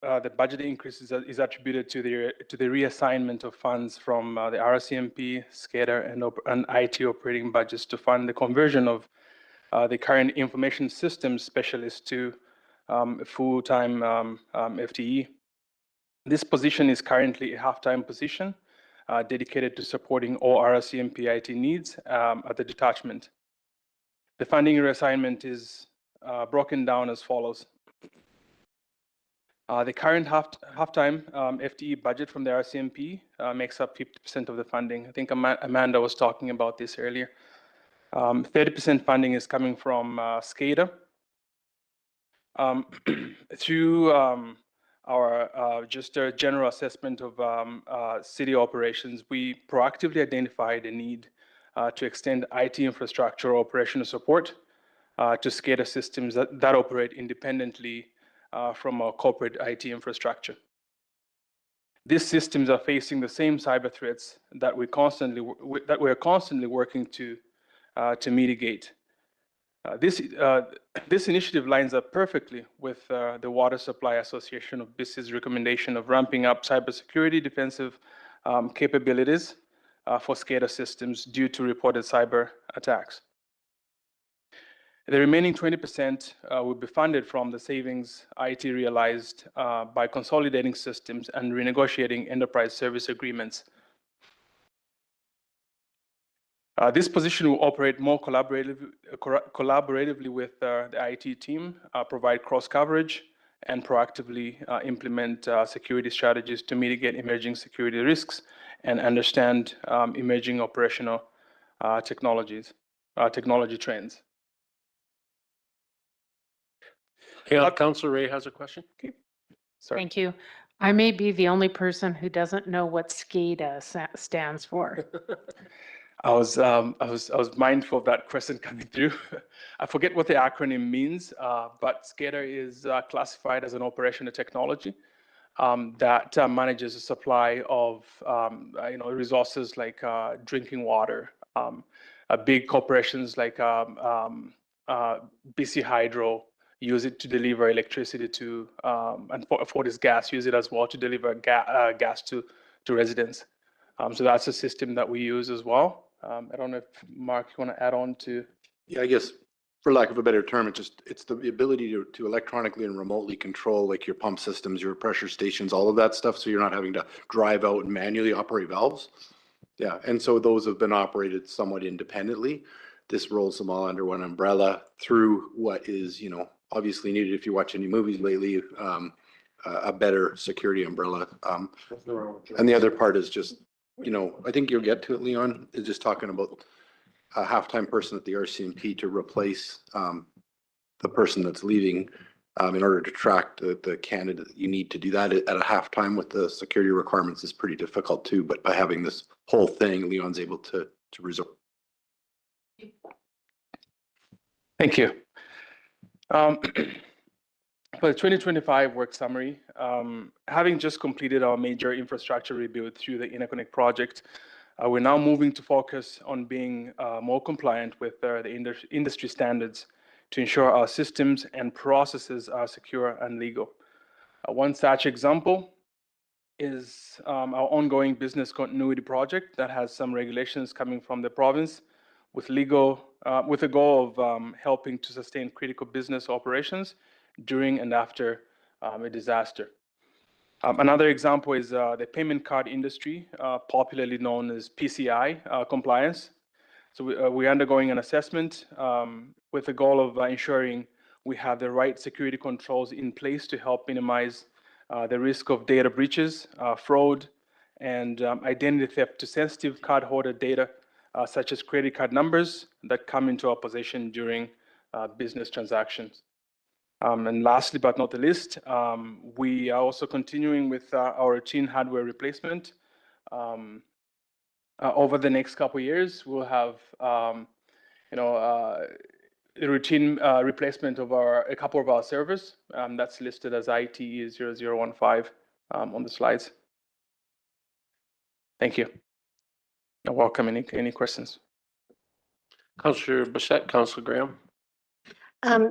the budget increase is attributed to the reassignment of funds from the RCMP, SCADA, and IT operating budgets to fund the conversion of the current information systems specialist to a full-time FTE. This position is currently a half-time position dedicated to supporting all RCMP IT needs at the detachment. The funding reassignment is broken down as follows. The current half-time FTE budget from the RCMP makes up 50% of the funding. I think Amanda was talking about this earlier. 30% funding is coming from SCADA. Through our just a general assessment of city operations, we proactively identified a need to extend IT infrastructure operational support to SCADA systems that operate independently from our corporate IT infrastructure. These systems are facing the same cyber threats that we are constantly working to mitigate. This initiative lines up perfectly with the Water Supply Association of BC's recommendation of ramping up cybersecurity defensive capabilities for SCADA systems due to reported cyber attacks. The remaining 20% will be funded from the savings IT realized by consolidating systems and renegotiating enterprise service agreements. This position will operate more collaboratively with the IT team, provide cross coverage, and proactively implement security strategies to mitigate emerging security risks and understand emerging operational technology trends. Yeah, Councilor Ray has a question. Okay. Thank you. I may be the only person who doesn't know what SCADA stands for. I was mindful of that question coming through. I forget what the acronym means, but SCADA is classified as an operational technology that manages the supply of resources like drinking water. Big corporations like BC Hydro use it to deliver electricity to, and Fortis Gas use it as well to deliver gas to residents. So that's a system that we use as well. I don't know if Mark, you want to add on to? Yeah, I guess for lack of a better term, it's the ability to electronically and remotely control like your pump systems, your pressure stations, all of that stuff. So you're not having to drive out and manually operate valves. Yeah, and so those have been operated somewhat independently. This rolls them all under one umbrella through what is, obviously needed if you watch any movies lately, a better security umbrella. And the other part is just, I think you'll get to it, Leon, is just talking about a half-time person at the RCMP to replace the person that's leaving in order to track the candidate. You need to do that at a half-time with the security requirements is pretty difficult too, but by having this whole thing, Leon's able to resolve. Thank you. For the 2025 work summary, having just completed our major infrastructure rebuild through the Interconnect project, we're now moving to focus on being more compliant with the industry standards to ensure our systems and processes are secure and legal. One such example is our ongoing business continuity project that has some regulations coming from the province with legal with the goal of helping to sustain critical business operations during and after a disaster. Another example is the payment card industry, popularly known as PCI compliance. So we're undergoing an assessment with the goal of ensuring we have the right security controls in place to help minimize the risk of data breaches, fraud, and identity theft to sensitive cardholder data, such as credit card numbers that come into our possession during business transactions. And lastly, but not the least, we are also continuing with our routine hardware replacement. Over the next couple of years, we'll have, the routine replacement of a couple of our servers. That's listed as ITE 0015 on the slides. Thank you. You're welcome. Any questions? Councillor Bissett, Councillor Graham.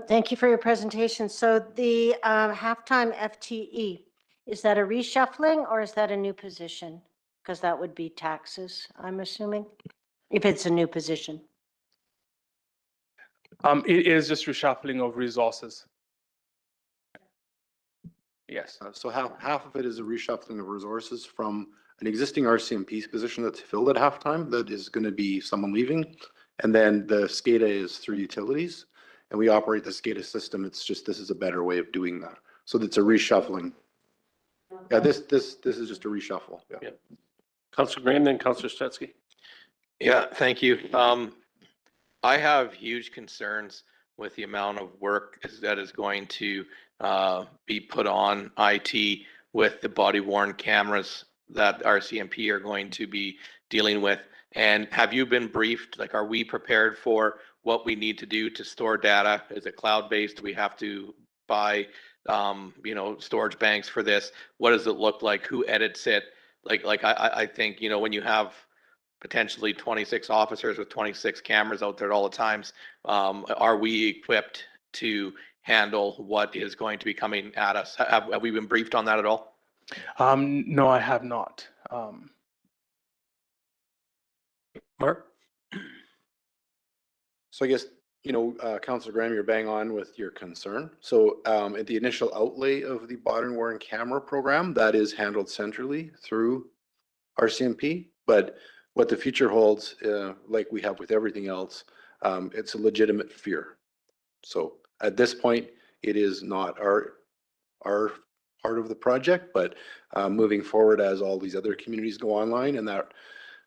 Thank you for your presentation. So the halftime FTE, is that a reshuffling or is that a new position? Because that would be taxes, I'm assuming, if it's a new position. It is just reshuffling of resources. Yes. So half of it is a reshuffling of resources from an existing RCMP position that's filled at halftime that is going to be someone leaving. And then the SCADA is through utilities and we operate the SCADA system. It's just, this is a better way of doing that. So it's a reshuffling. Yeah, this is just a reshuffle. Yeah. Councillor Graham, then Councillor Stetsky. Yeah, thank you. I have huge concerns with the amount of work that is going to be put on IT with the body worn cameras that RCMP are going to be dealing with. And have you been briefed? Like, are we prepared for what we need to do to store data? Is it cloud-based? Do we have to buy, storage banks for this? What does it look like? Who edits it? I think, when you have potentially 26 officers with 26 cameras out there at all the times, are we equipped to handle what is going to be coming at us? Have we been briefed on that at all? No, I have not. Mark? So I guess, Councillor Graham, you're bang on with your concern. So at the initial outlay of the body worn camera program, that is handled centrally through RCMP. But what the future holds, like we have with everything else, it's a legitimate fear. So at this point, it is not our part of the project, but moving forward as all these other communities go online and that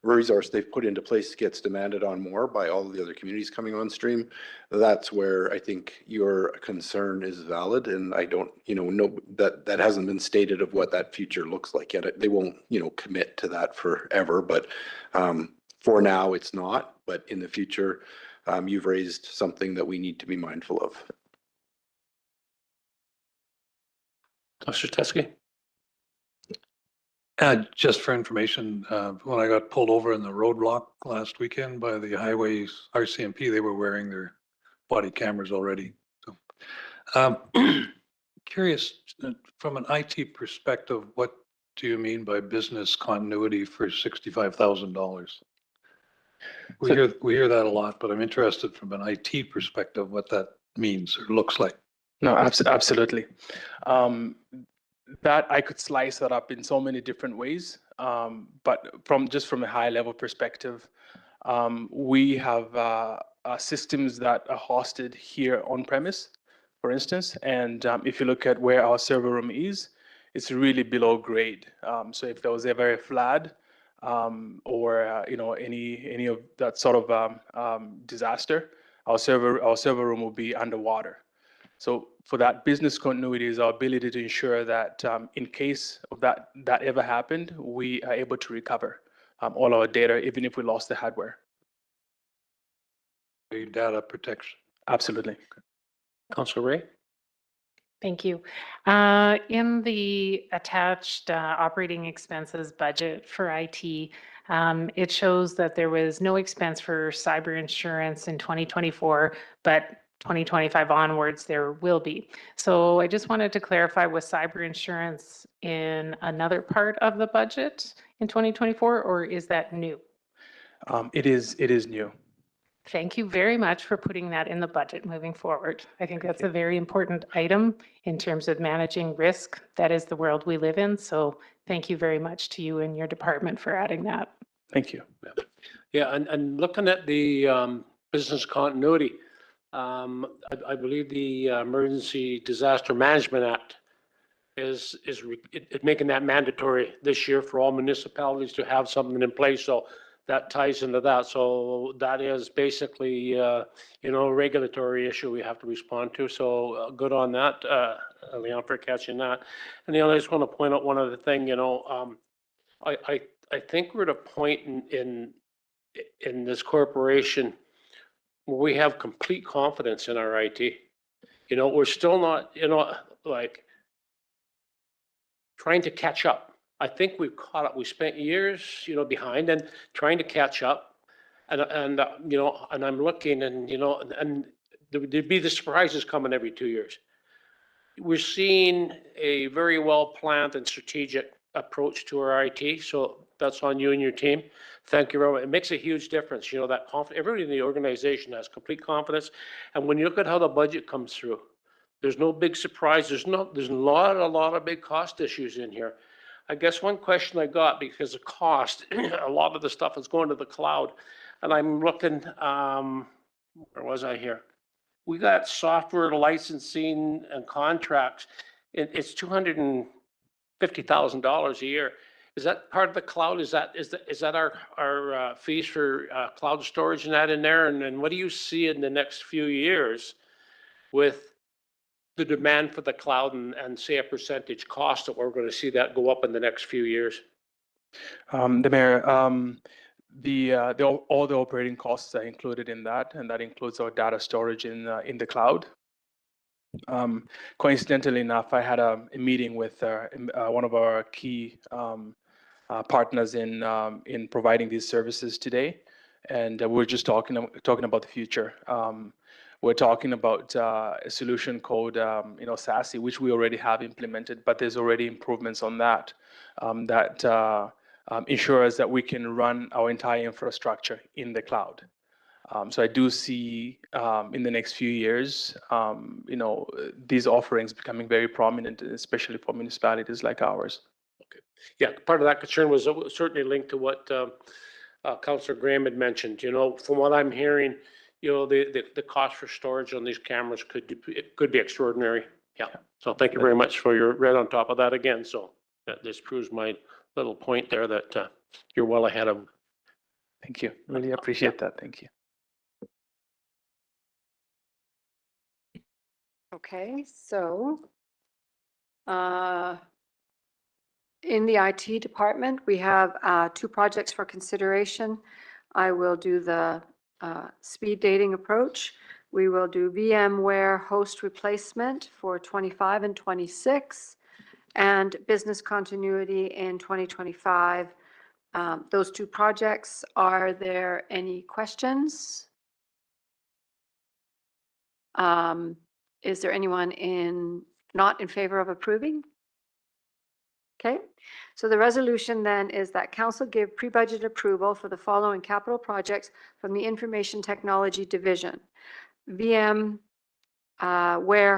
resource they've put into place gets demanded on more by all of the other communities coming on stream, that's where I think your concern is valid. And I don't, know that hasn't been stated of what that future looks like yet. They won't, commit to that forever, but for now it's not. But in the future, you've raised something that we need to be mindful of. Councillor Stetsky. Just for information, when I got pulled over in the roadblock last weekend by the highways RCMP, they were wearing their body cameras already. So, curious, from an IT perspective, what do you mean by business continuity for $65,000? We hear that a lot, but I'm interested from an IT perspective what that means or looks like. No, absolutely. That I could slice that up in so many different ways. But from a high level perspective, we have systems that are hosted here on premise, for instance. And if you look at where our server room is, it's really below grade. So if there was ever a flood or any of that sort of disaster, our server room will be underwater. So for that business continuity is our ability to ensure that in case of that ever happened, we are able to recover all our data, even if we lost the hardware. Data protection. Absolutely. Councillor Ray? Thank you. In the attached operating expenses budget for IT, it shows that there was no expense for cyber insurance in 2024, but 2025 onwards, there will be. So I just wanted to clarify, was cyber insurance in another part of the budget in 2024, or is that new? It is new. thank you very much for putting that in the budget moving forward. I think that's a very important item in terms of managing risk. That is the world we live in. So thank you very much to you and your department for adding that. Thank you. Yeah, and looking at the business continuity, I believe the Emergency Disaster Management Act is making that mandatory this year for all municipalities to have something in place. So that ties into that. So that is basically, a regulatory issue we have to respond to. So good on that, Leon, for catching that. And I just want to point out one other thing, I think we're at a point in this corporation where we have complete confidence in our IT. We're still not, like trying to catch up. I think we've caught up. We spent years, behind and trying to catch up. And I'm looking and there'd be the surprises coming every 2 years. We're seeing a very well-planned and strategic approach to our IT. So that's on you and your team. Thank you very much. It makes a huge difference. That everybody in the organization has complete confidence. And when you look at how the budget comes through, there's no big surprise. There's a lot of big cost issues in here. I guess one question I got, because of cost, a lot of the stuff is going to the cloud. And I'm looking, where was I here? We got software licensing and contracts. It's $250,000 a year. Is that part of the cloud? Is that our fees for cloud storage and that in there? And then what do you see in the next few years with the demand for the cloud and say a percentage cost that we're going to see that go up in the next few years? The Mayor, all the operating costs are included in that, and that includes our data storage in the cloud. Coincidentally enough, I had a meeting with one of our key partners in providing these services today, and we're just talking about the future. We're talking about a solution called, SASE, which we already have implemented, but there's already improvements on that ensures that we can run our entire infrastructure in the cloud. So I do see in the next few years, these offerings becoming very prominent, especially for municipalities like ours. Okay. Yeah, part of that concern was certainly linked to what Councillor Graham had mentioned. From what I'm hearing, the cost for storage on these cameras could be extraordinary. Yeah. So thank you very much for your right on top of that again. So this proves my little point there that you're well ahead of. Thank you. Really appreciate that. Thank you. Okay, so in the IT department, we have 2 projects for consideration. I will do the speed dating approach. We will do VMware host replacement for 25 and 26 and business continuity in 2025. Those 2 projects, are there any questions? Is there anyone not in favor of approving? Okay, so the resolution then is that council give pre-budget approval for the following capital projects from the Information Technology Division: VMware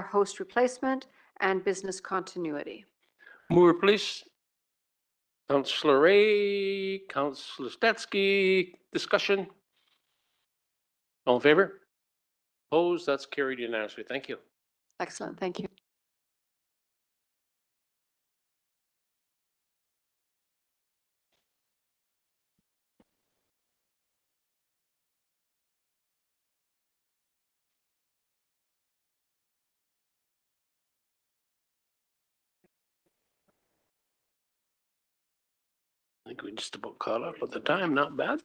host replacement and business continuity. Mover, please. Councillor Ray, Councillor Stetsky, discussion? All in favor? Opposed? That's carried unanimously. Thank you. Excellent, thank you. I think we just about caught up with the time. Not bad.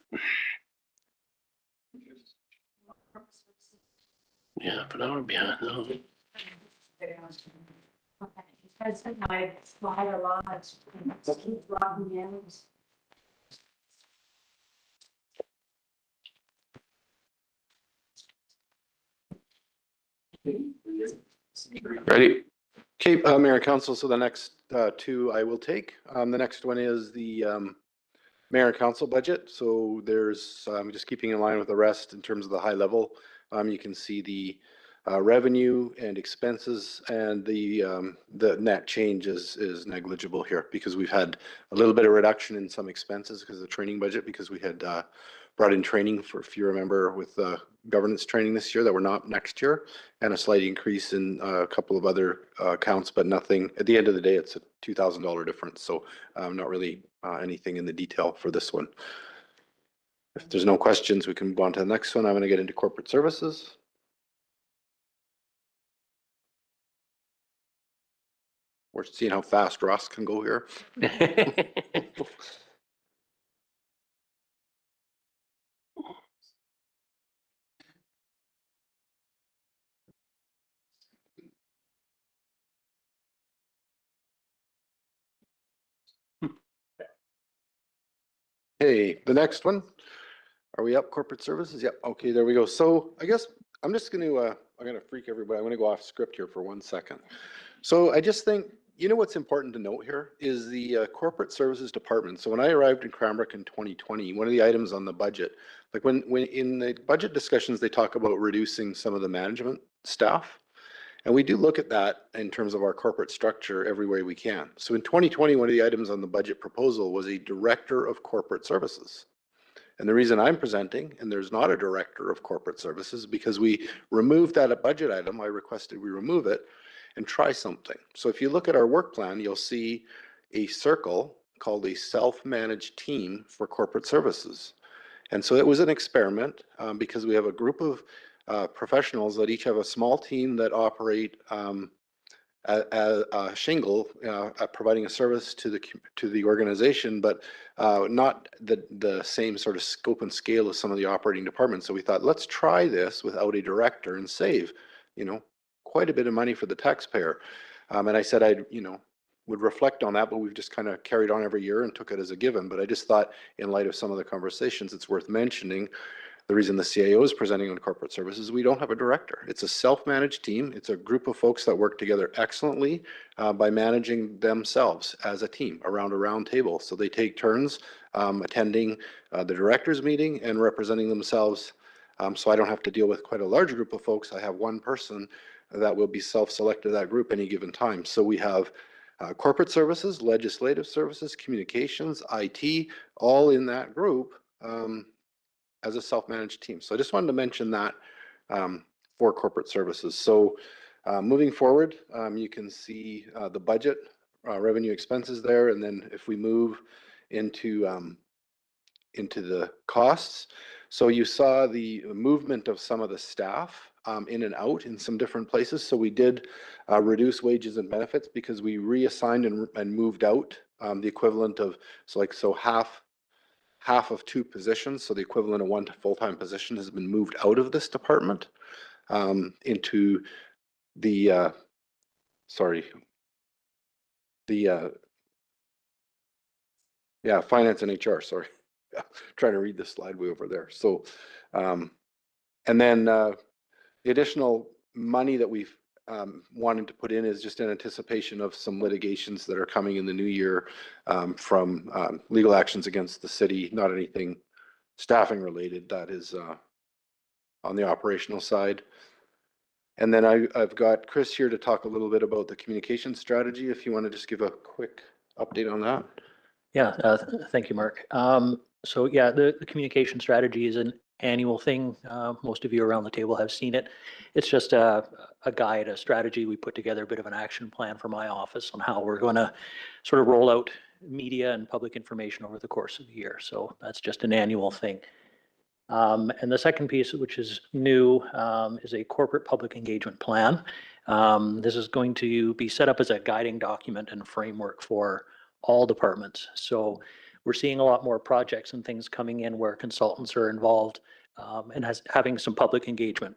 Yeah, but an hour behind. No. Ready? Okay, Mayor and Council, so the next 2 I will take. The next one is the Mayor and council budget. So there's, just keeping in line with the rest in terms of the high level. You can see the revenue and expenses, and the net change is negligible here because we've had a little bit of reduction in some expenses because of the training budget, because we had brought in training for, if you remember, with governance training this year that were not next year, and a slight increase in a couple of other accounts, but nothing. At the end of the day, it's a $2,000 difference. So not really anything in the detail for this one. If there's no questions, we can move on to the next one. I'm going to get into corporate services. We're seeing how fast Ross can go here. Hey, the next one. Are we up? Corporate services? Yep. Okay, there we go. So I guess I'm just going to, I'm going to freak everybody. I'm going to go off script here for 1 second. So I just think, you know, what's important to note here is the corporate services department. So when I arrived in Cranbrook in 2020, one of the items on the budget, like when in the budget discussions, they talk about reducing some of the management staff. And we do look at that in terms of our corporate structure every way we can. So in 2020, one of the items on the budget proposal was a director of corporate services. And the reason I'm presenting, and there's not a director of corporate services, because we removed that budget item. I requested we remove it and try something. So if you look at our work plan, you'll see a circle called a self-managed team for corporate services. And so it was an experiment because we have a group of professionals that each have a small team that operate a shingle, providing a service to the organization, but not the same sort of scope and scale as some of the operating departments. So we thought, let's try this without a director and save, you know, quite a bit of money for the taxpayer. And I said I'd, you know, would reflect on that, but we've just kind of carried on every year and took it as a given. But I just thought, in light of some of the conversations, it's worth mentioning. The reason the CAO is presenting on corporate services, we don't have a director. It's a self-managed team. It's a group of folks that work together excellently by managing themselves as a team around a round table. So they take turns attending the director's meeting and representing themselves. So I don't have to deal with quite a large group of folks. I have one person that will be self-selected that group any given time. So we have corporate services, legislative services, communications, IT, all in that group. As a self-managed team. So I just wanted to mention that for corporate services. So moving forward, you can see the budget, revenue expenses there. And then if we move into the costs, so you saw the movement of some of the staff in and out in some different places. So we did reduce wages and benefits because we reassigned and moved out the equivalent of, so half of 2 positions, so the equivalent of 1 full-time position has been moved out of this department into the, finance and HR, sorry. Trying to read the slide way over there. So, and then the additional money that we've wanted to put in is just in anticipation of some litigations that are coming in the new year from legal actions against the city, not anything staffing related. That is on the operational side. And then I've got Chris here to talk a little bit about the communication strategy, if you want to just give a quick update on that. Yeah, thank you, Mark. So yeah, the communication strategy is an annual thing. Most of you around the table have seen it. It's just a guide, a strategy. We put together a bit of an action plan for my office on how we're going to sort of roll out media and public information over the course of the year. So that's just an annual thing. And the second piece, which is new, is a corporate public engagement plan. This is going to be set up as a guiding document and framework for all departments. So we're seeing a lot more projects and things coming in where consultants are involved and having some public engagement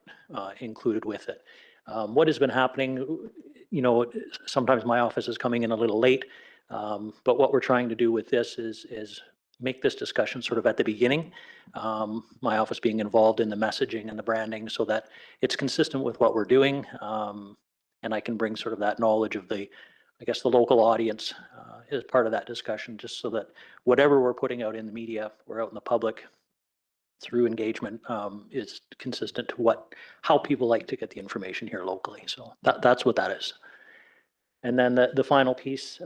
included with it. What has been happening, you know, sometimes my office is coming in a little late, but what we're trying to do with this is make this discussion sort of at the beginning, my office being involved in the messaging and the branding so that it's consistent with what we're doing. And I can bring sort of that knowledge of the I guess, the local audience is part of that discussion, just so that whatever we're putting out in the media, we're out in the public through engagement is consistent to how people like to get the information here locally. So that's what that is. And then the final piece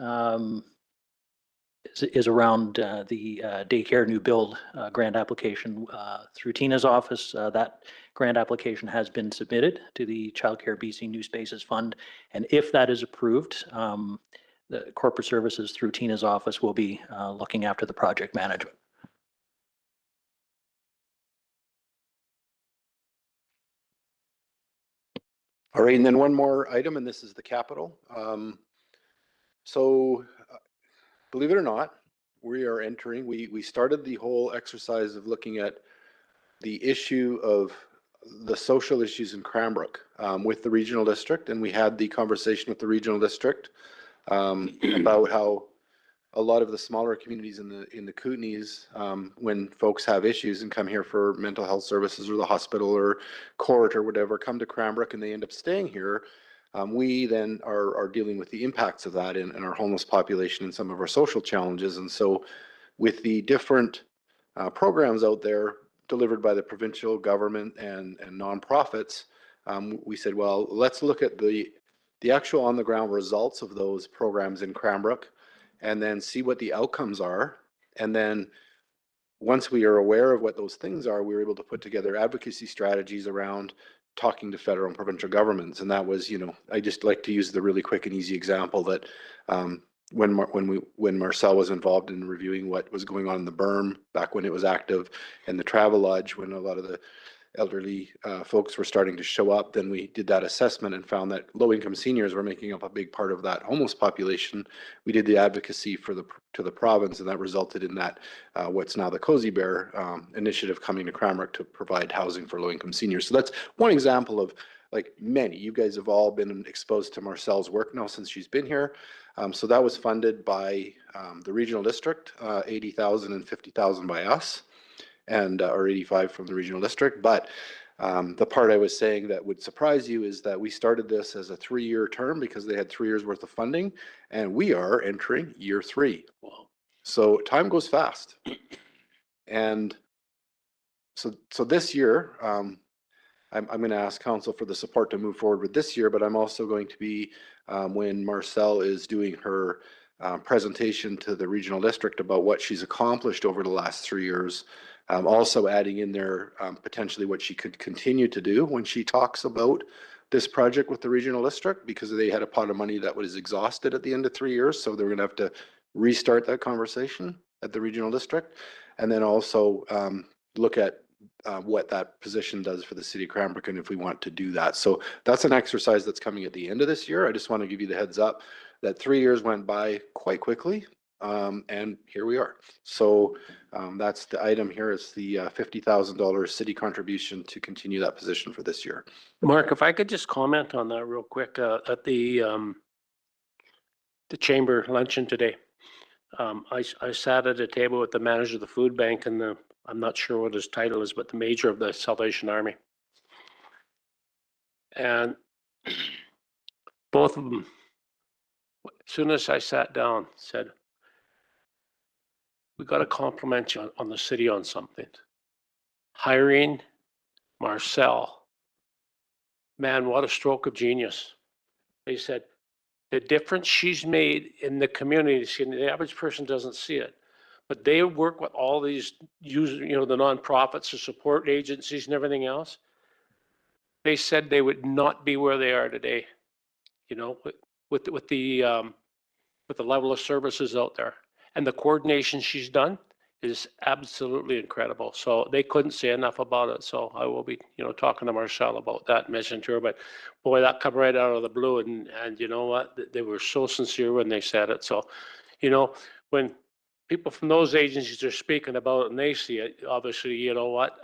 is around the daycare new build grant application through Tina's office. That grant application has been submitted to the Childcare BC New Spaces Fund. And if that is approved, the corporate services through Tina's office will be looking after the project management. All right, and then one more item, and this is the capital. Believe it or not, we are entering, we started the whole exercise of looking at the issue of the social issues in Cranbrook with the regional district, and we had the conversation with the regional district about how a lot of the smaller communities in the Kootenays, when folks have issues and come here for mental health services or the hospital or court or whatever, come to Cranbrook and they end up staying here. We then are dealing with the impacts of that in our homeless population and some of our social challenges. And so with the different programs out there delivered by the provincial government and nonprofits, we said, well, let's look at the actual on the ground results of those programs in Cranbrook and then see what the outcomes are. And then once we are aware of what those things are, we were able to put together advocacy strategies around talking to federal and provincial governments. And that was, I just like to use the really quick and easy example that when Marcel was involved in reviewing what was going on in the berm back when it was active, and the travel lodge when a lot of the elderly folks were starting to show up, then we did that assessment and found that low-income seniors were making up a big part of that homeless population. We did the advocacy to the province, and that resulted in that what's now the Cozy Bear initiative coming to Cranbrook to provide housing for low-income seniors. So that's one example of like many. You guys have all been exposed to Marcel's work now since she's been here. So that was funded by the regional district, 80,000 and 50,000 by us, and or 85 from the regional district. But the part I was saying that would surprise you is that we started this as a 3-year term because they had 3 years worth of funding, and we are entering year 3. Wow. So time goes fast. And so this year, I'm going to ask council for the support to move forward with this year, but I'm also going to be, when Marcel is doing her presentation to the regional district about what she's accomplished over the last 3 years, also adding in there potentially what she could continue to do when she talks about this project with the regional district, because they had a pot of money that was exhausted at the end of 3 years. So they're going to have to restart that conversation at the regional district. And then also look at what that position does for the city of Cranbrook and if we want to do that. So that's an exercise that's coming at the end of this year. I just want to give you the heads up that 3 years went by quite quickly. And here we are. So that's the item here. It's the $50,000 city contribution to continue that position for this year. Mark, if I could just comment on that real quick, at the chamber luncheon today, I sat at a table with the manager of the food bank and I'm not sure what his title is, but the major of the Salvation Army. And both of them, as soon as I sat down, said, we got to compliment you on the city on something. Hiring Marcel, man, what a stroke of genius. They said, the difference she's made in the community, the average person doesn't see it, but they work with all these users, the nonprofits, the support agencies and everything else. They said they would not be where they are today, with the level of services out there. And the coordination she's done is absolutely incredible. So they couldn't say enough about it. So I will be, talking to Marcel about that, mentioning to her. But boy, that come right out of the blue. And you know what? They were so sincere when they said it. So, when people from those agencies are speaking about it and they see it, obviously, you know what?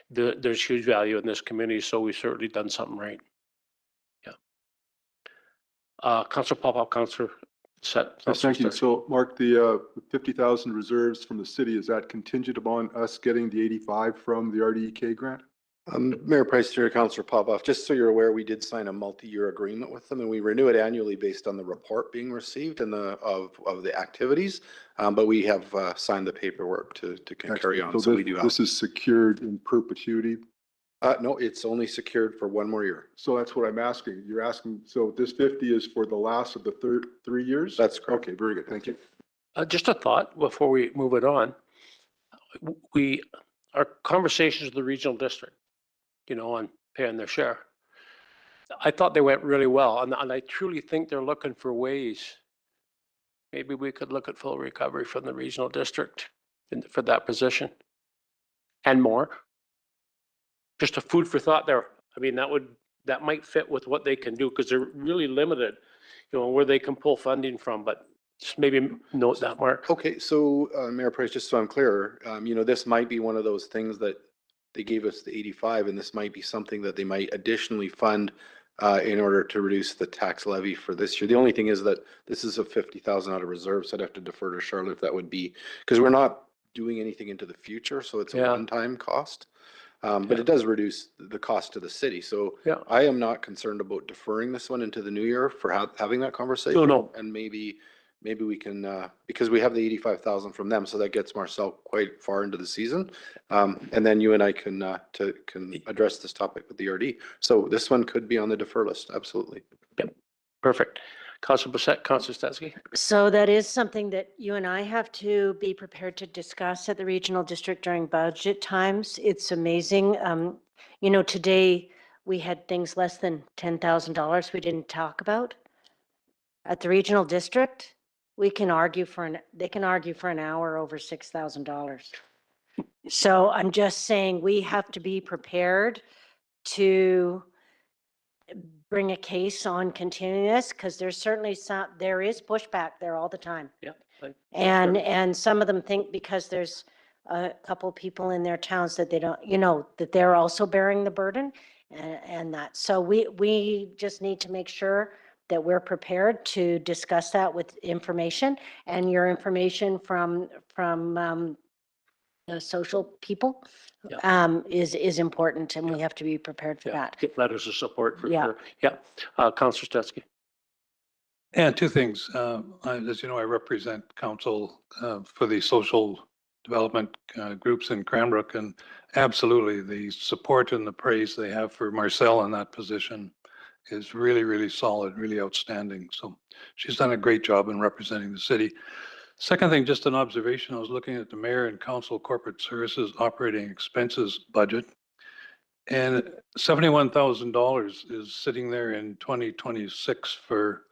There's huge value in this community. So we've certainly done something right. Yeah. Councillor Popov, Councillor Set. Yes, thank you. So Mark, the 50,000 reserves from the city, is that contingent upon us getting the 85 from the RDEK grant? Mayor Price, through Councillor Popoff, just so you're aware, we did sign a multi-year agreement with them and we renew it annually based on the report being received and of the activities. But we have signed the paperwork to carry on. So we do have. This is secured in perpetuity. No, it's only secured for one more year. So that's what I'm asking. You're asking, so this 50 is for the last of the 3 years? That's correct. Okay, very good. Thank you. Just a thought before we move it on. Our conversations with the regional district, on paying their share, I thought they went really well. And I truly think they're looking for ways. Maybe we could look at full recovery from the regional district for that position and more. Just a food for thought there. I mean, that might fit with what they can do because they're really limited, where they can pull funding from, but just maybe note that, Mark. Okay, so Mayor Price, just so I'm clear, this might be one of those things that they gave us the 85, and this might be something that they might additionally fund in order to reduce the tax levy for this year. The only thing is that this is a 50,000 out of reserve, so I'd have to defer to Charlotte if that would be, because we're not doing anything into the future, so it's a one-time cost. But it does reduce the cost to the city. So I am not concerned about deferring this one into the new year for having that conversation. No. And maybe we can, because we have the 85,000 from them, so that gets Marcel quite far into the season. And then you and I can address this topic with the RD. So this one could be on the defer list, absolutely. Yep, perfect. Councillor Bissett, Councillor Stetsky. So that is something that you and I have to be prepared to discuss at the regional district during budget times. It's amazing. Today we had things less than $10,000 we didn't talk about. At the regional district, they can argue for an hour over $6,000. So I'm just saying we have to be prepared to bring a case on continuing this, because there is pushback there all the time. Yeah. And some of them think because there's a couple people in their towns that they don't, that they're also bearing the burden and that. So we just need to make sure that we're prepared to discuss that with information, and your information from the social people is important, and we have to be prepared for that. Get letters of support for sure. Yeah. Councillor Stetsky. And two things. As you know, I represent council for the social development groups in Cranbrook, and absolutely the support and the praise they have for Marcel in that position is really, really solid, really outstanding. So she's done a great job in representing the city. Second thing, just an observation. I was looking at the mayor and council corporate services operating expenses budget, and $71,000 is sitting there in 2026 for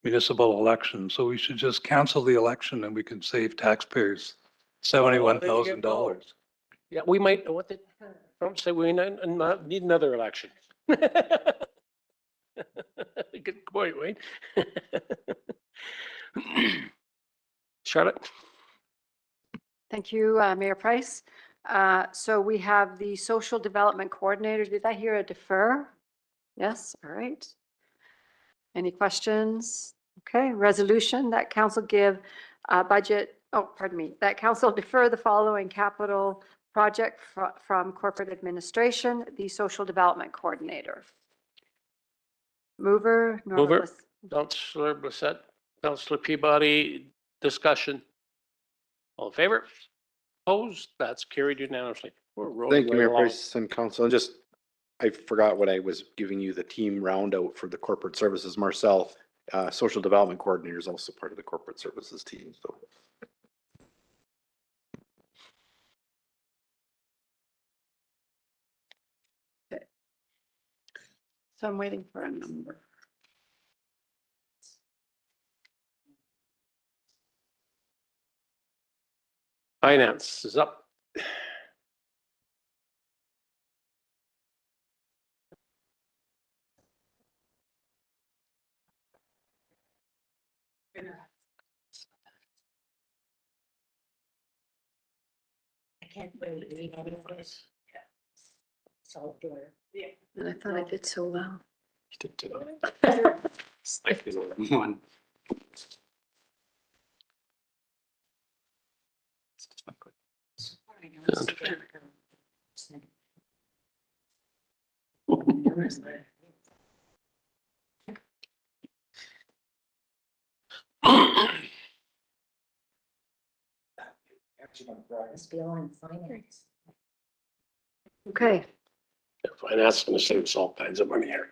municipal elections. So we should just cancel the election and we can save taxpayers $71,000. Yeah, we might, what did Trump say? We need another election. Good point, Wayne. Charlotte. Thank you, Mayor Price. So we have the social development coordinator. Did I hear a defer? Yes, all right. Any questions? Okay, resolution that council give that council defer the following capital project from corporate administration, the social development coordinator. Mover. Councillor Bissett, Councillor Peabody, discussion. All in favor? Opposed? That's carried unanimously. We're rolling Thank you, right Mayor along. Price and Council. And I forgot what I was giving you the team round out for the corporate services. Marcel, social development coordinator, is also part of the corporate services team. So. So I'm waiting for a number. Finance is up. I can't wait to read any of this. Yeah. So there. Yeah. And I thought I did so well. One. Okay. Finance is going to save us all kinds of money here.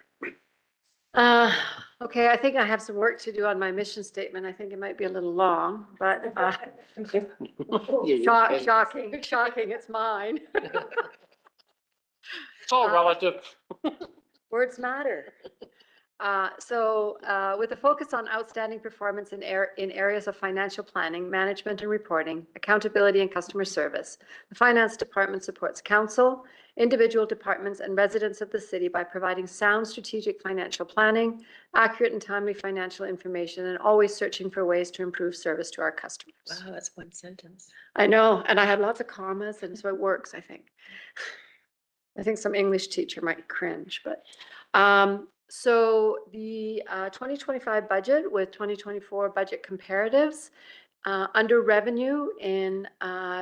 Okay, I think I have some work to do on my mission statement. I think it might be a little long, but shocking, it's mine. It's all relative. Words matter. With a focus on outstanding performance in areas of financial planning, management and reporting, accountability and customer service, the Finance Department supports council, individual departments and residents of the city by providing sound strategic financial planning, accurate and timely financial information, and always searching for ways to improve service to our customers. Wow, that's one sentence. I know, and I had lots of commas, and so it works, I think. I think some English teacher might cringe, but so the 2025 budget with 2024 budget comparatives. Under revenue in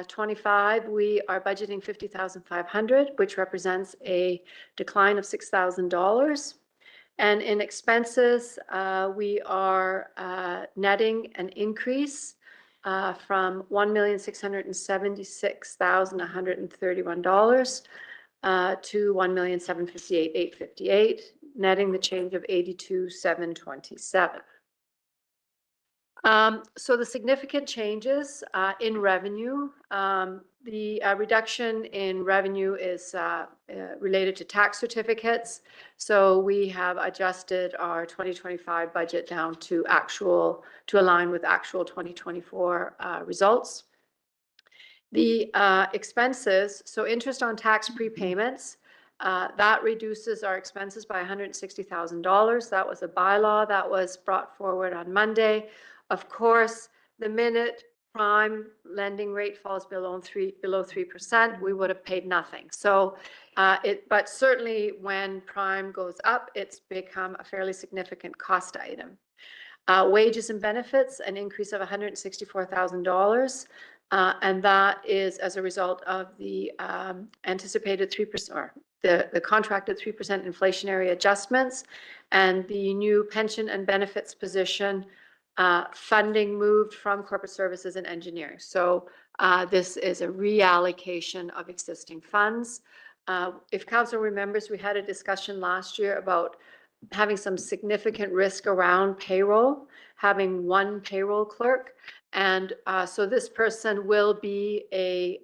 25, we are budgeting $50,500, which represents a decline of $6,000. And in expenses, we are netting an increase from $1,676,131 to $1,758,858, netting the change of $82,727. So the significant changes in revenue, the reduction in revenue is related to tax certificates. So we have adjusted our 2025 budget down to align with actual 2024 results. The expenses, so interest on tax prepayments, that reduces our expenses by $160,000. That was a bylaw that was brought forward on Monday. Of course, the minute prime lending rate falls below 3%, we would have paid nothing. So, but certainly when prime goes up, it's become a fairly significant cost item. Wages and benefits, an increase of $164,000. And that is as a result of the anticipated 3%, or the contracted 3% inflationary adjustments, and the new pension and benefits position funding moved from corporate services and engineering. So this is a reallocation of existing funds. If council remembers, we had a discussion last year about having some significant risk around payroll, having one payroll clerk. And so this person will be a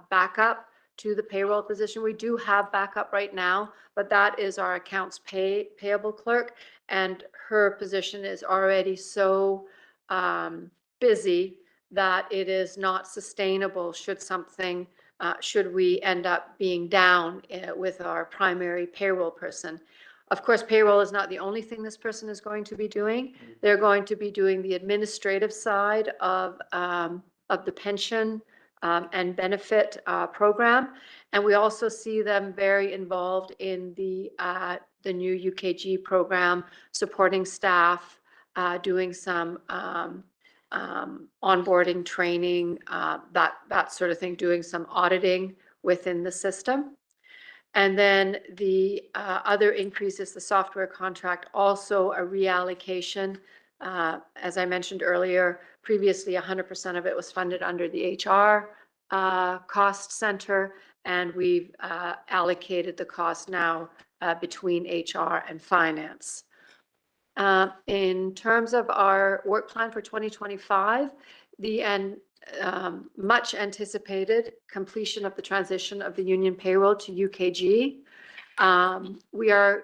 backup to the payroll position. We do have backup right now, but that is our accounts payable clerk. And her position is already so busy that it is not sustainable should we end up being down with our primary payroll person. Of course, payroll is not the only thing this person is going to be doing. They're going to be doing the administrative side of the pension and benefit program. And we also see them very involved in the new UKG program, supporting staff, doing some onboarding training, that sort of thing, doing some auditing within the system. And then the other increase is the software contract, also a reallocation. As I mentioned earlier, previously 100% of it was funded under the HR cost center, and we've allocated the cost now between HR and finance. In terms of our work plan for 2025, the much anticipated completion of the transition of the union payroll to UKG. We are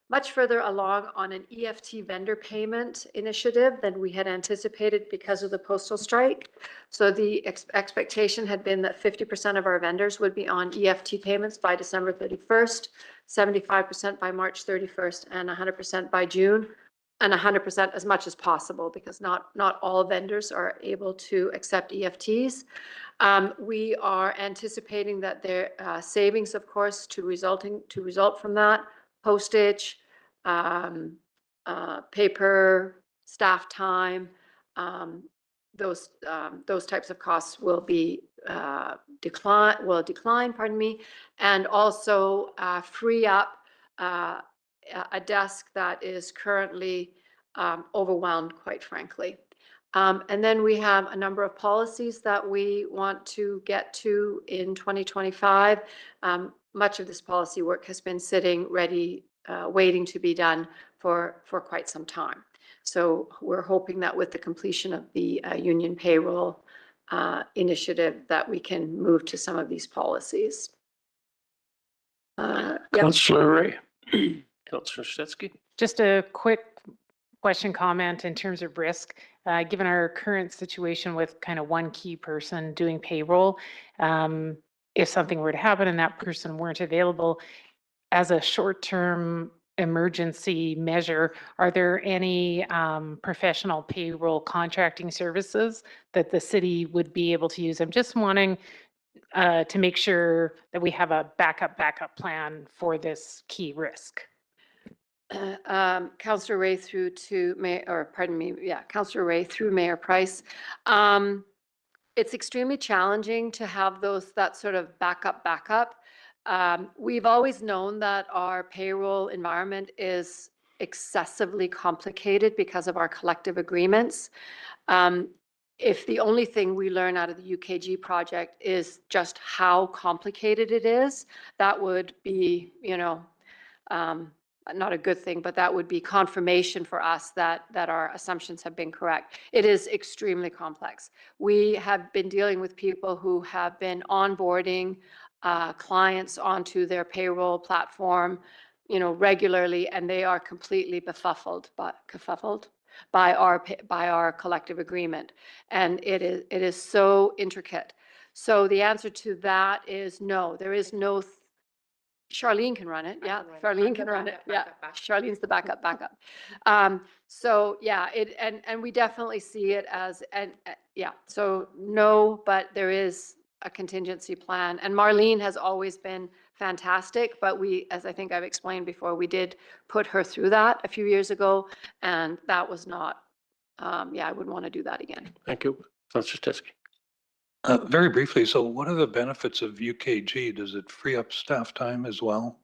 much further along on an EFT vendor payment initiative than we had anticipated because of the postal strike. So the expectation had been that 50% of our vendors would be on EFT payments by December 31st, 75% by March 31st, and 100% by June, and 100% as much as possible, because not all vendors are able to accept EFTs. We are anticipating that there savings, of course, to result from that, postage, paper, staff time, those types of costs will be decline, pardon me, and also free up a desk that is currently overwhelmed, quite frankly. And then we have a number of policies that we want to get to in 2025. Much of this policy work has been sitting ready, waiting to be done for quite some time. So we're hoping that with the completion of the union payroll initiative, that we can move to some of these policies. Yeah. Councillor Ray. Councillor Stetsky. Just a quick question, comment in terms of risk. Given our current situation with kind of one key person doing payroll, if something were to happen and that person weren't available, as a short-term emergency measure, are there any professional payroll contracting services that the city would be able to use? I'm just wanting to make sure that we have a backup plan for this key risk. Councillor Ray through to Mayor, or pardon me, yeah, Councillor Ray through Mayor Price. It's extremely challenging to have that sort of backup. We've always known that our payroll environment is excessively complicated because of our collective agreements. If the only thing we learn out of the UKG project is just how complicated it is, that would be, not a good thing, but that would be confirmation for us that our assumptions have been correct. It is extremely complex. We have been dealing with people who have been onboarding clients onto their payroll platform, regularly, and they are completely befuddled by our collective agreement, and it is so intricate. So the answer to that is no. There is no. Charlene can run it. Yeah, Charlene can run it. Yeah, Charlene's the backup. So yeah, and we definitely see it as yeah. So no, but there is a contingency plan, and Marlene has always been fantastic. But we, as I think I've explained before, we did put her through that a few years ago, and that was not. Yeah, I wouldn't want to do that again. Thank you, Councillor Stetsky. Very briefly, so what are the benefits of UKG? Does it free up staff time as well?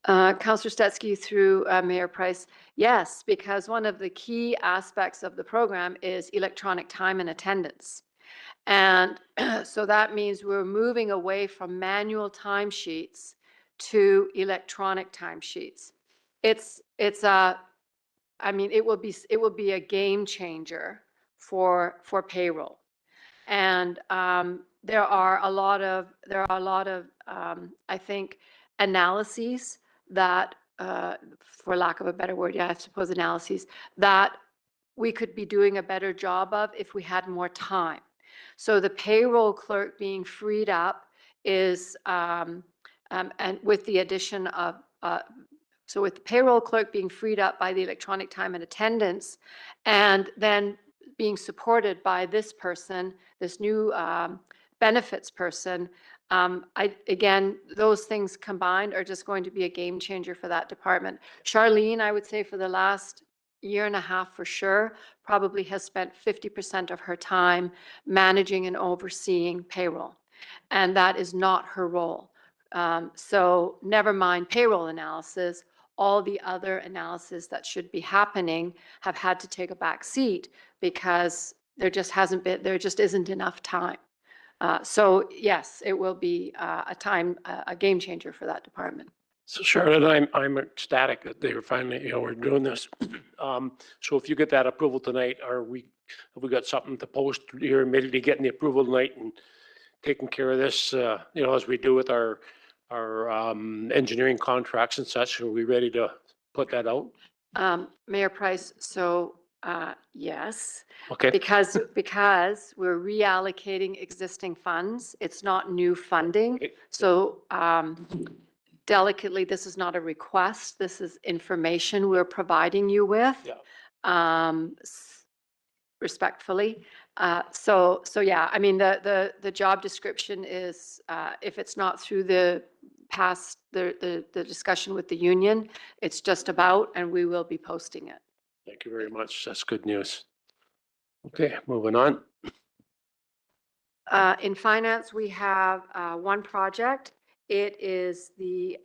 Councillor Stetsky through Mayor Price. Yes, because one of the key aspects of the program is electronic time and attendance. And so that means we're moving away from manual timesheets to electronic timesheets. I mean, it will be a game changer for payroll. And there are a lot of I think analyses that, for lack of a better word, yeah, I suppose analyses that we could be doing a better job of if we had more time. So the payroll clerk being freed up is, and with the addition of, so with the payroll clerk being freed up by the electronic time and attendance, and then being supported by this person, this new benefits person, again, those things combined are just going to be a game changer for that department. Charlene, I would say for the last year and a half for sure, probably has spent 50% of her time managing and overseeing payroll. And that is not her role. So never mind payroll analysis, all the other analysis that should be happening have had to take a back seat because there just isn't enough time. So yes, it will be a game changer for that department. So Charlotte, I'm ecstatic that they were finally, we're doing this. So if you get that approval tonight, have we got something to post here immediately getting the approval tonight and taking care of this, as we do with our engineering contracts and such? Are we ready to put that out? Mayor Price, so yes. Okay. Because we're reallocating existing funds. It's not new funding. So delicately, this is not a request. This is information we're providing you with. Yeah. Respectfully. So yeah, I mean, the job description is, if it's not through the discussion with the union, it's just about, and we will be posting it. Thank you very much. That's good news. Okay, moving on. In finance, we have one project. It is the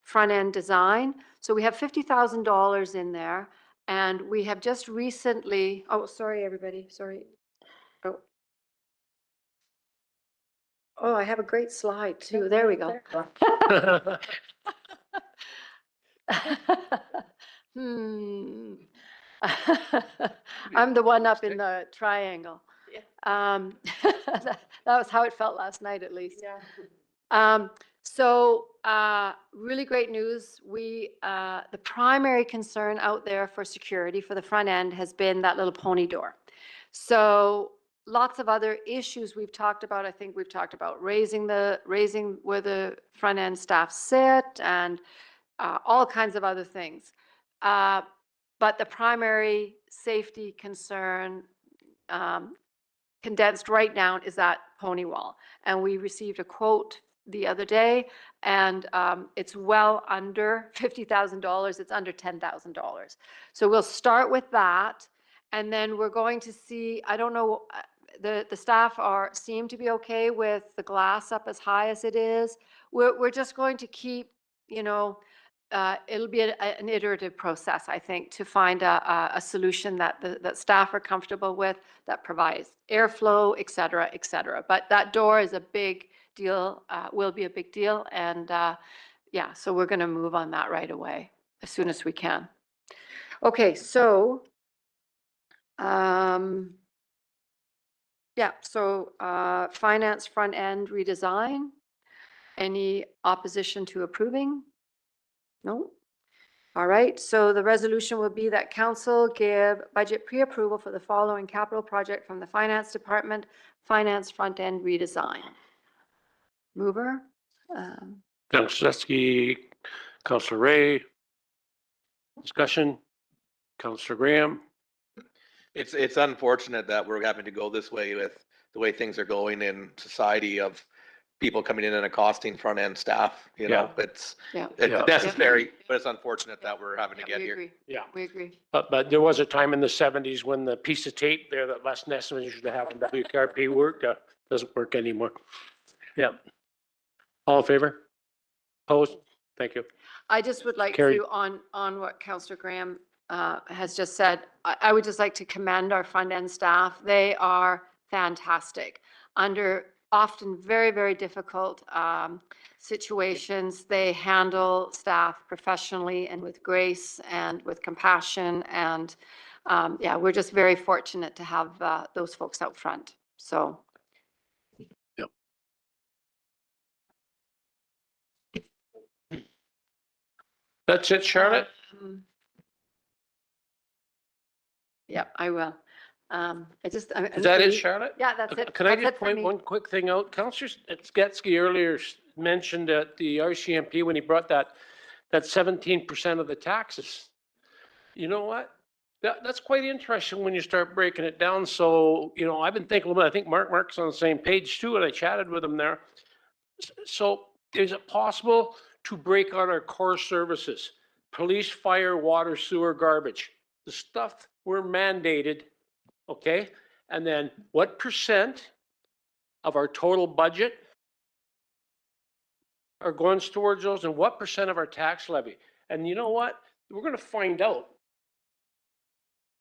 front-end design. So we have $50,000 in there, and we have just recently, oh, sorry, everybody, sorry. Oh. Oh, I have a great slide too. There we go. I'm the one up in the triangle. That was how it felt last night, at least. Really great news. The primary concern out there for security for the front end has been that little pony door. So lots of other issues we've talked about. I think we've talked about raising where the front end staff sit and all kinds of other things. But the primary safety concern condensed right down is that pony wall. And we received a quote the other day, and it's well under $50,000. It's under $10,000. So we'll start with that, and then we're going to see, I don't know, the staff seem to be okay with the glass up as high as it is. We're just going to keep, it'll be an iterative process, I think, to find a solution that staff are comfortable with, that provides airflow, et cetera, et cetera. But that door is a big deal, will be a big deal. And yeah, so we're going to move on that right away as soon as we can. Okay, so yeah, so finance front end redesign. Any opposition to approving? No? All right, so the resolution will be that council give budget pre-approval for the following capital project from the finance department, finance front end redesign. Mover? Councillor Stutzky, Councillor Ray. Discussion. Councillor Graham. It's unfortunate that we're having to go this way with the way things are going in society of people coming in and accosting front end staff, you know, it's necessary, but it's unfortunate that we're having to get here. Agree. Yeah. We agree. But there was a time in the 70s when the piece of tape there that Les Nessman used to have in WKRP worked, doesn't work anymore. Yeah. All in favor? Opposed? Thank you. I just would like Carried. to, on what Councillor Graham has just said, I would just like to commend our front end staff. They are fantastic. Under often very, very difficult situations, they handle staff professionally and with grace and with compassion. And yeah, we're just very fortunate to have those folks out front. So. Yep. That's it, Charlotte? Yeah, I will. Is that it, Charlotte? Yeah, that's it. Can I That's just it for point me. one quick thing out? Councillor Sketsky earlier mentioned at the RCMP when he brought that 17% of the taxes. You know what? That's quite interesting when you start breaking it down. So, I've been thinking a little bit, I think Mark's on the same page too, and I chatted with him there. So is it possible to break out our core services? Police, fire, water, sewer, garbage. The stuff we're mandated, okay? And then what percent of our total budget are going towards those, and what percent of our tax levy? And you know what? We're going to find out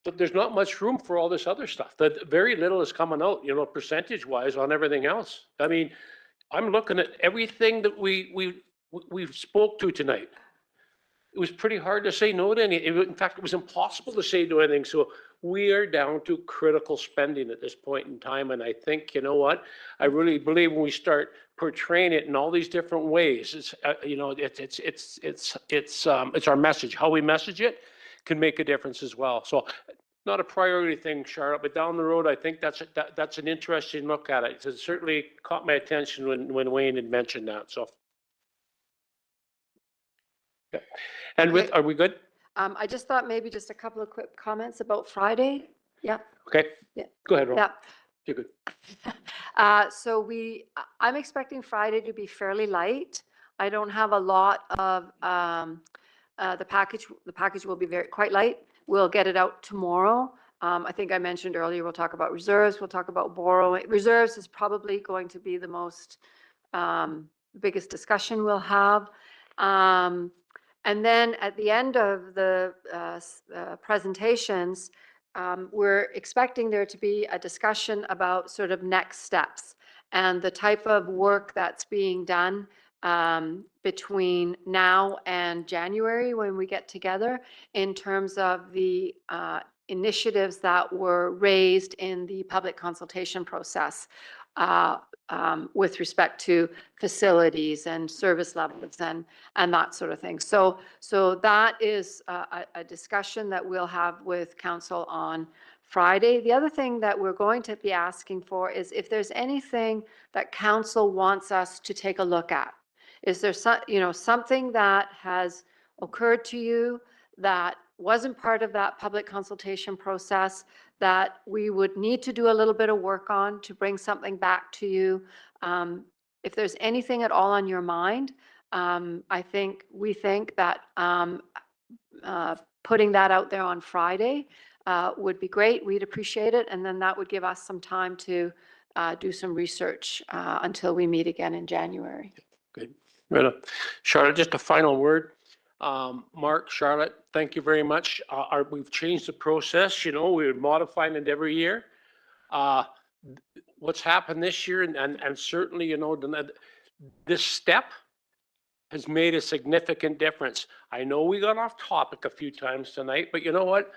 that there's not much room for all this other stuff. That very little is coming out, percentage-wise on everything else. I mean, I'm looking at everything that we spoke to tonight. It was pretty hard to say no to any. In fact, it was impossible to say no to anything. So we are down to critical spending at this point in time. And I think, you know what? I really believe when we start portraying it in all these different ways, it's our message. How we message it can make a difference as well. So not a priority thing, Charlotte, but down the road, I think that's an interesting look at it. It certainly caught my attention when Wayne had mentioned that. So. Okay. And are we good? I just thought maybe just a couple of quick comments about Friday. Yeah. Okay. Yeah. Go ahead, Ron. Yeah. You're good. I'm expecting Friday to be fairly light. I don't have a lot of the package. The package will be quite light. We'll get it out tomorrow. I think I mentioned earlier, we'll talk about reserves. We'll talk about borrowing. Reserves is probably going to be the most biggest discussion we'll have. And then at the end of the presentations, we're expecting there to be a discussion about sort of next steps and the type of work that's being done between now and January when we get together in terms of the initiatives that were raised in the public consultation process with respect to facilities and service levels and that sort of thing. So that is a discussion that we'll have with council on Friday. The other thing that we're going to be asking for is if there's anything that council wants us to take a look at. Is there something that has occurred to you that wasn't part of that public consultation process that we would need to do a little bit of work on to bring something back to you? If there's anything at all on your mind, we think that putting that out there on Friday would be great. We'd appreciate it. And then that would give us some time to do some research until we meet again in January. Good. Charlotte, just a final word. Mark, Charlotte, thank you very much. We've changed the process. We're modifying it every year. What's happened this year, and certainly, this step has made a significant difference. I know we got off topic a few times tonight, but you know what?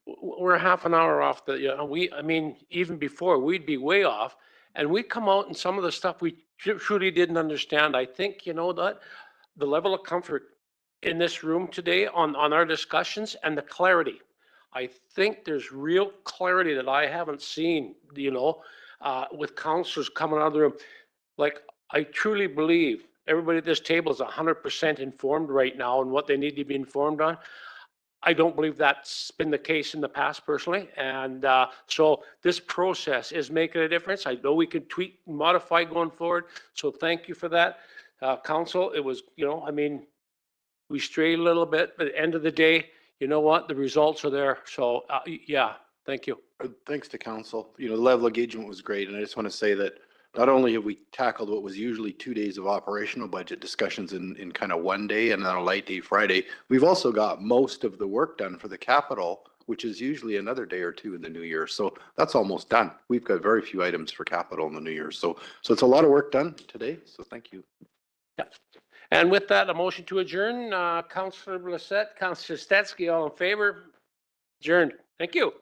We're half an hour off even before we'd be way off, and we come out and some of the stuff we truly didn't understand. I think, that the level of comfort in this room today on our discussions and the clarity. I think there's real clarity that I haven't seen, with councillors coming out of the room. Like, I truly believe everybody at this table is 100% informed right now on what they need to be informed on. I don't believe that's been the case in the past personally. And so this process is making a difference. I know we can tweak and modify going forward. So thank you for that. Council, it was, we strayed a little bit, but at the end of the day, you know what? The results are there. So yeah, thank you. Thanks to council. The level of engagement was great. And I just want to say that not only have we tackled what was usually 2 days of operational budget discussions in kind of one day and then a light day Friday, we've also got most of the work done for the capital, which is usually another day or two in the new year. So that's almost done. We've got very few items for capital in the new year. So it's a lot of work done today. So thank you. Yeah. And with that, a motion to adjourn. Councillor Blissett, Councillor Stetsky, all in favor? Adjourned. Thank you.